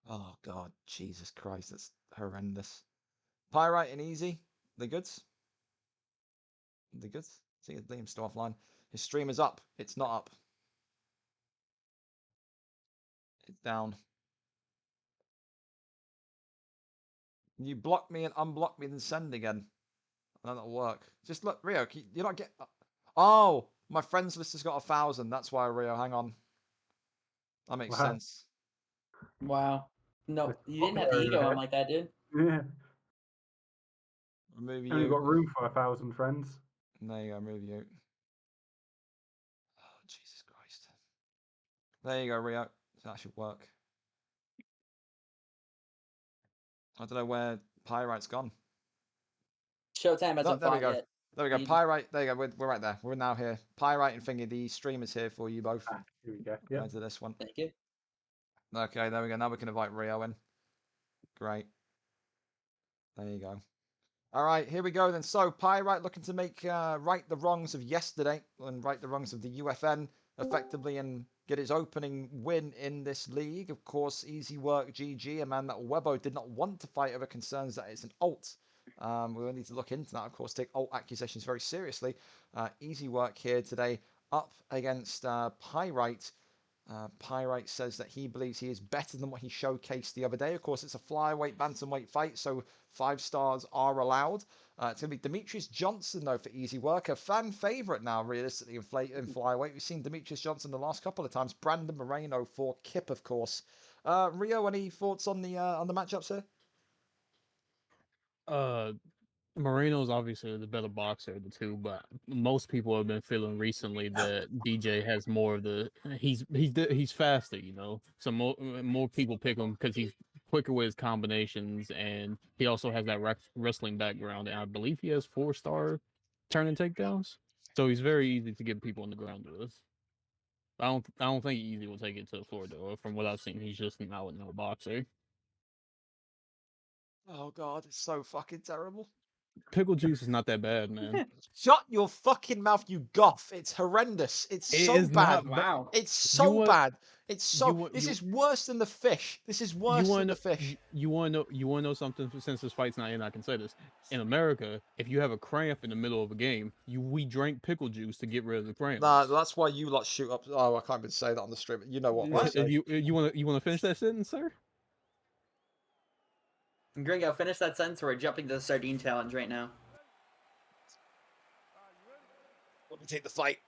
Oh God, Jesus Christ, that's horrendous. Pyrite and easy, the goods. The goods. See, Liam's still offline. His stream is up. It's not up. It's down. You block me and unblock me, then send again. I know that'll work. Just look, Rio. You're not get. Oh, my friends list has got 1,000. That's why, Rio. Hang on. That makes sense. Wow. No, you didn't have the ego on like that, dude. Yeah. Remove you. Only got room for 1,000 friends. There you go. Remove you. Oh, Jesus Christ. There you go, Rio. That should work. I don't know where Pyrite's gone. Showtime hasn't there we fought go. yet. There we go. Pyrite. There you go. We're right there. We're now here. Pyrite and Thingy. The stream is here for you both. Here we go. Yeah. Into this one. Thank you. Okay, there we go. Now we can invite Rio in. Great. There you go. All right, here we go then. So, Pyrite looking to make right the wrongs of yesterday and right the wrongs of the UFN effectively and get his opening win in this league. Of course, easy work, GG, a man that Webbo did not want to fight over concerns that it's an alt. We will need to look into that, of course, take alt accusations very seriously. Easy work here today up against Pyrite. Pyrite says that he believes he is better than what he showcased the other day. Of course, it's a flyweight, bantamweight fight, so 5 stars are allowed. It's going to be Demetrius Johnson, though, for easy work. A fan favourite now, realistically, in flyweight. We've seen Demetrius Johnson the last couple of times. Brandon Moreno for Kip, of course. Rio, any thoughts on the matchups here? Moreno's obviously the better boxer of the two, but most people have been feeling recently that DJ has more of the he's faster, you know. So more people pick him because he's quicker with his combinations, and he also has that wrestling background, and I believe he has 4-star turn and takedowns. So he's very easy to get people on the ground with. I don't think Easy will take it to the floor though. From what I've seen, he's just not no boxer. Oh God, it's so fucking terrible. Pickle juice is not that bad, man. Shut your fucking mouth, you goth. It's horrendous. It's so bad. Wow. It's so bad. It's so. This is worse than the fish. This is worse than the fish. You want to know something? Since this fight's not in, I can say this. In America, if you have a cramp in the middle of a game, we drink pickle juice to get rid of the cramp. Nah, that's why you lot shoot up. Oh, I can't even say that on the stream. You know what? You want to finish that sentence, sir? Gringo, finish that sentence. We're jumping to the sardine challenge right now. Let me take the fight.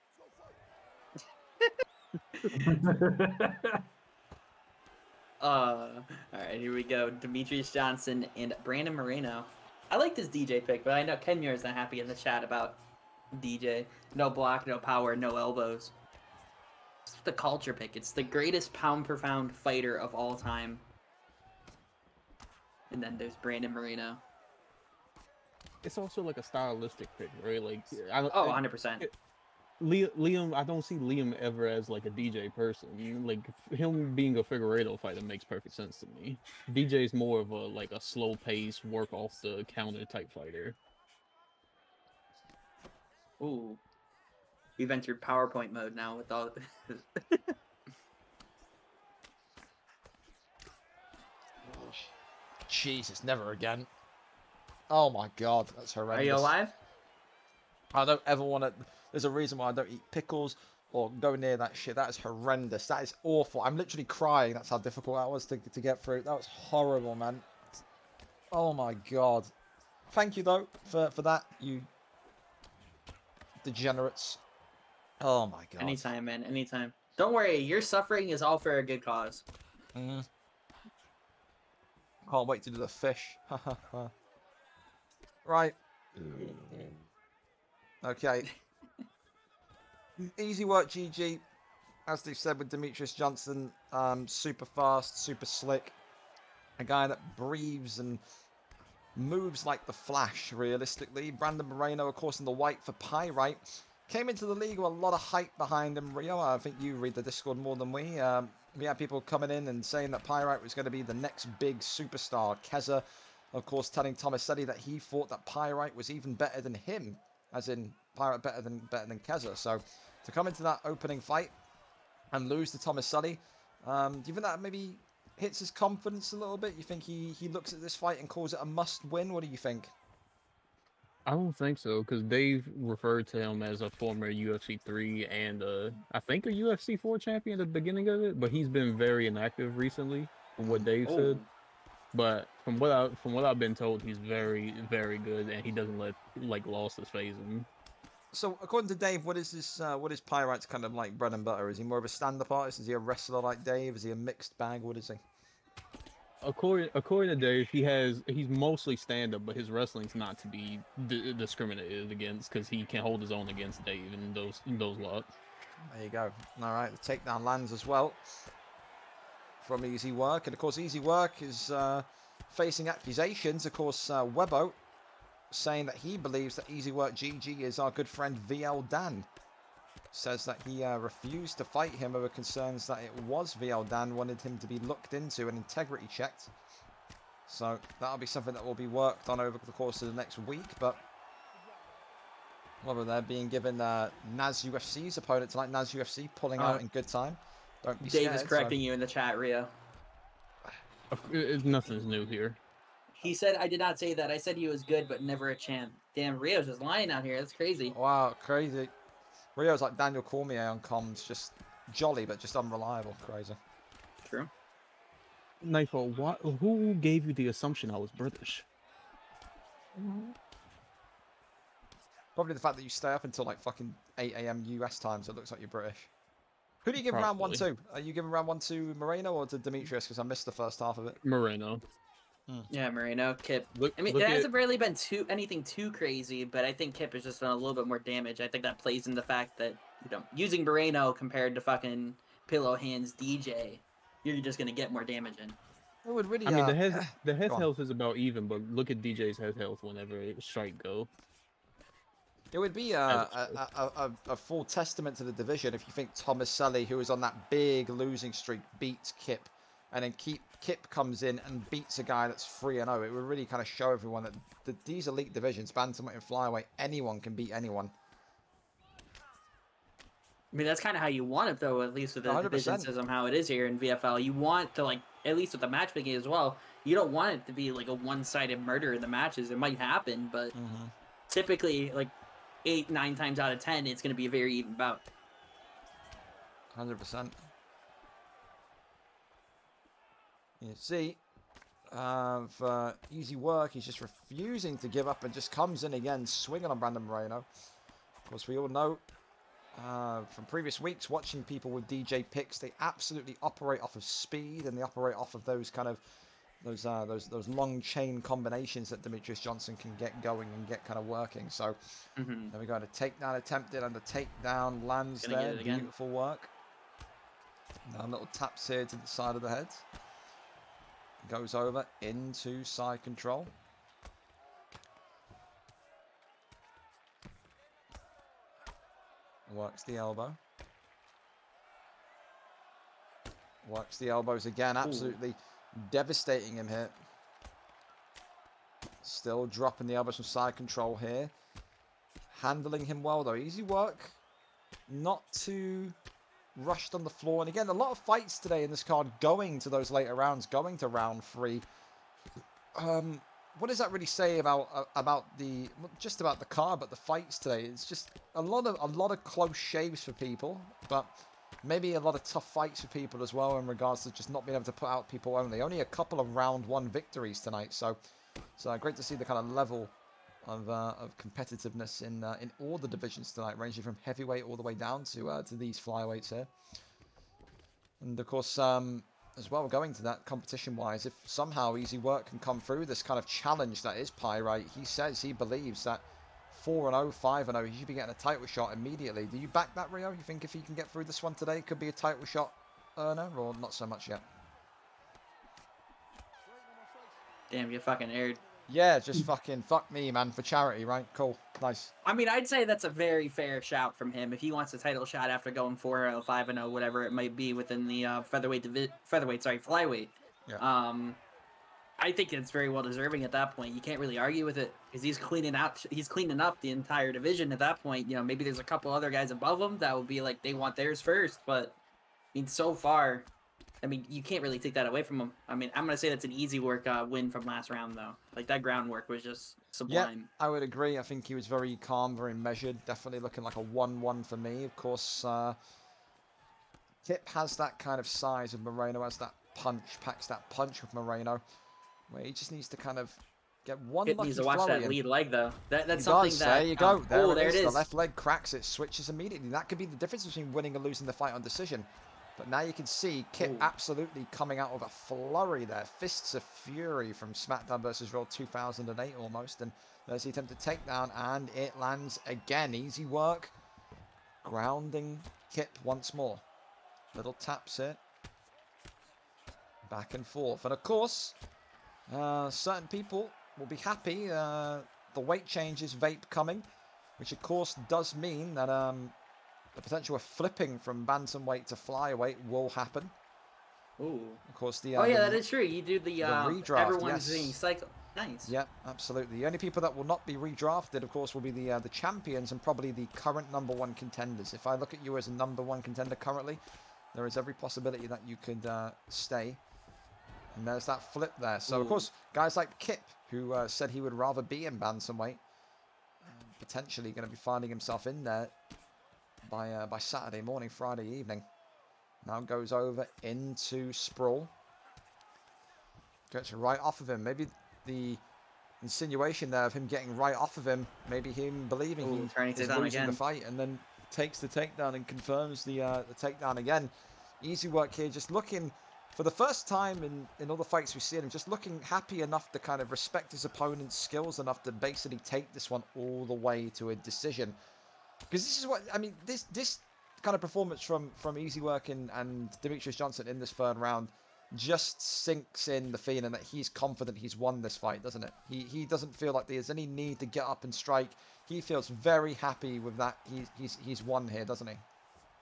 All right, here we go. Demetrius Johnson and Brandon Moreno. I like this DJ pick, but I know Ken Muir is not happy in the chat about DJ. No block, no power, no elbows. It's the culture pick. It's the greatest pound-per-pound fighter of all time. And then there's Brandon Moreno. It's also like a stylistic pick, right? Like, 100%. Liam, I don't see Liam ever as like a DJ person. Like him being a Figueiredo fighter makes perfect sense to me. DJ is more of a slow pace, work off the counter type fighter. Ooh, we've entered PowerPoint mode now with all. Jesus, never again. Oh my God, that's horrendous. Are you alive? I don't ever want to. There's a reason why I don't eat pickles or go near that shit. That is horrendous. That is awful. I'm literally crying. That's how difficult that was to get through. That was horrible, man. Oh my God. thank you though for that, you degenerates. Oh my god. Anytime, man. Anytime. Don't worry. Your suffering is all for a good cause. Can't wait to do the fish. Right. Okay. Easy work, GG. As they've said with Demetrius Johnson, super fast, super slick. A guy that breathes and moves like the Flash, realistically. Brandon Moreno, of course, in the white for Pyrite. Came into the league with a lot of hype behind him, Rio. I think you read the Discord more than we. We had people coming in and saying that Pyrite was going to be the next big superstar. Keza, of course, telling Tomaselli that he thought that Pyrite was even better than him, as in Pyrite better than Keza. So to come into that opening fight and lose to Tomaselli, do you think that maybe hits his confidence a little bit? You think he looks at this fight and calls it a must-win? What do you think? I don't think so, because Dave referred to him as a former UFC 3 and I think a UFC 4 champion at the beginning of it, but he's been very inactive recently, from what Dave said. But from what I've been told, he's very, very good, and he doesn't let losses phase him. So according to Dave, what is this? What is Pyrite's kind of like bread and butter? Is he more of a stand-up artist? Is he a wrestler like Dave? Is he a mixed bag? What is he? According to Dave, he's mostly stand-up, but his wrestling's not to be discriminated against because he can hold his own against Dave in those lot. There you go. All right, the takedown lands as well from Easy Work, and of course Easy Work is facing accusations. Of course, Webbo saying that he believes that Easy Work GG is our good friend VL Dan. Says that he refused to fight him over concerns that it was VL Dan, wanted him to be looked into and integrity checked. So that'll be something that will be worked on over the course of the next week. But whether they're being given Naz UFC's opponent tonight, Naz UFC pulling out in good time. Don't be Dave scared. is correcting you in the chat, Rio. Nothing's new here. He said, I did not say that. I said he was good, but never a champ. Damn, Rio's just lying out here. That's crazy. Wow, crazy. Rio's like Daniel Cormier on comms, just jolly, but just unreliable. Crazy. True. Nightfall, who gave you the assumption I was British? Probably the fact that you stay up until like fucking 8 AM US time, so it looks like you're British. Who do you give round 1 to? Are you giving round 1 to Moreno or to Demetrius? Because I missed the first half of it. Moreno. Yeah, Moreno, Kip. I mean, it hasn't really been anything too crazy, but I think Kip has just done a little bit more damage. I think that plays in the fact that, using Moreno compared to fucking Pillow Hands DJ, you're just gonna get more damage in. It would really. I mean, the head health is about even, but look at DJ's head health whenever strike go. It would be a full testament to the division if you think Tomaselli, who was on that big losing streak, beats Kip, and then Kip comes in and beats a guy that's 3-0. It would really kind of show everyone that these elite divisions, bantamweight and flyweight, anyone can beat anyone. I mean, that's kind of how you want it, though, at least with the 100%. division system, how it is here in VFL. You want to, at least with the matchmaking as well, you don't want it to be like a one-sided murder in the matches. It might happen, but typically, 8-9 times out of 10, it's going to be a very even bout. 100%. You see, for Easy Work, he's just refusing to give up and just comes in again, swinging on Brandon Moreno. Of course, we all know from previous weeks watching people with DJ picks, they absolutely operate off of speed and they operate off of those kind of those long chain combinations that Demetrius Johnson can get going and get kind of working. So there we go. The takedown attempted and the takedown lands there. Beautiful work. Now little taps here to the side of the head. Goes over into side control. Works the elbow. Works the elbows again. Absolutely devastating him here. Still dropping the elbows from side control here. Handling him well though. Easy Work. Not too rushed on the floor. And again, a lot of fights today in this card going to those later rounds, going to round 3. What does that really say about the just about the card, but the fights today? It's just a lot of close shaves for people, but maybe a lot of tough fights for people as well in regards to just not being able to put out people only. Only a couple of round 1 victories tonight, so So great to see the kind of level of competitiveness in all the divisions tonight, ranging from heavyweight all the way down to these flyweights here. And of course, as well, going to that competition-wise, if somehow Easy Work can come through this kind of challenge that is Pyrite, he says he believes that 4-0, 5-0, he should be getting a title shot immediately. Do you back that, Rio? You think if he can get through this one today, it could be a title shot earner, or not so much yet? Damn, you fucking aired. Yeah, just fucking fuck me, man, for charity, right? Cool. Nice. I mean, I'd say that's a very fair shout from him. If he wants a title shot after going 4-0, 5-0, whatever it might be within the flyweight. Yeah. I think it's very well deserving at that point. You can't really argue with it because he's cleaning up the entire division at that point. You know, maybe there's a couple other guys above him that would be like they want theirs first, but I mean, so far, I mean, you can't really take that away from him. I mean, I'm going to say that's an Easy Work win from last round, though. Like, that groundwork was just sublime. Yeah, I would agree. I think he was very calm, very measured. Definitely looking like a 1-1 for me. Of course, Kip has that kind of size of Moreno, has that punch, packs that punch with Moreno, where he just needs to kind of get one Kip lucky needs to watch that lead leg, though. That's something that... There you go. There it is. The left leg cracks it, switches immediately. That could be the difference between winning and losing the fight on decision. But now you can see Kip absolutely coming out of a flurry there. Fists of Fury from SmackDown vs. Raw 2008 almost. And there's the attempted takedown, and it lands again. Easy Work. Grounding Kip once more. Little taps it. Back and forth. And of course, certain people will be happy. The weight changes vape coming, which of course does mean that the potential of flipping from bantamweight to flyweight will happen. Ooh. Of course, the that is true. You do the redraft. everyone's cycle. Nice. Yeah, absolutely. The only people that will not be redrafted, of course, will be the champions and probably the current #1 contenders. If I look at you as a #1 contender currently, there is every possibility that you could stay. And there's that flip there. So, of course, guys like Kip, who said he would rather be in bantamweight, potentially going to be finding himself in there by Saturday morning, Friday evening. Now goes over into sprawl. Gets right off of him. Maybe the insinuation there of him getting right off of him, maybe him believing he's losing the fight, and then takes the takedown and confirms the takedown again. Easy Work here, just looking for the first time in all the fights we've seen him, just looking happy enough to kind of respect his opponent's skills enough to basically take this one all the way to a decision. Because this is what, I mean, this kind of performance from Easy Work and Demetrius Johnson in this third round just sinks in the feeling that he's confident he's won this fight, doesn't it? He doesn't feel like there's any need to get up and strike. He feels very happy with that. He's won here, doesn't he?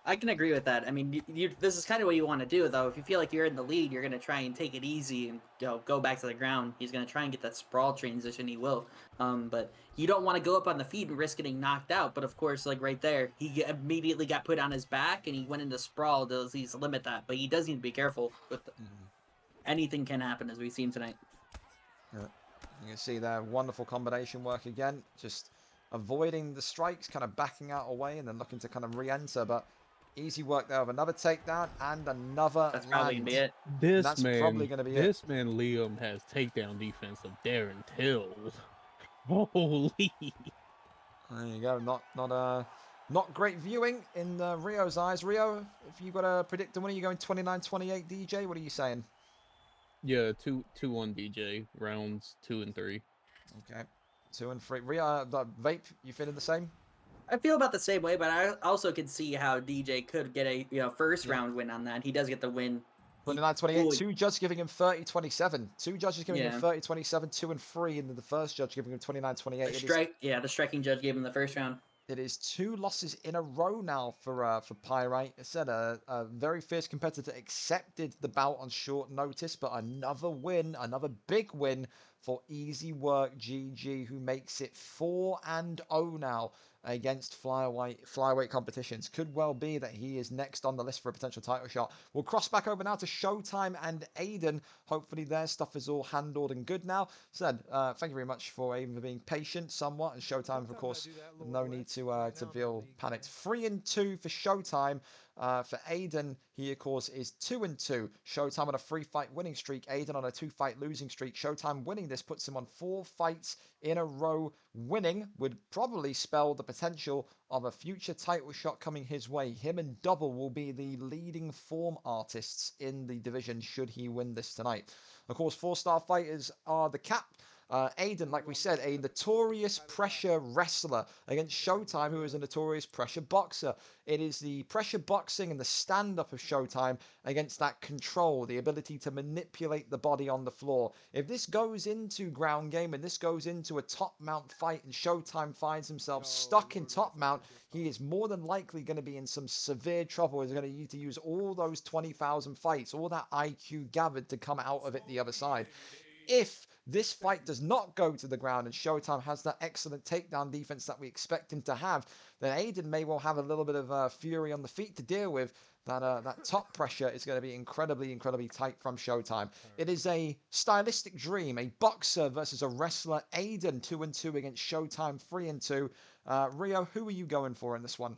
I can agree with that. I mean, this is kind of what you want to do, though. If you feel like you're in the lead, you're going to try and take it easy and go back to the ground. He's going to try and get that sprawl transition. He will. But you don't want to go up on the feet and risk getting knocked out. But, of course, like right there, he immediately got put on his back, and he went into sprawl to at least limit that. But he does need to be careful. With anything can happen, as we've seen tonight. Yeah. You can see there, wonderful combination work again. Just avoiding the strikes, kind of backing out away, and then looking to kind of re-enter. But Easy Work there with another takedown and another That's probably going to be it. This man Liam has takedown defense of Darren Till. Holy. There you go. Not great viewing in Rio's eyes. Rio, if you got to predict the winner, you're going 29-28 DJ. What are you saying? Yeah, 2-1 DJ, rounds 2 and 3. Okay, 2 and 3. Rio, Vape, you feeling the same? I feel about the same way, but I also could see how DJ could get a first round win on that. He does get the win. 29-28. Two judges giving him 30-27. Two judges giving him 30-27. 2 and 3, and the first judge giving him 29-28. The striking judge gave him the first round. It is 2 losses in a row now for Pyrite. I said a very fierce competitor accepted the bout on short notice, but another win, another big win for Easy Work GG, who makes it 4-0 now against flyweight competitions. Could well be that he is next on the list for a potential title shot. We'll cross back over now to Showtime and Aiden. Hopefully their stuff is all handled and good now. Said, thank you very much for Aiden for being patient somewhat, and Showtime, of course, no need to feel panicked. 3-2 for Showtime. For Aiden, he of course is 2-2. Showtime on a 3-fight winning streak. Aiden on a 2-fight losing streak. Showtime winning this puts him on 4 fights in a row. Winning would probably spell the potential of a future title shot coming his way. Him and Double will be the leading form artists in the division should he win this tonight. Of course, 4-star fighters are the cap. Aiden, like we said, a notorious pressure wrestler against Showtime, who is a notorious pressure boxer. It is the pressure boxing and the stand-up of Showtime against that control, the ability to manipulate the body on the floor. If this goes into ground game and this goes into a top mount fight and Showtime finds himself stuck in top mount, he is more than likely going to be in some severe trouble. He's going to need to use all those 20,000 fights, all that IQ gathered to come out of it the other side. If this fight does not go to the ground and Showtime has that excellent takedown defense that we expect him to have, then Aiden may well have a little bit of fury on the feet to deal with. That top pressure is going to be incredibly, incredibly tight from Showtime. It is a stylistic dream, a boxer versus a wrestler. Aiden 2-2 against Showtime 3-2. Rio, who are you going for in this one?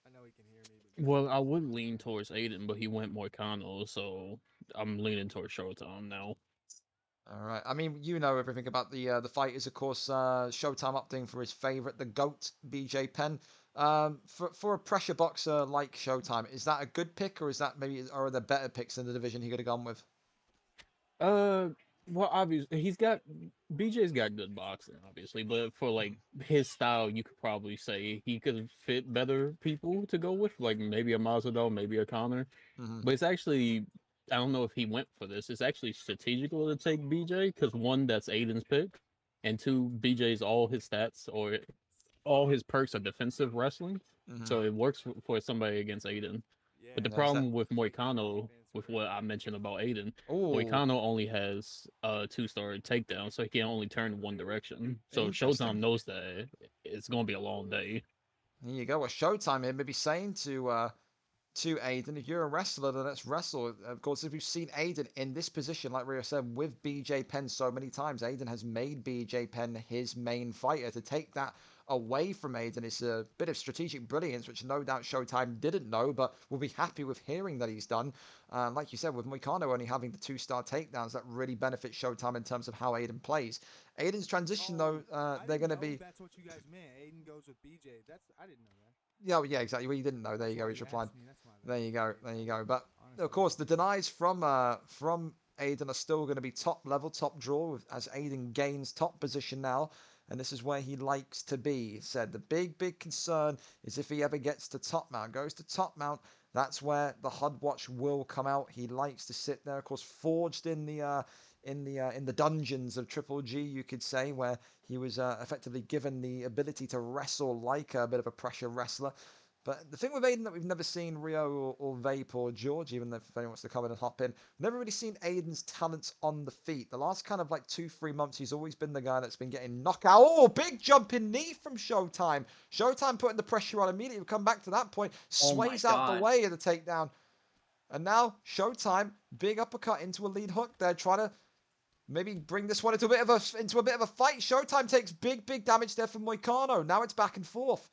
I know he can hear me. Well, I would lean towards Aiden, but he went Moicano, so I'm leaning towards Showtime now. All right. I mean, you know everything about the fighters, of course. Showtime opting for his favorite, the GOAT, BJ Penn. For a pressure boxer like Showtime, is that a good pick, or is that maybe, or are there better picks in the division he could have gone with? Well, obviously BJ's got good boxing, obviously, but for like his style, you could probably say he could fit better people to go with, like maybe a Masvidal, maybe a Conor. But it's actually, I don't know if he went for this. It's actually strategical to take BJ because one, that's Aiden's pick, and two, BJ's all his stats or all his perks are defensive wrestling, so it works for somebody against Aiden. But the problem with Moicano, with what I mentioned about Aiden, Moicano only has a 2-star takedown, so he can only turn one direction. So Showtime knows that it's going to be a long day. There you go. What Showtime here may be saying to Aiden, if you're a wrestler, then let's wrestle. Of course, if you've seen Aiden in this position, like Rio said, with BJ Penn so many times, Aiden has made BJ Penn his main fighter. To take that away from Aiden is a bit of strategic brilliance, which no doubt Showtime didn't know, but we'll be happy with hearing that he's done. Like you said, with Moicano only having the 2-star takedowns, that really benefits Showtime in terms of how Aiden plays. Aiden's transition, though, they're going to be... That's what you guys meant. Aiden goes with BJ. I didn't know that. Yeah, exactly. Well, you didn't know. There you go. He's replied. There you go. There you go. But of course, the denies from Aiden are still going to be top level, top draw, as Aiden gains top position now, and this is where he likes to be. He said the big concern is if he ever gets to top mount, goes to top mount. That's where the HUD watch will come out. He likes to sit there, of course, forged in the dungeons of Triple G, you could say, where he was effectively given the ability to wrestle like a bit of a pressure wrestler. But the thing with Aiden that we've never seen, Rio or Vape or George, even if anyone wants to come in and hop in, we've never really seen Aiden's talents on the feet. The last kind of like 2-3 months, he's always been the guy that's been getting knockout. Oh, big jumping knee from Showtime. Showtime putting the pressure on immediately. We'll come back to that point. Sways out the way of the takedown. And now Showtime, big uppercut into a lead hook there, trying to maybe bring this one into a bit of a fight. Showtime takes big damage there from Moicano. Now it's back and forth.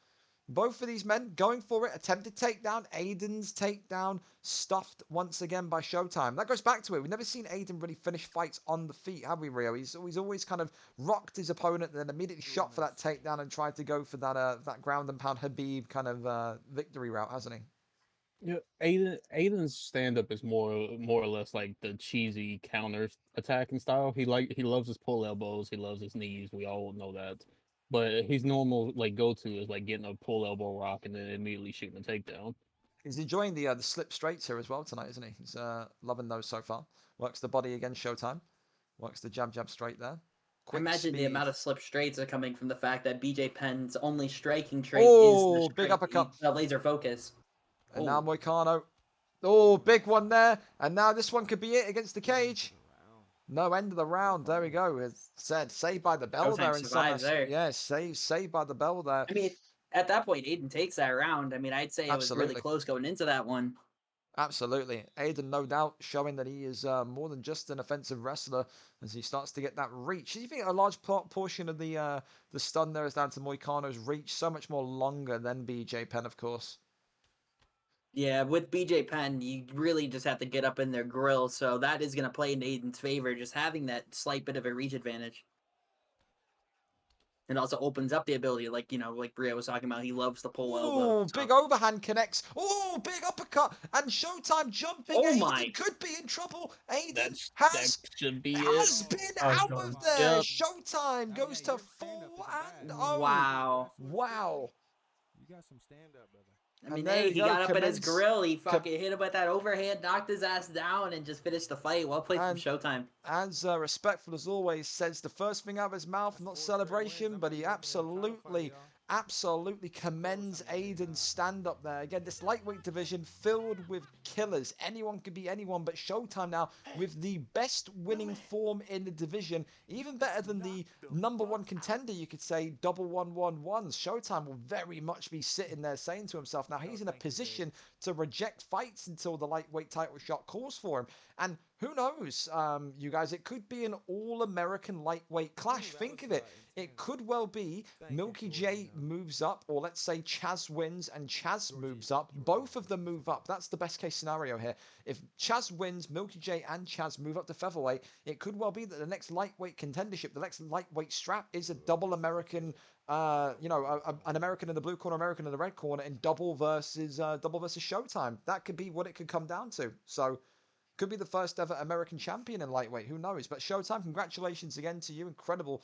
Both of these men going for it. Attempted takedown. Aiden's takedown stuffed once again by Showtime. That goes back to it. We've never seen Aiden really finish fights on the feet, have we, Rio? He's always kind of rocked his opponent and then immediately shot for that takedown and tried to go for that ground and pound Habib kind of victory route, hasn't he? Yeah, Aiden's stand-up is more or less like the cheesy counter attacking style. He loves his pull elbows. He loves his knees. We all know that. But his normal like go-to is like getting a pull elbow rock and then immediately shooting a takedown. He's enjoying the slip straights here as well tonight, isn't he? He's loving those so far. Works the body against Showtime. Works the jab straight there. Imagine the amount of slip straights are coming from the fact that BJ Penn's only striking trait is the big uppercut. Laser focus. And now Moicano. Oh, big one there. And now this one could be it against the cage. No, end of the round. There we go. It's said, saved by the bell there. Yes, saved by the bell there. I mean, at that point, Aiden takes that round. I mean, I'd say it was really close going into that one. Absolutely. Aiden, no doubt, showing that he is more than just an offensive wrestler as he starts to get that reach. Do you think a large portion of the stun there is down to Moicano's reach? So much more longer than BJ Penn, of course. Yeah, with BJ Penn, you really just have to get up in their grill, so that is going to play in Aiden's favor, just having that slight bit of a reach advantage. It also opens up the ability, like, like Bria was talking about, he loves the pull elbow. Oh, big overhand connects. Oh, big uppercut. And Showtime jumping. Oh Aiden my. could be in trouble. Aiden That should be has it. been Oh, out God. of there. Yep. Showtime goes to 4-0. Wow. Wow. You got some stand up, brother. I mean, And there hey, you he go, got up in his commence- grill, he fucking hit him with that overhand, knocked his ass down, and just finished the fight. Well played from And- Showtime. As respectful as always, says the first thing out of his mouth, not celebration, but he absolutely commends Aiden's stand-up there. Again, this lightweight division filled with killers. Anyone could be anyone, but Showtime now with the best winning form in the division, even better than the #1 contender, you could say, double 1-1-1. Showtime will very much be sitting there saying to himself, now he's in a position to reject fights until the lightweight title shot calls for him. And who knows, you guys, it could be an all-American lightweight clash. Think of it. It could well be Millky J moves up, or let's say CHAZ wins and CHAZ moves up. Both of them move up. That's the best case scenario here. If CHAZ wins, Millky J and CHAZ move up to featherweight, it could well be that the next lightweight contendership, the next lightweight strap, is a double American, an American in the blue corner, American in the red corner, and double versus Showtime. That could be what it could come down to. So, could be the first ever American champion in lightweight. Who knows? But Showtime, congratulations again to you. Incredible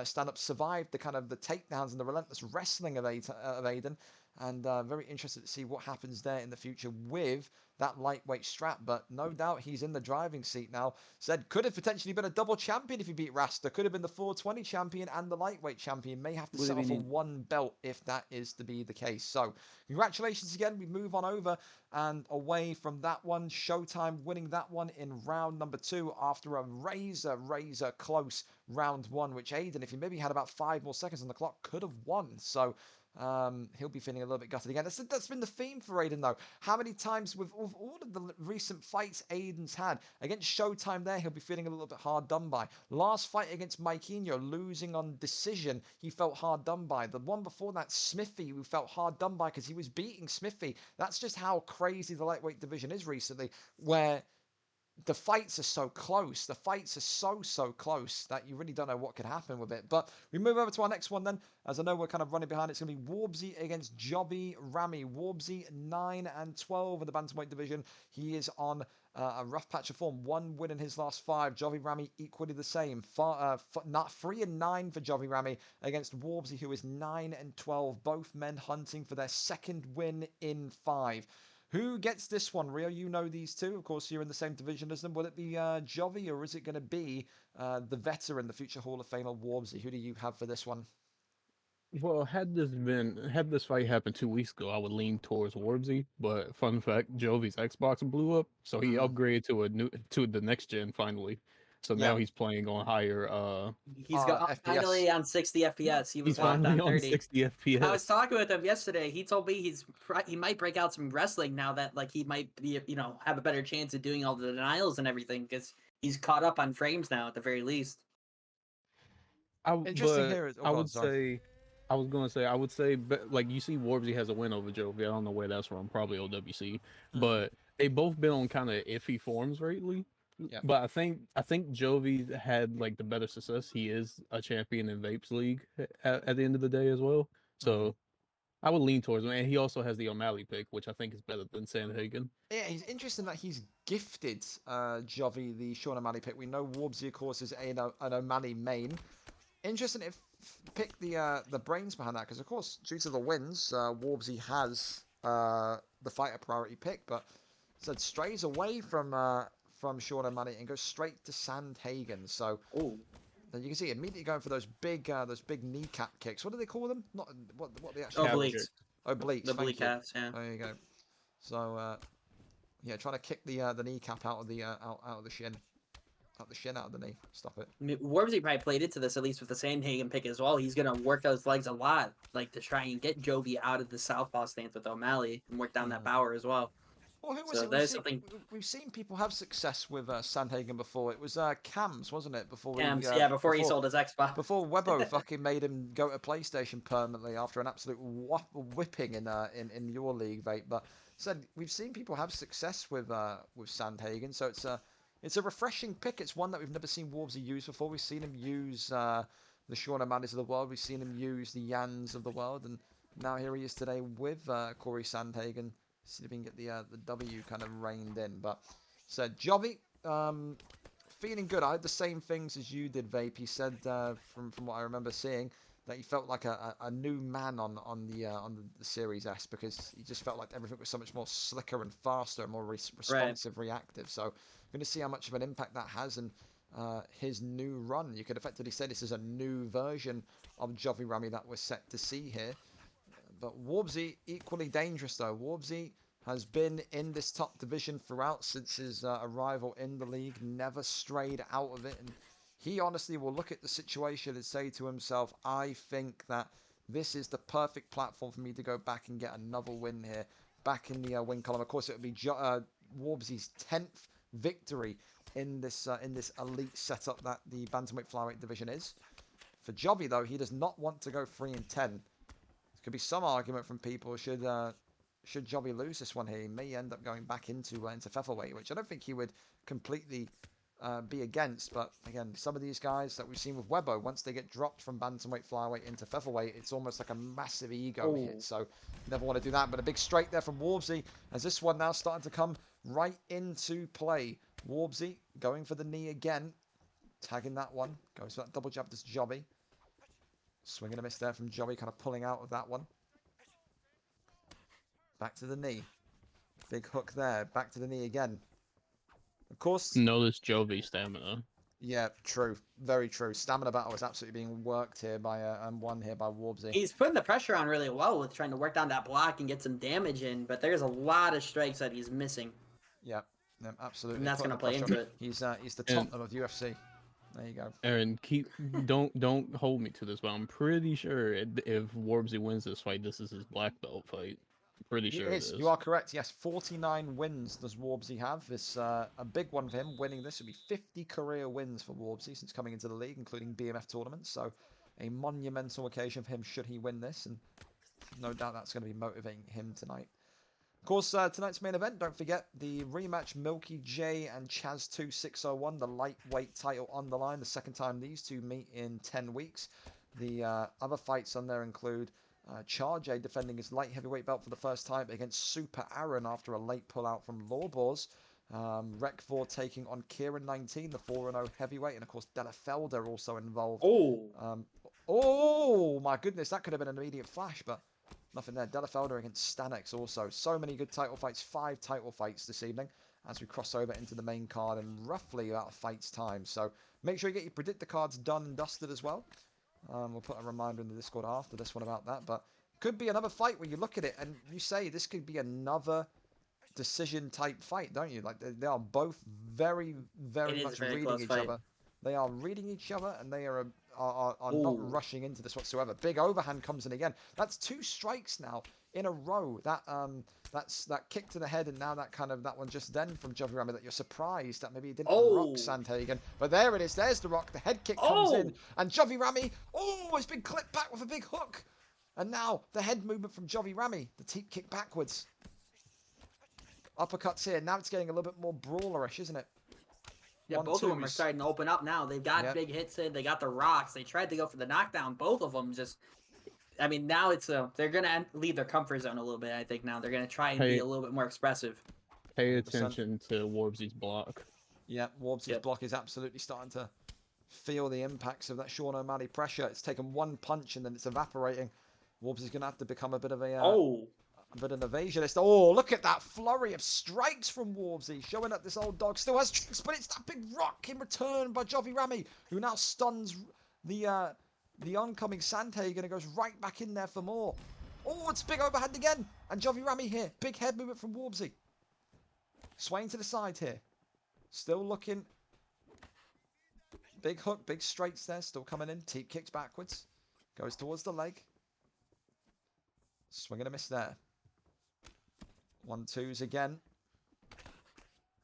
stand-up. Survived the kind of the takedowns and the relentless wrestling of Aiden. And very interested to see what happens there in the future with that lightweight strap. But no doubt he's in the driving seat now. Said could have potentially been a double champion if he beat Rasta. Could have been the 420 champion and the lightweight champion. May have to settle for one belt if that is to be the case. So congratulations again. We move on over and away from that one. Showtime winning that one in round number 2 after a razor close round 1, which Aiden, if he maybe had about 5 more seconds on the clock, could have won. So he'll be feeling a little bit gutted again. That's been the theme for Aiden, though. How many times with all of the recent fights Aiden's had against Showtime there, he'll be feeling a little bit hard done by. Last fight against Mikeinho, losing on decision, he felt hard done by. The one before that, Smithy, who felt hard done by because he was beating Smithy. That's just how crazy the lightweight division is recently, where the fights are so close. The fights are so close that you really don't know what could happen with it. But we move over to our next one then. As I know we're kind of running behind. It's going to be Warbsy against Jobby Rami. Warbsy 9-12 in the bantamweight division. He is on a rough patch of form. 1 win in his last 5. Jobby Rami equally the same. 3-9 for Jobby Rami against Warbsy, who is 9-12. Both men hunting for their 2nd win in 5. Who gets this one, Rio? You know these two. Of course, you're in the same division as them. Will it be Jovi, or is it going to be the veteran, the future Hall of Famer Warbsy? Who do you have for this one? Well, had this fight happened 2 weeks ago, I would lean towards Warbsy. But fun fact, Jovi's Xbox blew up, so he upgraded to the next gen finally. So now he's playing on higher. He's got finally on 60 FPS. He was locked on 30. 60 FPS. I was talking with him yesterday. He told me he might break out some wrestling now that like he might be have a better chance of doing all the denials and everything because he's caught up on frames now at the very least. Interesting here. I would say, but like you see, Warbsy has a win over Jovi. I don't know where that's from. Probably OWC, but they both been on kind of iffy forms lately. Yeah. But I think Jovi had like the better success. He is a champion in Vapes League at the end of the day as well. So I would lean towards him. And he also has the O'Malley pick, which I think is better than Sandhagen. Yeah, he's interesting that he's gifted Jovi the Sean O'Malley pick. We know Warbsy, of course, is an O'Malley main. Interesting if pick the brains behind that, because of course, due to the wins, Warbsy has the fighter priority pick, but said strays away from Sean O'Malley and goes straight to Sandhagen. So then you can see immediately going for those big kneecap kicks. What do they call them? Not what they actually obliques. Obliques. The oblique calves, yeah. There you go. So yeah, trying to kick the kneecap out of the shin. Out the shin, out of the knee. Stop it. I mean, Warbsy probably played into this, at least with the Sandhagen pick as well. He's going to work those legs a lot, like to try and get Jovi out of the southpaw stance with O'Malley and work down that power as well. Well, who was it? We've seen people have success with Sandhagen before. It was Cams, wasn't it? Before before he sold his Xbox. Before Webbo fucking made him go to PlayStation permanently after an absolute whipping in your league, Vape. But said we've seen people have success with Sandhagen, so it's a refreshing pick. It's one that we've never seen Warbsy use before. We've seen him use the Sean O'Malley's of the world. We've seen him use the Yans of the world, and now here he is today with Corey Sandhagen. See if we can get the W kind of reined in. But so Jovi, feeling good. I had the same things as you did, Vape. He said from what I remember seeing that he felt like a new man on the Series S, because he just felt like everything was so much more slicker and faster and more responsive, reactive. So we're going to see how much of an impact that has in his new run. You could effectively say this is a new version of Jovi Rami that we're set to see here. But Warbsy, equally dangerous though. Warbsy has been in this top division throughout since his arrival in the league, never strayed out of it. And he honestly will look at the situation and say to himself, I think that this is the perfect platform for me to go back and get another win here, back in the win column. Of course, it would be Warbsy's 10th victory in this elite setup that the Bantamweight Flyweight division is. For Jovi, though, he does not want to go 3-10. There could be some argument from people, should Jovi lose this one here, he may end up going back into featherweight, which I don't think he would completely be against. But again, some of these guys that we've seen with Webbo, once they get dropped from bantamweight flyweight into featherweight, it's almost like a massive ego hit. So you never want to do that. But a big straight there from Warbsy, as this one now starting to come right into play. Warbsy going for the knee again, tagging that one, goes for that double jab to Jovi. Swinging a miss there from Jovi, kind of pulling out of that one. Back to the knee. Big hook there. Back to the knee again. Of course. Notice Jovi stamina. Yeah, true. Very true. Stamina battle is absolutely being worked here by and won here by Warbsy. He's putting the pressure on really well with trying to work down that block and get some damage in, but there's a lot of strikes that he's missing. Yeah, absolutely. And that's going to play into it. He's the Tottenham of UFC. There you go. Aaron, don't hold me to this, but I'm pretty sure if Warbsy wins this fight, this is his black belt fight. Pretty sure it is. You are correct. Yes, 49 wins does Warbsy have. It's a big one for him. Winning this would be 50 career wins for Warbsy since coming into the league, including BMF tournaments. So a monumental occasion for him should he win this, and no doubt that's going to be motivating him tonight. Of course, tonight's main event, don't forget the rematch, Millky J and CHAZ2601, the lightweight title on the line, the second time these two meet in 10 weeks. The other fights on there include CHAZ defending his light heavyweight belt for the first time against Super Aaron after a late pullout from Lawbors. Rekvor taking on Kieran 19, the 4-0 heavyweight, and of course Della Felder also involved. Oh my goodness, that could have been an immediate flash, but nothing there. Della Felder against Stanex also. So many good title fights, 5 title fights this evening as we cross over into the main card in roughly about a fight's time. So make sure you get your predictor cards done and dusted as well. We'll put a reminder in the Discord after this one about that, but could be another fight where you look at it and you say this could be another decision type fight, don't you? Like they are both very much reading each other. They are reading each other, and they are not rushing into this whatsoever. Big overhand comes in again. That's 2 strikes now in a row. That's that kick to the head, and now that one just then from Jovi Rami that you're surprised that maybe he didn't rock Sandhagen. But there it is. There's the rock. The head kick comes in, and Jovi Rami, it's been clipped back with a big hook. And now the head movement from Jovi Rami, the teep kick backwards. Uppercuts here. Now it's getting a little bit more brawlerish, isn't it? Yeah, both of them are starting to open up now. They've got big hits in. They got the rocks. They tried to go for the knockdown. Both of them just... I mean, now it's they're going to leave their comfort zone a little bit, I think, now. They're going to try and be a little bit more expressive. Pay attention to Warbsy's block. Yeah, Warbsy's block is absolutely starting to feel the impacts of that Sean O'Malley pressure. It's taken one punch and then it's evaporating. Warbsy's going to have to become a bit of a bit of an evasionist. Oh, look at that flurry of strikes from Warbsy, showing that this old dog still has tricks, but it's that big rock in return by Jovi Rami, who now stuns the oncoming Sandhagen and goes right back in there for more. Oh, it's big overhand again, and Jovi Rami here. Big head movement from Warbsy. Swaying to the side here. Still looking. Big hook, big straights there, still coming in. Teep kicks backwards. Goes towards the leg. Swing and a miss there. 1-2s again.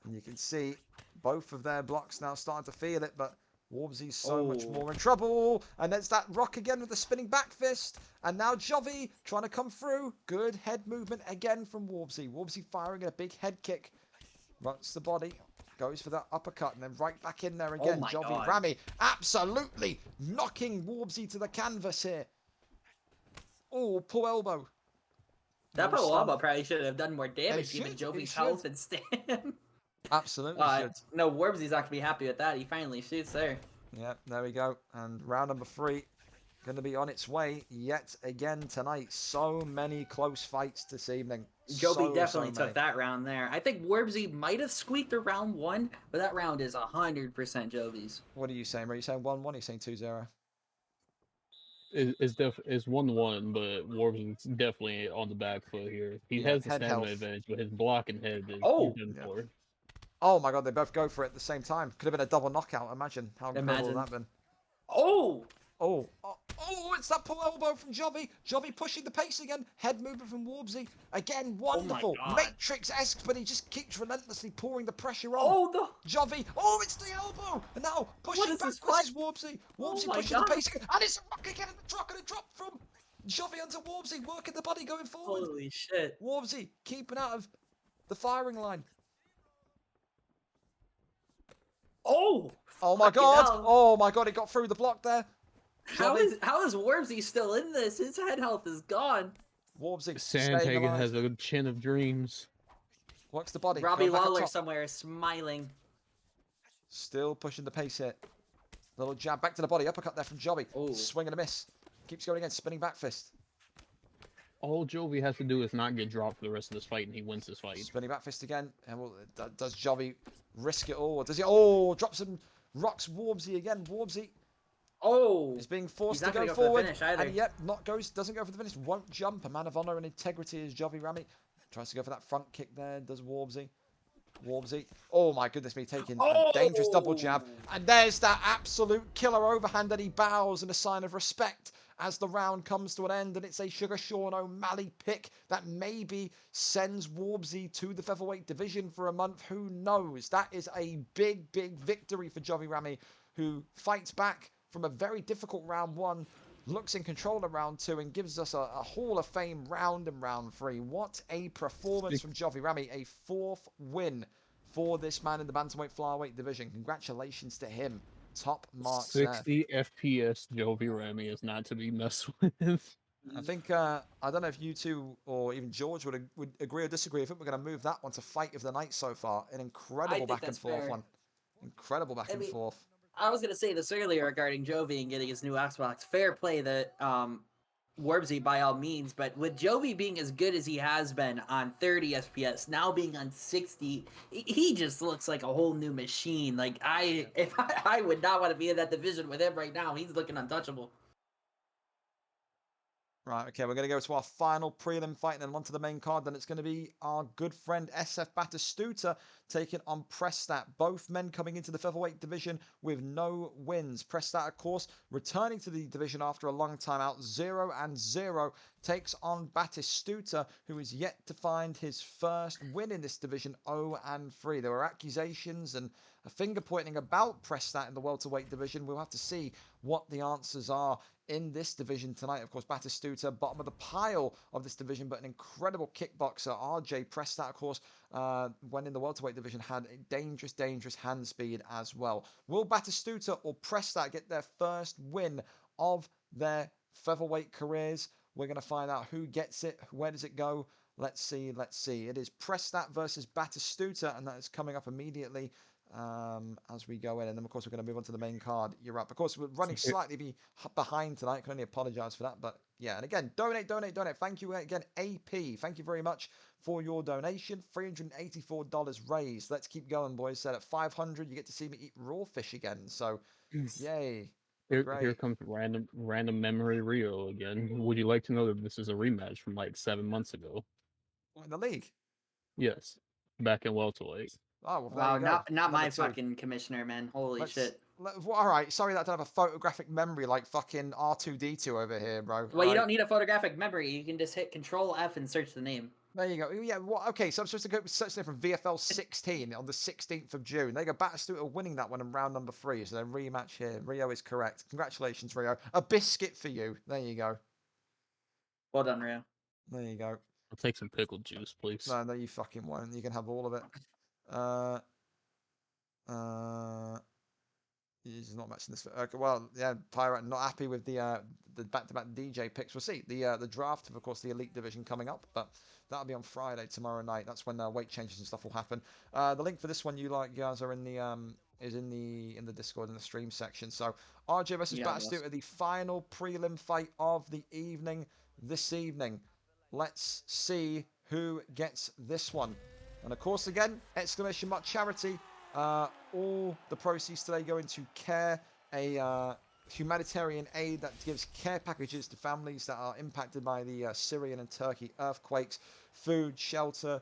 And you can see both of their blocks now starting to feel it, but Warbsy's so much more in trouble. And there's that Rock again with the spinning back fist. And now Jovi trying to come through. Good head movement again from Warbsy. Warbsy firing a big head kick. Runs the body. Goes for that uppercut. And then right back in there again. Jovi Rami absolutely knocking Warbsy to the canvas here. Oh, pull elbow. That pull elbow probably should have done more damage given Jovi's health and stamina. Absolutely should. No, Warbsy's not going to be happy with that. He finally shoots there. Yeah, there we go. And round number 3 going to be on its way yet again tonight. So many close fights this evening. Jovi definitely took that round there. I think Warbsy might have squeaked a round 1, but that round is 100% Jovi's. What are you saying? Are you saying 1-1? Are you saying 2-0? It's 1-1, but Warbsy's definitely on the back foot here. He has the stamina advantage, but his blocking head is for. Oh my god, they both go for it at the same time. Could have been a double knockout. Imagine how incredible would that have been. Oh, it's that pull elbow from Jovi. Jovi pushing the pace again. Head movement from Warbsy. Again, wonderful. Matrix-esque, but he just keeps relentlessly pouring the pressure on. Jovi. Oh, it's the elbow. And now pushing backwards is Warbsy. Warbsy pushing the pace again. And it's a rock again in the truck, and a drop from Jovi onto Warbsy, working the body going forward. Holy shit. Warbsy keeping out of the firing line. Oh my god! Hell. Oh my god! He got through the block there. How is Warbsy still in this? His head health is gone. Warbsy. Sandhagen has a chin of dreams. Works the body. Robbie Lawler somewhere is smiling. Still pushing the pace hit. Little jab back to the body. Uppercut there from Jovi. Swing and a miss. Keeps going again. Spinning back fist. All Jovi has to do is not get dropped for the rest of this fight, and he wins this fight. Spinning back fist again. And does Jovi risk it all? Or does he? Oh, drops and rocks Warbsy again. Warbsy. Is being forced to go forward. And yet, doesn't go for the finish. Won't jump. A man of honor and integrity is Jovi Rami. Tries to go for that front kick there. Does Warbsy. Oh my goodness me, taking a dangerous double jab. And there's that absolute killer overhand, and he bows in a sign of respect as the round comes to an end, and it's a Sugar Sean O'Malley pick that maybe sends Warbsy to the featherweight division for a month. Who knows? That is a big, big victory for Jovi Rami, who fights back from a very difficult round 1, looks in control of round 2, and gives us a Hall of Fame round in round 3. What a performance from Jovi Rami. A 4th win for this man in the bantamweight flyweight division. Congratulations to him. Top marks 60 FPS Jovi Rami is not to be messed with. I think, I don't know if you two or even George would agree or disagree. I think we're going to move that one to fight of the night so far. An incredible back and forth one. Incredible back and forth. I was going to say this earlier regarding Jovi and getting his new Xbox. Fair play that Warbsy by all means, but with Jovi being as good as he has been on 30 FPS, now being on 60, he just looks like a whole new machine. Like, I would not want to be in that division with him right now. He's looking untouchable. Right, okay, we're going to go to our final prelim fight and then onto the main card. Then it's going to be our good friend SF Batistuta taking on Prestat. Both men coming into the featherweight division with no wins. Prestat, of course, returning to the division after a long time out, 0-0, takes on Batistuta, who is yet to find his first win in this division, 0-3. There were accusations and a finger pointing about Prestat in the welterweight division. We'll have to see what the answers are in this division tonight. Of course, Batistuta, bottom of the pile of this division, but an incredible kickboxer. RJ Prestat, of course, when in the welterweight division, had a dangerous hand speed as well. Will Batistuta or Prestat get their first win of their featherweight careers? We're going to find out who gets it. Where does it go? Let's see. It is Prestat versus Batistuta, and that is coming up immediately as we go in. And then, of course, we're going to move on to the main card. You're up. Of course, we're running slightly behind tonight. I can only apologize for that. But yeah, and again, donate. Thank you again, AP. Thank you very much for your donation. $384 raised. Let's keep going, boys. Set at 500, you get to see me eat raw fish again. So, yay. Here comes random memory reel again. Would you like to know that this is a rematch from like 7 months ago? In the league? Yes, back in welterweight. Oh, well, wow, not my fucking commissioner, man. Holy shit. All right, sorry that I don't have a photographic memory like fucking R2-D2 over here, bro. Well, you don't need a photographic memory. You can just hit Control F and search the name. There you go. Yeah, what? Okay, so I'm supposed to go search there from VFL 16 on the 16th of June. There you go. Batistuta winning that one in round number 3. So then rematch here. Rio is correct. Congratulations, Rio. A biscuit for you. There you go. Well done, Rio. There you go. I'll take some pickled juice, please. No, you fucking won't. You can have all of it. He's not matching this. Okay, well, yeah, Pirate not happy with the back-to-back DJ picks. We'll see the draft of course, the Elite Division coming up, but that'll be on Friday tomorrow night. That's when weight changes and stuff will happen. The link for this one, you guys are in the is in the Discord in the stream section. So RJ versus Batistuta, the final prelim fight of the evening this evening. Let's see who gets this one. And of course, again, exclamation mark charity. All the proceeds today go into CARE, a humanitarian aid that gives care packages to families that are impacted by the Syrian and Turkey earthquakes, food, shelter,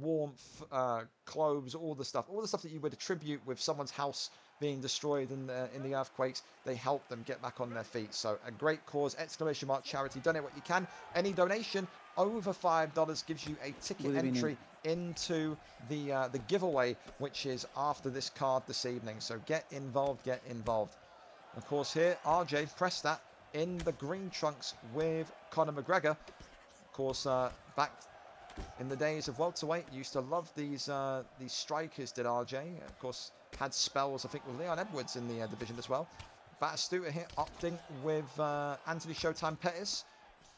warmth, clothes, all the stuff that you would attribute with someone's house being destroyed in the earthquakes. They help them get back on their feet. So a great cause, exclamation mark charity. Donate what you can. Any donation over $5 gives you a ticket entry into the giveaway, which is after this card this evening. So get involved. Of course, here RJ pressed that in the green trunks with Conor McGregor. Of course, back in the days of welterweight, used to love these strikers. Did RJ? Of course, had spells I think with Leon Edwards in the division as well. Batistuta here opting with Anthony Showtime Pettis.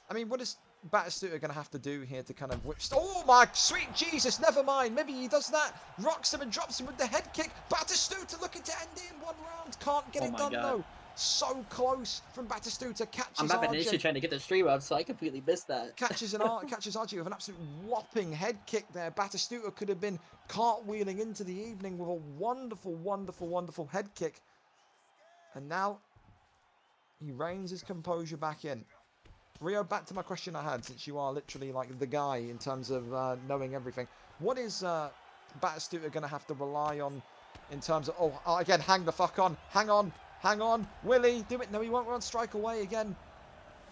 I mean, what is Batistuta going to have to do here to kind of whip... Oh my sweet Jesus, never mind. Maybe he does that. Rocks him and drops him with the head kick. Batistuta looking to end it in 1 round. Can't get it done though. So close from Batistuta. Catches I'm having an issue trying to get the stream up, so I completely missed that. Catches RJ with an absolute whopping head kick there. Batistuta could have been cartwheeling into the evening with a wonderful head kick. And now he reins his composure back in. Rio, back to my question I had, since you are literally like the guy in terms of knowing everything. What is Batistuta going to have to rely on in terms of... Oh, again, hang the fuck on. Hang on. Willie, do it. No, he won't run strike away again.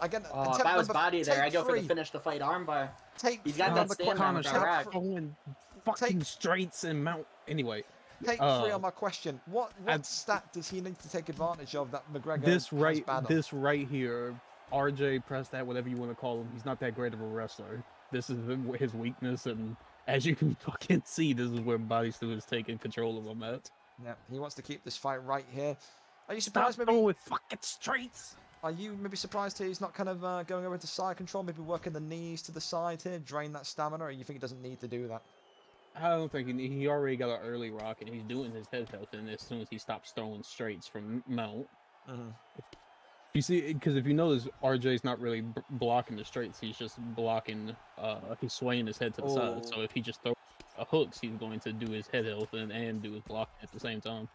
Again, if I was body there, I'd go for the finish the fight armbar. He's got that stand fucking straights and mount. Anyway. Take 3 on my question. What stat does he need to take advantage of that McGregor This right here, RJ, press that, whatever you want to call him. He's not that great of a wrestler. This is his weakness, and as you can fucking see, this is where Batistuta is taking control of him at. Yeah, he wants to keep this fight right here. Are you surprised? Stop maybe with fucking straights. Are you maybe surprised here he's not kind of going over to side control, maybe working the knees to the side here, drain that stamina, or you think he doesn't need to do that? I don't think he already got an early rock, and he's doing his head health, and as soon as he stops throwing straights from mount. You see, because if you notice, RJ's not really blocking the straights, he's just blocking, he's swaying his head to the side. So if he just throws hooks, he's going to do his head health and do his blocking at the same time.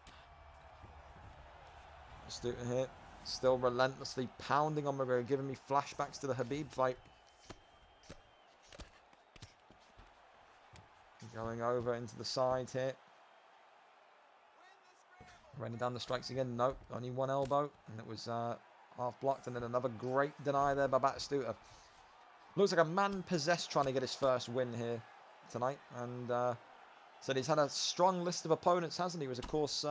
Let's do it here. Still relentlessly pounding on McGregor, giving me flashbacks to the Khabib fight. Going over into the side here. Running down the strikes again. Nope, only one elbow. And it was half blocked. And then another great deny there by Batistuta. Looks like a man possessed trying to get his first win here tonight. And so he's had a strong list of opponents, hasn't he? He was, of course,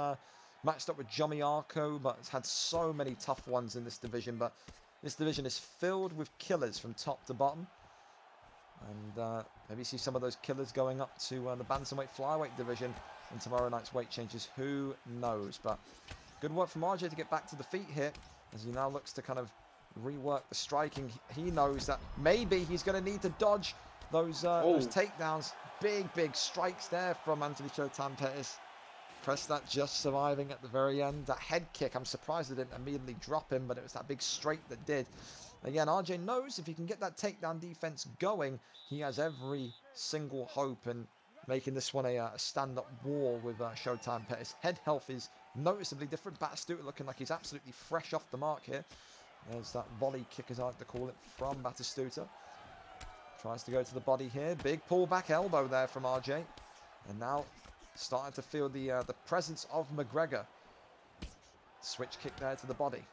matched up with Johnny Arco, but has had so many tough ones in this division. But this division is filled with killers from top to bottom. And maybe see some of those killers going up to the bantamweight flyweight division in tomorrow night's weight changes. Who knows? But good work from RJ to get back to the feet here, as he now looks to kind of rework the striking. He knows that maybe he's going to need to dodge those takedowns. Big strikes there from Anthony Showtime Pettis. Press that, just surviving at the very end. That head kick, I'm surprised it didn't immediately drop him, but it was that big straight that did. Again, RJ knows if he can get that takedown defense going, he has every single hope in making this one a stand-up war with Showtime Pettis. Head health is noticeably different. Batistuta looking like he's absolutely fresh off the mark here. There's that volley kick, as I like to call it, from Batistuta. Tries to go to the body here. Big pullback elbow there from RJ. And now starting to feel the presence of McGregor. Switch kick there to the body.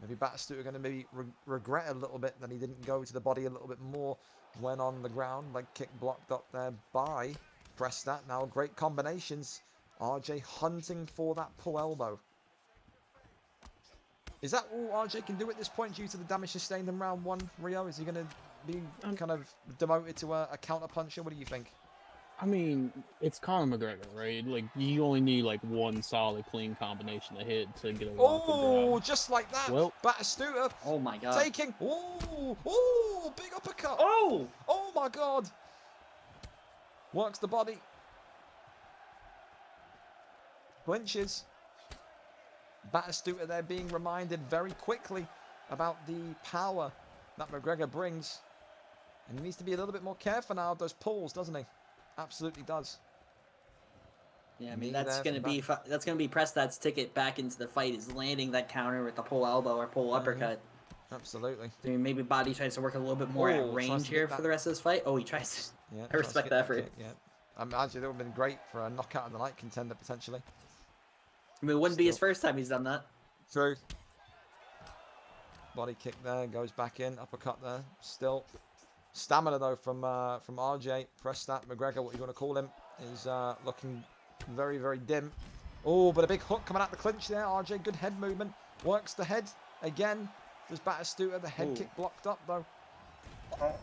Maybe Batistuta going to maybe regret a little bit that he didn't go to the body a little bit more when on the ground. Leg kick blocked up there by Prestat. Now great combinations. RJ hunting for that pull elbow. Is that all RJ can do at this point due to the damage sustained in round 1, Rio? Is he going to be kind of demoted to a counter puncher? What do you think? I mean, it's Conor McGregor, right? Like, you only need, like, one solid, clean combination to hit to get a rock and drop. Just like that. Well, Batistuta. Oh, my God. Taking. Oh, big uppercut. Oh, my God. Works the body. Clinches. Batistuta there being reminded very quickly about the power that McGregor brings. And he needs to be a little bit more careful now of those pulls, doesn't he? Absolutely does. Yeah, I mean, that's gonna be Prestat's ticket back into the fight, is landing that counter with the pull elbow or pull uppercut. Absolutely. I mean, maybe Body tries to work a little bit more at range here for the rest of this fight. Oh, he tries. Yeah, I respect the effort. Yeah, I imagine it would have been great for a knockout of the night contender potentially. I mean, it wouldn't be his first time he's done that. True. Body kick there, goes back in, uppercut there, still. Stamina though from RJ, Prestat, McGregor, what you want to call him, is looking very, very dim. Oh, but a big hook coming out the clinch there. RJ, good head movement, works the head again. Does Batistuta, the head kick blocked up though. Oh,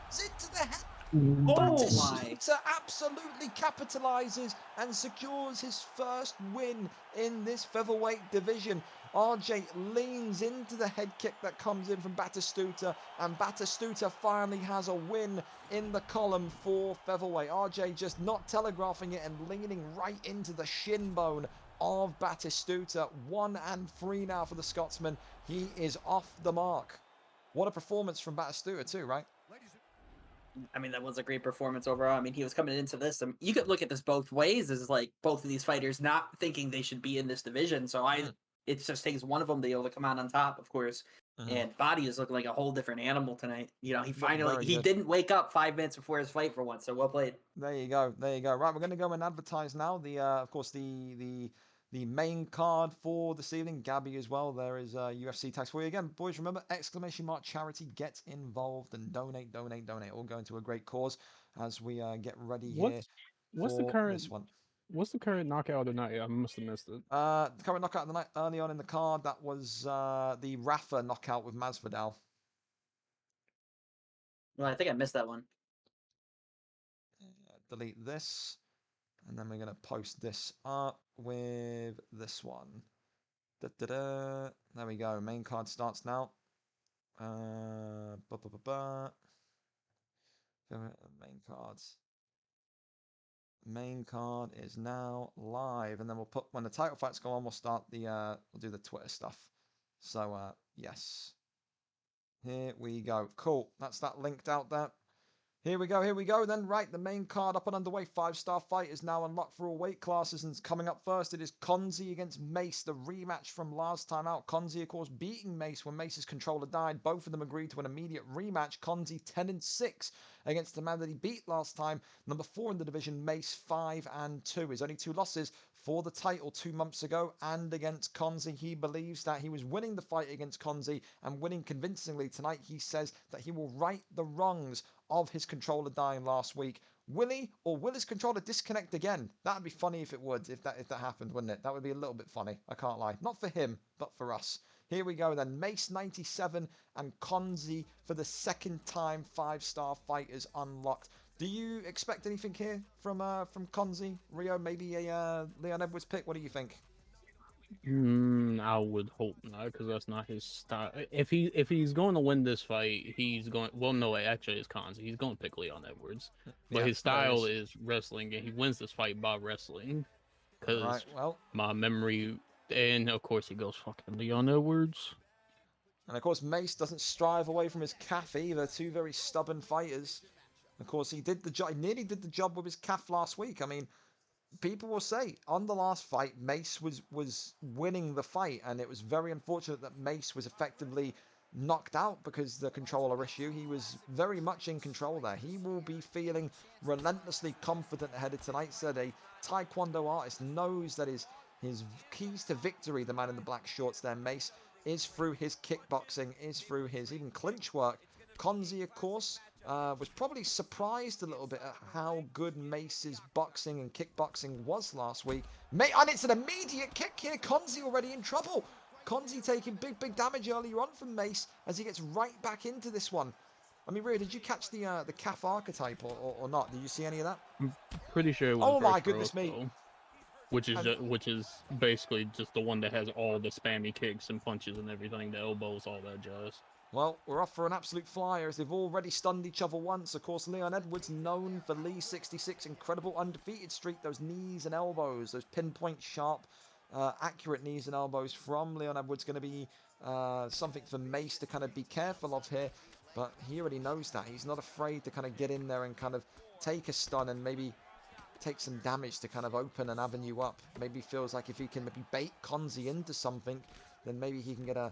it's into the head. Batistuta absolutely capitalizes and secures his first win in this featherweight division. RJ leans into the head kick that comes in from Batistuta, and Batistuta finally has a win in the column for featherweight. RJ just not telegraphing it and leaning right into the shin bone of Batistuta. 1-3 now for the Scotsman. He is off the mark. What a performance from Batistuta too, right? I mean, that was a great performance overall. I mean, he was coming into this. You could look at this both ways, as like both of these fighters not thinking they should be in this division. So it just takes one of them to be able to come out on top, of course. And Body is looking like a whole different animal tonight. You know, he didn't wake up 5 minutes before his fight for once. So well played. There you go. There you go. Right, we're going to go and advertise now. Of course, the main card for this evening. Gabby as well. There is UFC tax for you again, boys. Remember, ! Charity. Get involved and donate. All going to a great cause as we get ready here. What's the current this one? What's the current knockout of the night? I must have missed it. The current knockout of the night early on in the card, that was the Rafa knockout with Masvidal. Well, I think I missed that one. Delete this. And then we're going to post this up with this one. There we go. Main card starts now. Main cards. Main card is now live, and then we'll put when the title fights go on, we'll start the we'll do the Twitter stuff. So yes. Here we go. Cool. That's that linked out there. Here we go then. Right, the main card up and underway. 5-star fight is now unlocked for all weight classes, and coming up first, it is Konzi against Mace, the rematch from last time out. Konzi, of course, beating Mace when Mace's controller died. Both of them agreed to an immediate rematch. Konzi 10-6 against the man that he beat last time. Number 4 in the division, Mace 5-2. His only 2 losses for the title 2 months ago, and against Konzi. He believes that he was winning the fight against Konzi and winning convincingly tonight. He says that he will right the wrongs of his controller dying last week. Will he, or will his controller disconnect again? That would be funny if it would, if that happened, wouldn't it? That would be a little bit funny, I can't lie. Not for him, but for us. Here we go then. Mace 97 and Konzi for the second time. 5-star fighters unlocked. Do you expect anything here from Konzi? Rio, maybe a Leon Edwards pick? What do you think? I would hope not, because that's not his style. If he's going to win this fight, he's going. Well, no, actually, it's Konzi. He's going to pick Leon Edwards, but his style is wrestling, and he wins this fight by wrestling. Because my memory, and of course, he goes fucking Leon Edwards. And of course, Mace doesn't strive away from his calf either. 2 very stubborn fighters. Of course, he did the job. He nearly did the job with his calf last week. I mean, people will say on the last fight, Mace was winning the fight, and it was very unfortunate that Mace was effectively knocked out because the controller issue. He was very much in control there. He will be feeling relentlessly confident ahead of tonight. Said a Taekwondo artist knows that his keys to victory, the man in the black shorts there, Mace, is through his kickboxing, is through his even clinch work. Konzi, of course, was probably surprised a little bit at how good Mace's boxing and kickboxing was last week. And it's an immediate kick here. Konzi already in trouble. Konzi taking big damage earlier on from Mace as he gets right back into this one. I mean, Rio, did you catch the calf archetype or not? Did you see any of that? I'm pretty sure it was. Oh my goodness me! Though, which is basically just the one that has all the spammy kicks and punches and everything, the elbows, all that jazz. Well, we're off for an absolute flyer as they've already stunned each other once. Of course, Leon Edwards, known for Lee 66, incredible undefeated streak. Those knees and elbows, those pinpoint sharp, accurate knees and elbows from Leon Edwards going to be something for Mace to kind of be careful of here. But he already knows that. He's not afraid to kind of get in there and kind of take a stun and maybe take some damage to kind of open an avenue up. Maybe feels like if he can maybe bait Konzi into something, then maybe he can get a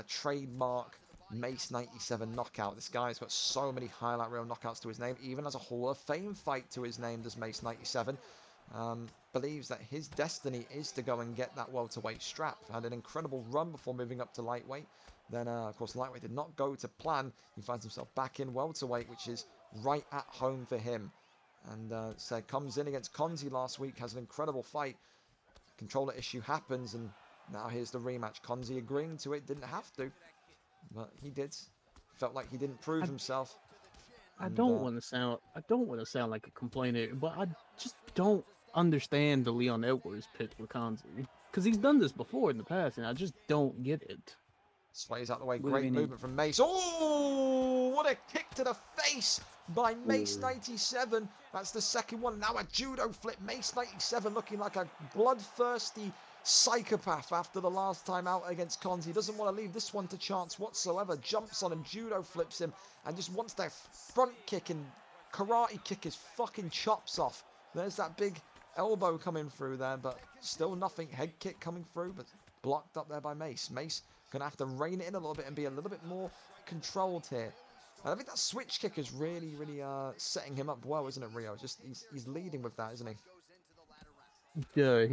trademark Mace 97 knockout. This guy's got so many highlight reel knockouts to his name, even as a Hall of Fame fight to his name, does Mace 97. Believes that his destiny is to go and get that welterweight strap. Had an incredible run before moving up to lightweight. Then, of course, lightweight did not go to plan. He finds himself back in welterweight, which is right at home for him. And so comes in against Konzi last week, has an incredible fight. Controller issue happens, and now here's the rematch. Konzi agreeing to it, didn't have to, but he did. Felt like he didn't prove himself. I don't want to sound like a complainer, but I just don't understand the Leon Edwards pick with Konzi, because he's done this before in the past, and I just don't get it. Sways out the way. Great movement from Mace. Oh, what a kick to the face by Mace 97. That's the second one. Now a judo flip. Mace 97 looking like a bloodthirsty psychopath after the last time out against Konzi. Doesn't want to leave this one to chance whatsoever. Jumps on him, judo flips him, and just wants that front kick and karate kick his fucking chops off. There's that big elbow coming through there, but still nothing. Head kick coming through, but blocked up there by Mace. Mace going to have to rein it in a little bit and be a little bit more controlled here. And I think that switch kick is really setting him up well, isn't it, Rio? Just he's leading with that, isn't he? Yeah,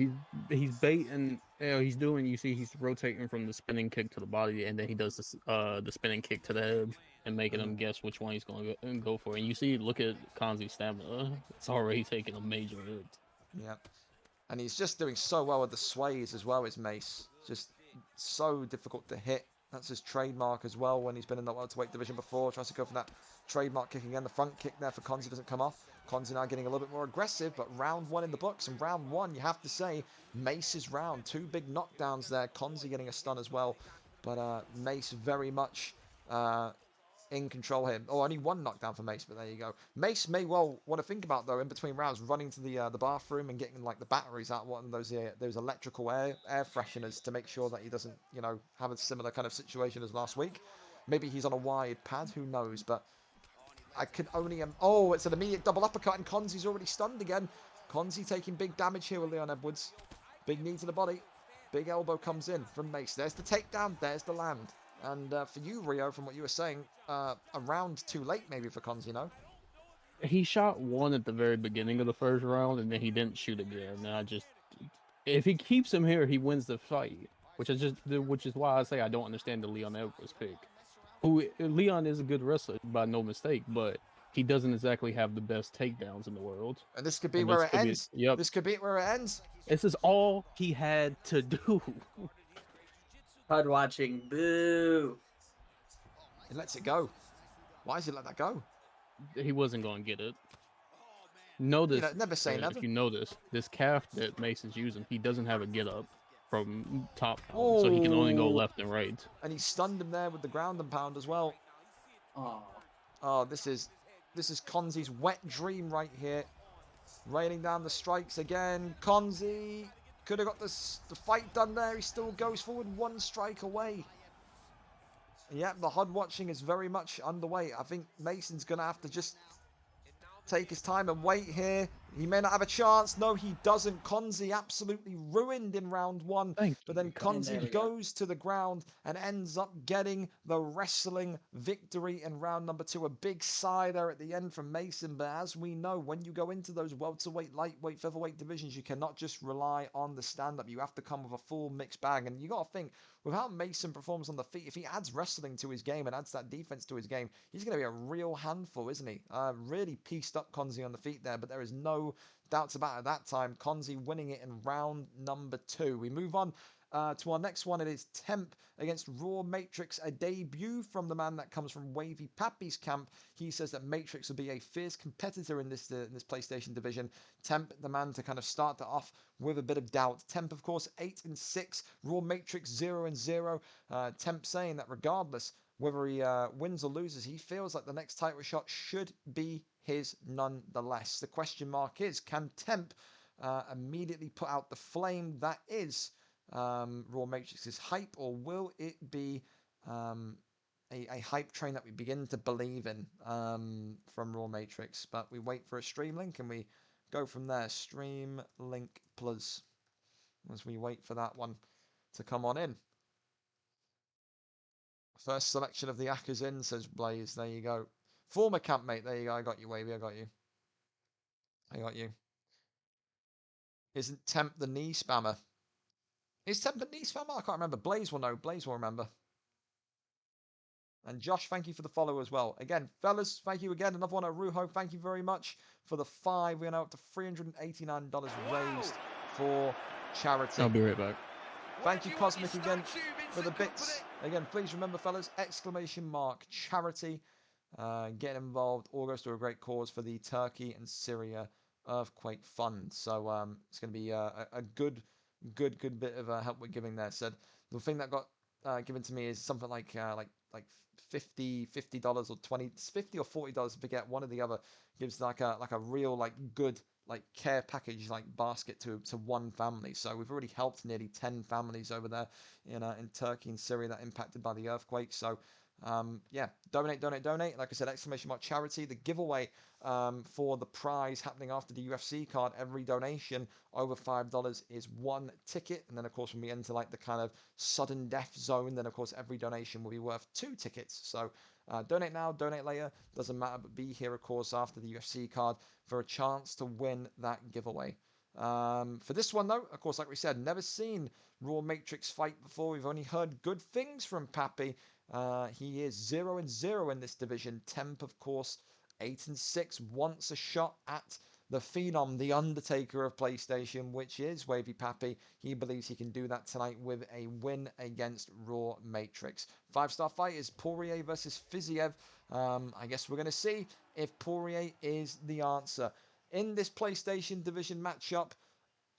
he's baiting. He's doing. You see, he's rotating from the spinning kick to the body, and then he does this, the spinning kick to the head, and making him guess which one he's going to go for. And you see, look at Konzi's stamina; it's already taking a major hit. Yeah, and he's just doing so well with the sways as well as Mace. Just so difficult to hit. That's his trademark as well when he's been in the welterweight division before. Tries to go for that trademark kick again. The front kick there for Konzi doesn't come off. Konzi now getting a little bit more aggressive, but round one in the books. And round one, you have to say, Mace's round. Two big knockdowns there. Konzi getting a stun as well. But Mace very much in control here. Oh, only one knockdown for Mace, but there you go. Mace may well want to think about, though, in between rounds, running to the bathroom and getting like the batteries out, one of those electrical air fresheners to make sure that he doesn't, have a similar kind of situation as last week. Maybe he's on a wide pad, who knows? But I can only oh, it's an immediate double uppercut, and Konzi's already stunned again. Konzi taking big damage here with Leon Edwards. Big knee to the body. Big elbow comes in from Mace. There's the takedown. There's the land. And for you, Rio, from what you were saying, a round too late maybe for Konzi, no? He shot one at the very beginning of the first round, and then he didn't shoot again. And if he keeps him here, he wins the fight. Which is why I say I don't understand the Leon Edwards pick. Leon is a good wrestler by no mistake, but he doesn't exactly have the best takedowns in the world. And this could be where it ends. Yep. This could be where it ends. This is all he had to do. HUD watching, boo. He lets it go. Why does he let that go? He wasn't going to get it. Notice, never say never. If you notice, this calf that Mace is using, he doesn't have a get up from top, so he can only go left and right. And he stunned him there with the ground and pound as well. Oh, this is Konzi's wet dream right here. Raining down the strikes again. Konzi could have got the fight done there. He still goes forward one strike away. Yeah, the HUD watching is very much underway. I think Mason's going to have to just take his time and wait here. He may not have a chance. No, he doesn't. Konzi absolutely ruined in round 1. But then Konzi goes to the ground and ends up getting the wrestling victory in round number 2. A big sigh there at the end from Mason. But as we know, when you go into those welterweight, lightweight, featherweight divisions, you cannot just rely on the stand-up. You have to come with a full mixed bag. And you got to think, with how Mason performs on the feet, if he adds wrestling to his game and adds that defense to his game, he's going to be a real handful, isn't he? Really pieced up Konzi on the feet there, but there is no doubts about it at that time. Konzi winning it in round number 2. We move on to our next one. It is Temp against Raw Matrix, a debut from the man that comes from Wavy Pappy's camp. He says that Matrix will be a fierce competitor in this PlayStation division. Temp, the man to kind of start that off with a bit of doubt. Temp, of course, 8-6. Raw Matrix 0-0. Temp saying that regardless whether he wins or loses, he feels like the next title shot should be his nonetheless. The question mark is, can Temp immediately put out the flame that is Raw Matrix's hype, or will it be a hype train that we begin to believe in from Raw Matrix? But we wait for a stream link and we go from there. Stream link plus, as we wait for that one to come on in. First selection of the Ackers in, says Blaze. There you go. Former campmate. There you go. I got you, Wavy. I got you. I got you. Isn't Temp the knee spammer? Is Temp the knee spammer? I can't remember. Blaze will know. Blaze will remember. And Josh, thank you for the follow as well. Again, fellas, thank you again. Another one at Ruho. Thank you very much for the 5. We're now up to $389 raised for charity. I'll be right back. Thank you, Cosmic, again for the bits. Again, please remember, fellas, exclamation mark charity. Get involved. All goes to a great cause for the Turkey and Syria Earthquake Fund. So it's going to be a good bit of help we're giving there. So the thing that got given to me is something like $50 or $50 or $40. I forget, one or the other. Gives like a real good care package basket to one family. So we've already helped nearly 10 families over there in Turkey and Syria that impacted by the earthquake. So yeah, donate. Like I said, exclamation mark charity. The giveaway for the prize happening after the UFC card. Every donation over $5 is 1 ticket, and then of course when we enter the kind of sudden death zone, then of course every donation will be worth 2 tickets. So donate now, donate later, doesn't matter, but be here of course after the UFC card for a chance to win that giveaway. For this one though, of course, like we said, never seen Raw Matrix fight before. We've only heard good things from Pappy. He is 0-0 in this division. Temp, of course, 8-6. Wants a shot at the Phenom, the Undertaker of PlayStation, which is Wavy Pappy. He believes he can do that tonight with a win against Raw Matrix. 5-star fight is Poirier versus Fiziev. I guess we're going to see if Poirier is the answer. In this PlayStation division matchup,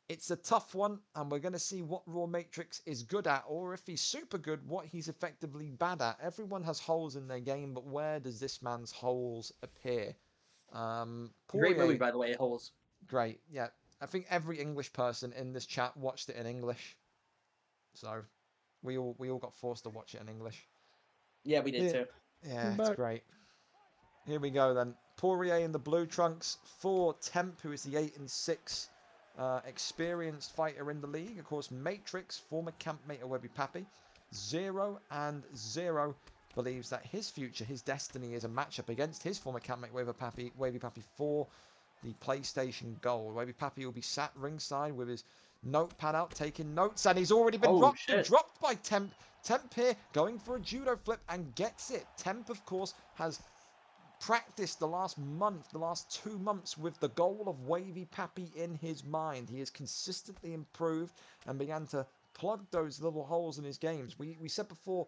it's a tough one, and we're going to see what Raw Matrix is good at, or if he's super good, what he's effectively bad at. Everyone has holes in their game, but where does this man's holes appear? Poirier, great movie, by the way, Holes. Great, yeah. I think every English person in this chat watched it in English. So, we all got forced to watch it in English. Yeah, we did too. Yeah, it's great. Here we go then. Poirier in the blue trunks for Temp, who is the 8-6 experienced fighter in the league. Of course, Matrix, former campmate of Webby Pappy, 0-0, believes that his future, his destiny is a matchup against his former campmate Wavy Pappy for the PlayStation Gold. Wavy Pappy will be sat ringside with his notepad out, taking notes, and he's already been dropped by Temp. Temp here going for a judo flip and gets it. Temp, of course, has practiced the last 2 months with the goal of Wavy Pappy in his mind. He has consistently improved and began to plug those little holes in his games. We said before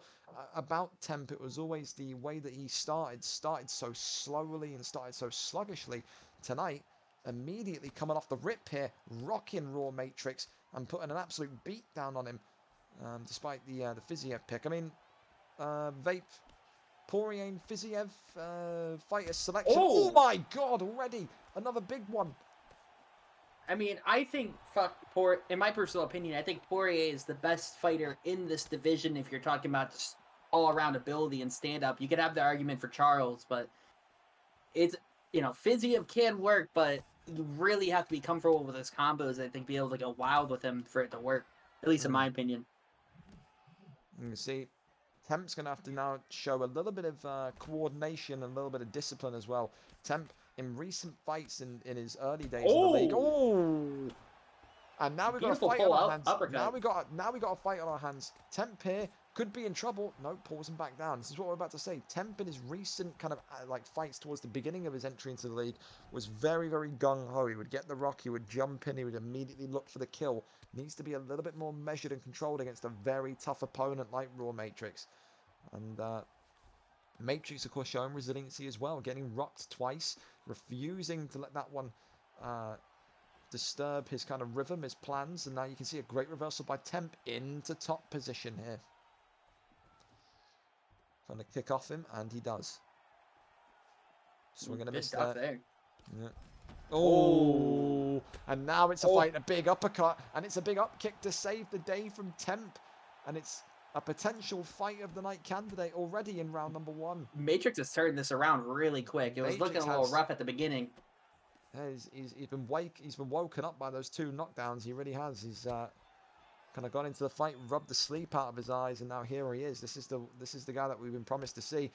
about Temp, it was always the way that he started so slowly and started so sluggishly. Tonight, immediately coming off the rip here, rocking Raw Matrix and putting an absolute beat down on him, despite the Fiziev pick. I mean, Vape, Poirier and Fiziev fighter selection. Oh my god, already another big one. I mean, I think in my personal opinion, I think Poirier is the best fighter in this division. If you're talking about just all around ability and stand up, you could have the argument for Charles, but it's, Fiziev can work, but you really have to be comfortable with his combos. I think be able to go wild with him for it to work. At least in my opinion. You see, Temp's going to have to now show a little bit of coordination and a little bit of discipline as well. Temp, in recent fights in his early days in the league. Oh! And now we've got a fight on our hands. Now we got a fight on our hands. Temp here could be in trouble. No, pulls him back down. This is what we're about to say. Temp in his recent kind of like fights towards the beginning of his entry into the league was very, very gung-ho. He would get the rock, he would jump in, he would immediately look for the kill. Needs to be a little bit more measured and controlled against a very tough opponent like Raw Matrix. And Matrix, of course, showing resiliency as well, getting rocked twice, refusing to let that one disturb his kind of rhythm, his plans, and now you can see a great reversal by Temp into top position here. Trying to kick off him, and he does. Swing and a miss there. Yeah. Oh, and now it's a fight, a big uppercut, and it's a big up kick to save the day from Temp, and it's a potential fight of the night candidate already in round number 1. Matrix has turned this around really quick. It was looking a little rough at the beginning. He's been woken up by those 2 knockdowns. He really has. He's kind of gone into the fight, rubbed the sleep out of his eyes, and now here he is. This is the guy that we've been promised to see.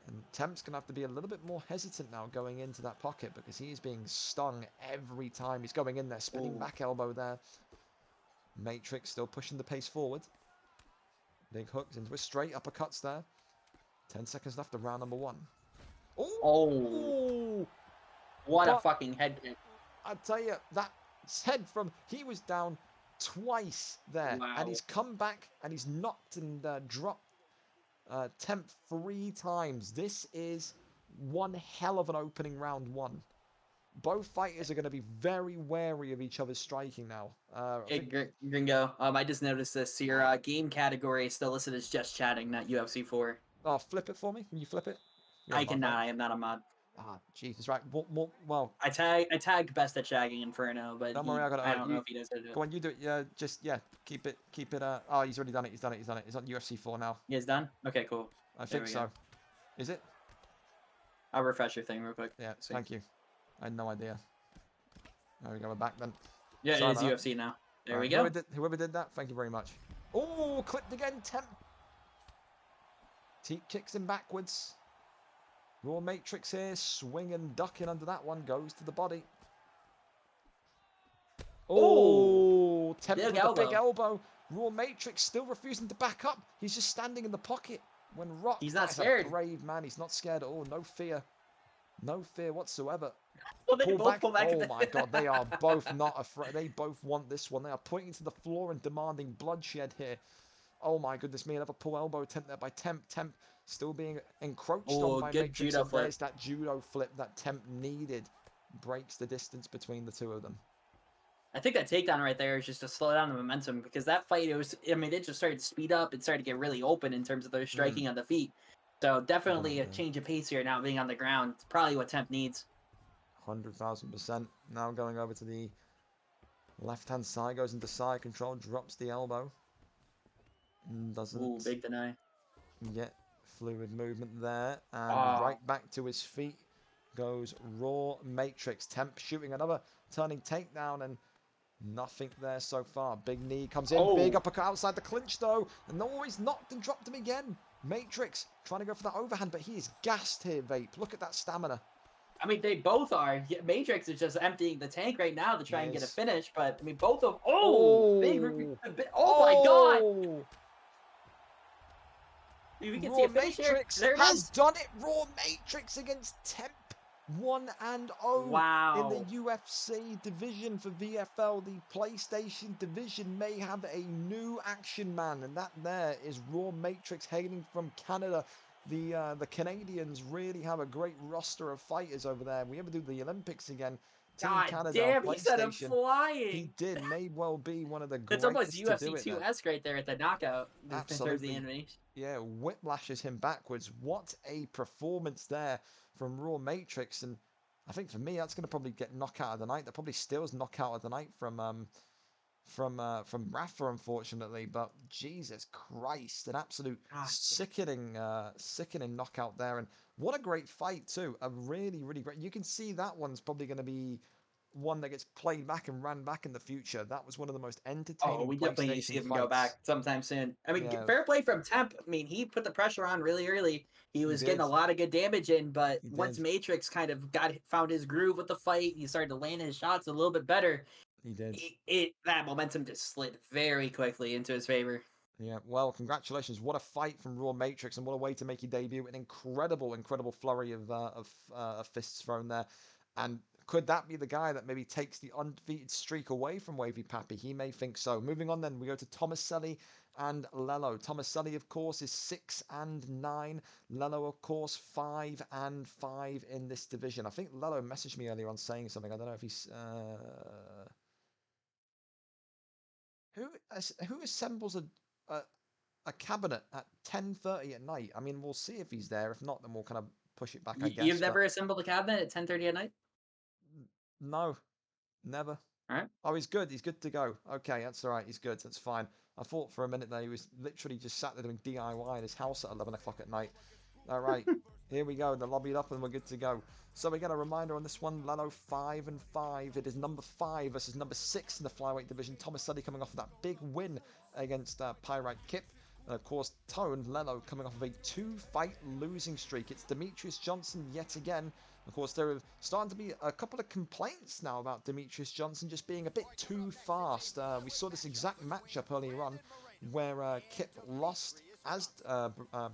And Temp's gonna have to be a little bit more hesitant now going into that pocket because he is being stung every time he's going in there. Spinning back elbow there. Matrix still pushing the pace forward. Big hooks into a straight uppercuts there. 10 seconds left of round number 1. Oh! What a fucking head kick. I tell you, that head from... He was down twice there. Wow. And he's come back and he's knocked and dropped Temp 3 times. This is one hell of an opening round 1. Both fighters are going to be very wary of each other's striking now. Hey, Gringo, I just noticed this. Your game category is still listed as just chatting, not UFC 4. Oh, flip it for me. Can you flip it? I cannot. I am not a mod. Ah, Jesus, right. Well, I tagged best at shagging Inferno, but don't worry, I don't know if he does it. Go on, you do it. Yeah, keep it. Oh, he's already done it. He's done it. It's on UFC 4 now. He's done. Okay, cool. I think so. Is it? I'll refresh your thing real quick. Yeah, thank you. I had no idea. There we go. We're back then. Yeah, it is UFC now. There we go. Whoever did that, thank you very much. Oh, clipped again. Temp. Teep kicks him backwards. Raw Matrix here, swinging, ducking under that one, goes to the body. Oh, Temp with a big elbow. Raw Matrix still refusing to back up. He's just standing in the pocket when rocked. He's not scared. A brave man. He's not scared at all. No fear. No fear whatsoever. Well, they both pull back. Oh my God, they are both not afraid. They both want this one. They are pointing to the floor and demanding bloodshed here. Oh my goodness me, another pull elbow attempt there by Temp. Temp still being encroached on by Matrix. Judo flip. There's that judo flip that Temp needed. Breaks the distance between the 2 of them. I think that takedown right there is just to slow down the momentum because that fight, it just started to speed up. It started to get really open in terms of their striking on the feet. So definitely a change of pace here now being on the ground. It's probably what Temp needs. 100,000%. Now going over to the left-hand side, goes into side control, drops the elbow. Doesn't. Ooh, big deny. Yet fluid movement there, and right back to his feet goes Raw Matrix. Temp shooting another turning takedown, and nothing there so far. Big knee comes in, big uppercut outside the clinch though, and always knocked and dropped him again. Matrix trying to go for that overhand, but he is gassed here, Vape. Look at that stamina. I mean, they both are. Matrix is just emptying the tank right now to try and get a finish, but I mean, both of my God! We can see a finish Matrix here. has done it. Raw Matrix against Temp. 1-0 in the UFC division for VFL. The PlayStation division may have a new action man, and that there is Raw Matrix hailing from Canada. The Canadians really have a great roster of fighters over there. We ever do the Olympics again. Team Canada, damn, he said him flying. He did. May well be one of the It's greatest. almost UFC 2-esque right there at the knockout. Absolutely. In terms of the animation. Yeah, whiplashes him backwards. What a performance there from Raw Matrix. And I think for me, that's going to probably get knockout of the night. That probably steals knockout of the night from Rafa, unfortunately. But Jesus Christ, an absolute sickening knockout there. And what a great fight too. A really, really great. You can see that one's probably going to be one that gets played back and ran back in the future. That was one of the most entertaining. Oh, we definitely need to see him go back sometime soon. I mean, fair play from Temp. I mean, he put the pressure on really early. He was getting a lot of good damage in, but once Matrix kind of found his groove with the fight, he started to land his shots a little bit better. He did. That momentum just slid very quickly into his favor. Yeah, well, congratulations. What a fight from Raw Matrix, and what a way to make your debut. An incredible flurry of fists thrown there. And could that be the guy that maybe takes the undefeated streak away from Wavy Pappy? He may think so. Moving on then, we go to Tomaselli and Lello. Tomaselli, of course, is 6-9. Lello, of course, 5-5 in this division. I think Lello messaged me earlier on saying something. I don't know if he's... Who assembles a cabinet at 10:30 at night? I mean, we'll see if he's there. If not, then we'll kind of push it back, I guess. You've never assembled a cabinet at 10:30 at night? No, never. All right. Oh, he's good. He's good to go. Okay, that's all right. He's good. That's fine. I thought for a minute that he was literally just sat there doing DIY in his house at 11 o'clock at night. All right, here we go. The lobbied up and we're good to go. So we get a reminder on this one. Lello 5-5. It is number 5 versus number 6 in the flyweight division. Tomaselli coming off of that big win against Pyrite Kip. Of course, Tone Lello coming off of a 2-fight losing streak. It's Demetrius Johnson yet again. Of course, there are starting to be a couple of complaints now about Demetrius Johnson just being a bit too fast. We saw this exact matchup earlier on where Kip lost as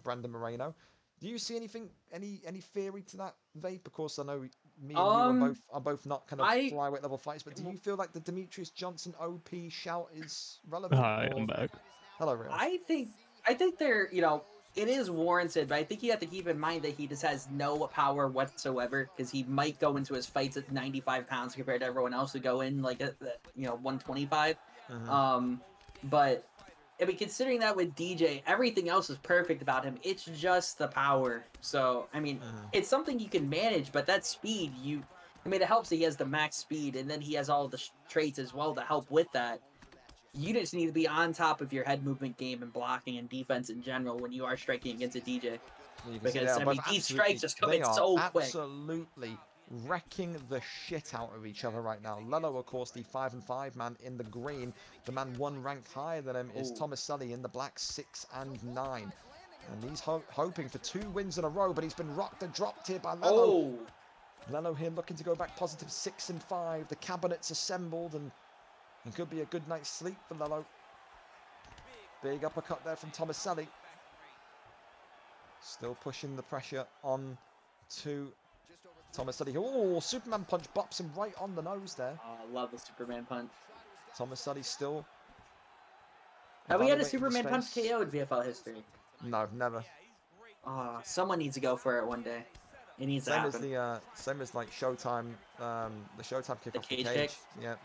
Brandon Moreno. Do you see anything, any theory to that, Vape? Of course, I know me and you are both not kind of flyweight level fights, but do you feel like the Demetrius Johnson OP shout is relevant? Hi, I'm back. Hello, Real. I think they're, it is warranted, but I think you have to keep in mind that he just has no power whatsoever, because he might go into his fights at 95 pounds compared to everyone else who go in like at 125. But I mean, considering that with DJ, everything else is perfect about him. It's just the power. So I mean, it's something you can manage, but that speed, it helps that he has the max speed, and then he has all the traits as well to help with that. You just need to be on top of your head movement game and blocking and defense in general when you are striking against a DJ. Because, these strikes just come in so quick. Absolutely wrecking the shit out of each other right now. Lello, of course, the 5-5 man in the green. The man one rank higher than him is Tomaselli in the black, 6-9. And he's hoping for 2 wins in a row, but he's been rocked and dropped here by Lello. Lello here looking to go back positive, 6-5. The cabinet's assembled, and it could be a good night's sleep for Lello. Big uppercut there from Tomaselli. Still pushing the pressure on to Tomaselli. Oh, Superman punch bops him right on the nose there. Oh, I love the Superman punch. Tomaselli still. Have we had a Superman punch KO in VFL history? No, never. Someone needs to go for it one day. It needs to happen. Same as like Showtime, the Showtime kick off the cage. Kick? Yeah.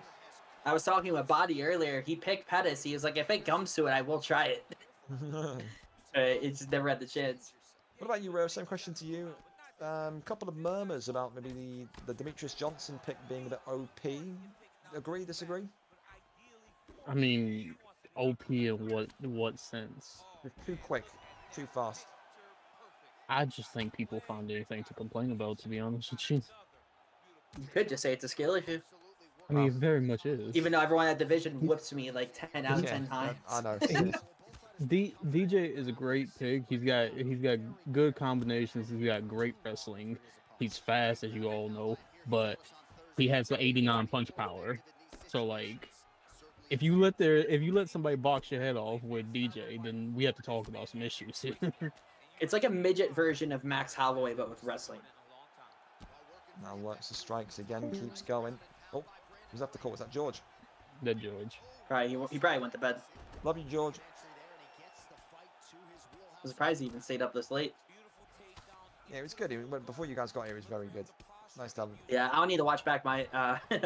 I was talking with Body earlier. He picked Pettis. He was like, if it comes to it, I will try it. It's just never had the chance. What about you, Ro? Same question to you. Couple of murmurs about maybe the Demetrius Johnson pick being a bit OP. Agree, disagree? I mean, OP in what sense? Too quick, too fast. I just think people found anything to complain about, to be honest with you. You could just say it's a skill issue. I mean, it very much is. Even though everyone at Division whips me like 10 out of 10 times. I know. DJ is a great pick. He's got good combinations. He's got great wrestling. He's fast, as you all know, but he has the 89 punch power. So like, if you let somebody box your head off with DJ, then we have to talk about some issues here. It's like a midget version of Max Holloway, but with wrestling. Now works the strikes again, keeps going. Oh, who's that the call? Was that George? That George. Right, he probably went to bed. Love you, George. I'm surprised he even stayed up this late. Yeah, it was good. Before you guys got here, it was very good. Nice to have him. Yeah, I don't need to watch back my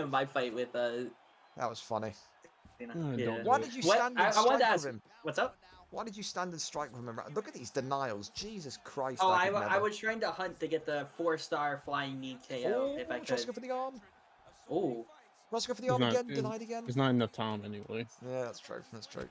my fight with. That was funny. Yeah. Why did you stand and strike with him? What's up? Why did you stand and strike with him? Look at these denials. Jesus Christ. Oh, I was trying to hunt to get the 4-star flying knee KO if I could. Let's go for the arm. Oh. Let's go for the arm again. Denied again. There's not enough time anyway. Yeah, that's true. That's true.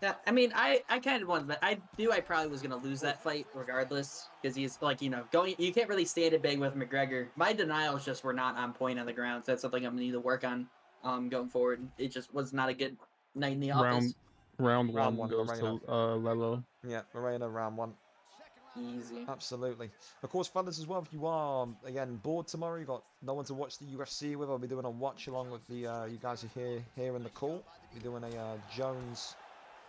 Yeah, I mean, I kind of wanted, but I knew I probably was gonna lose that fight regardless because he's like, going. You can't really stand it big with McGregor. My denials just were not on point on the ground. So that's something I'm gonna need to work on, going forward. It just was not a good night in the office. Round Round one one, goes Moreno. to Lelo. Yeah, Moreno, round one. Easy. Absolutely. Of course, fellas, as well, if you are, again, bored tomorrow, you got no one to watch the UFC with, I'll be doing a watch along with the you guys are here in the call. We're doing a Jones,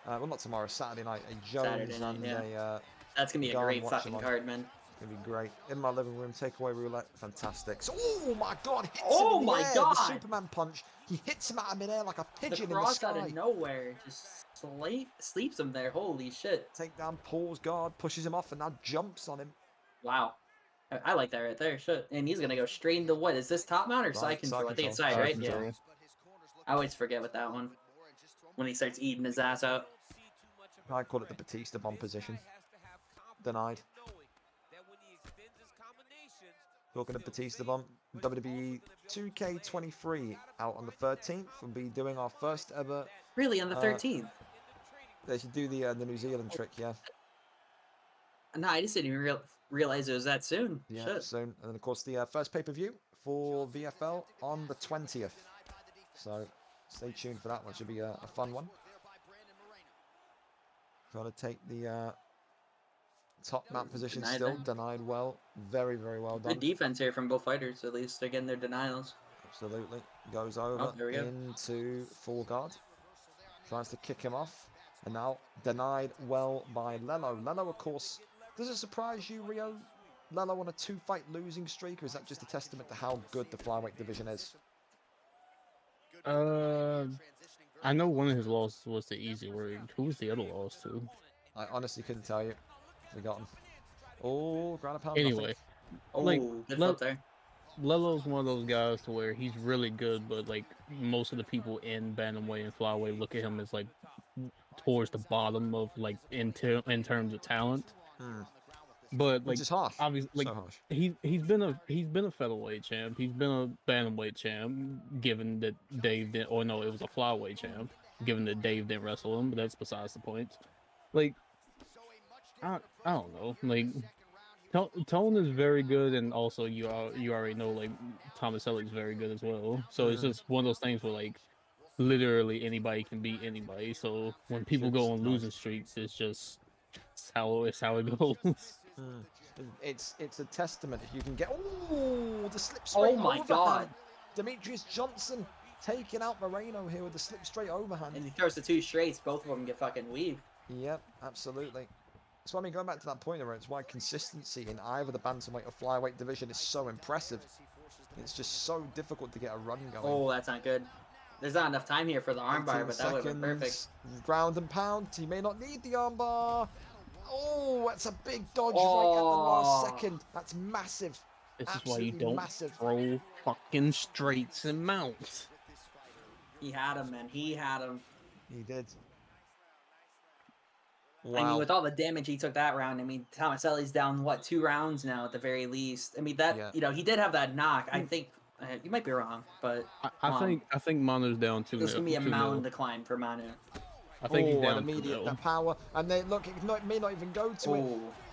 well, not tomorrow, Saturday night, a Jones Saturday night, and yeah. a That's gonna be a Garn great watch fucking along. card, man. It's going to be great. In my living room, takeaway roulette, fantastic. So, oh my god, hits him Oh in the my air, god! the Superman punch. He hits him out of midair like a pigeon in the cross sky. out of nowhere just sleeps him there. Holy shit. Takedown, pulls guard, pushes him off, and now jumps on him. Wow. I like that right there. Shit. And he's gonna go straight into what? Is this top mount or side control? I think it's side, right? Yeah. I always forget with that one. When he starts eating his ass out. I call it the Batista bomb position. Denied. Talking of Batista bomb, WWE 2K23 out on the 13th. We'll be doing our first ever. Really, on the 13th? They should do the New Zealand trick, yeah. No, I just didn't even realize it was that soon. Yeah, Shit. soon. And then, of course, the first pay-per-view for VFL on the 20th. So stay tuned for that one. Should be a fun one. Trying to take the top mount position still. Denied well. Very, very well done. Good defense here from both fighters. At least they're getting their denials. Absolutely. Goes over into full guard. Tries to kick him off. And now denied well by Lelo. Lelo, of course, does it surprise you, Rio? Lelo on a 2-fight losing streak, or is that just a testament to how good the flyweight division is? I know one of his losses was the easy word. Who was the other loss to? I honestly couldn't tell you. We got him. Oh, ground and pound. Anyway, like, good flip there. Lelo's one of those guys to where he's really good, but like most of the people in bantamweight and flyweight look at him as like towards the bottom of like in terms of talent. But like, which is harsh. Obviously, like so harsh. he's been a featherweight champ. He's been a bantamweight champ. Given that Dave didn't, or no, it was a flyweight champ. Given that Dave didn't wrestle him, but that's besides the point. Like, I don't know. Like, Tone is very good, and also you already know like Thomas Elliott's very good as well. So it's just one of those things where like literally anybody can beat anybody. So when people go on losing streaks, it's how it goes. It's a testament if you can get the slip straight overhand. My god. Demetrius Johnson taking out Moreno here with the slip straight overhand. And he throws the two straights, both of them get fucking weaved. Yep, absolutely. So I mean, going back to that point, it's why consistency in either the bantamweight or flyweight division is so impressive. It's just so difficult to get a run going. Oh, that's not good. There's not enough time here for the armbar, but that would have been perfect. Ground and pound. He may not need the armbar. Oh, that's a big dodge right at the last second. That's massive. This is why you don't throw fucking straights and mounts. He had him, man. He had him. He did. Wow. I mean, with all the damage he took that round, I mean, Thomas Elliott's down, what, 2 rounds now at the very least. I mean, that, he did have that knock. I think, you might be wrong, but... I think Manu's down 2-0. There's going to be a mound decline for Manu. I think he's down immediate that power, and they look. It may not even go to it.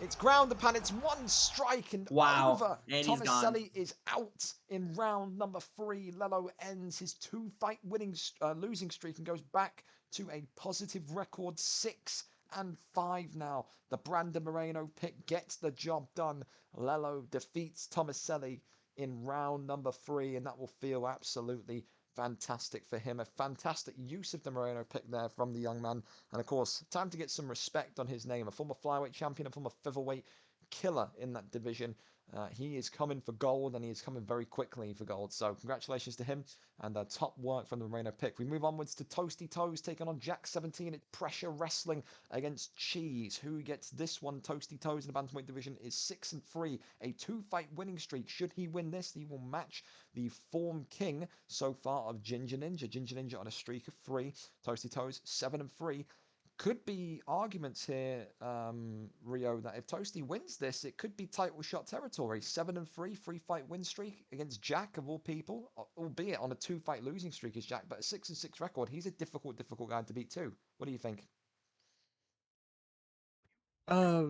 It's ground and pound. It's one strike and over. And Thomas Selly is out in round number 3. Lelo ends his 2-fight losing streak and goes back to a positive record 6-5 now. The Brandon Moreno pick gets the job done. Lelo defeats Thomas Selly in round number 3, and that will feel absolutely fantastic for him. A fantastic use of the Moreno pick there from the young man. And of course, time to get some respect on his name. A former flyweight champion, a former featherweight killer in that division. He is coming for gold, and he is coming very quickly for gold. So congratulations to him, and top work from the Moreno pick. We move onwards to Toasty Toes taking on CHAZ2601. It's pressure wrestling against Cheese. Who gets this one? Toasty Toes in the bantamweight division is 6-3, a 2-fight winning streak. Should he win this, he will match the form king so far of Ginger Ninja. Ginger Ninja on a streak of 3. Toasty Toes 7-3. Could be arguments here, Rio, that if Toasty wins this, it could be title shot territory. 7-3, 3-fight win streak against Jack of all people, albeit on a 2-fight losing streak as Jack, but a 6-6 record. He's a difficult guy to beat too. What do you think? Uh,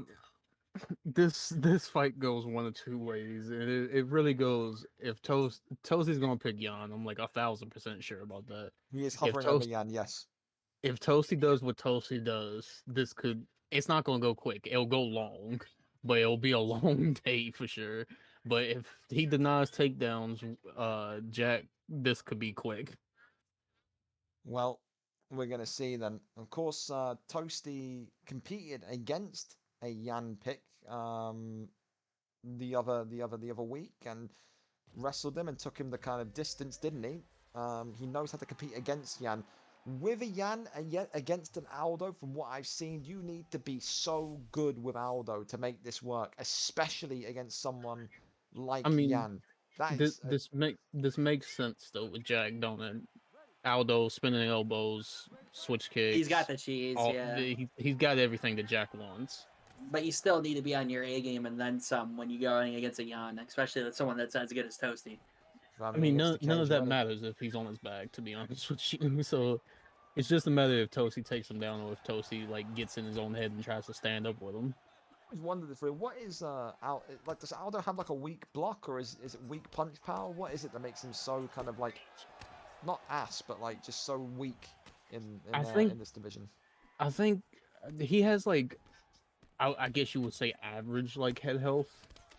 this fight goes one of two ways, and it really goes if Toasty's gonna pick Jan. I'm like 1,000% sure about that. He is If hovering over Jan, yes. if Toasty does what Toasty does, it's not gonna go quick. It'll go long, but it'll be a long day for sure. But if he denies takedowns, Jack, this could be quick. Well, we're gonna see then. Of course, Toasty competed against a Jan pick the other week and wrestled him and took him the kind of distance, didn't he? He knows how to compete against Jan. With a Jan against an Aldo, from what I've seen, you need to be so good with Aldo to make this work, especially against someone like I mean, Jan. this makes sense though with Jack, don't it? Aldo spinning elbows, switch kicks. He's got the cheese, yeah. He's got everything that Jack wants. But you still need to be on your A game and then some when you're going against a Jan, especially with someone that's as good as Toasty. I mean, none of that matters if he's on his back, to be honest with you. So it's just a matter if Toasty takes him down or if Toasty like gets in his own head and tries to stand up with him. I just wondered if what is like, does Aldo have like a weak block, or is it weak punch power? What is it that makes him so kind of like not ass, but like just so weak in this division? I think he has like I guess you would say average like head health,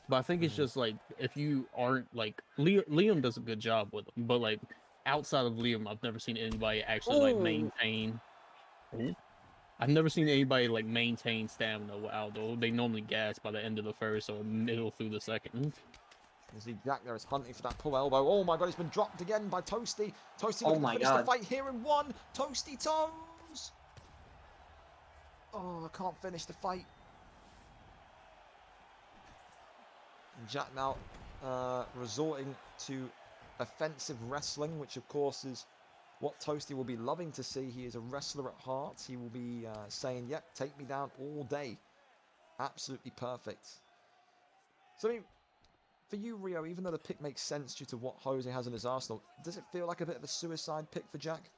but I think it's just like if you aren't like Liam does a good job with him, but like outside of Liam, I've never seen anybody actually like maintain. I've never seen anybody like maintain stamina with Aldo. They normally gas by the end of the first or middle through the second. You see Jack there is hunting for that pull elbow. Oh my god, it's been dropped again by Toasty. Toasty looking to finish the fight here in one. Toasty toes. Oh, I can't finish the fight. And Jack now resorting to offensive wrestling, which of course is what Toasty will be loving to see. He is a wrestler at heart. He will be saying, yep, take me down all day. Absolutely perfect. So, I mean, for you, Rio, even though the pick makes sense due to what Jose has in his arsenal, does it feel like a bit of a suicide pick for Jack?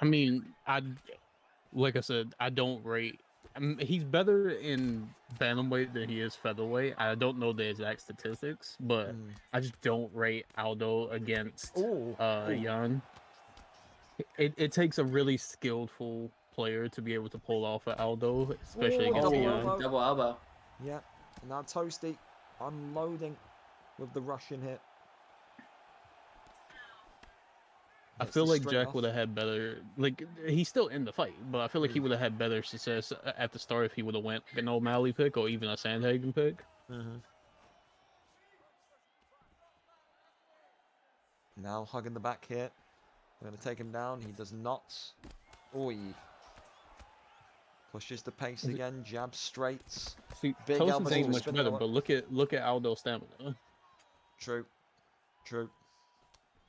I mean, like I said, I don't rate... he's better in bantamweight than he is featherweight. I don't know the exact statistics, but I just don't rate Aldo against Jan. It takes a really skillful player to be able to pull off an Aldo, especially against Jan. Double elbow. Yeah. And now Toasty unloading with the Russian hit. I feel like Jack would have had better, like, he's still in the fight, but I feel like he would have had better success at the start if he would have went like an O'Malley pick or even a Sandhagen pick. Now hugging the back here. We're going to take him down. He does not. Oi. Pushes the pace again. Jab straights. See, big elbows ain't much better, but look at Aldo's stamina. True. True.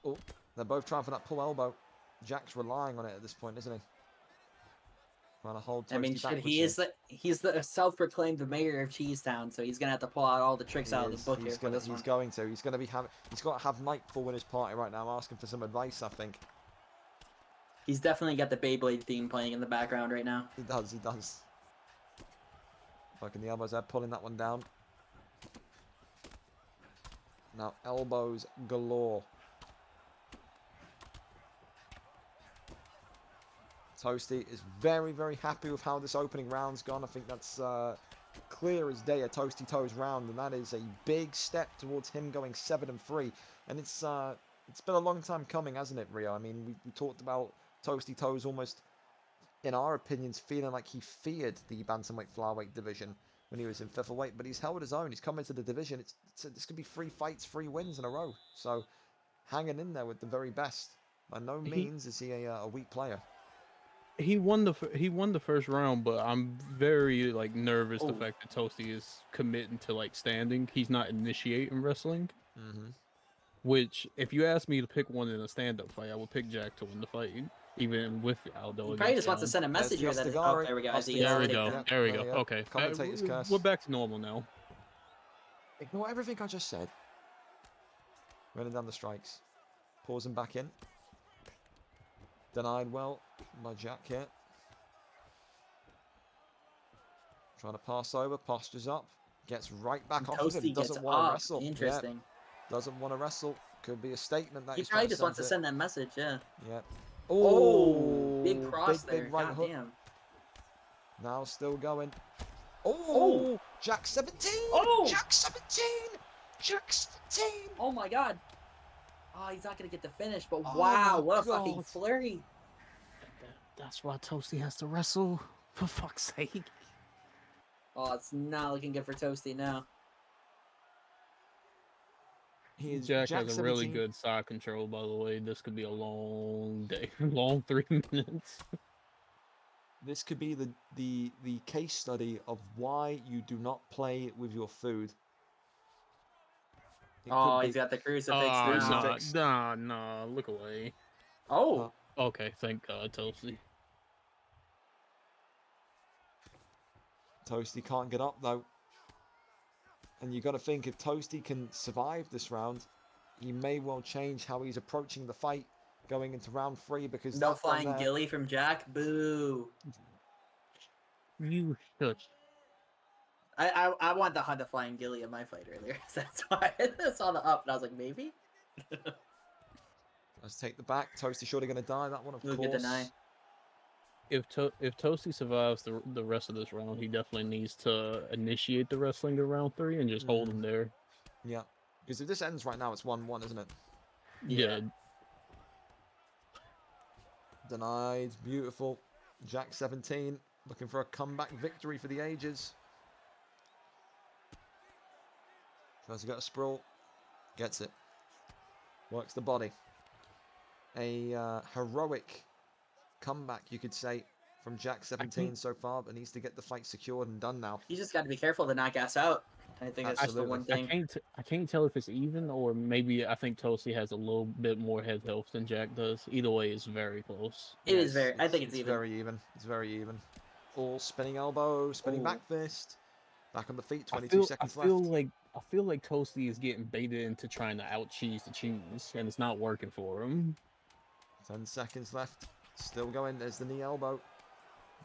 Oh. They're both trying for that pull elbow. Jack's relying on it at this point, isn't he? Trying to hold Toasty back. He's the self-proclaimed mayor of Cheesetown, so he's gonna have to pull out all the tricks out of the book here for this one. He's got to have Nightfall in his party right now, asking for some advice, I think. He's definitely got the Beyblade theme playing in the background right now. He does. Fucking the elbows there, pulling that one down. Now elbows galore. Toasty is very, very happy with how this opening round's gone. I think that's clear as day a Toasty Toes round, and that is a big step towards him going 7-3. And it's been a long time coming, hasn't it, Rio? I mean, we talked about Toasty Toes almost, in our opinions, feeling like he feared the bantamweight flyweight division when he was in featherweight, but he's held his own. He's come into the division. This could be 3 fights, 3 wins in a row. So hanging in there with the very best. By no means is he a weak player. He won the first round, but I'm very like nervous the fact that Toasty is committing to like standing. He's not initiating wrestling. Which, if you ask me to pick one in a stand-up fight, I would pick Jack to win the fight, even with Aldo. He probably just wants to send a message here that there we go. There we go. Okay, we're back to normal now. Ignore everything I just said. Running down the strikes, pausing back in. Denied well by Jack here. Trying to pass over, postures up, gets right back And off of him. Toasty Doesn't gets want to up. wrestle. Interesting. Yeah, doesn't want to wrestle. Could be a statement that He he's probably trying just to wants to send send that message, yeah. Yeah. Oh, big cross big, there. Big right God hook. damn. Now still going. Oh! Jack 17! Oh! Jack 17! Jack 17! Oh my god. Oh, he's not going to get the finish, but Oh wow, my what a fucking God. flurry. That's why Toasty has to wrestle. For fuck's sake. Oh, it's not looking good for Toasty now. Jack has a really good side control, by the way. This could be a long day. Long 3 minutes. This could be the case study of why you do not play with your food. Oh, he's got the crucifix now. Nah, look away. Oh. Okay, thank God, Toasty. Toasty can't get up, though. And you got to think, if Toasty can survive this round, he may well change how he's approaching the fight going into round 3, because No flying ghillie from Jack. Boo. You should. I wanted to hunt a flying ghillie in my fight earlier. So that's why I saw the up and I was like, maybe. Let's take the back. Toasty surely going to die. That one, of course. Good deny. If Toasty survives the rest of this round, he definitely needs to initiate the wrestling to round 3 and just hold him there. Yeah. Because if this ends right now, it's 1-1, isn't it? Yeah. Denied. Beautiful. Jack 17. Looking for a comeback victory for the ages. Tries to get a sprawl. Gets it. Works the body. A heroic comeback, you could say, from Jack 17 so far, but needs to get the fight secured and done now. You just got to be careful to not gas out. I think that's just the one thing. I can't tell if it's even, or maybe I think Toasty has a little bit more head health than Jack does. Either way, it's very close. It is very. I think it's even. Very even. It's very even. All spinning elbow, spinning back fist. Back on the feet. 22 seconds left. I feel like Toasty is getting baited into trying to out cheese the cheese, and it's not working for him. 10 seconds left. Still going. There's the knee elbow.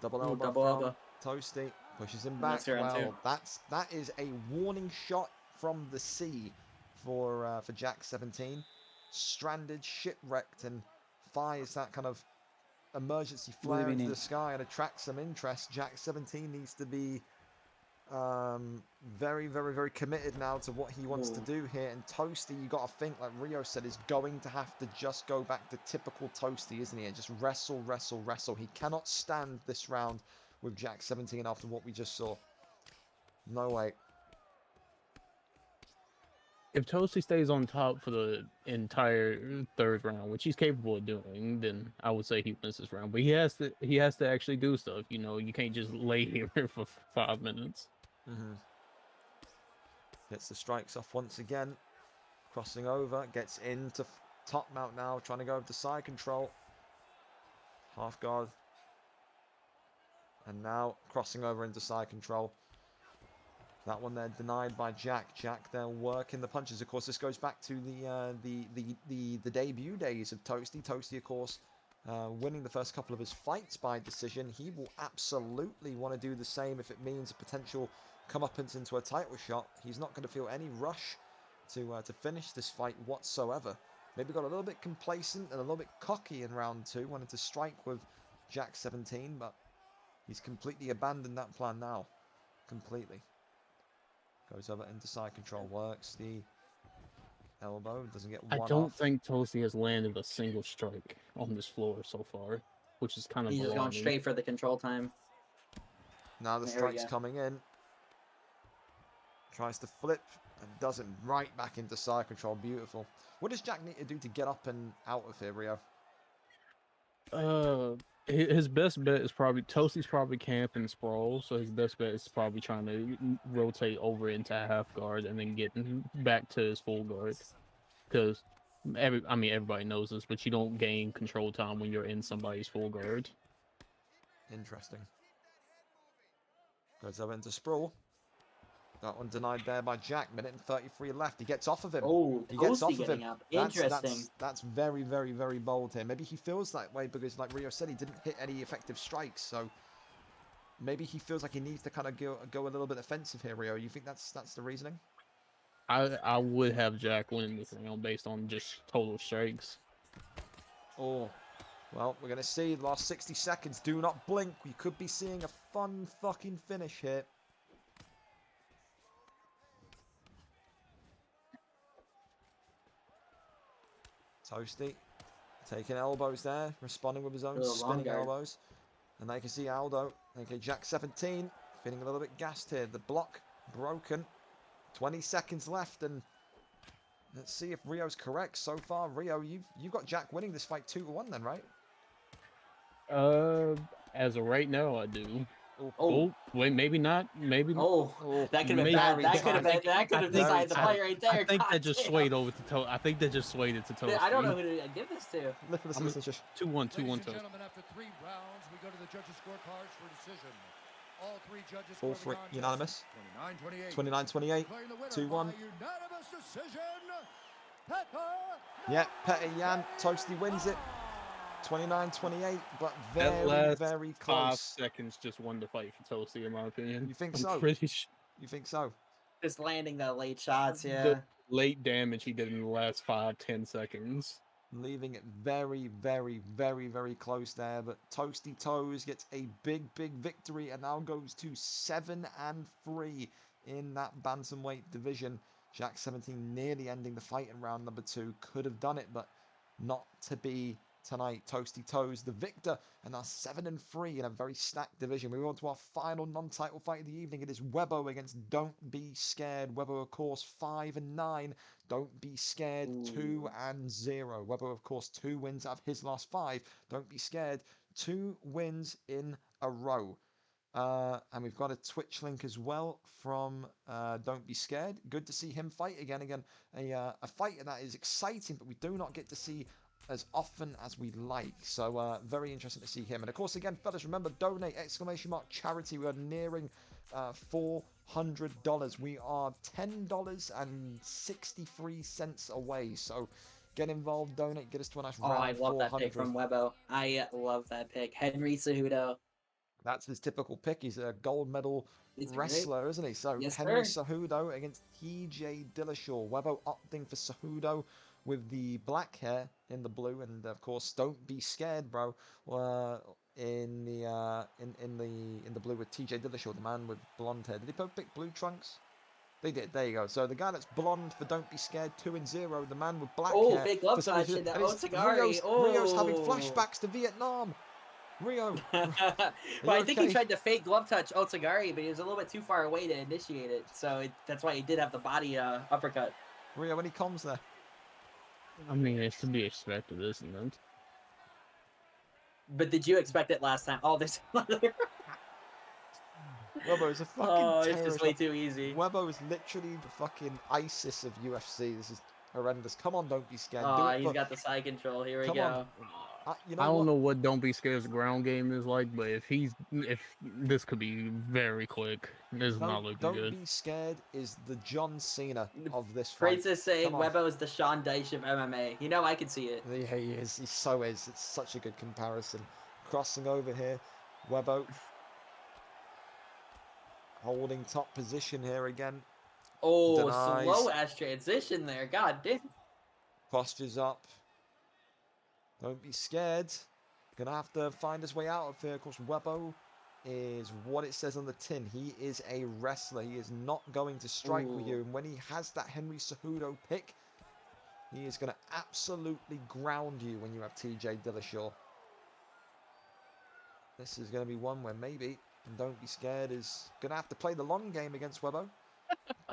Double elbow. Double elbow. Toasty pushes him back. Well, that is a warning shot from the sea for Jack 17. Stranded, shipwrecked, and fires that kind of emergency flare into the sky and attracts some interest. Jack 17 needs to be very, very, very committed now to what he wants to do here. And Toasty, you got to think, like Rio said, is going to have to just go back to typical Toasty, isn't he? And just wrestle, wrestle, wrestle. He cannot stand this round with Jack 17 after what we just saw. No way. If Toasty stays on top for the entire third round, which he's capable of doing, then I would say he wins this round. But he has to actually do stuff. You know, you can't just lay here for 5 minutes. Gets the strikes off once again. Crossing over, gets into top mount now, trying to go over to side control. Half guard. And now crossing over into side control. That one there denied by Jack. Jack there working the punches. Of course, this goes back to the debut days of Toasty. Toasty, of course, winning the first couple of his fights by decision. He will absolutely want to do the same if it means a potential comeuppance into a title shot. He's not going to feel any rush to finish this fight whatsoever. Maybe got a little bit complacent and a little bit cocky in round 2, wanted to strike with Jack 17, but he's completely abandoned that plan now. Completely. Goes over into side control, works the elbow, doesn't get one I don't off. think Toasty has landed a single strike on this floor so far, which is kind of He's just going straight for the control time. Now the strike's coming in. Tries to flip and doesn't, right back into side control. Beautiful. What does Jack need to do to get up and out of here, Rio? His best bet is probably Toasty's probably camping sprawl, so his best bet is probably trying to rotate over into half guard and then getting back to his full guard. Because everybody knows this, but you don't gain control time when you're in somebody's full guard. Interesting. Goes over into sprawl. That one denied there by Jack. Minute and 33 left. He gets off of him. Oh, he gets off of him. Up. Interesting. That's very, very, very bold here. Maybe he feels that way because, like Rio said, he didn't hit any effective strikes. So maybe he feels like he needs to kind of go a little bit offensive here, Rio. You think that's the reasoning? I would have Jack winning this round based on just total strikes. Oh, well, we're going to see the last 60 seconds. Do not blink. We could be seeing a fun fucking finish here. Toasty taking elbows there, responding with his own spinning elbows. And they can see Aldo, okay, Jack 17, feeling a little bit gassed here. The block broken. 20 seconds left, and let's see if Rio's correct. So far, Rio, you've got Jack winning this fight 2-1 then, right? As of right now, I do. Oh, wait, maybe not. Maybe. That could have been bad. That could have decided the fight right there. I think that just swayed over to Toast. I think that just swayed it to Toast. I don't know who to give this to. Listen, just 2-1, 2-1. Gentlemen, after 3 rounds, we go to the judges' scorecards for decision. All 3 judges. All 3 unanimous. 29-28. 2-1. Unanimous decision. Yeah, Petr Yan, Toasty wins it. 29-28, but very close. 5 seconds just won the fight for Toasty, in my opinion. You think so? You think so? Just landing the late shots, yeah. The late damage he did in the last 5-10 seconds. Leaving it very close there, but Toasty Toes gets a big victory and now goes to 7-3 in that bantamweight division. Jack 17 nearly ending the fight in round number 2. Could have done it, but not to be tonight. Toasty Toes, the victor, and now 7-3 in a very stacked division. We move on to our final non-title fight of the evening. It is Webbo against Don't Be Scared. Webbo, of course, 5-9. Don't Be Scared, 2-0. Webbo, of course, 2 wins out of his last 5. Don't Be Scared, 2 wins in a row. And we've got a Twitch link as well from Don't Be Scared. Good to see him fight again. A fight that is exciting, but we do not get to see as often as we like. So very interesting to see him. And of course, again, fellas, remember, donate, !charity. We are nearing $400. We are $10.63 away. So get involved, donate, get us to a nice round. I love that pick from Webbo. I love that pick. Henry Cejudo. That's his typical pick. He's a gold medal wrestler, isn't he? So yes, Henry Cejudo against TJ Dillashaw. Webbo opting for Cejudo with the black hair in the blue, and of course, Don't Be Scared, bro. In the blue with TJ Dillashaw, the man with blonde hair. Did he pick blue trunks? They did. There you go. So the guy that's blonde for Don't Be Scared, 2-0. The man with black hair. Oh, big love touch in the Otagari. Rio's having flashbacks to Vietnam. Rio. Well, I think he tried to fake glove touch Otagari, but he was a little bit too far away to initiate it. So that's why he did have the body uppercut. Rio, any comms there? I mean, it's to be expected, isn't it? But did you expect it last time? Oh, there's another. Webbo is a fucking it's just way too easy. Webbo is literally the fucking ISIS of UFC. This is horrendous. Come on, Don't Be Scared. Oh, he's got the side control. Here we go. You know I don't know what Don't Be Scared's ground game is like, but if this could be very quick. This is not looking good. Don't Be Scared is the John Cena of this fight. Princess saying Webbo is the Sean Dyche of MMA. You know, I can see it. Yeah, he is. He so is. It's such a good comparison. Crossing over here, Webbo holding top position here again. Oh, slow ass transition there. God damn. Postures up. Don't Be Scared. Gonna have to find his way out of here. Of course, Webbo is what it says on the tin. He is a wrestler. He is not going to strike with you. And when he has that Henry Cejudo pick, he is gonna absolutely ground you when you have TJ Dillashaw. This is gonna be one where maybe Don't Be Scared is gonna have to play the long game against Webbo.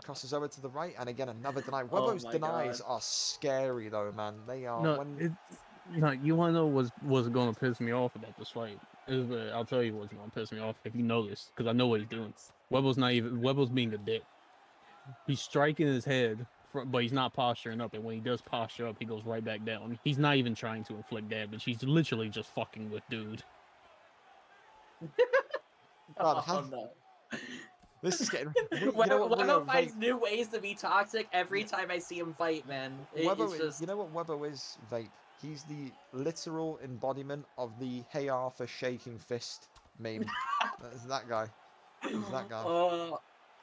Crosses over to the right, and again another deny. Webbo's denies are scary though, man. They are. No, you want to know what's going to piss me off about this fight? I'll tell you what's going to piss me off if you know this, because I know what he's doing. Webbo's being a dick. He's striking his head, but he's not posturing up, and when he does posture up, he goes right back down. He's not even trying to inflict damage. He's literally just fucking with dude. No. This is getting. Webbo finds new ways to be toxic every time I see him fight, man. You know what Webbo is, Vape? He's the literal embodiment of the Hey Arthur shaking fist meme. That's that guy. He's that guy.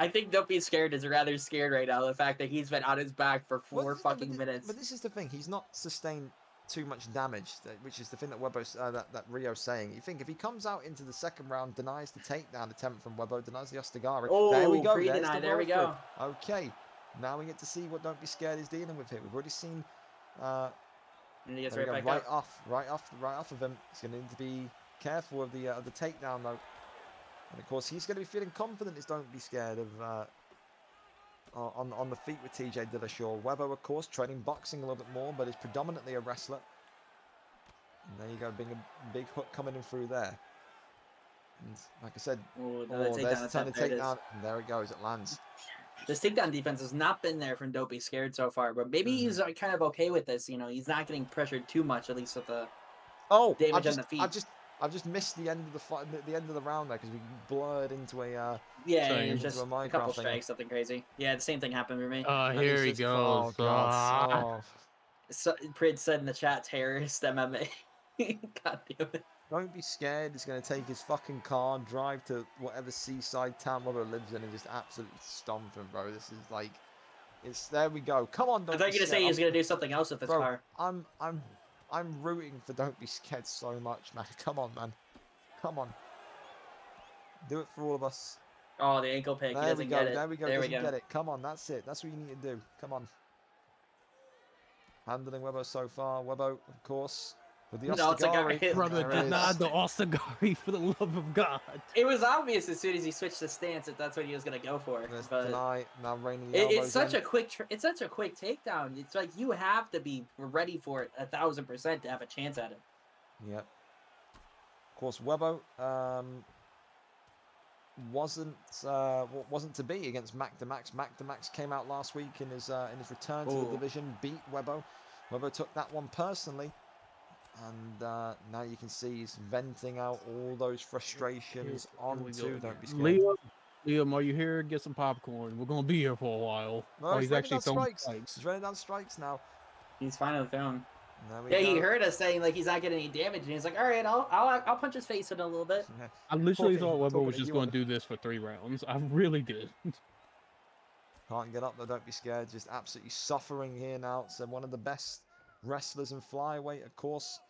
I think Don't Be Scared is rather scared right now. The fact that he's been on his back for four fucking minutes. But this is the thing. He's not sustained too much damage, which is the thing that that Rio's saying. You think if he comes out into the second round, denies the takedown attempt from Webbo, denies the Ostagari. Oh, there we go. There we go. Okay, now we get to see what Don't Be Scared is dealing with here. We've already seen. And he gets right off of him. He's going to need to be careful of the takedown though. And of course, he's going to be feeling confident. Don't Be Scared of. On the feet with TJ Dillashaw. Webbo, of course, training boxing a little bit more, but is predominantly a wrestler. And there you go, being a big hook coming in through there. And like I said, there's the kind of takedown. And there it goes, it lands. This takedown defense has not been there from Don't Be Scared so far, but maybe he's kind of okay with this. You know, he's not getting pressured too much, at least with the damage on the feet. I've just missed the end of the fight, the end of the round there because we blurred into a it's just a couple strikes, something crazy. Yeah, the same thing happened for me. Here he goes. So, Prid said in the chat, terrorist MMA. God damn it. Don't Be Scared. He's going to take his fucking car, drive to whatever seaside town Webbo lives in, and just absolutely stomp him, bro. This is like, there we go. Come on, I thought you were going to say he was going to do something else with this car. I'm rooting for Don't Be Scared so much, man. Come on, man. Come on. Do it for all of us. Oh, the ankle pick. He doesn't get it. There we go. Doesn't get it. Come on, that's it. That's what you need to do. Come on. Handling Webbo so far. Webbo, of course, with the Ostagari. Brother, deny the Ostagari for the love of God. It was obvious as soon as he switched the stance that that's what he was going to go for. Deny, now raining the it's such a quick takedown. It's like you have to be ready for it 1,000% to have a chance at it. Yep. Of course, Webbo wasn't to be against Mac DeMax. Mac DeMax came out last week in his return to the division, beat Webbo. Webbo took that one personally, and now you can see he's venting out all those frustrations onto Don't Be Scared. Liam, are you here? Get some popcorn. We're gonna be here for a while. No, he's actually throwing strikes. He's running down strikes now. He's finally found. He heard us saying like he's not getting any damage, and he's like, "All right, I'll punch his face in a little bit." I literally thought Webbo was just going to do this for 3 rounds. I really did. Can't get up though. Don't Be Scared. Just absolutely suffering here now. So one of the best wrestlers in flyweight, of course.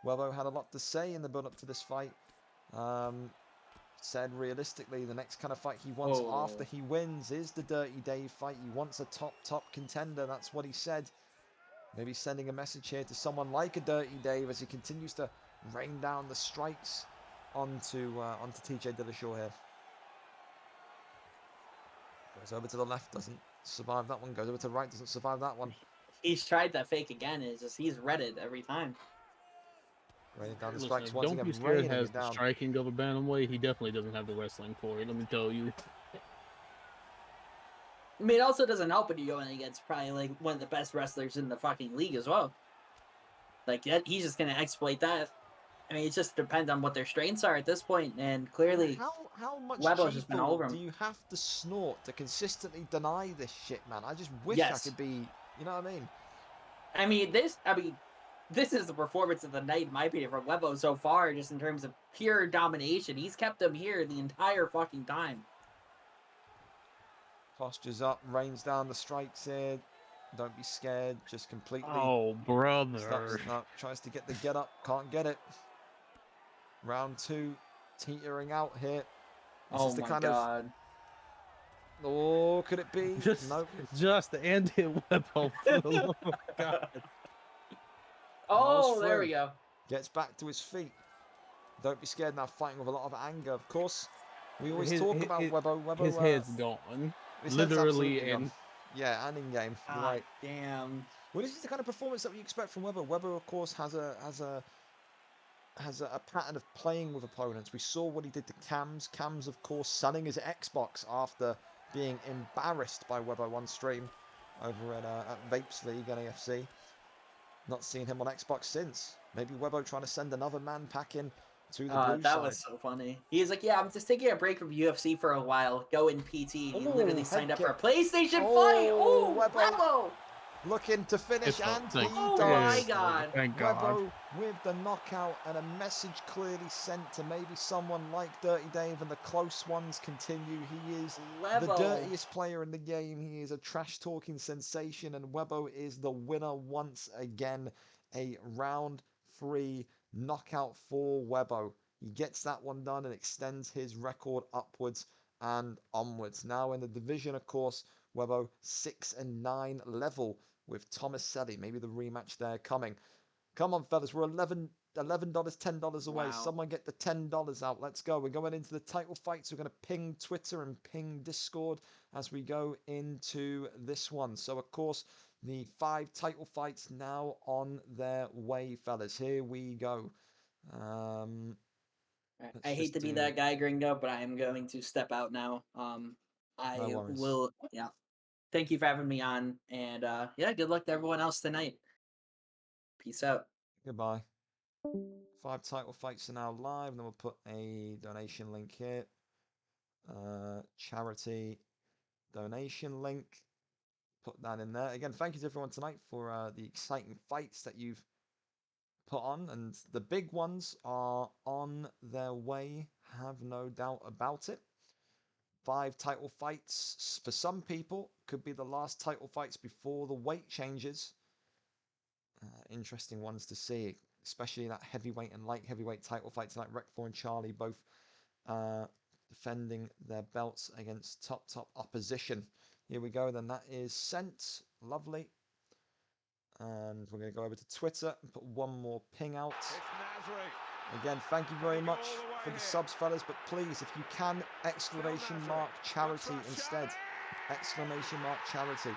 Webbo had a lot to say in the build-up to this fight. Said realistically, the next kind of fight he wants after he wins is the Dirty Dave fight. He wants a top contender. That's what he said. Maybe sending a message here to someone like a Dirty Dave as he continues to rain down the strikes onto TJ Dillashaw here. Goes over to the left, doesn't survive that one. Goes over to the right, doesn't survive that one. He's tried that fake again. It's just he's read it every time. Raining down the strikes once again. Don't Be Scared has the striking of a bantamweight. He definitely doesn't have the wrestling for it. Let me tell you. I mean, it also doesn't help when you're going against probably like one of the best wrestlers in the fucking league as well. Like he's just gonna exploit that. I mean, it just depends on what their strengths are at this point, and clearly, how much Webbo's just been over him. Do you have to snort to consistently deny this shit, man? I just wish I could be. You know what I mean? This is the performance of the night, in my opinion, from Webbo so far, just in terms of pure domination. He's kept them here the entire fucking time. Postures up, rains down the strikes here. Don't Be Scared, just completely. Oh, brother. Tries to get the get up, can't get it. Round 2, teetering out here. This is my God. Oh, could it be? Nope. Just the end hit Webbo. Oh, God. Oh, there we go. Gets back to his feet. Don't Be Scared now, fighting with a lot of anger. Of course, we always talk about Webbo. His head's gone. Literally and yeah, and in game. Right. Damn. Well, this is the kind of performance that we expect from Webbo. Webbo, of course, has a pattern of playing with opponents. We saw what he did to Cams. Cams, of course, selling his Xbox after being embarrassed by Webbo on stream over at Vapes League and AFC. Not seen him on Xbox since. Maybe Webbo trying to send another man pack in to the blue side. That was so funny. He's like, yeah, I'm just taking a break from UFC for a while. Go in PT. He literally signed up for a PlayStation fight. Oh, Webbo. looking to finish, and he Oh does. my God. Thank God. Webbo with the knockout, and a message clearly sent to maybe someone like Dirty Dave, and the close ones continue. He is the dirtiest player in the game. He is a trash-talking sensation, and Webbo is the winner once again. A round 3 knockout for Webbo. He gets that one done and extends his record upwards and onwards. Now in the division, of course, Webbo 6-9 level with Tomaselli. Maybe the rematch there coming. Come on, fellas. We're $11, $10 away. Wow. Someone get the $10 out. Let's go. We're going into the title fights. We're going to ping Twitter and ping Discord as we go into this one. So, of course, the 5 title fights now on their way, fellas. Here we go. I hate to be that guy, Gringo, but I am going to step out now. I will. Yeah. Thank you for having me on, and yeah, good luck to everyone else tonight. Peace out. Goodbye. 5 title fights are now live, and then we'll put a donation link here. Charity donation link. Put that in there. Again, thank you to everyone tonight for the exciting fights that you've put on, and the big ones are on their way, have no doubt about it. 5 title fights for some people could be the last title fights before the weight changes. Interesting ones to see, especially that heavyweight and light heavyweight title fight tonight. Rekfor and Charlie both defending their belts against top opposition. Here we go, then that is sent. Lovely. And we're going to go over to Twitter and put one more ping out. Again, thank you very much for the subs, fellas, but please, if you can, exclamation mark charity instead. Exclamation mark charity.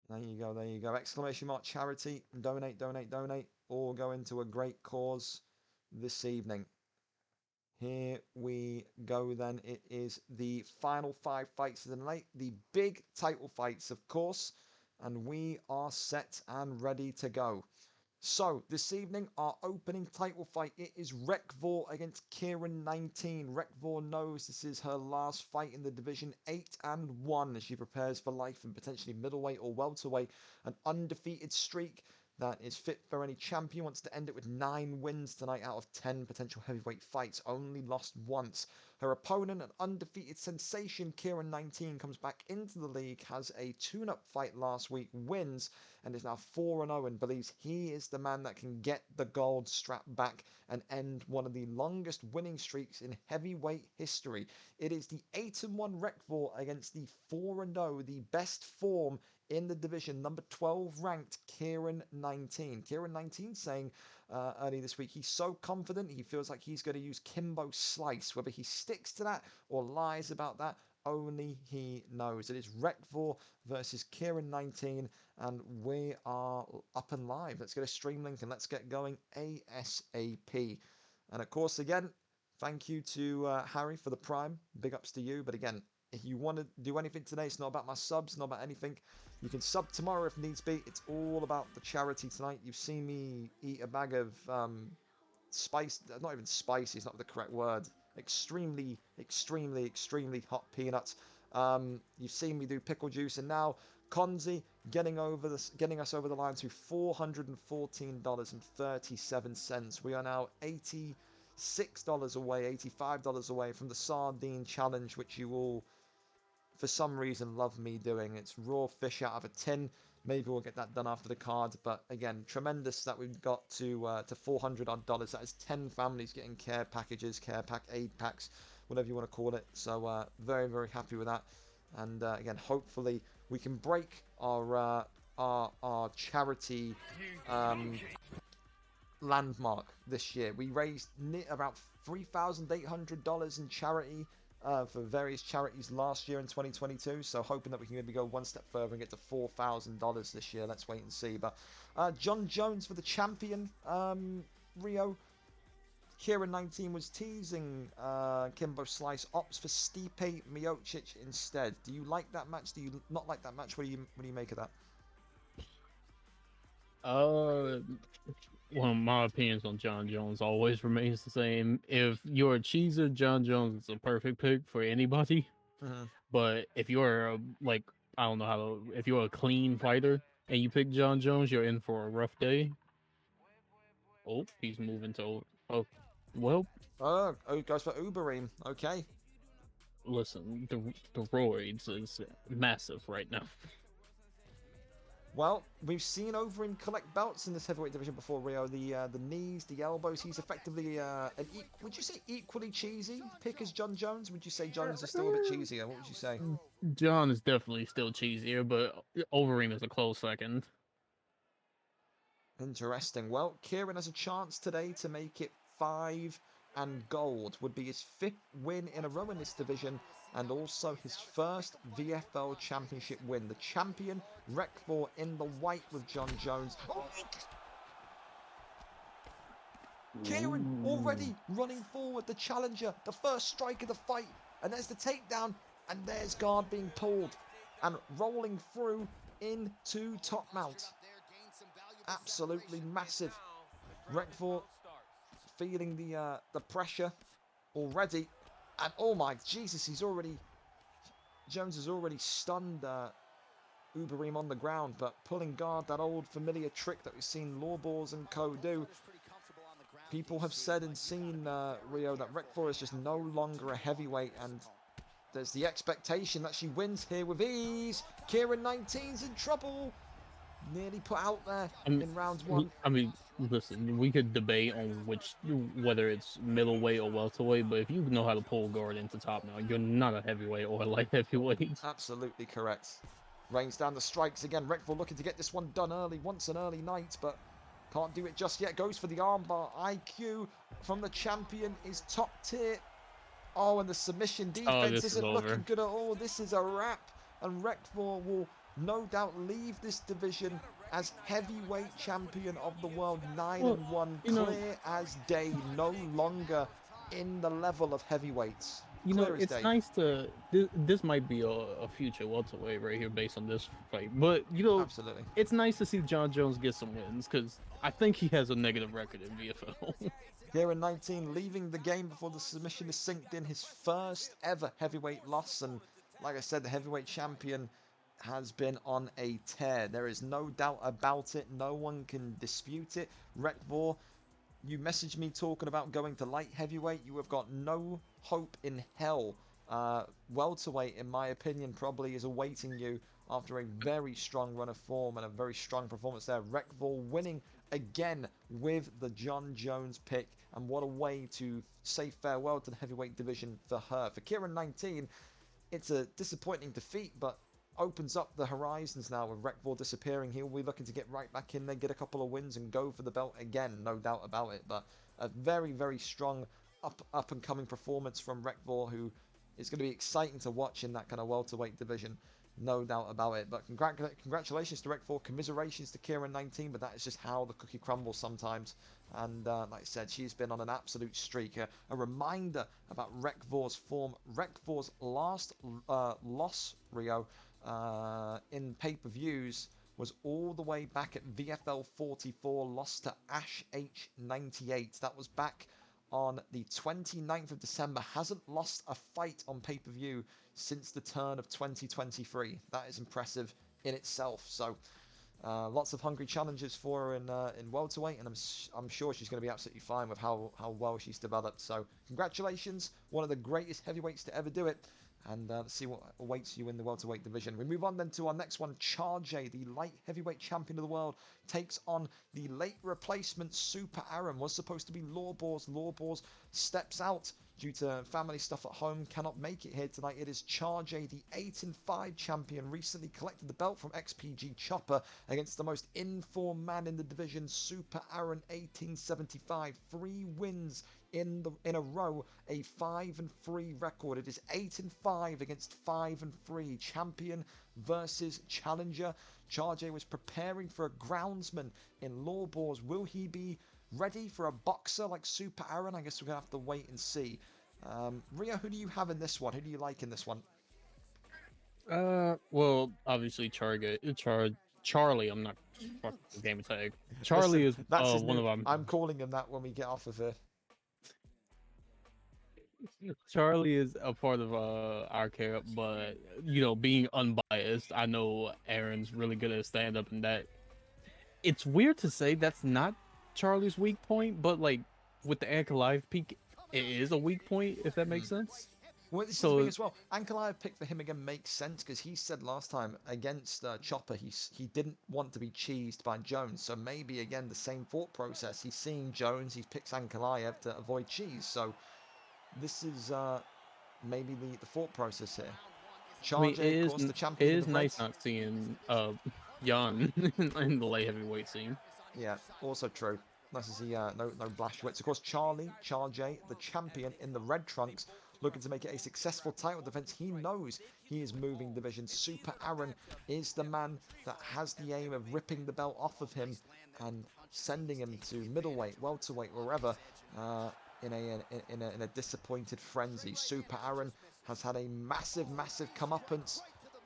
There you go, there you go. Exclamation mark charity. Donate, donate, donate. All go into a great cause this evening. Here we go then. It is the final 5 fights of the night. The big title fights, of course. And we are set and ready to go. So, this evening, our opening title fight, it is Rekfor against Kieran19. Rekfor knows this is her last fight in the division, 8-1, as she prepares for life in potentially middleweight or welterweight. An undefeated streak that is fit for any champion. Wants to end it with 9 wins tonight out of 10 potential heavyweight fights. Only lost once. Her opponent, an undefeated sensation, Kieran19, comes back into the league, has a tune-up fight last week, wins, and is now 4-0 and believes he is the man that can get the gold strap back and end one of the longest winning streaks in heavyweight history. It is the 8-1 Rekfor against the 4-0, the best form in the division, number 12 ranked Kieran19. Kieran19 saying early this week he's so confident he feels like he's going to use Kimbo Slice. Whether he sticks to that or lies about that, only he knows. It is Rekfor versus Kieran19, and we are up and live. Let's get a stream link and let's get going ASAP. And of course, again, thank you to Harry for the Prime. Big ups to you. But again, if you want to do anything today, it's not about my subs, not about anything. You can sub tomorrow if needs be. It's all about the charity tonight. You've seen me eat a bag of spice, not even spicy, it's not the correct word. Extremely hot peanuts. You've seen me do pickle juice, and now Konzi getting us over the line to $414.37. We are now $86 away, $85 away from the sardine challenge, which you all, for some reason, love me doing. It's raw fish out of a tin. Maybe we'll get that done after the card. But again, tremendous that we've got to $400 odd. That is 10 families getting care packages, care pack, aid packs, whatever you want to call it. So very, very happy with that. And again, hopefully we can break our charity landmark this year. We raised about $3,800 in charity for various charities last year in 2022, so hoping that we can maybe go one step further and get to $4,000 this year. Let's wait and see. But John Jones for the champion, Rio. Kieran19 was teasing Kimbo Slice, opts for Stipe Miocic instead. Do you like that match? Do you not like that match? What do you make of that? One of my opinions on John Jones always remains the same. If you're a cheeser, John Jones is a perfect pick for anybody. But if you're like, I don't know if you're a clean fighter and you pick John Jones, you're in for a rough day. Oh, he's moving to. Oh, well. Oh, he goes for Uberim. Okay. Listen, the roids is massive right now. Well, we've seen Overeem collect belts in this heavyweight division before, Rio. The knees, the elbows. He's effectively would you say equally cheesy pick as John Jones? Would you say Jones is still a bit cheesier? What would you say? John is definitely still cheesier, but Overeem is a close second. Interesting. Well, Kieran has a chance today to make it 5 and gold. Would be his 5th win in a row in this division, and also his first VFL championship win. The champion, Rekfor, in the white with John Jones. Oh, Kieran already running forward, the challenger, the first strike of the fight, and there's the takedown, and there's guard being pulled and rolling through into top mount. Absolutely massive. Rekfor feeling the pressure already, and oh my Jesus, Jones has already stunned Uberim on the ground, but pulling guard, that old familiar trick that we've seen Lawbors and co do. People have said and seen, Rio, that Rekfor is just no longer a heavyweight, and there's the expectation that she wins here with ease. Kieran 19's in trouble. Nearly put out there in round 1. I mean, listen, we could debate on whether it's middleweight or welterweight, but if you know how to pull guard into top now, you're not a heavyweight or a light heavyweight. Absolutely correct. Rains down the strikes again. Rekfor looking to get this one done early. Wants an early night, but can't do it just yet. Goes for the armbar. IQ from the champion is top tier. Oh, and the submission defense isn't looking good at all. This is a wrap, and Rekfor will no doubt leave this division as heavyweight champion of the world. 9-1, clear as day. No longer in the level of heavyweights. It's nice to. This might be a future welterweight right here based on this fight, but absolutely, it's nice to see John Jones get some wins because I think he has a negative record in VFL. Here in 19, leaving the game before the submission is synced in, his first ever heavyweight loss, and like I said, the heavyweight champion has been on a tear. There is no doubt about it. No one can dispute it. Rekfor, you messaged me talking about going to light heavyweight. You have got no hope in hell. Welterweight, in my opinion, probably is awaiting you after a very strong run of form and a very strong performance there. Rekfor winning again with the John Jones pick, and what a way to say farewell to the heavyweight division for her. For Kieran 19, it's a disappointing defeat, but opens up the horizons now with Rekfor disappearing. He'll be looking to get right back in there, get a couple of wins and go for the belt again, no doubt about it. But a very, very strong up and coming performance from Rekfor, who is going to be exciting to watch in that kind of welterweight division, no doubt about it. But congratulations to Rekfor, commiserations to Kieran 19, but that is just how the cookie crumbles sometimes. And like I said, she's been on an absolute streak. A reminder about Rekfor's form. Rekfor's last loss, Rio, in pay-per-views was all the way back at VFL 44, lost to Ash H98. That was back on the 29th of December. Hasn't lost a fight on pay-per-view since the turn of 2023. That is impressive in itself. So lots of hungry challenges for her in welterweight, and I'm sure she's going to be absolutely fine with how well she's developed. So congratulations, one of the greatest heavyweights to ever do it. And let's see what awaits you in the welterweight division. We move on then to our next one. CHAZ, the light heavyweight champion of the world, takes on the late replacement Super Aaron. Was supposed to be Lawbors. Lawbors steps out due to family stuff at home. Cannot make it here tonight. It is CHAZ, the 8-5 champion. Recently collected the belt from XPG Chopper against the most informed man in the division, Super Aaron 1875. 3 wins in a row, a 5-3 record. It is 8-5 against 5-3. Champion versus challenger. CHAZ was preparing for a groundsman in Lawbors. Will he be ready for a boxer like Super Aaron? I guess we're gonna have to wait and see. Rio, who do you have in this one? Who do you like in this one? Well, obviously Charlie. I'm not fucking game of tag. Charlie is one of them. I'm calling him that when we get off of here. Charlie is a part of our camp, but being unbiased, I know Aaron's really good at stand up, and that it's weird to say that's not Charlie's weak point, but like with the Ankalaev peak, it is a weak point, if that makes sense. Well, this is the thing as well. Ankalaev pick for him again makes sense because he said last time against Chopper he didn't want to be cheesed by Jones. So maybe again the same thought process. He's seeing Jones, he picks Ankalaev to avoid cheese. So this is maybe the thought process here. CHAZ, of course, the champion. It is nice not seeing Jan in the light heavyweight scene. Yeah, also true. Nice to see no Blashkowicz. Of course, CHAZ, the champion in the red trunks, looking to make it a successful title defense. He knows he is moving divisions. Super Aaron is the man that has the aim of ripping the belt off of him and sending him to middleweight, welterweight, wherever, in a disappointed frenzy. Super Aaron has had a massive comeuppance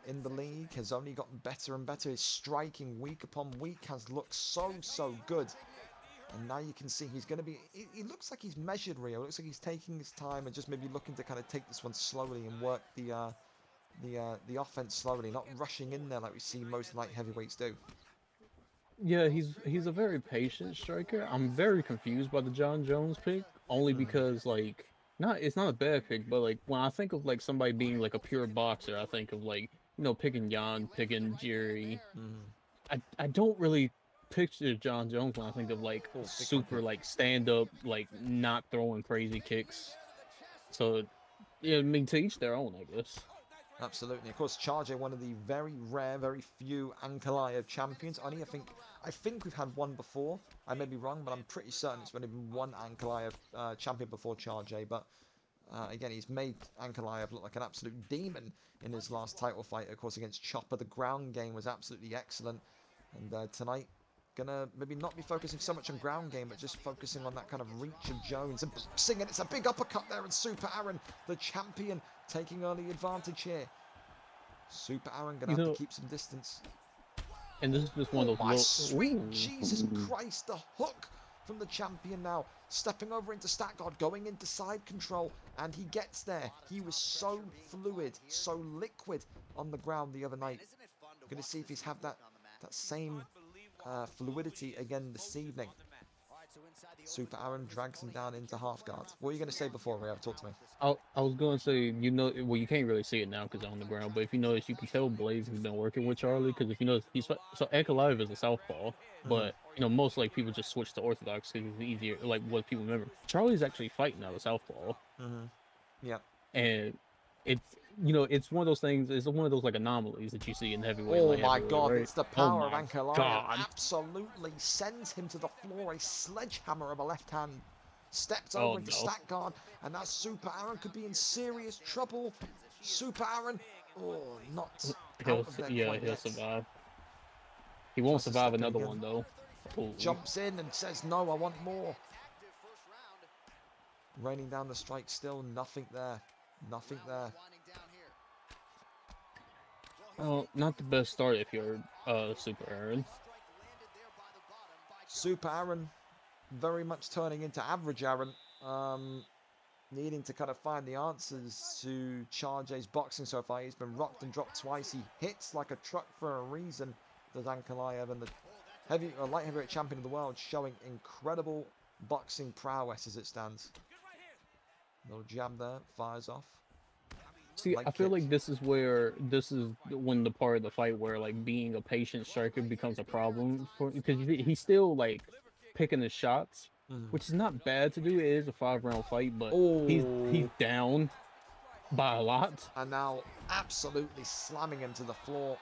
in the league, has only gotten better and better. His striking week upon week has looked so good. And now you can see he's going to be... He looks like he's measured, Rio. It looks like he's taking his time and just maybe looking to kind of take this one slowly and work the offense slowly, not rushing in there like we see most light heavyweights do. Yeah, he's a very patient striker. I'm very confused by the John Jones pick, only because like it's not a bad pick, but like when I think of like somebody being like a pure boxer, I think of like picking Jan, picking Jerry. I don't really picture John Jones when I think of like super like stand up, like not throwing crazy kicks. So yeah, I mean, to each their own, I guess. Absolutely. Of course, CHAZ, one of the very rare, very few Ankalaev champions. I think we've had one before. I may be wrong, but I'm pretty certain it's only been one Ankalaev champion before CHAZ. But again, he's made Ankalaev look like an absolute demon in his last title fight, of course, against Chopper. The ground game was absolutely excellent. And tonight, gonna maybe not be focusing so much on ground game, but just focusing on that kind of reach of Jones and boxing. And it's a big uppercut there, and Super Aaron, the champion, taking early advantage here. Super Aaron gonna have to keep some distance. And this is just one of those. My sweet Jesus Christ! The hook from the champion now, stepping over into stack guard, going into side control, and he gets there. He was so fluid, so liquid on the ground the other night. Gonna see if he's had that same fluidity again this evening. Super Aaron drags him down into half guard. What are you going to say before, Rio? Talk to me. I was going to say, well, you can't really see it now because on the ground, but if you notice, you can tell Blaze has been working with Charlie, because if you notice, so Ankalaev is a southpaw, but most like people just switch to orthodox because it's easier, like what people remember. Charlie's actually fighting out of southpaw. Yeah. And it's one of those things. It's one of those like anomalies that you see in heavyweight. Oh my God! Right? It's the power of Ankalaev. Absolutely sends him to the floor. A sledgehammer of a left hand. Steps over into stack guard, and that Super Aaron could be in serious trouble. Super Aaron, not out of there quite he'll yet. survive. He won't survive another one though. Ooh. Jumps in and says, "No, I want more." Raining down the strike, still nothing there. Nothing there. Well, not the best start if you're Super Aaron. Super Aaron, very much turning into average Aaron. Needing to kind of find the answers to CHAZ's boxing so far. He's been rocked and dropped twice. He hits like a truck for a reason. Does Ankalaev, and the light heavyweight champion of the world, showing incredible boxing prowess as it stands. Little jab there, fires off. See, I feel like this is when the part of the fight where like being a patient striker becomes a problem because he's still like picking his shots, which is not bad to do. It is a 5-round fight, but he's down by a lot. And now absolutely slamming him to the floor.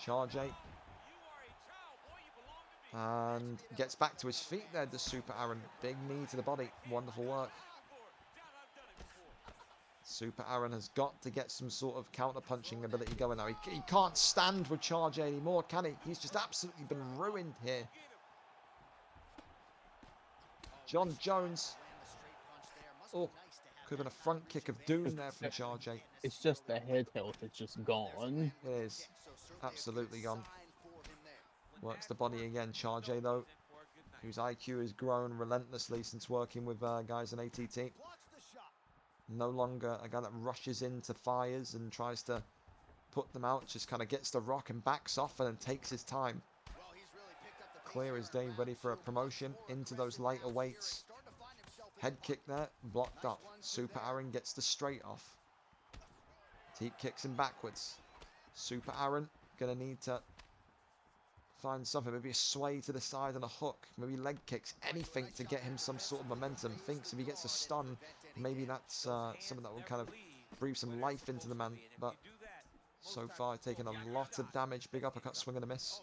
CHAZ. And gets back to his feet there, the Super Aaron. Big knee to the body. Wonderful work. Super Aaron has got to get some sort of counter-punching ability going now. He can't stand with CHAZ anymore, can he? He's just absolutely been ruined here. John Jones. Oh, could have been a front kick of doom there from CHAZ. It's just the head health. It's just gone. It is. Absolutely gone. Works the body again. CHAZ, though, whose IQ has grown relentlessly since working with guys in ATT. No longer a guy that rushes into fires and tries to put them out. Just kind of gets the rock and backs off and then takes his time. Clear as day, ready for a promotion into those lighter weights. Head kick there, blocked up. Super Aaron gets the straight off. Teep kicks him backwards. Super Aaron gonna need to find something, maybe a sway to the side and a hook, maybe leg kicks, anything to get him some sort of momentum. Thinks if he gets a stun, maybe that's something that will kind of breathe some life into the man, but so far taking a lot of damage. Big uppercut, swing and a miss.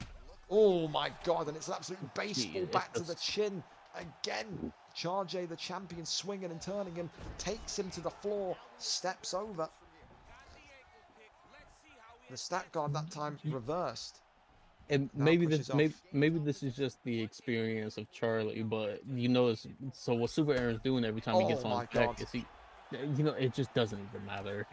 Oh my god, and it's an absolute baseball bat to the chin again. CHAZ, the champion, swinging and turning him, takes him to the floor, steps over. The stat guard that time reversed. And Now maybe pushes this off. maybe this is just the experience of Charlie, but you know, so what Super Aaron's doing every time he gets on deck is it just doesn't even matter.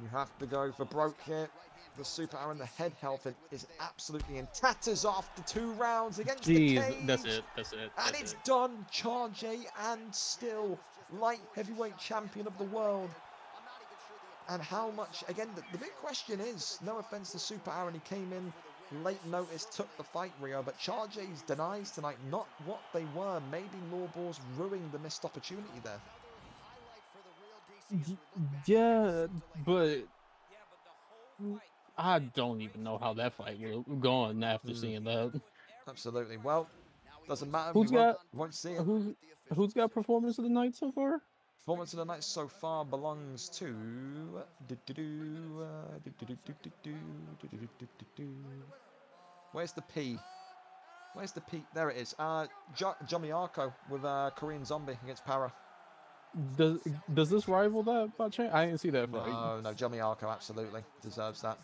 You have to go for broke here. The Super Aaron, the head health is absolutely in tatters after 2 rounds against the cage. That's it. And it's done. CHAZ and still light heavyweight champion of the world. And how much, again, the big question is, no offense to Super Aaron, he came in late notice, took the fight, Rio, but CHAZ's denies tonight not what they were. Maybe Law Balls ruined the missed opportunity there. Yeah, but I don't even know how that fight will go on after seeing that. Absolutely. Well, doesn't matter. Who's won't see it. Who's got performance of the night so far? Performance of the night so far belongs to. Where's the P? Where's the P? There it is. Johnny Arco with Korean Zombie against Para. Does this rival that by chance? I didn't see that fight. No, Johnny Arco absolutely deserves that.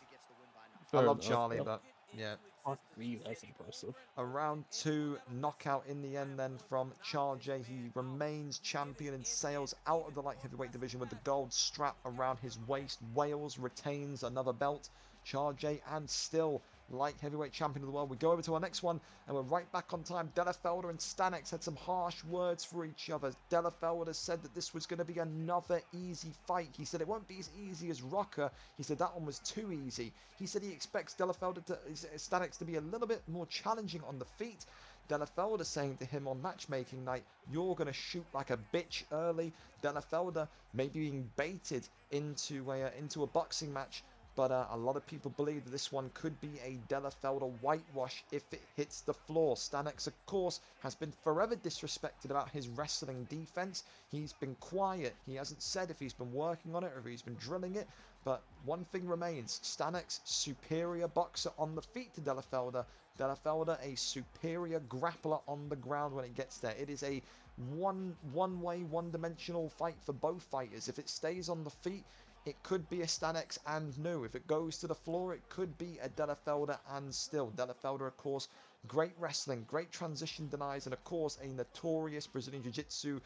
Fair I love enough. Charlie, but yeah. Fuck me, that's impressive. A round 2 knockout in the end then from CHAZ. He remains champion and sails out of the light heavyweight division with the gold strap around his waist. Wales retains another belt. CHAZ and still light heavyweight champion of the world. We go over to our next one and we're right back on time. Delafelder and Stanex had some harsh words for each other. Delafelder said that this was going to be another easy fight. He said it won't be as easy as Rocker. He said that one was too easy. He said he expects Stanex to be a little bit more challenging on the feet. Delafelder saying to him on matchmaking night, you're going to shoot like a bitch early. Delafelder maybe being baited into a boxing match. But a lot of people believe that this one could be a Delafelder whitewash if it hits the floor. Stanex, of course, has been forever disrespected about his wrestling defense. He's been quiet. He hasn't said if he's been working on it or if he's been drilling it. But one thing remains. Stanex, superior boxer on the feet to Delafelder. Delafelder, a superior grappler on the ground when it gets there. It is a one-way, one-dimensional fight for both fighters. If it stays on the feet, it could be a Stanex and new. If it goes to the floor, it could be a Delafelder and still. Delafelder, of course, great wrestling, great transition denies, and of course, a notorious Brazilian Jiu-Jitsu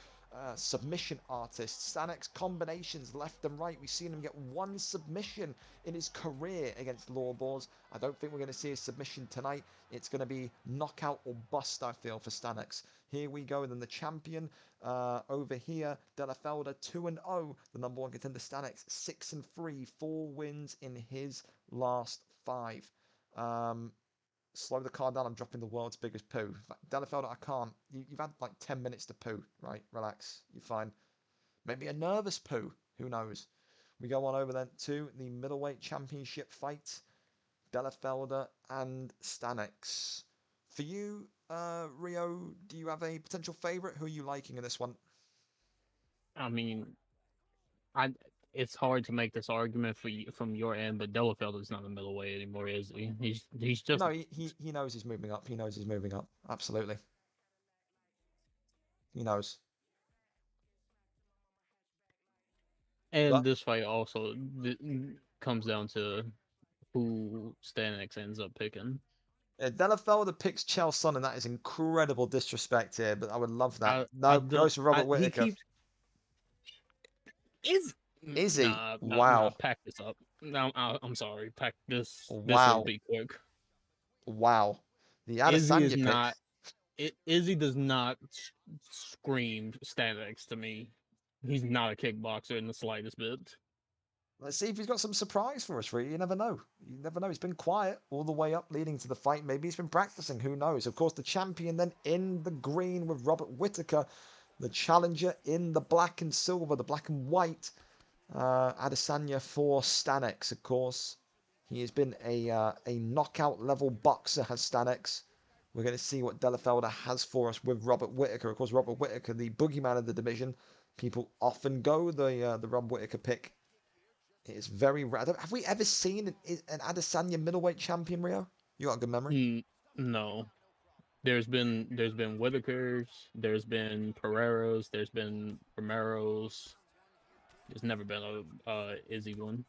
submission artist. Stanex combinations left and right. We've seen him get 1 submission in his career against Law Balls. I don't think we're going to see a submission tonight. It's going to be knockout or bust, I feel, for Stanex. Here we go, and then the champion over here, Delafelder 2-0, the number 1 contender. Stanex 6-3, 4 wins in his last 5. Slow the card down. I'm dropping the world's biggest poo. Delafelder, I can't. You've had like 10 minutes to poo, right? Relax. You're fine. Maybe a nervous poo. Who knows? We go on over then to the middleweight championship fight. Delafelder and Stanex. For you, Rio, do you have a potential favorite? Who are you liking in this one? I mean, it's hard to make this argument from your end, but Delafelder's not a middleweight anymore, is he? He's just no. He knows he's moving up. He knows he's moving up. Absolutely. He knows. And this fight also comes down to who Stanex ends up picking. Delafelder picks Chael Sonnen, and that is incredible disrespect here, but I would love that. Goes for Robert Whittaker. Is he? Wow. Pack this up. No, I'm sorry. Pack this. Wow. This will be quick. Wow. The Adesanya pick. Izzy does not scream Stanix to me. He's not a kickboxer in the slightest bit. Let's see if he's got some surprise for us, really. You never know. You never know. He's been quiet all the way up leading to the fight. Maybe he's been practicing. Who knows? Of course, the champion then in the green with Robert Whittaker. The challenger in the black and silver, the black and white. Adesanya for Stanix, of course. He has been a knockout level boxer, has Stanix. We're going to see what Delafelder has for us with Robert Whittaker. Of course, Robert Whittaker, the boogeyman of the division. People often go the Rob Whittaker pick. It is very rare. Have we ever seen an Adesanya middleweight champion, Rio? You got a good memory? No. There's been Whitakers, there's been Pereiros, there's been Romeros. There's never been a Izzy one.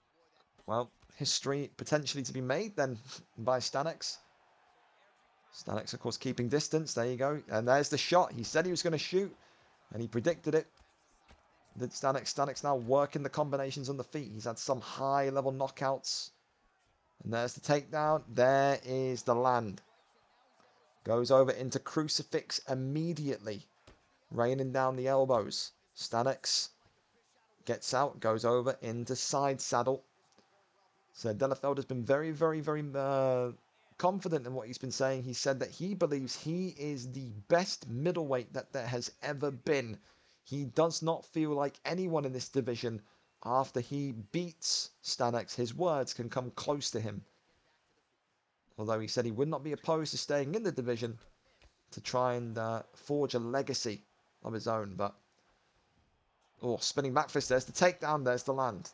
Well, history potentially to be made then by Stanix. Stanix, of course, keeping distance. There you go. And there's the shot. He said he was going to shoot, and he predicted it. Did Stanix now working the combinations on the feet. He's had some high-level knockouts. And there's the takedown. There is the land. Goes over into crucifix immediately. Raining down the elbows. Stanix gets out. Goes over into side saddle. So Delafelder's been very, very, very confident in what he's been saying. He said that he believes he is the best middleweight that there has ever been. He does not feel like anyone in this division, after he beats Stanix, his words can come close to him. Although he said he would not be opposed to staying in the division to try and forge a legacy of his own. But, oh, spinning back fist, there's the takedown, there's the land.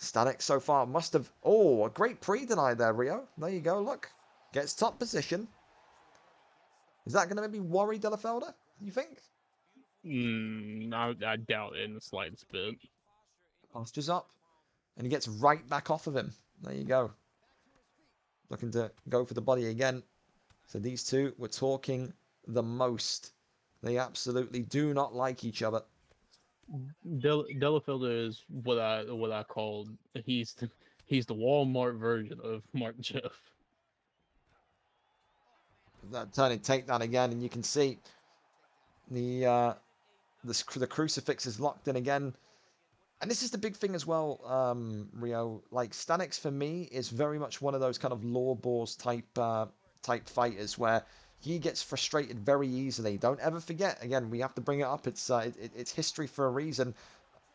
Stanix so far must have, oh, a great pre-deny there, Rio. There you go, look. Gets top position. Is that going to maybe worry Delafelder, you think? I doubt it in the slightest bit. Postures up. And he gets right back off of him. There you go. Looking to go for the body again. So these two were talking the most. They absolutely do not like each other. Delafelder is what I call he's the Walmart version of Mark Jeff. That turning takedown again, and you can see the crucifix is locked in again. And this is the big thing as well, Rio. Like, Stanix, for me, is very much one of those kind of law balls type fighters where he gets frustrated very easily. Don't ever forget, again, we have to bring it up. It's history for a reason.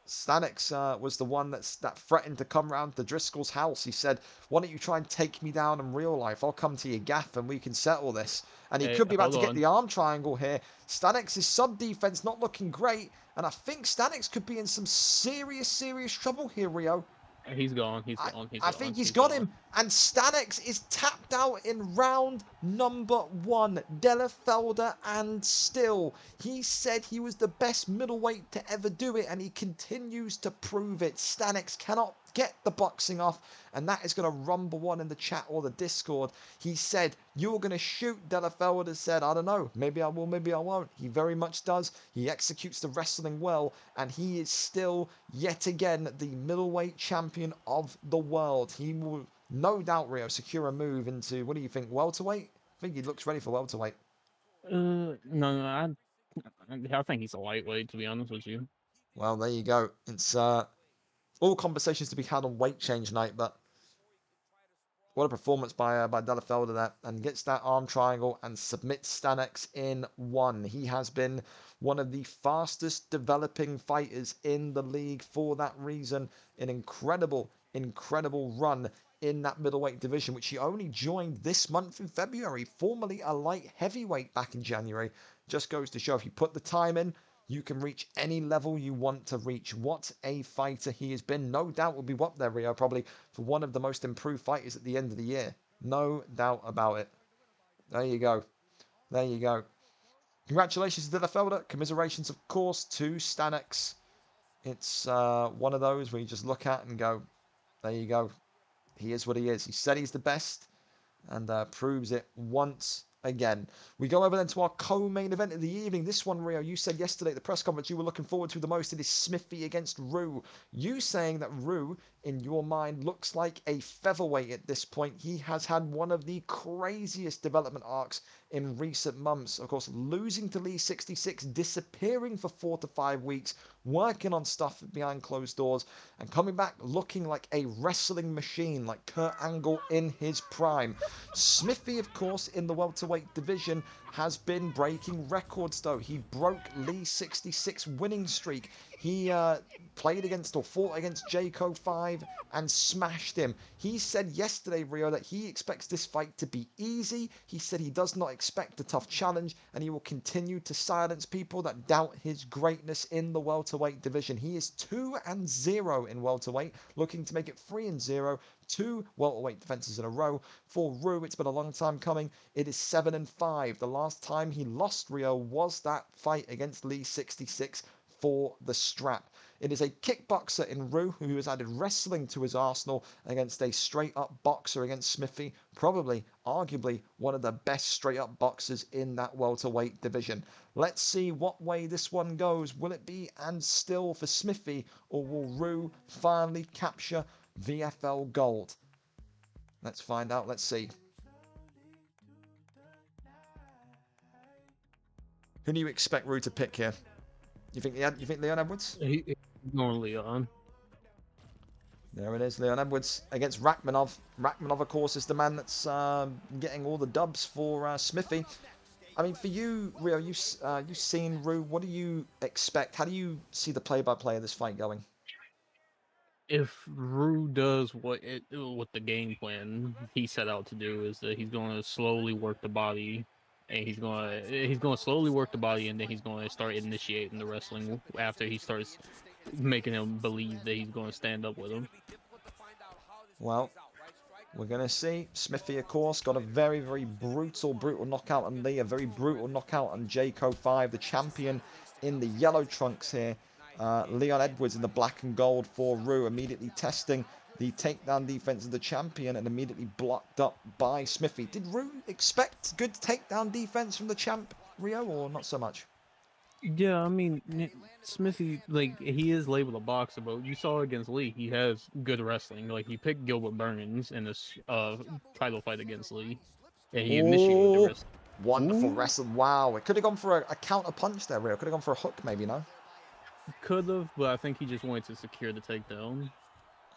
Stanix was the one that threatened to come round to Driscoll's house. He said, why don't you try and take me down in real life? I'll come to your gaff and we can settle this. And he could be about to get the arm triangle here. Stanix's sub-defense not looking great. And I think Stanix could be in some serious, serious trouble here, Rio. He's gone. I think he's got him. And Stanix is tapped out in round number 1. Delafelder and still. He said he was the best middleweight to ever do it, and he continues to prove it. Stanix cannot get the boxing off, and that is going to rumble on in the chat or the Discord. He said, you're going to shoot. Delafelder said, I don't know. Maybe I will, maybe I won't. He very much does. He executes the wrestling well, and he is still, yet again, the middleweight champion of the world. He will, no doubt, Rio, secure a move into, what do you think, welterweight? I think he looks ready for welterweight. No, I think he's a lightweight, to be honest with you. Well, there you go. It's all conversations to be had on weight change night, but what a performance by Delafelder there, and gets that arm triangle and submits Stanix in 1. He has been one of the fastest developing fighters in the league for that reason. An incredible run in that middleweight division, which he only joined this month in February, formerly a light heavyweight back in January. Just goes to show, if you put the time in, you can reach any level you want to reach. What a fighter he has been. No doubt will be up there, Rio, probably for one of the most improved fighters at the end of the year. No doubt about it. There you go. There you go. Congratulations to Delafelder. Commiserations, of course, to Stanix. It's one of those where you just look at and go, there you go. He is what he is. He said he's the best and proves it once again. We go over then to our co-main event of the evening. This one, Rio, you said yesterday at the press conference you were looking forward to the most. It is Smithy against Rue. You saying that Rue, in your mind, looks like a featherweight at this point. He has had one of the craziest development arcs in recent months. Of course, losing to Lee 66, disappearing for 4 to 5 weeks, working on stuff behind closed doors, and coming back looking like a wrestling machine, like Kurt Angle in his prime. Smithy, of course, in the welterweight division, has been breaking records, though. He broke Lee's 66 winning streak. He played against or fought against Jayco 5 and smashed him. He said yesterday, Rio, that he expects this fight to be easy. He said he does not expect a tough challenge, and he will continue to silence people that doubt his greatness in the welterweight division. He is 2-0 in welterweight, looking to make it 3-0. 2 welterweight defenses in a row. For Rue, it's been a long time coming. It is 7-5. The last time he lost, Rio, was that fight against Lee 66 for the strap. It is a kickboxer in Rue who has added wrestling to his arsenal against a straight-up boxer against Smithy. Probably, arguably, one of the best straight-up boxers in that welterweight division. Let's see what way this one goes. Will it be and still for Smithy, or will Rue finally capture VFL gold? Let's find out. Let's see. Who do you expect Rue to pick here? You think Leon Edwards? He's going Leon. There it is, Leon Edwards against Rachmanov. Rachmanov, of course, is the man that's getting all the dubs for Smithy. I mean, for you, Rio, you've seen Rue. What do you expect? How do you see the play-by-play of this fight going? If Rue does what the game plan he set out to do, is that he's going to slowly work the body, and he's going to slowly work the body, and then he's going to start initiating the wrestling after he starts making him believe that he's going to stand up with him. Well, we're going to see. Smithy, of course, got a very, very brutal knockout on Lee, a very brutal knockout on Jayco 5, the champion in the yellow trunks here. Leon Edwards in the black and gold for Rue, immediately testing the takedown defense of the champion and immediately blocked up by Smithy. Did Rue expect good takedown defense from the champ, Rio, or not so much? Yeah, I mean, Smithy, like, he is labeled a boxer, but you saw against Lee, he has good wrestling. Like, he picked Gilbert Burns in this title fight against Lee, and he initiated the wrestling. Wonderful wrestling. Wow, it could have gone for a counter punch there, Rio. Could have gone for a hook, maybe, no? Could have, but I think he just wanted to secure the takedown.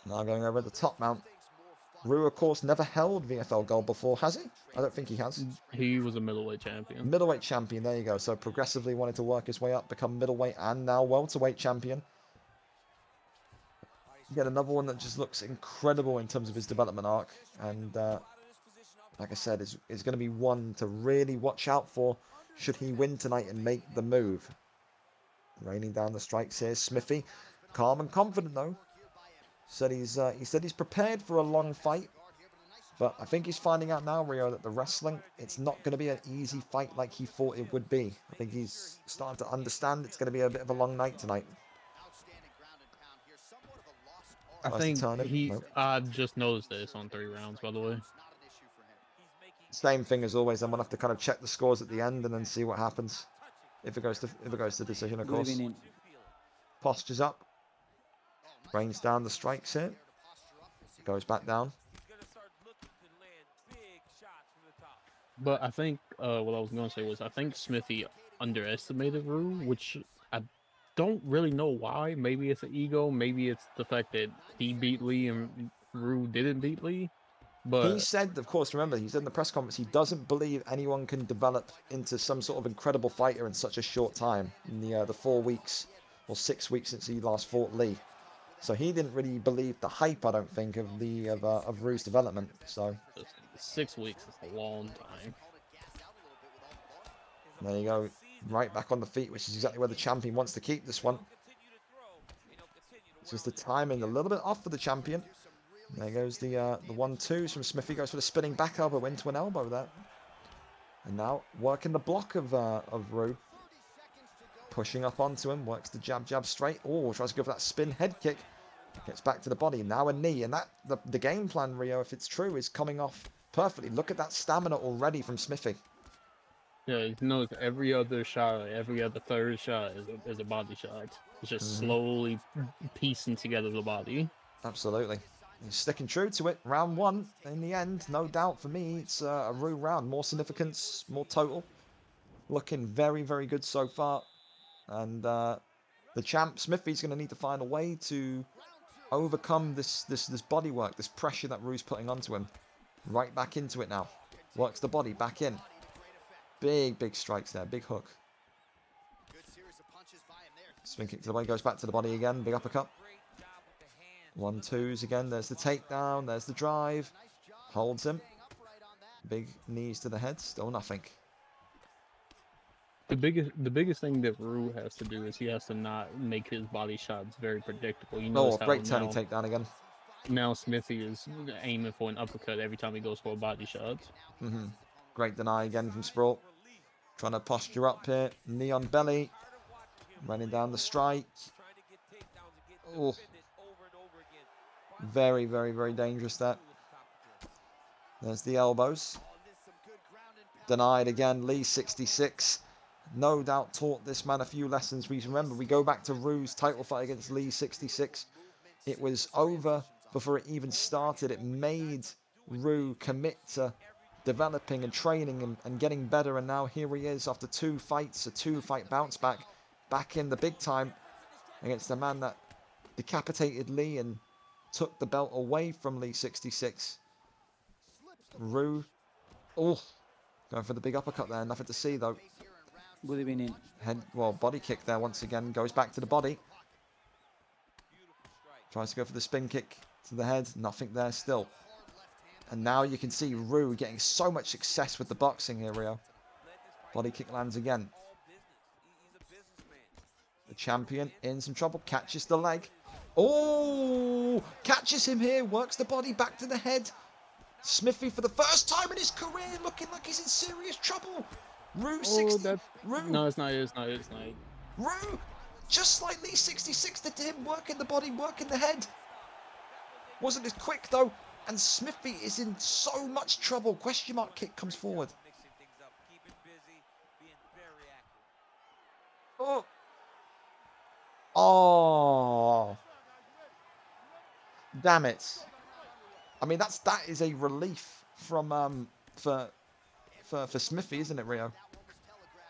Now going over the top mount. Rue, of course, never held VFL gold before, has he? I don't think he has. He was a middleweight champion. Middleweight champion, there you go. So progressively wanted to work his way up, become middleweight and now welterweight champion. Get another one that just looks incredible in terms of his development arc. And like I said, is going to be one to really watch out for should he win tonight and make the move. Raining down the strikes here, Smithy. Calm and confident, though. He said he's prepared for a long fight, but I think he's finding out now, Rio, that the wrestling, it's not going to be an easy fight like he thought it would be. I think he's starting to understand it's going to be a bit of a long night tonight. I think I just noticed that it's on 3 rounds, by the way. Same thing as always. Then we'll have to kind of check the scores at the end and then see what happens. If it goes to decision, of course. Postures up. Rains down the strikes here. Goes back down. But I think what I was going to say was I think Smithy underestimated Rue, which I don't really know why. Maybe it's an ego. Maybe it's the fact that he beat Lee and Rue didn't beat Lee. But he said, of course, remember, he said in the press conference he doesn't believe anyone can develop into some sort of incredible fighter in such a short time. In the 4 weeks or 6 weeks since he last fought Lee. So he didn't really believe the hype, I don't think, of Rue's development. So 6 weeks is a long time. There you go, right back on the feet, which is exactly where the champion wants to keep this one. It's just the timing a little bit off for the champion. There goes the 1-2s from Smithy. Goes for the spinning back elbow into an elbow there. And now working the block of Rue. Pushing up onto him, works the jab straight. Oh, tries to go for that spin head kick. Gets back to the body. Now a knee. And that the game plan, Rio, if it's true, is coming off perfectly. Look at that stamina already from Smithy. Yeah, you know, every other shot, every other third shot is a body shot. It's just slowly piecing together the body. Absolutely. He's sticking true to it. Round 1, in the end, no doubt for me, it's a Rue round. More significance, more total. Looking very, very good so far. And the champ, Smithy's going to need to find a way to overcome this body work, this pressure that Rue's putting onto him. Right back into it now. Works the body back in. Big, big strikes there. Big hook. Spin kick to the body. Goes back to the body again. Big uppercut. 1-2s again. There's the takedown. There's the drive. Holds him. Big knees to the head. Still nothing. The biggest thing that Rue has to do is he has to not make his body shots very predictable. You know, great turning takedown again. Now Smithy is aiming for an uppercut every time he goes for a body shot. Great deny again from Sprawl. Trying to posture up here. Knee on belly. Running down the strike. Oh. Very, very, very dangerous that. There's the elbows. Denied again. Lee 66. No doubt taught this man a few lessons. We remember, we go back to Rue's title fight against Lee 66. It was over before it even started. It made Rue commit to developing and training and getting better. And now here he is after 2 fights, a 2-fight bounce back in the big time against the man that decapitated Lee and took the belt away from Lee 66. Rue, going for the big uppercut there. Nothing to see though. Would have been in. Body kick there once again. Goes back to the body. Tries to go for the spin kick to the head. Nothing there still. And now you can see Rue getting so much success with the boxing here, Rio. Body kick lands again. The champion in some trouble. Catches the leg. Oh! Catches him here. Works the body back to the head. Smithy, for the first time in his career, looking like he's in serious trouble. Rue 60. Rue. No, it's not. Rue, just like Lee 66 did to him, working the body, working the head. Wasn't as quick though, and Smithy is in so much trouble. Question mark kick comes forward. Oh. Damn it. I mean, that is a relief from for Smithy, isn't it, Rio?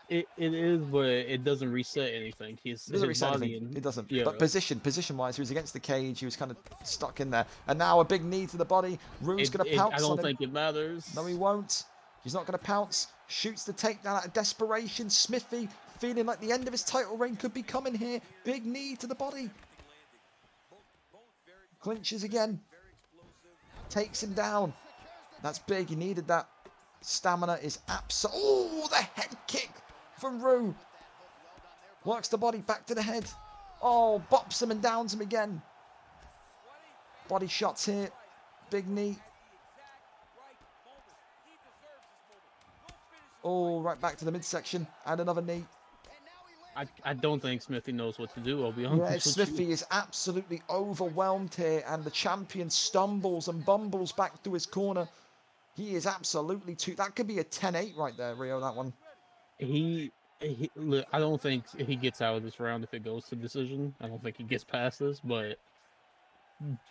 It is, but it doesn't reset anything. It doesn't reset anything. It doesn't. Yeah. But position-wise, he was against the cage. He was kind of stuck in there. And now a big knee to the body. Rue's going to pounce on him. I don't think it matters. No, he won't. He's not going to pounce. Shoots the takedown out of desperation. Smithy feeling like the end of his title reign could be coming here. Big knee to the body. Clinches again. Takes him down. That's big. He needed that. Stamina is absolute. Oh, the head kick from Rue. Works the body back to the head. Oh, bops him and downs him again. Body shots here. Big knee. Oh, right back to the midsection. And another knee. I don't think Smithy knows what to do, I'll be honest. Yeah, Smithy is absolutely overwhelmed here, and the champion stumbles and bumbles back to his corner. He is absolutely that could be a 10-8 right there, Rio, that one. Look, I don't think he gets out of this round if it goes to decision. I don't think he gets past this, but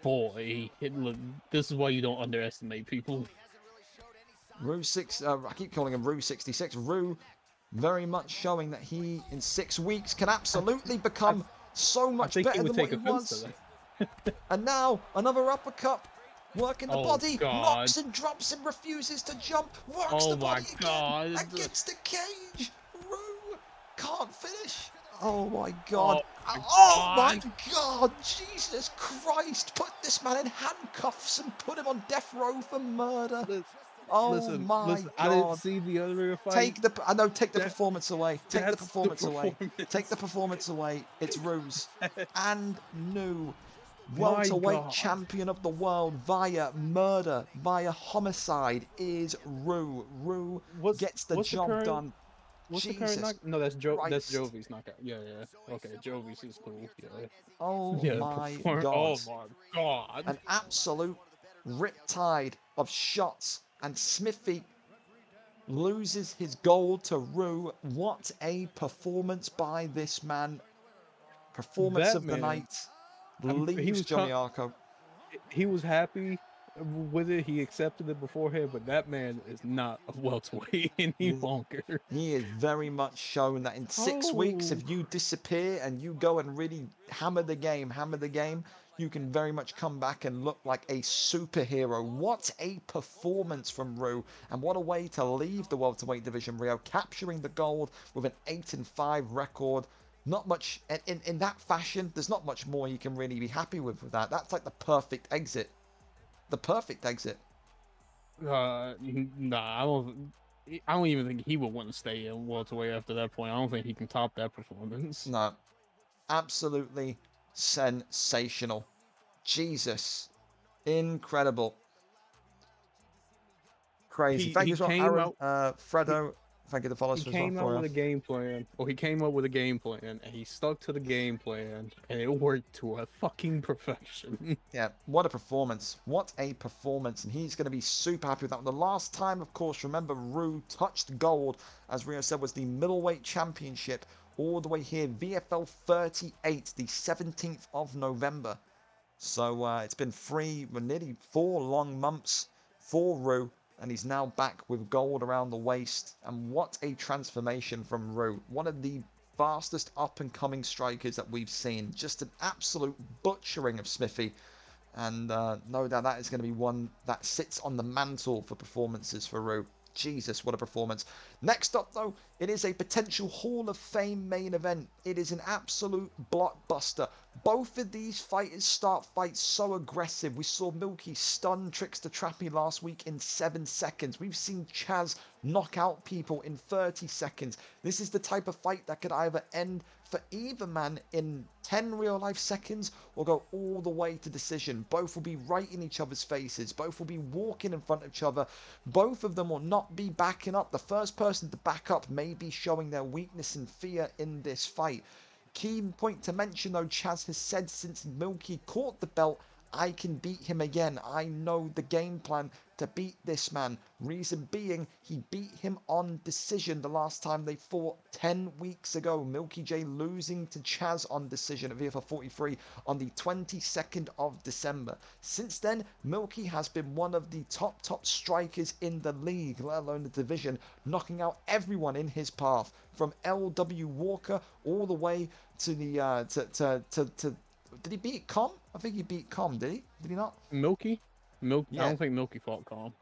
boy, look, this is why you don't underestimate people. Rue 6, I keep calling him Rue 66. Rue very much showing that he, in 6 weeks, can absolutely become so much better than what he was. And now, another uppercut. Working the body, knocks and drops and refuses to jump. Works the body again against the cage. Rue can't finish. Oh my God. Oh my God. Jesus Christ. Put this man in handcuffs and put him on death row for murder. Listen, God. I didn't see the other fight. Take the performance away. Take the performance away. Take the performance away. It's Rue's. And new welterweight champion of the world via murder, via homicide is Rue. Rue gets the job done. What's the current No, that's Jovi's knockout. Yeah. Okay, Jovi's is cool. Yeah. Oh my God. Oh my God. An absolute riptide of shots. And Smithy loses his gold to Rue. What a performance by this man. Performance That of the man, night. he Leaves was Johnny Arco. he was happy with it. He accepted it beforehand, but that man is not a welterweight any longer. He is very much shown that in 6 weeks, if you disappear and you go and really hammer the game, you can very much come back and look like a superhero. What a performance from Rue, and what a way to leave the welterweight division, Rio, capturing the gold with an 8-5 record. Not much in that fashion. There's not much more you can really be happy with that. That's like the perfect exit. The perfect exit. Nah, I don't even think he would want to stay in welterweight after that point. I don't think he can top that performance. No, absolutely sensational. Jesus, incredible, crazy. Thank you He as well, came Aaron, out. Fredo. Thank you the followers He as well came out for with a game plan, or he came up with a game plan, and he stuck to the game plan, and it worked to a fucking perfection. Yeah, what a performance. What a performance. And he's going to be super happy with that. The last time, of course, remember, Rue touched gold, as Rio said, was the middleweight championship all the way here. VFL 38, the 17th of November. So it's been nearly 4 long months for Rue. And he's now back with gold around the waist. And what a transformation from Rue. One of the fastest up-and-coming strikers that we've seen. Just an absolute butchering of Smithy. And no doubt that is going to be one that sits on the mantle for performances for Rue. Jesus, what a performance. Next up, though, it is a potential Hall of Fame main event. It is an absolute blockbuster. Both of these fighters start fights so aggressive. We saw Millky stun Trickster Trappy last week in 7 seconds. We've seen CHAZ knock out people in 30 seconds. This is the type of fight that could either end for either man in 10 real-life seconds or go all the way to decision. Both will be right in each other's faces. Both will be walking in front of each other. Both of them will not be backing up. The first person to back up may be showing their weakness and fear in this fight. Key point to mention, though, CHAZ has said since Millky caught the belt, I can beat him again. I know the game plan to beat this man. Reason being, he beat him on decision the last time they fought 10 weeks ago. Millky J losing to CHAZ on decision at VFL 43 on the 22nd of December. Since then, Millky has been one of the top strikers in the league, let alone the division, knocking out everyone in his path, from LW Walker all the way to the did he beat Com? I think he beat Com, did he? Did he not? Millky? Yeah. I don't think Millky fought Com.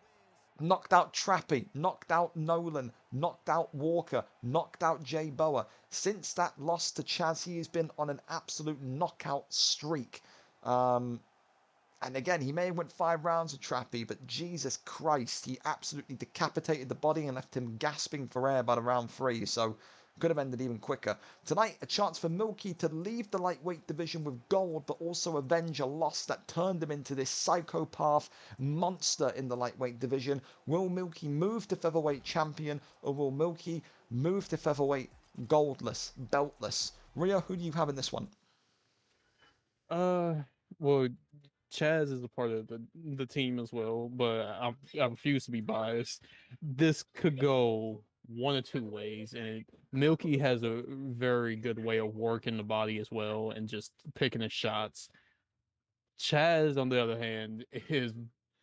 Knocked out Trappy, knocked out Nolan, knocked out Walker, knocked out Jay Boa. Since that loss to CHAZ, he has been on an absolute knockout streak. And again, he may have went 5 rounds with Trappy, but Jesus Christ, he absolutely decapitated the body and left him gasping for air by the round 3. So could have ended even quicker. Tonight, a chance for Millky to leave the lightweight division with gold, but also avenge a loss that turned him into this psychopath monster in the lightweight division. Will Millky move to featherweight champion, or will Millky move to featherweight goldless, beltless? Rio, who do you have in this one? Well, CHAZ is a part of the team as well, but I refuse to be biased. This could go one of 2 ways, and Millky has a very good way of working the body as well and just picking his shots. CHAZ, on the other hand, is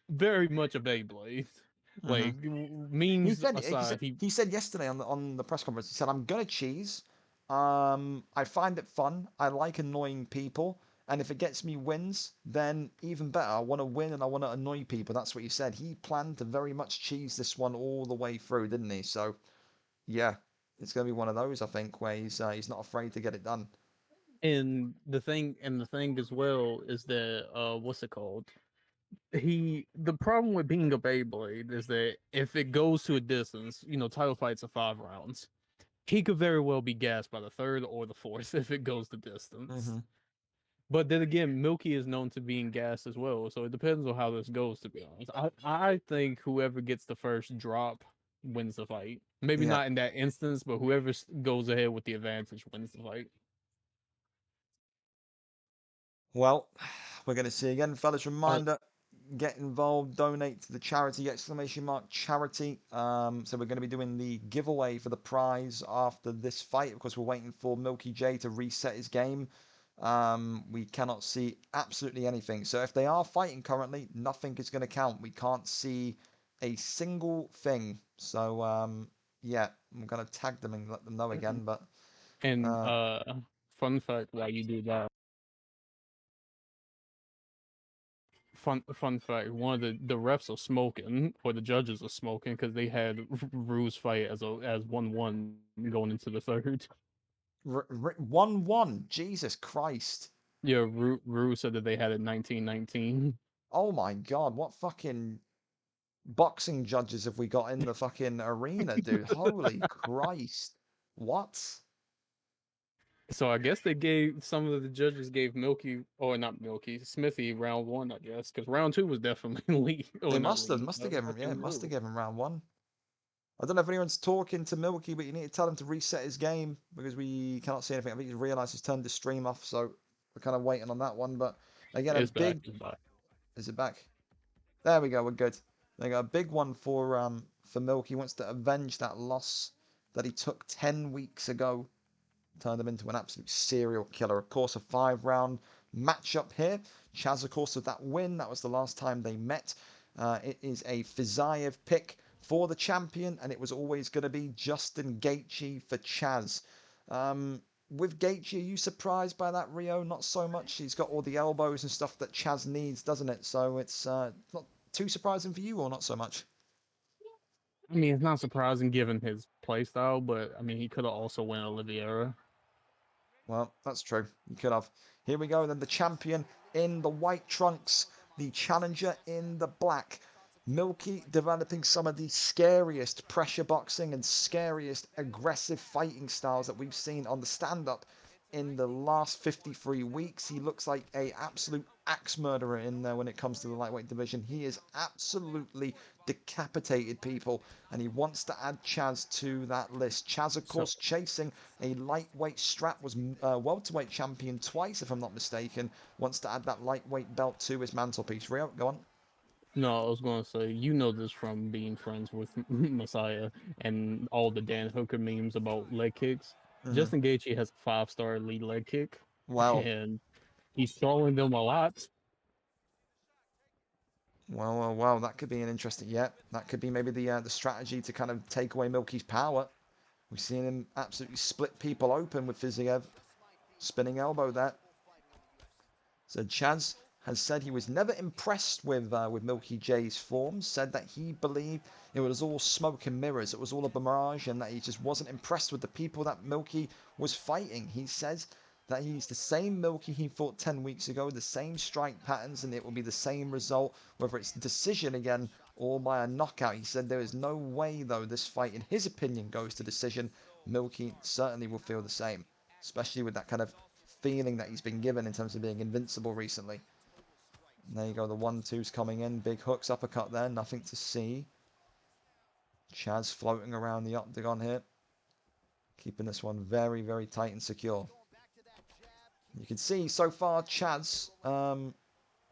very much a Beyblade. Like, memes aside, he said yesterday on the press conference, he said, I'm gonna cheese. I find it fun. I like annoying people. And if it gets me wins, then even better. I want to win and I want to annoy people. That's what he said. He planned to very much cheese this one all the way through, didn't he? So, yeah, it's going to be one of those, I think, where he's not afraid to get it done. And the thing as well is that what's it called? The problem with being a Beyblade is that if it goes to a distance, title fights are 5 rounds. He could very well be gassed by the 3rd or the 4th if it goes the distance. But then again, Millky is known to being gassed as well, so it depends on how this goes, to be honest. I think whoever gets the first drop wins the fight. Maybe not in that instance, but whoever goes ahead with the advantage wins the fight. Well, we're going to see again, fellas. Reminder, get involved, donate to the charity, ! Charity. So we're going to be doing the giveaway for the prize after this fight. Of course, we're waiting for Millky J to reset his game. We cannot see absolutely anything. So if they are fighting currently, nothing is going to count. We can't see a single thing. So, yeah, I'm going to tag them and let them know again. But And fun fact, while you do that, fun fact, one of the refs are smoking, or the judges are smoking, because they had Rue's fight as 1-1 going into the third. 1-1. Jesus Christ. Yeah, Rue said that they had it 19-19. Oh my God, what fucking boxing judges have we got in the fucking arena, dude? Holy Christ. What? So I guess they gave, some of the judges gave Millky, or not Millky, Smithy round 1, I guess, because round 2 was definitely lead. They must have given him, yeah, must have given him round 1. I don't know if anyone's talking to Millky, but you need to tell him to reset his game because we cannot see anything. I think he's realised he's turned the stream off, so we're kind of waiting on that one. But again, it's back. Is it back? There we go. We're good. They got a big one for Millky. He wants to avenge that loss that he took 10 weeks ago. Turned him into an absolute serial killer. Of course, a 5-round matchup here. CHAZ, of course, with that win. That was the last time they met. It is a Fiziev pick for the champion, and it was always going to be Justin Gaethje for CHAZ. With Gaethje, are you surprised by that, Rio? Not so much. He's got all the elbows and stuff that CHAZ needs, doesn't it? So it's not too surprising for you, or not so much? I mean, it's not surprising given his playstyle, but I mean, he could have also won Oliveira. Well, that's true. You could have. Here we go, then the champion in the white trunks, the challenger in the black. Millky developing some of the scariest pressure boxing and scariest aggressive fighting styles that we've seen on the stand-up in the last 53 weeks. He looks like a absolute axe murderer in there when it comes to the lightweight division. He is absolutely decapitated people, and he wants to add CHAZ to that list. CHAZ, of course, chasing a lightweight strap, was welterweight champion twice, if I'm not mistaken. Wants to add that lightweight belt to his mantelpiece. Rio, go on. No, I was going to say, you know this from being friends with Messiah and all the Dan Hooker memes about leg kicks. Justin Gaethje has a 5-star lead leg kick. Wow. And he's throwing them a lot. Well, that could be an interesting, that could be maybe the strategy to kind of take away Millky's power. We've seen him absolutely split people open with Fiziev. Spinning elbow there. So CHAZ has said he was never impressed with Millky J's form, said that he believed it was all smoke and mirrors, it was all a mirage, and that he just wasn't impressed with the people that Millky was fighting. He says that he's the same Millky he fought 10 weeks ago, the same strike patterns, and it will be the same result, whether it's decision again or by a knockout. He said there is no way, though, this fight, in his opinion, goes to decision. Millky certainly will feel the same, especially with that kind of feeling that he's been given in terms of being invincible recently. And there you go, the 1-2's coming in. Big hooks, uppercut there, nothing to see. CHAZ floating around the octagon here. Keeping this one very, very tight and secure. You can see so far CHAZ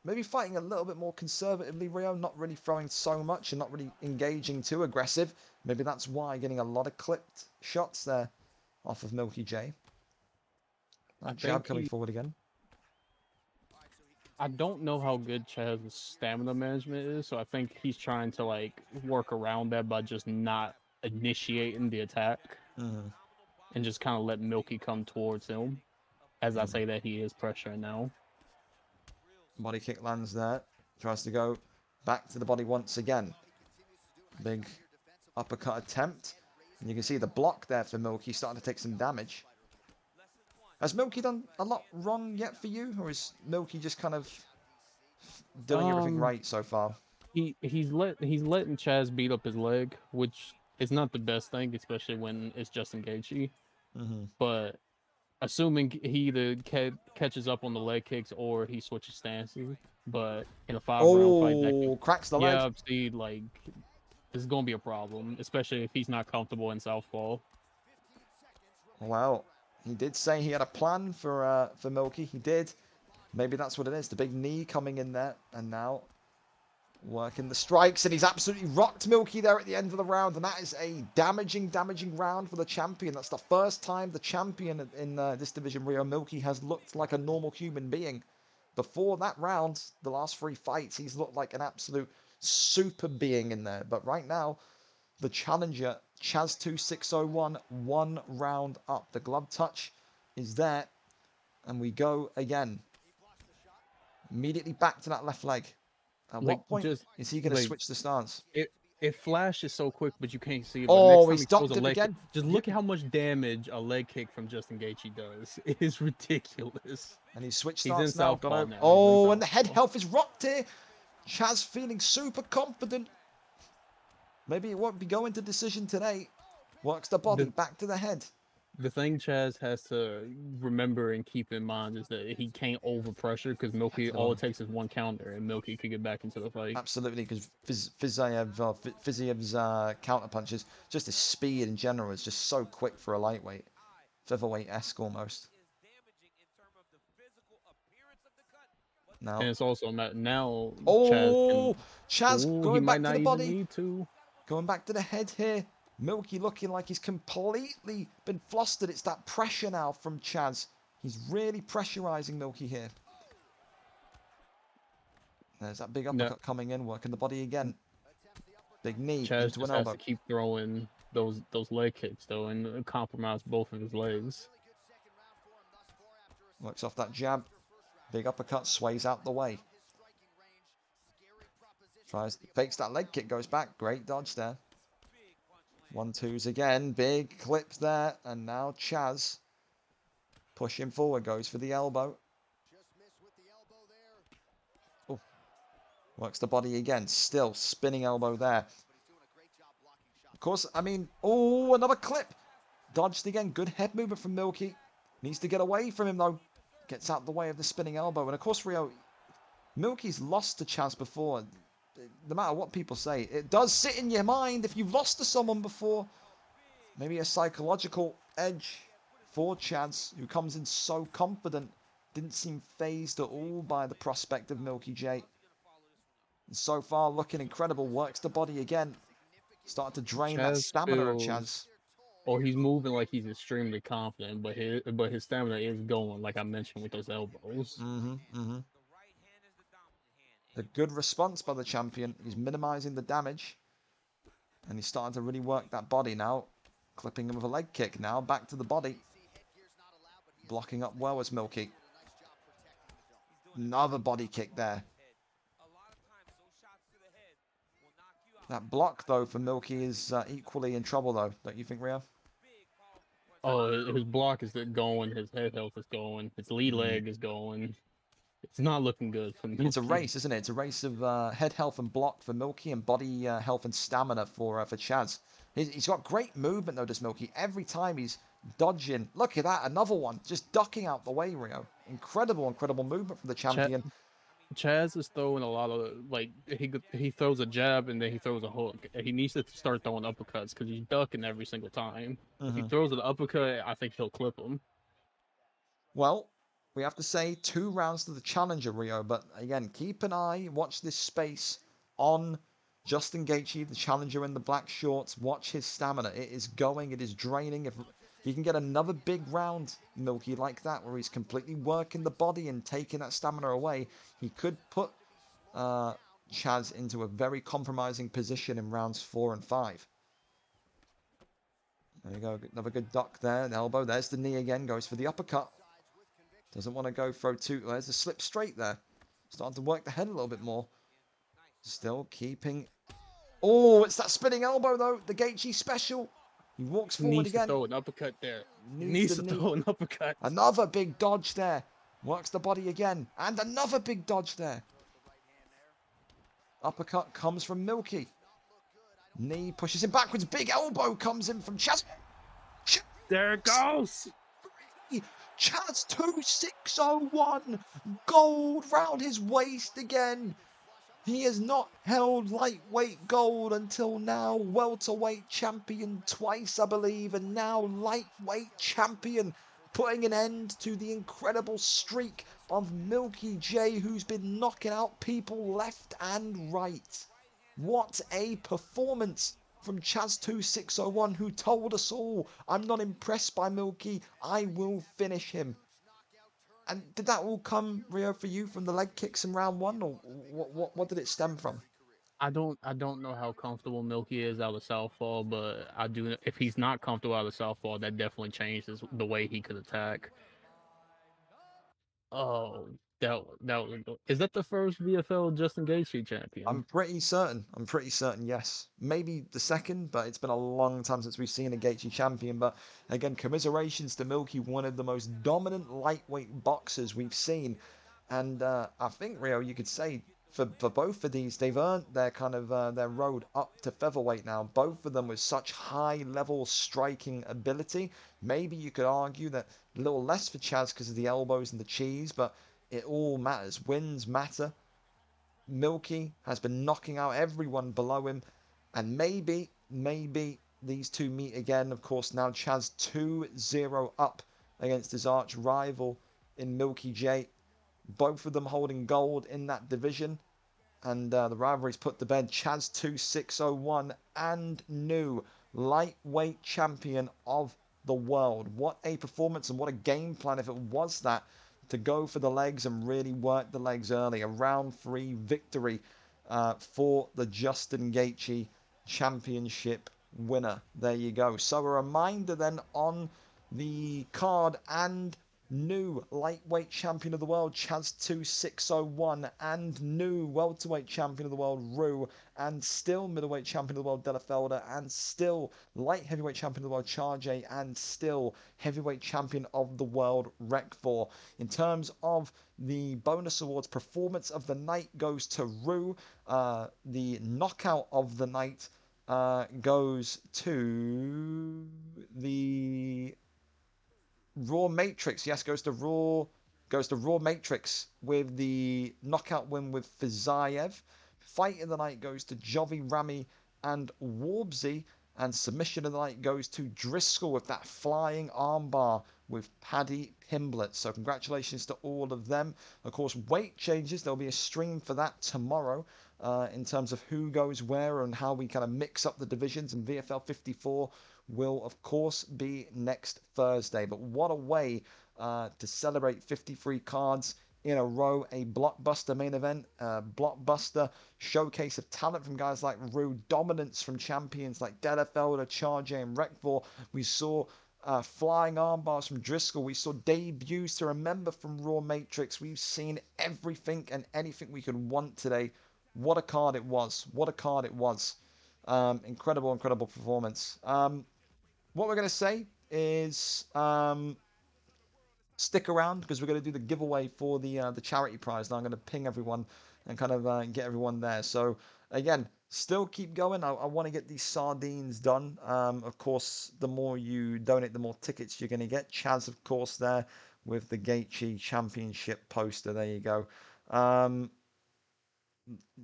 maybe fighting a little bit more conservatively, Rio. Not really throwing so much and not really engaging too aggressive. Maybe that's why getting a lot of clipped shots there off of Millky J. That jab coming forward again. I don't know how good CHAZ's stamina management is, so I think he's trying to like work around that by just not initiating the attack and just kind of let Millky come towards him. As I say that, he is pressuring now. Body kick lands there. Tries to go back to the body once again. Big uppercut attempt. And you can see the block there for Millky starting to take some damage. Has Millky done a lot wrong yet for you? Or is Millky just kind of doing everything right so far? He's letting CHAZ beat up his leg, which is not the best thing, especially when it's Justin Gaethje. But assuming he either catches up on the leg kicks or he switches stances. But in a 5-round fight, cracks the leg. Yeah, see, like, this is going to be a problem, especially if he's not comfortable in southpaw. Well, he did say he had a plan for Millky. He did. Maybe that's what it is. The big knee coming in there, and now Working the strikes, and he's absolutely rocked Millky there at the end of the round, and that is a damaging round for the champion. That's the first time the champion in this division, Rio Millky, has looked like a normal human being. Before that round, the last 3 fights, he's looked like an absolute super being in there. But right now, the challenger, CHAZ2601, 1 round up. The glove touch is there, and we go again. Immediately back to that left leg. At what point is he going to switch the stance? It flashes so quick, but you can't see it. Oh, next time he's stopped him again. Just look at how much damage a leg kick from Justin Gaethje does. It is ridiculous. And he's switched stance now. now. Oh, and the head health is rocked here. Chaz feeling super confident. Maybe it won't be going to decision today. Works the body back to the head. The thing Chaz has to remember and keep in mind is that he can't overpressure because Millky, all it takes is 1 counter and Millky could get back into the fight. Absolutely, because Fiziev's counter punches, just his speed in general is just so quick for a lightweight. Featherweight-esque almost. Now. And it's also now Chaz going back to the body. To. Going back to the head here. Millky looking like he's completely been flustered. It's that pressure now from Chaz. He's really pressurizing Millky here. There's that big uppercut coming in, working the body again. Big knee Chaz into an just elbow. has to keep throwing those leg kicks though and compromise both of his legs. Works off that jab. Big uppercut, sways out the way. Fakes that leg kick, goes back. Great dodge there. 1-2s again. Big clips there. And now Chaz pushing forward, goes for the elbow. Oh. Works the body again. Still spinning elbow there. Of course, I mean, oh, another clip. Dodged again. Good head movement from Millky. Needs to get away from him though. Gets out the way of the spinning elbow. And of course, Rio, Millky's lost to Chaz before. No matter what people say, it does sit in your mind if you've lost to someone before. Maybe a psychological edge for Chaz, who comes in so confident. Didn't seem phased at all by the prospect of Millky J. And so far, looking incredible. Works the body again. Starting to drain that stamina of Chaz. Or he's moving like he's extremely confident, but his stamina is going, like I mentioned, with those elbows. A good response by the champion. He's minimizing the damage. And he's starting to really work that body now. Clipping him with a leg kick now. Back to the body. Blocking up well as Millky. Another body kick there. That block, though, for Millky is equally in trouble, though. Don't you think, Rio? Oh, his block is going. His head health is going. His lead leg is going. It's not looking good for Millky. It's a race, isn't it? It's a race of head health and block for Millky and body health and stamina for Chaz. He's got great movement, though, does Millky. Every time he's dodging. Look at that, another one. Just ducking out the way, Rio. Incredible movement from the champion. Chaz is throwing a lot of, like, he throws a jab and then he throws a hook. He needs to start throwing uppercuts because he's ducking every single time. If he throws an uppercut, I think he'll clip him. Well, we have to say 2 rounds to the challenger, Rio. But again, keep an eye, watch this space on Justin Gaethje, the challenger in the black shorts. Watch his stamina. It is going, it is draining. If he can get another big round, Millky, like that, where he's completely working the body and taking that stamina away, he could put Chaz into a very compromising position in rounds 4 and 5. There you go, another good duck there, an elbow. There's the knee again, goes for the uppercut. Doesn't want to go throw 2. There's the slip straight there. Starting to work the head a little bit more. Still keeping. Oh, it's that spinning elbow though. The Gaethje special. He walks forward again. Needs to throw an uppercut there. Needs to throw an uppercut. Another big dodge there. Works the body again. And another big dodge there. Uppercut comes from Millky. Knee pushes him backwards. Big elbow comes in from Chaz. There it goes. CHAZ2601. Gold round his waist again. He has not held lightweight gold until now. Welterweight champion twice, I believe. And now lightweight champion. putting an end to the incredible streak of Millky J, who's been knocking out people left and right. What a performance from CHAZ2601, who told us all, I'm not impressed by Millky, I will finish him. And did that all come, Rio, for you from the leg kicks in round one, or what did it stem from? I don't know how comfortable Millky is out of southpaw, but I do. If he's not comfortable out of southpaw, that definitely changes the way he could attack. Oh, is that the first VFL Justin Gaethje champion? I'm pretty certain. Yes, maybe the second, but it's been a long time since we've seen a Gaethje champion. But again, commiserations to Millky, one of the most dominant lightweight boxers we've seen. And I think, Rio, you could say for both of these, they've earned their kind of their road up to featherweight now. Both of them with such high level striking ability. Maybe you could argue that a little less for Chaz because of the elbows and the cheese, but it all matters. Wins matter. Millky has been knocking out everyone below him, and maybe these two meet again. Of course, now Chaz 2-0 up against his arch rival in Millky J. Both of them holding gold in that division. And the rivalry's put to bed. CHAZ2601 and new lightweight champion of the world. What a performance and what a game plan if it was that, to go for the legs and really work the legs early. A round 3 victory for the Justin Gaethje championship winner. There you go. So a reminder then on the card, and new lightweight champion of the world CHAZ2601, and new welterweight champion of the world Rue, and still middleweight champion of the world Delafelder, and still light heavyweight champion of the world Charge, and still heavyweight champion of the world Rekfor. In terms of the bonus awards, performance of the night goes to Rue. The knockout of the night goes to the Raw Matrix. Yes, goes to Raw Matrix with the knockout win with Fizayev. Fight of the night goes to Jovi Rami and Warbsy, and submission of the night goes to Driscoll with that flying armbar with Paddy Pimblett. So congratulations to all of them. Of course, weight changes. There'll be a stream for that tomorrow in terms of who goes where and how we kind of mix up the divisions, and VFL 54 will of course be next Thursday. But what a way to celebrate 53 cards in a row. A blockbuster main event, blockbuster showcase of talent from guys like Rue, dominance from champions like Delafelder, Charge, and Rekfor. We saw flying armbars from Driscoll. We saw debuts to remember from Raw Matrix. We've seen everything and anything we could want today. What a card it was. Incredible performance. What we're going to say is stick around, because we're going to do the giveaway for the charity prize. Now I'm going to ping everyone and kind of get everyone there. So again, still keep going. I want to get these sardines done. Of course, the more you donate, the more tickets you're going to get. Chaz, of course, there with the Gaethje Championship poster. There you go.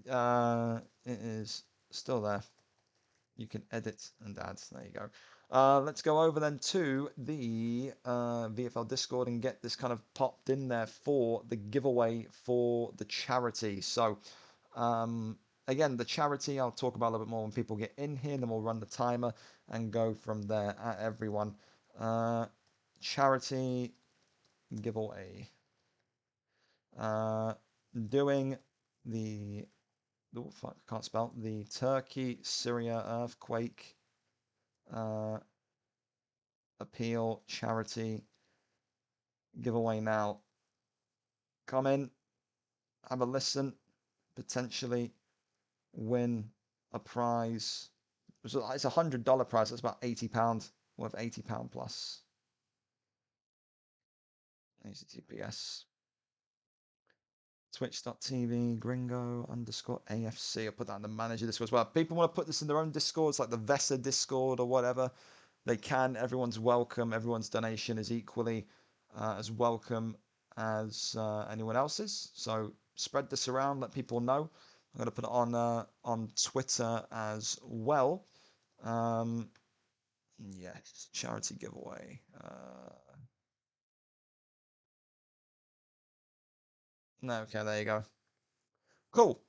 It is still there. You can edit and add. There you go. Let's go over then to the VFL Discord and get this kind of popped in there for the giveaway for the charity. So, again, the charity I'll talk about a little bit more when people get in here, and then we'll run the timer and go from there at everyone. Charity giveaway. Doing the... Oh, fuck, I can't spell. The Turkey, Syria earthquake appeal charity giveaway now. Come in, have a listen, potentially win a prize. It's a $100 prize. That's about £80, worth £80 plus. HTTPS. Twitch.tv gringo_AFC. I'll put that in the manager Discord as well. People want to put this in their own Discords, like the Vesa Discord or whatever, they can. Everyone's welcome. Everyone's donation is equally as welcome as anyone else's. So spread this around, let people know. I'm going to put it on Twitter as well. Yes, charity giveaway. Okay, there you go. Cool.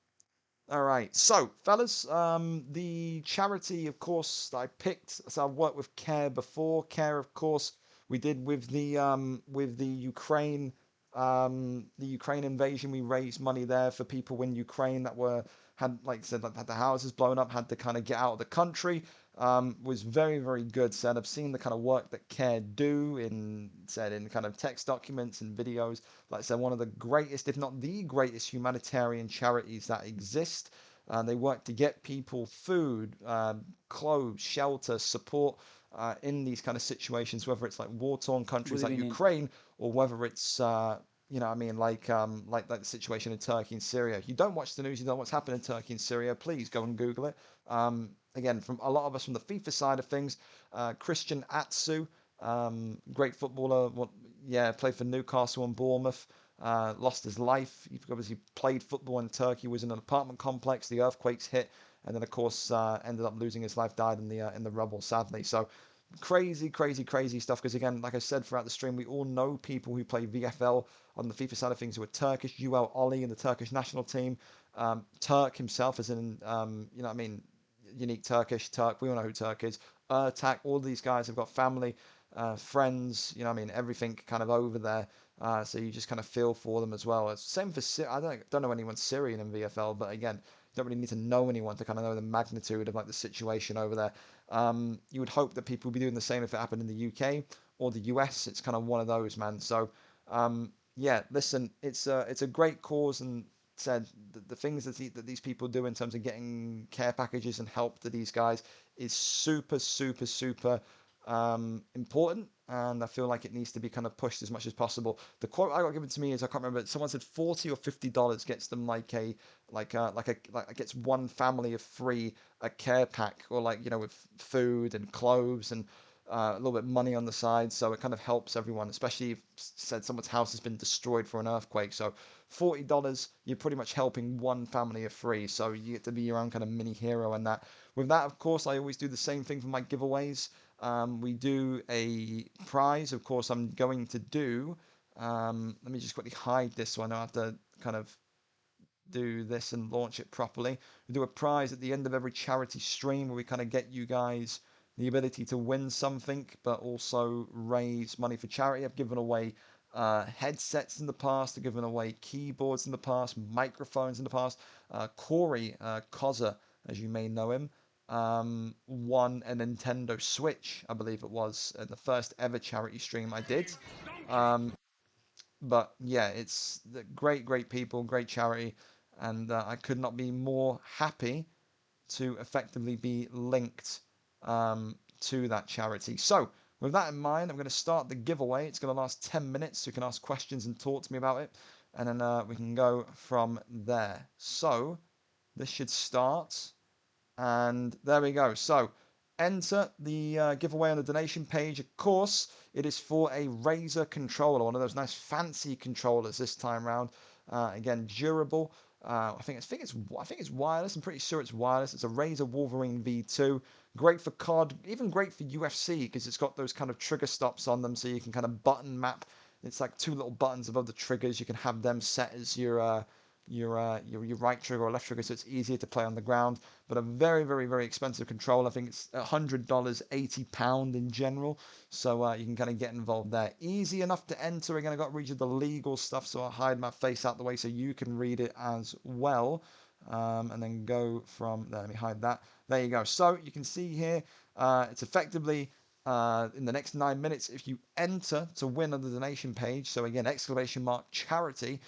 All right, so fellas, the charity, of course, that I picked. So I've worked with CARE before. CARE, of course, we did with the Ukraine invasion. We raised money there for people in Ukraine that had, like I said, had the houses blown up, had to kind of get out of the country. Was very, very good. Said I've seen the kind of work that CARE do in kind of text documents and videos. Like I said, one of the greatest, if not the greatest, humanitarian charities that exist. They work to get people food, clothes, shelter, support in these kind of situations, whether it's like war-torn countries like Ukraine, or whether it's like the situation in Turkey and Syria. If you don't watch the news, you don't know what's happening in Turkey and Syria, please go and Google it. Again, from a lot of us from the FIFA side of things, Christian Atsu, great footballer, played for Newcastle and Bournemouth. Lost his life. He obviously played football in Turkey, was in an apartment complex, the earthquakes hit, and then of course ended up losing his life, died in the rubble, sadly. So crazy stuff, because again, like I said throughout the stream, we all know people who play VFL on the FIFA side of things who are Turkish. Yuel Oli in the Turkish national team. Turk himself is in, unique Turk. We all know who Turk is. Ertak, all these guys have got family, friends, everything kind of over there. So you just kind of feel for them as well. Same for I don't know anyone Syrian in VFL, but again, you don't really need to know anyone to kind of know the magnitude of like the situation over there. You would hope that people would be doing the same if it happened in the UK or the US. It's kind of one of those, man. So listen, it's a great cause, and said the things that these people do in terms of getting care packages and help to these guys is super important, and I feel like it needs to be kind of pushed as much as possible. The quote I got given to me is, I can't remember, someone said $40 or $50 gets them gets one family of three a care pack, or with food and clothes and a little bit of money on the side, so it kind of helps everyone, especially if said someone's house has been destroyed for an earthquake. So $40, you're pretty much helping one family of three, so you get to be your own kind of mini hero. And that, with that, of course, I always do the same thing for my giveaways. We do a prize, of course. I'm going to do, let me just quickly hide this one. I have to kind of do this and launch it properly. We do a prize at the end of every charity stream where we kind of get you guys the ability to win something, but also raise money for charity. I've given away headsets in the past. I've given away keyboards in the past, microphones in the past. Corey Koza, as you may know him, won a Nintendo Switch, I believe it was, in the first ever charity stream I did. But yeah, it's the great people, great charity, and I could not be more happy to effectively be linked to that charity. So with that in mind, I'm going to start the giveaway. It's going to last 10 minutes, so you can ask questions and talk to me about it, and then we can go from there. So this should start. And there we go. So enter the giveaway on the donation page. Of course, it is for a Razer controller, one of those nice fancy controllers this time around. Again, durable. I think it's wireless. I'm pretty sure it's wireless. It's a Razer Wolverine V2. Great for COD, even great for UFC, because it's got those kind of trigger stops on them, so you can kind of button map. It's like two little buttons above the triggers. You can have them set as your right trigger or left trigger, so it's easier to play on the ground. But a very expensive controller. I think it's $100, £80 in general. So you can kind of get involved there. Easy enough to enter. Again, I got to read you the legal stuff, so I'll hide my face out the way so you can read it as well. And then go from there. Let me hide that. There you go. So you can see here, it's effectively in the next 9 minutes, if you enter to win on the donation page. So again, !charity.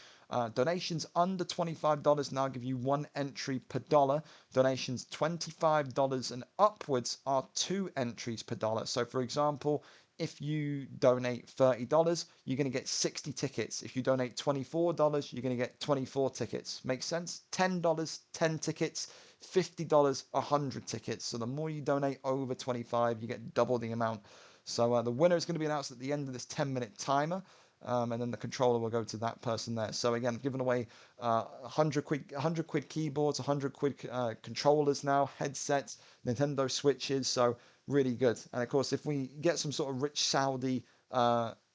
Donations under $25 now give you one entry per dollar. Donations $25 and upwards are 2 entries per dollar. So for example, if you donate $30, you're going to get 60 tickets. If you donate $24, you're going to get 24 tickets. Makes sense? $10, 10 tickets. $50, 100 tickets. So the more you donate over 25, you get double the amount. So the winner is going to be announced at the end of this 10-minute timer. And then the controller will go to that person there. So again, giving away 100 quid keyboards, 100 quid controllers now, headsets, Nintendo Switches. So really good. And of course, if we get some sort of rich Saudi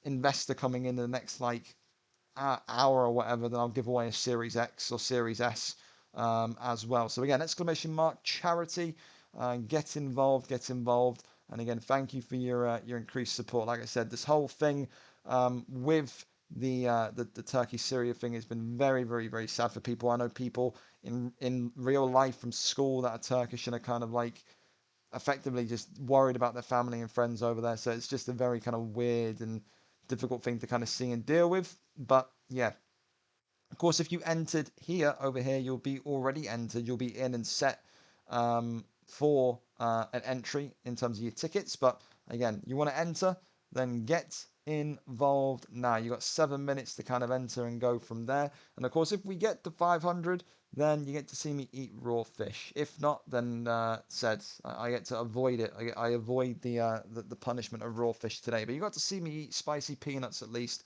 investor coming in the next hour or whatever, then I'll give away a Series X or Series S as well. So again, ! charity, get involved, get involved. And again, thank you for your increased support. Like I said, this whole thing with the Turkey Syria thing has been very, very, very sad for people. I know people in real life from school that are Turkish and are kind of like effectively just worried about their family and friends over there. So it's just a very kind of weird and difficult thing to kind of see and deal with. But yeah, of course, if you entered here, over here, you'll be already entered. You'll be in and set for an entry in terms of your tickets. But again, you want to enter, then get involved now. You got 7 minutes to kind of enter and go from there. And of course, if we get to 500, then you get to see me eat raw fish. If not, then I get to avoid it. I avoid the punishment of raw fish today. But you got to see me eat spicy peanuts at least,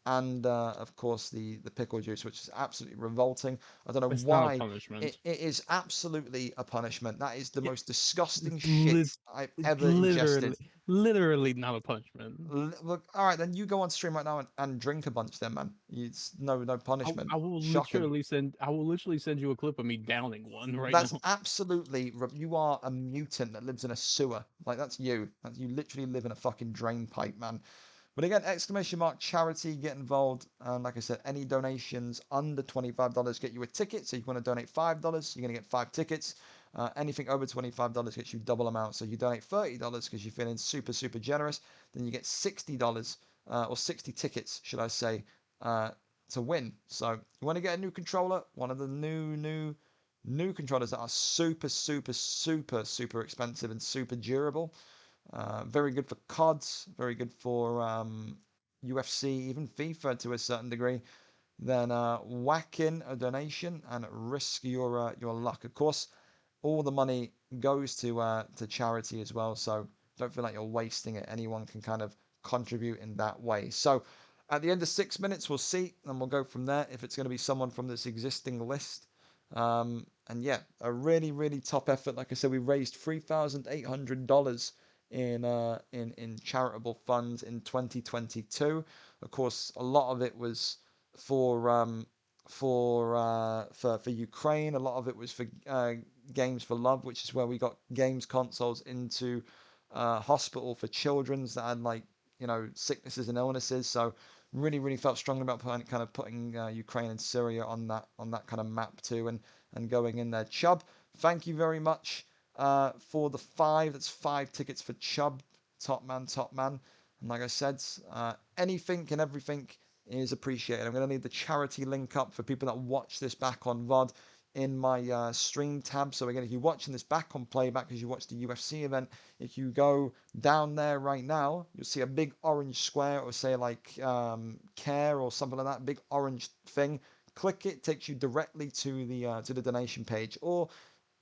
and of course the pickle juice, which is absolutely revolting. I don't know It's not a why. punishment. It is absolutely a punishment. That is the most disgusting It's shit I've ever ingested. Literally not a punishment. Look, all right, then you go on stream right now and drink a bunch, then, man. It's no punishment. I will Shocking. literally send you a clip of me downing one right That's now. absolutely. You are a mutant that lives in a sewer. Like that's you. You literally live in a fucking drain pipe, man. But again, !charity, get involved. And like I said, any donations under $25 get you a ticket. So if you want to donate $5, you're going to get 5 tickets. Anything over $25 gets you double amount. So you donate $30 because you're feeling super, super generous. Then you get $60 or 60 tickets, should I say, to win. So you want to get a new controller, one of the new controllers that are super, super, super, super expensive and super durable. Very good for CODs, very good for UFC, even FIFA to a certain degree. Then whack in a donation and risk your luck. Of course, all the money goes to charity as well, so don't feel like you're wasting it. Anyone can kind of contribute in that way. So at the end of 6 minutes, we'll see, and we'll go from there if it's going to be someone from this existing list. And yeah, a really, really top effort. Like I said, we raised $3,800 in charitable funds in 2022. Of course, a lot of it was for Ukraine. A lot of it was for Games for Love, which is where we got games consoles into hospital for children's that had like sicknesses and illnesses. So really, really felt strongly about putting Ukraine and Syria on that kind of map too, and going in there. Chubb, thank you very much for the 5. That's 5 tickets for Chubb. Top man, top man. And like I said, anything and everything is appreciated. I'm going to leave the charity link up for people that watch this back on VOD in my stream tab. So again, if you're watching this back on playback because you watched the UFC event, if you go down there right now, you'll see a big orange square, or say like care or something like that, big orange thing. Click it, takes you directly to the donation page. Or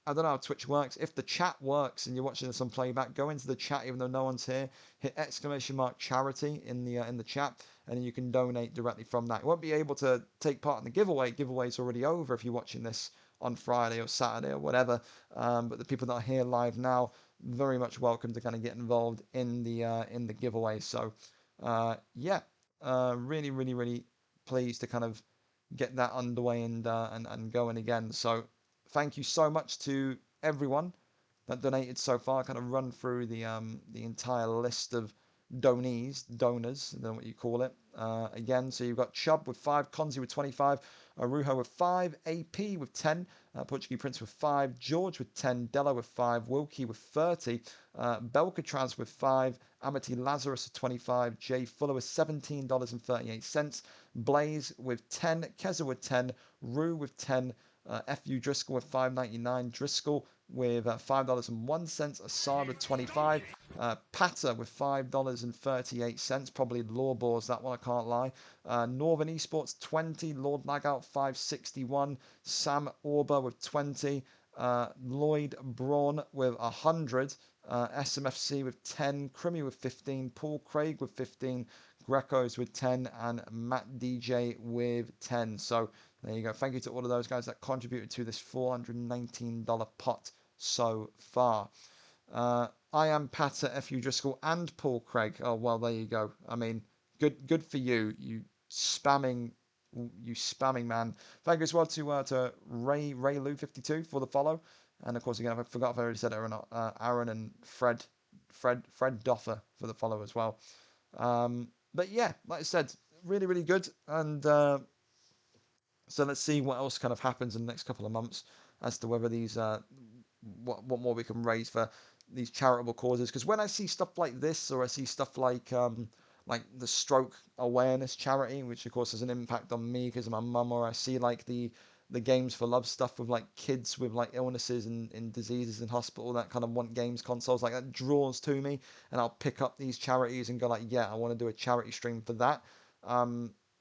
I don't know how Twitch works. If the chat works and you're watching this on playback, go into the chat even though no one's here. Hit !charity in the chat, and then you can donate directly from that. You won't be able to take part in the giveaway. Giveaway's already over if you're watching this on Friday or Saturday or whatever. But the people that are here live now, very much welcome to kind of get involved in the giveaway. So yeah, really, really, really pleased to kind of get that underway and going again. So thank you so much to everyone that donated so far. Kind of run through the entire list of donors, I don't know what you call it. Again, so you've got Chubb with 5, Konzi with 25, Arujo with 5, AP with 10, Portuguese Prince with 5, George with 10, Della with 5, Wilkie with 30, Belcatraz with 5, Amity Lazarus with 25, Jay Fuller with $17.38, Blaze with 10, Keza with 10, Rue with 10, FU Driscoll with $5.99, Driscoll with $5.01, Assad with 25, Patter with $5.38, probably Law Balls, that one, I can't lie. Northern Esports 20, Lord Lagout 561, Sam Orber with 20, Lloyd Braun with 100, SMFC with 10, Crimmy with 15, Paul Craig with 15, Greco's with 10, and Matt DJ with 10. So there you go. Thank you to all of those guys that contributed to this $419 pot so far. I am Patter, FU Driscoll, and Paul Craig. Oh well, there you go. I mean, good for you. You spamming you spamming man. Thank you as well to Ray Lou 52 for the follow, and of course again I forgot if I already said it or not. Aaron and Fred Doffer for the follow as well. But yeah, like I said, really good, and so let's see what else kind of happens in the next couple of months as to whether these what more we can raise for these charitable causes. Because when I see stuff like this, or I see stuff like the stroke awareness charity, which of course has an impact on me because of my mum, or I see like the games for love stuff with like kids with like illnesses and diseases in hospital that kind of want games consoles, like that draws to me, and I'll pick up these charities and go like, yeah, I want to do a charity stream for that.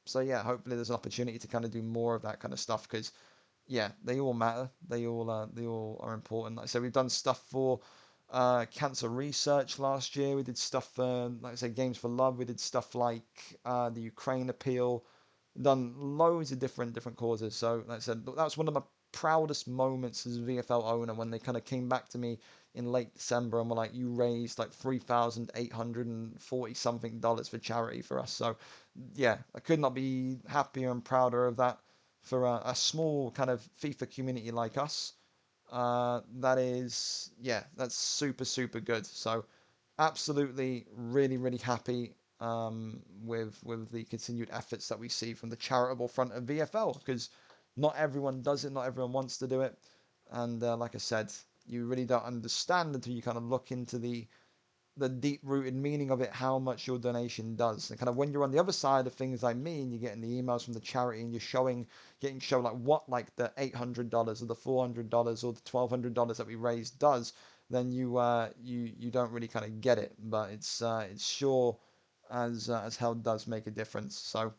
So yeah, hopefully there's an opportunity to kind of do more of that kind of stuff, because yeah, they all matter. They all are important. Like I said, we've done stuff for cancer research last year. We did stuff for, like I said, Games for Love. We did stuff like the Ukraine appeal. Done loads of different causes. So like I said, that was one of my proudest moments as a VFL owner, when they kind of came back to me in late December and were like, you raised like $3,840 something for charity for us. So yeah, I could not be happier and prouder of that for a small kind of FIFA community like us. That is, yeah, that's super good. So absolutely really happy with the continued efforts that we see from the charitable front of VFL, because not everyone does it, not everyone wants to do it, and like I said, you really don't understand until you kind of look into the deep-rooted meaning of it, how much your donation does. And kind of when you're on the other side of things like me, and you're getting the emails from the charity, and you're getting shown like what like the $800 or the $400 or the $1,200 that we raised does, then you don't really kind of get it. But it's sure as hell does make a difference. So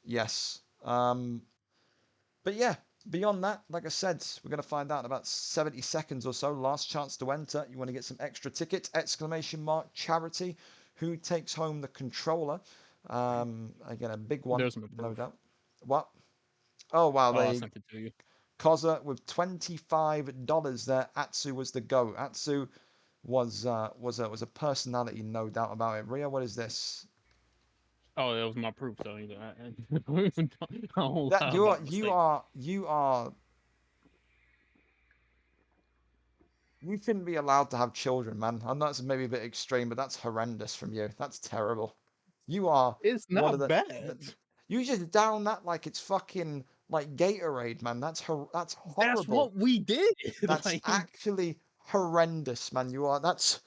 yes. But yeah, beyond that, like I said, we're going to find out in about 70 seconds or so. Last chance to enter. You want to get some extra tickets, !charity. Who takes home the controller? Again, a big one, no doubt. What? Oh, wow. Oh, I sent it to you. Koza with $25 there. Atsu was the go. Atsu was a personality, no doubt about it. Ria, what is this? Oh, that was my proof, though. You shouldn't be allowed to have children, man. I know it's maybe a bit extreme, but that's horrendous from you. That's terrible. You are It's one not of the. bad. You just down that like it's fucking like Gatorade, man. That's horrible. That's what we did. That's like, actually horrendous, man. You are. That's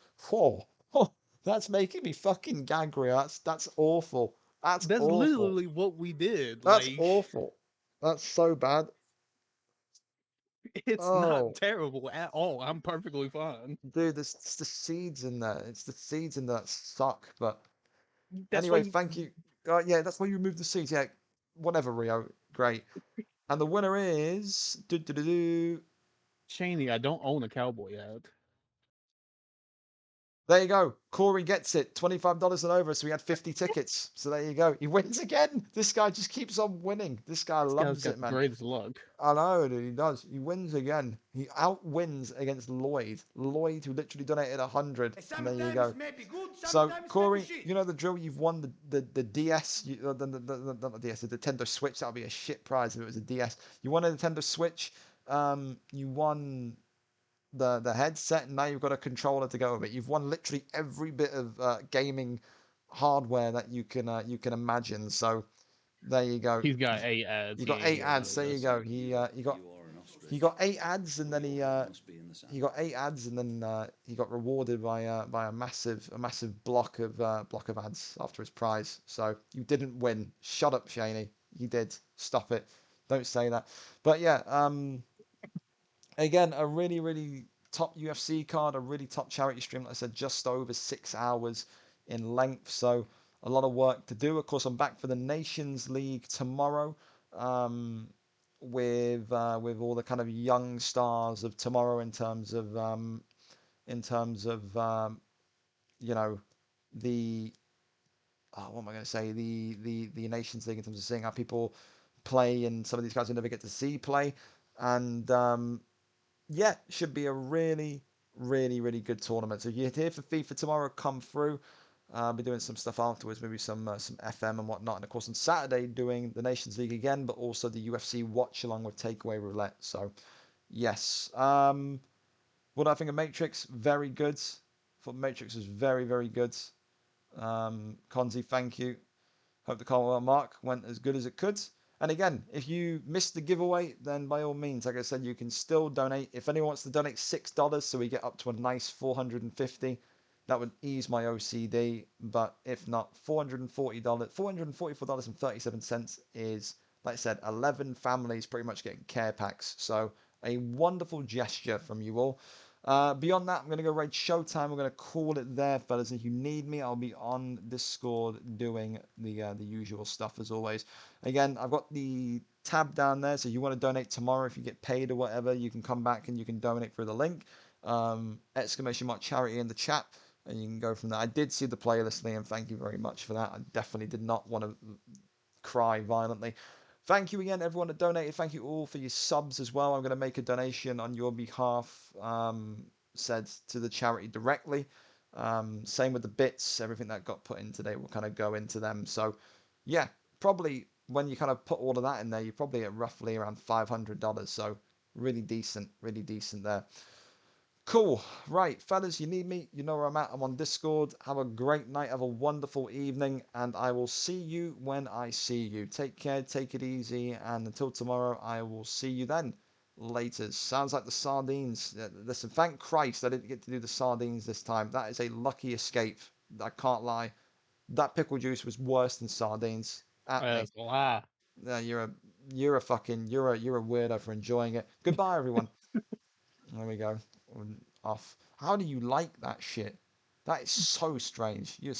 that's making me fucking gag, Ria. That's awful. That's awful. Literally what we did. That's awful. That's so bad. It's not terrible at all. I'm perfectly fine. Dude, it's the seeds in there. It's the seeds in there that suck. But anyway, thank you. Yeah, that's why you removed the seeds. Yeah, whatever, Rio. Great. And the winner is Shaney, I don't own a cowboy hat. There you go. Corey gets it. $25 and over. So we had 50 tickets. So there you go. He wins again. This guy just keeps on winning. This guy loves it, man. Greatest luck. I know, dude. He does. He wins again. He outwins against Lloyd. Lloyd, who literally donated 100. And there you go. So Corey, you know the drill. You've won the DS, not the DS, the Nintendo Switch. That would be a shit prize if it was a DS. You won a Nintendo Switch. You won the headset, and now you've got a controller to go with it. You've won literally every bit of gaming hardware that you can imagine. So there you go. He's got 8 ads. You got 8 ads. There you go. He got 8 ads, and then he got 8 ads, and then he got rewarded by a massive block of ads after his prize. So you didn't win. Shut up, Shaney. You did. Stop it. Don't say that. But yeah, again, a really top UFC card, a really top charity stream. Like I said, just over 6 hours in length. So a lot of work to do. Of course, I'm back for the Nations League tomorrow, with all the kind of young stars of tomorrow in terms of you know, the what am I going to say, the Nations League, in terms of seeing how people play, and some of these guys we never get to see play, and yeah, should be a really good tournament. So if you're here for FIFA tomorrow, come through. I'll be doing some stuff afterwards, maybe some FM and whatnot. And of course on Saturday doing the Nations League again, but also the UFC watch along with Takeaway Roulette. So yes. What do I think of Matrix? Very good. Thought Matrix was very, very good. Konzi, thank you. Hope the Commonwealth mark went as good as it could. And again, if you missed the giveaway, then by all means, like I said, you can still donate. If anyone wants to donate $6 so we get up to a nice 450, that would ease my OCD. But if not, $440, $444.37 is, like I said, 11 families pretty much getting care packs. So a wonderful gesture from you all. Beyond that, I'm going to go raid Showtime. We're going to call it there, fellas. If you need me, I'll be on Discord doing the usual stuff as always. Again, I've got the tab down there, so you want to donate tomorrow if you get paid or whatever, you can come back and you can donate through the link. Exclamation mark charity in the chat, and you can go from there. I did see the playlist, Liam. Thank you very much for that. I definitely did not want to cry violently. Thank you again, everyone that donated. Thank you all for your subs as well. I'm going to make a donation on your behalf, said to the charity directly. Same with the bits. Everything that got put in today will kind of go into them. So, yeah, probably when you kind of put all of that in there, you're probably at roughly around $500. So, really decent there. Cool. Right, fellas, you need me. You know where I'm at. I'm on Discord. Have a great night. Have a wonderful evening. And I will see you when I see you. Take care. Take it easy. And until tomorrow, I will see you then. Later. Sounds like the sardines. Listen, thank Christ I didn't get to do the sardines this time. That is a lucky escape. I can't lie. That pickle juice was worse than sardines. At me. That's a lie. You're a weirdo for enjoying it. Goodbye, everyone. There we go. Off. How do you like that shit? That is so strange. You're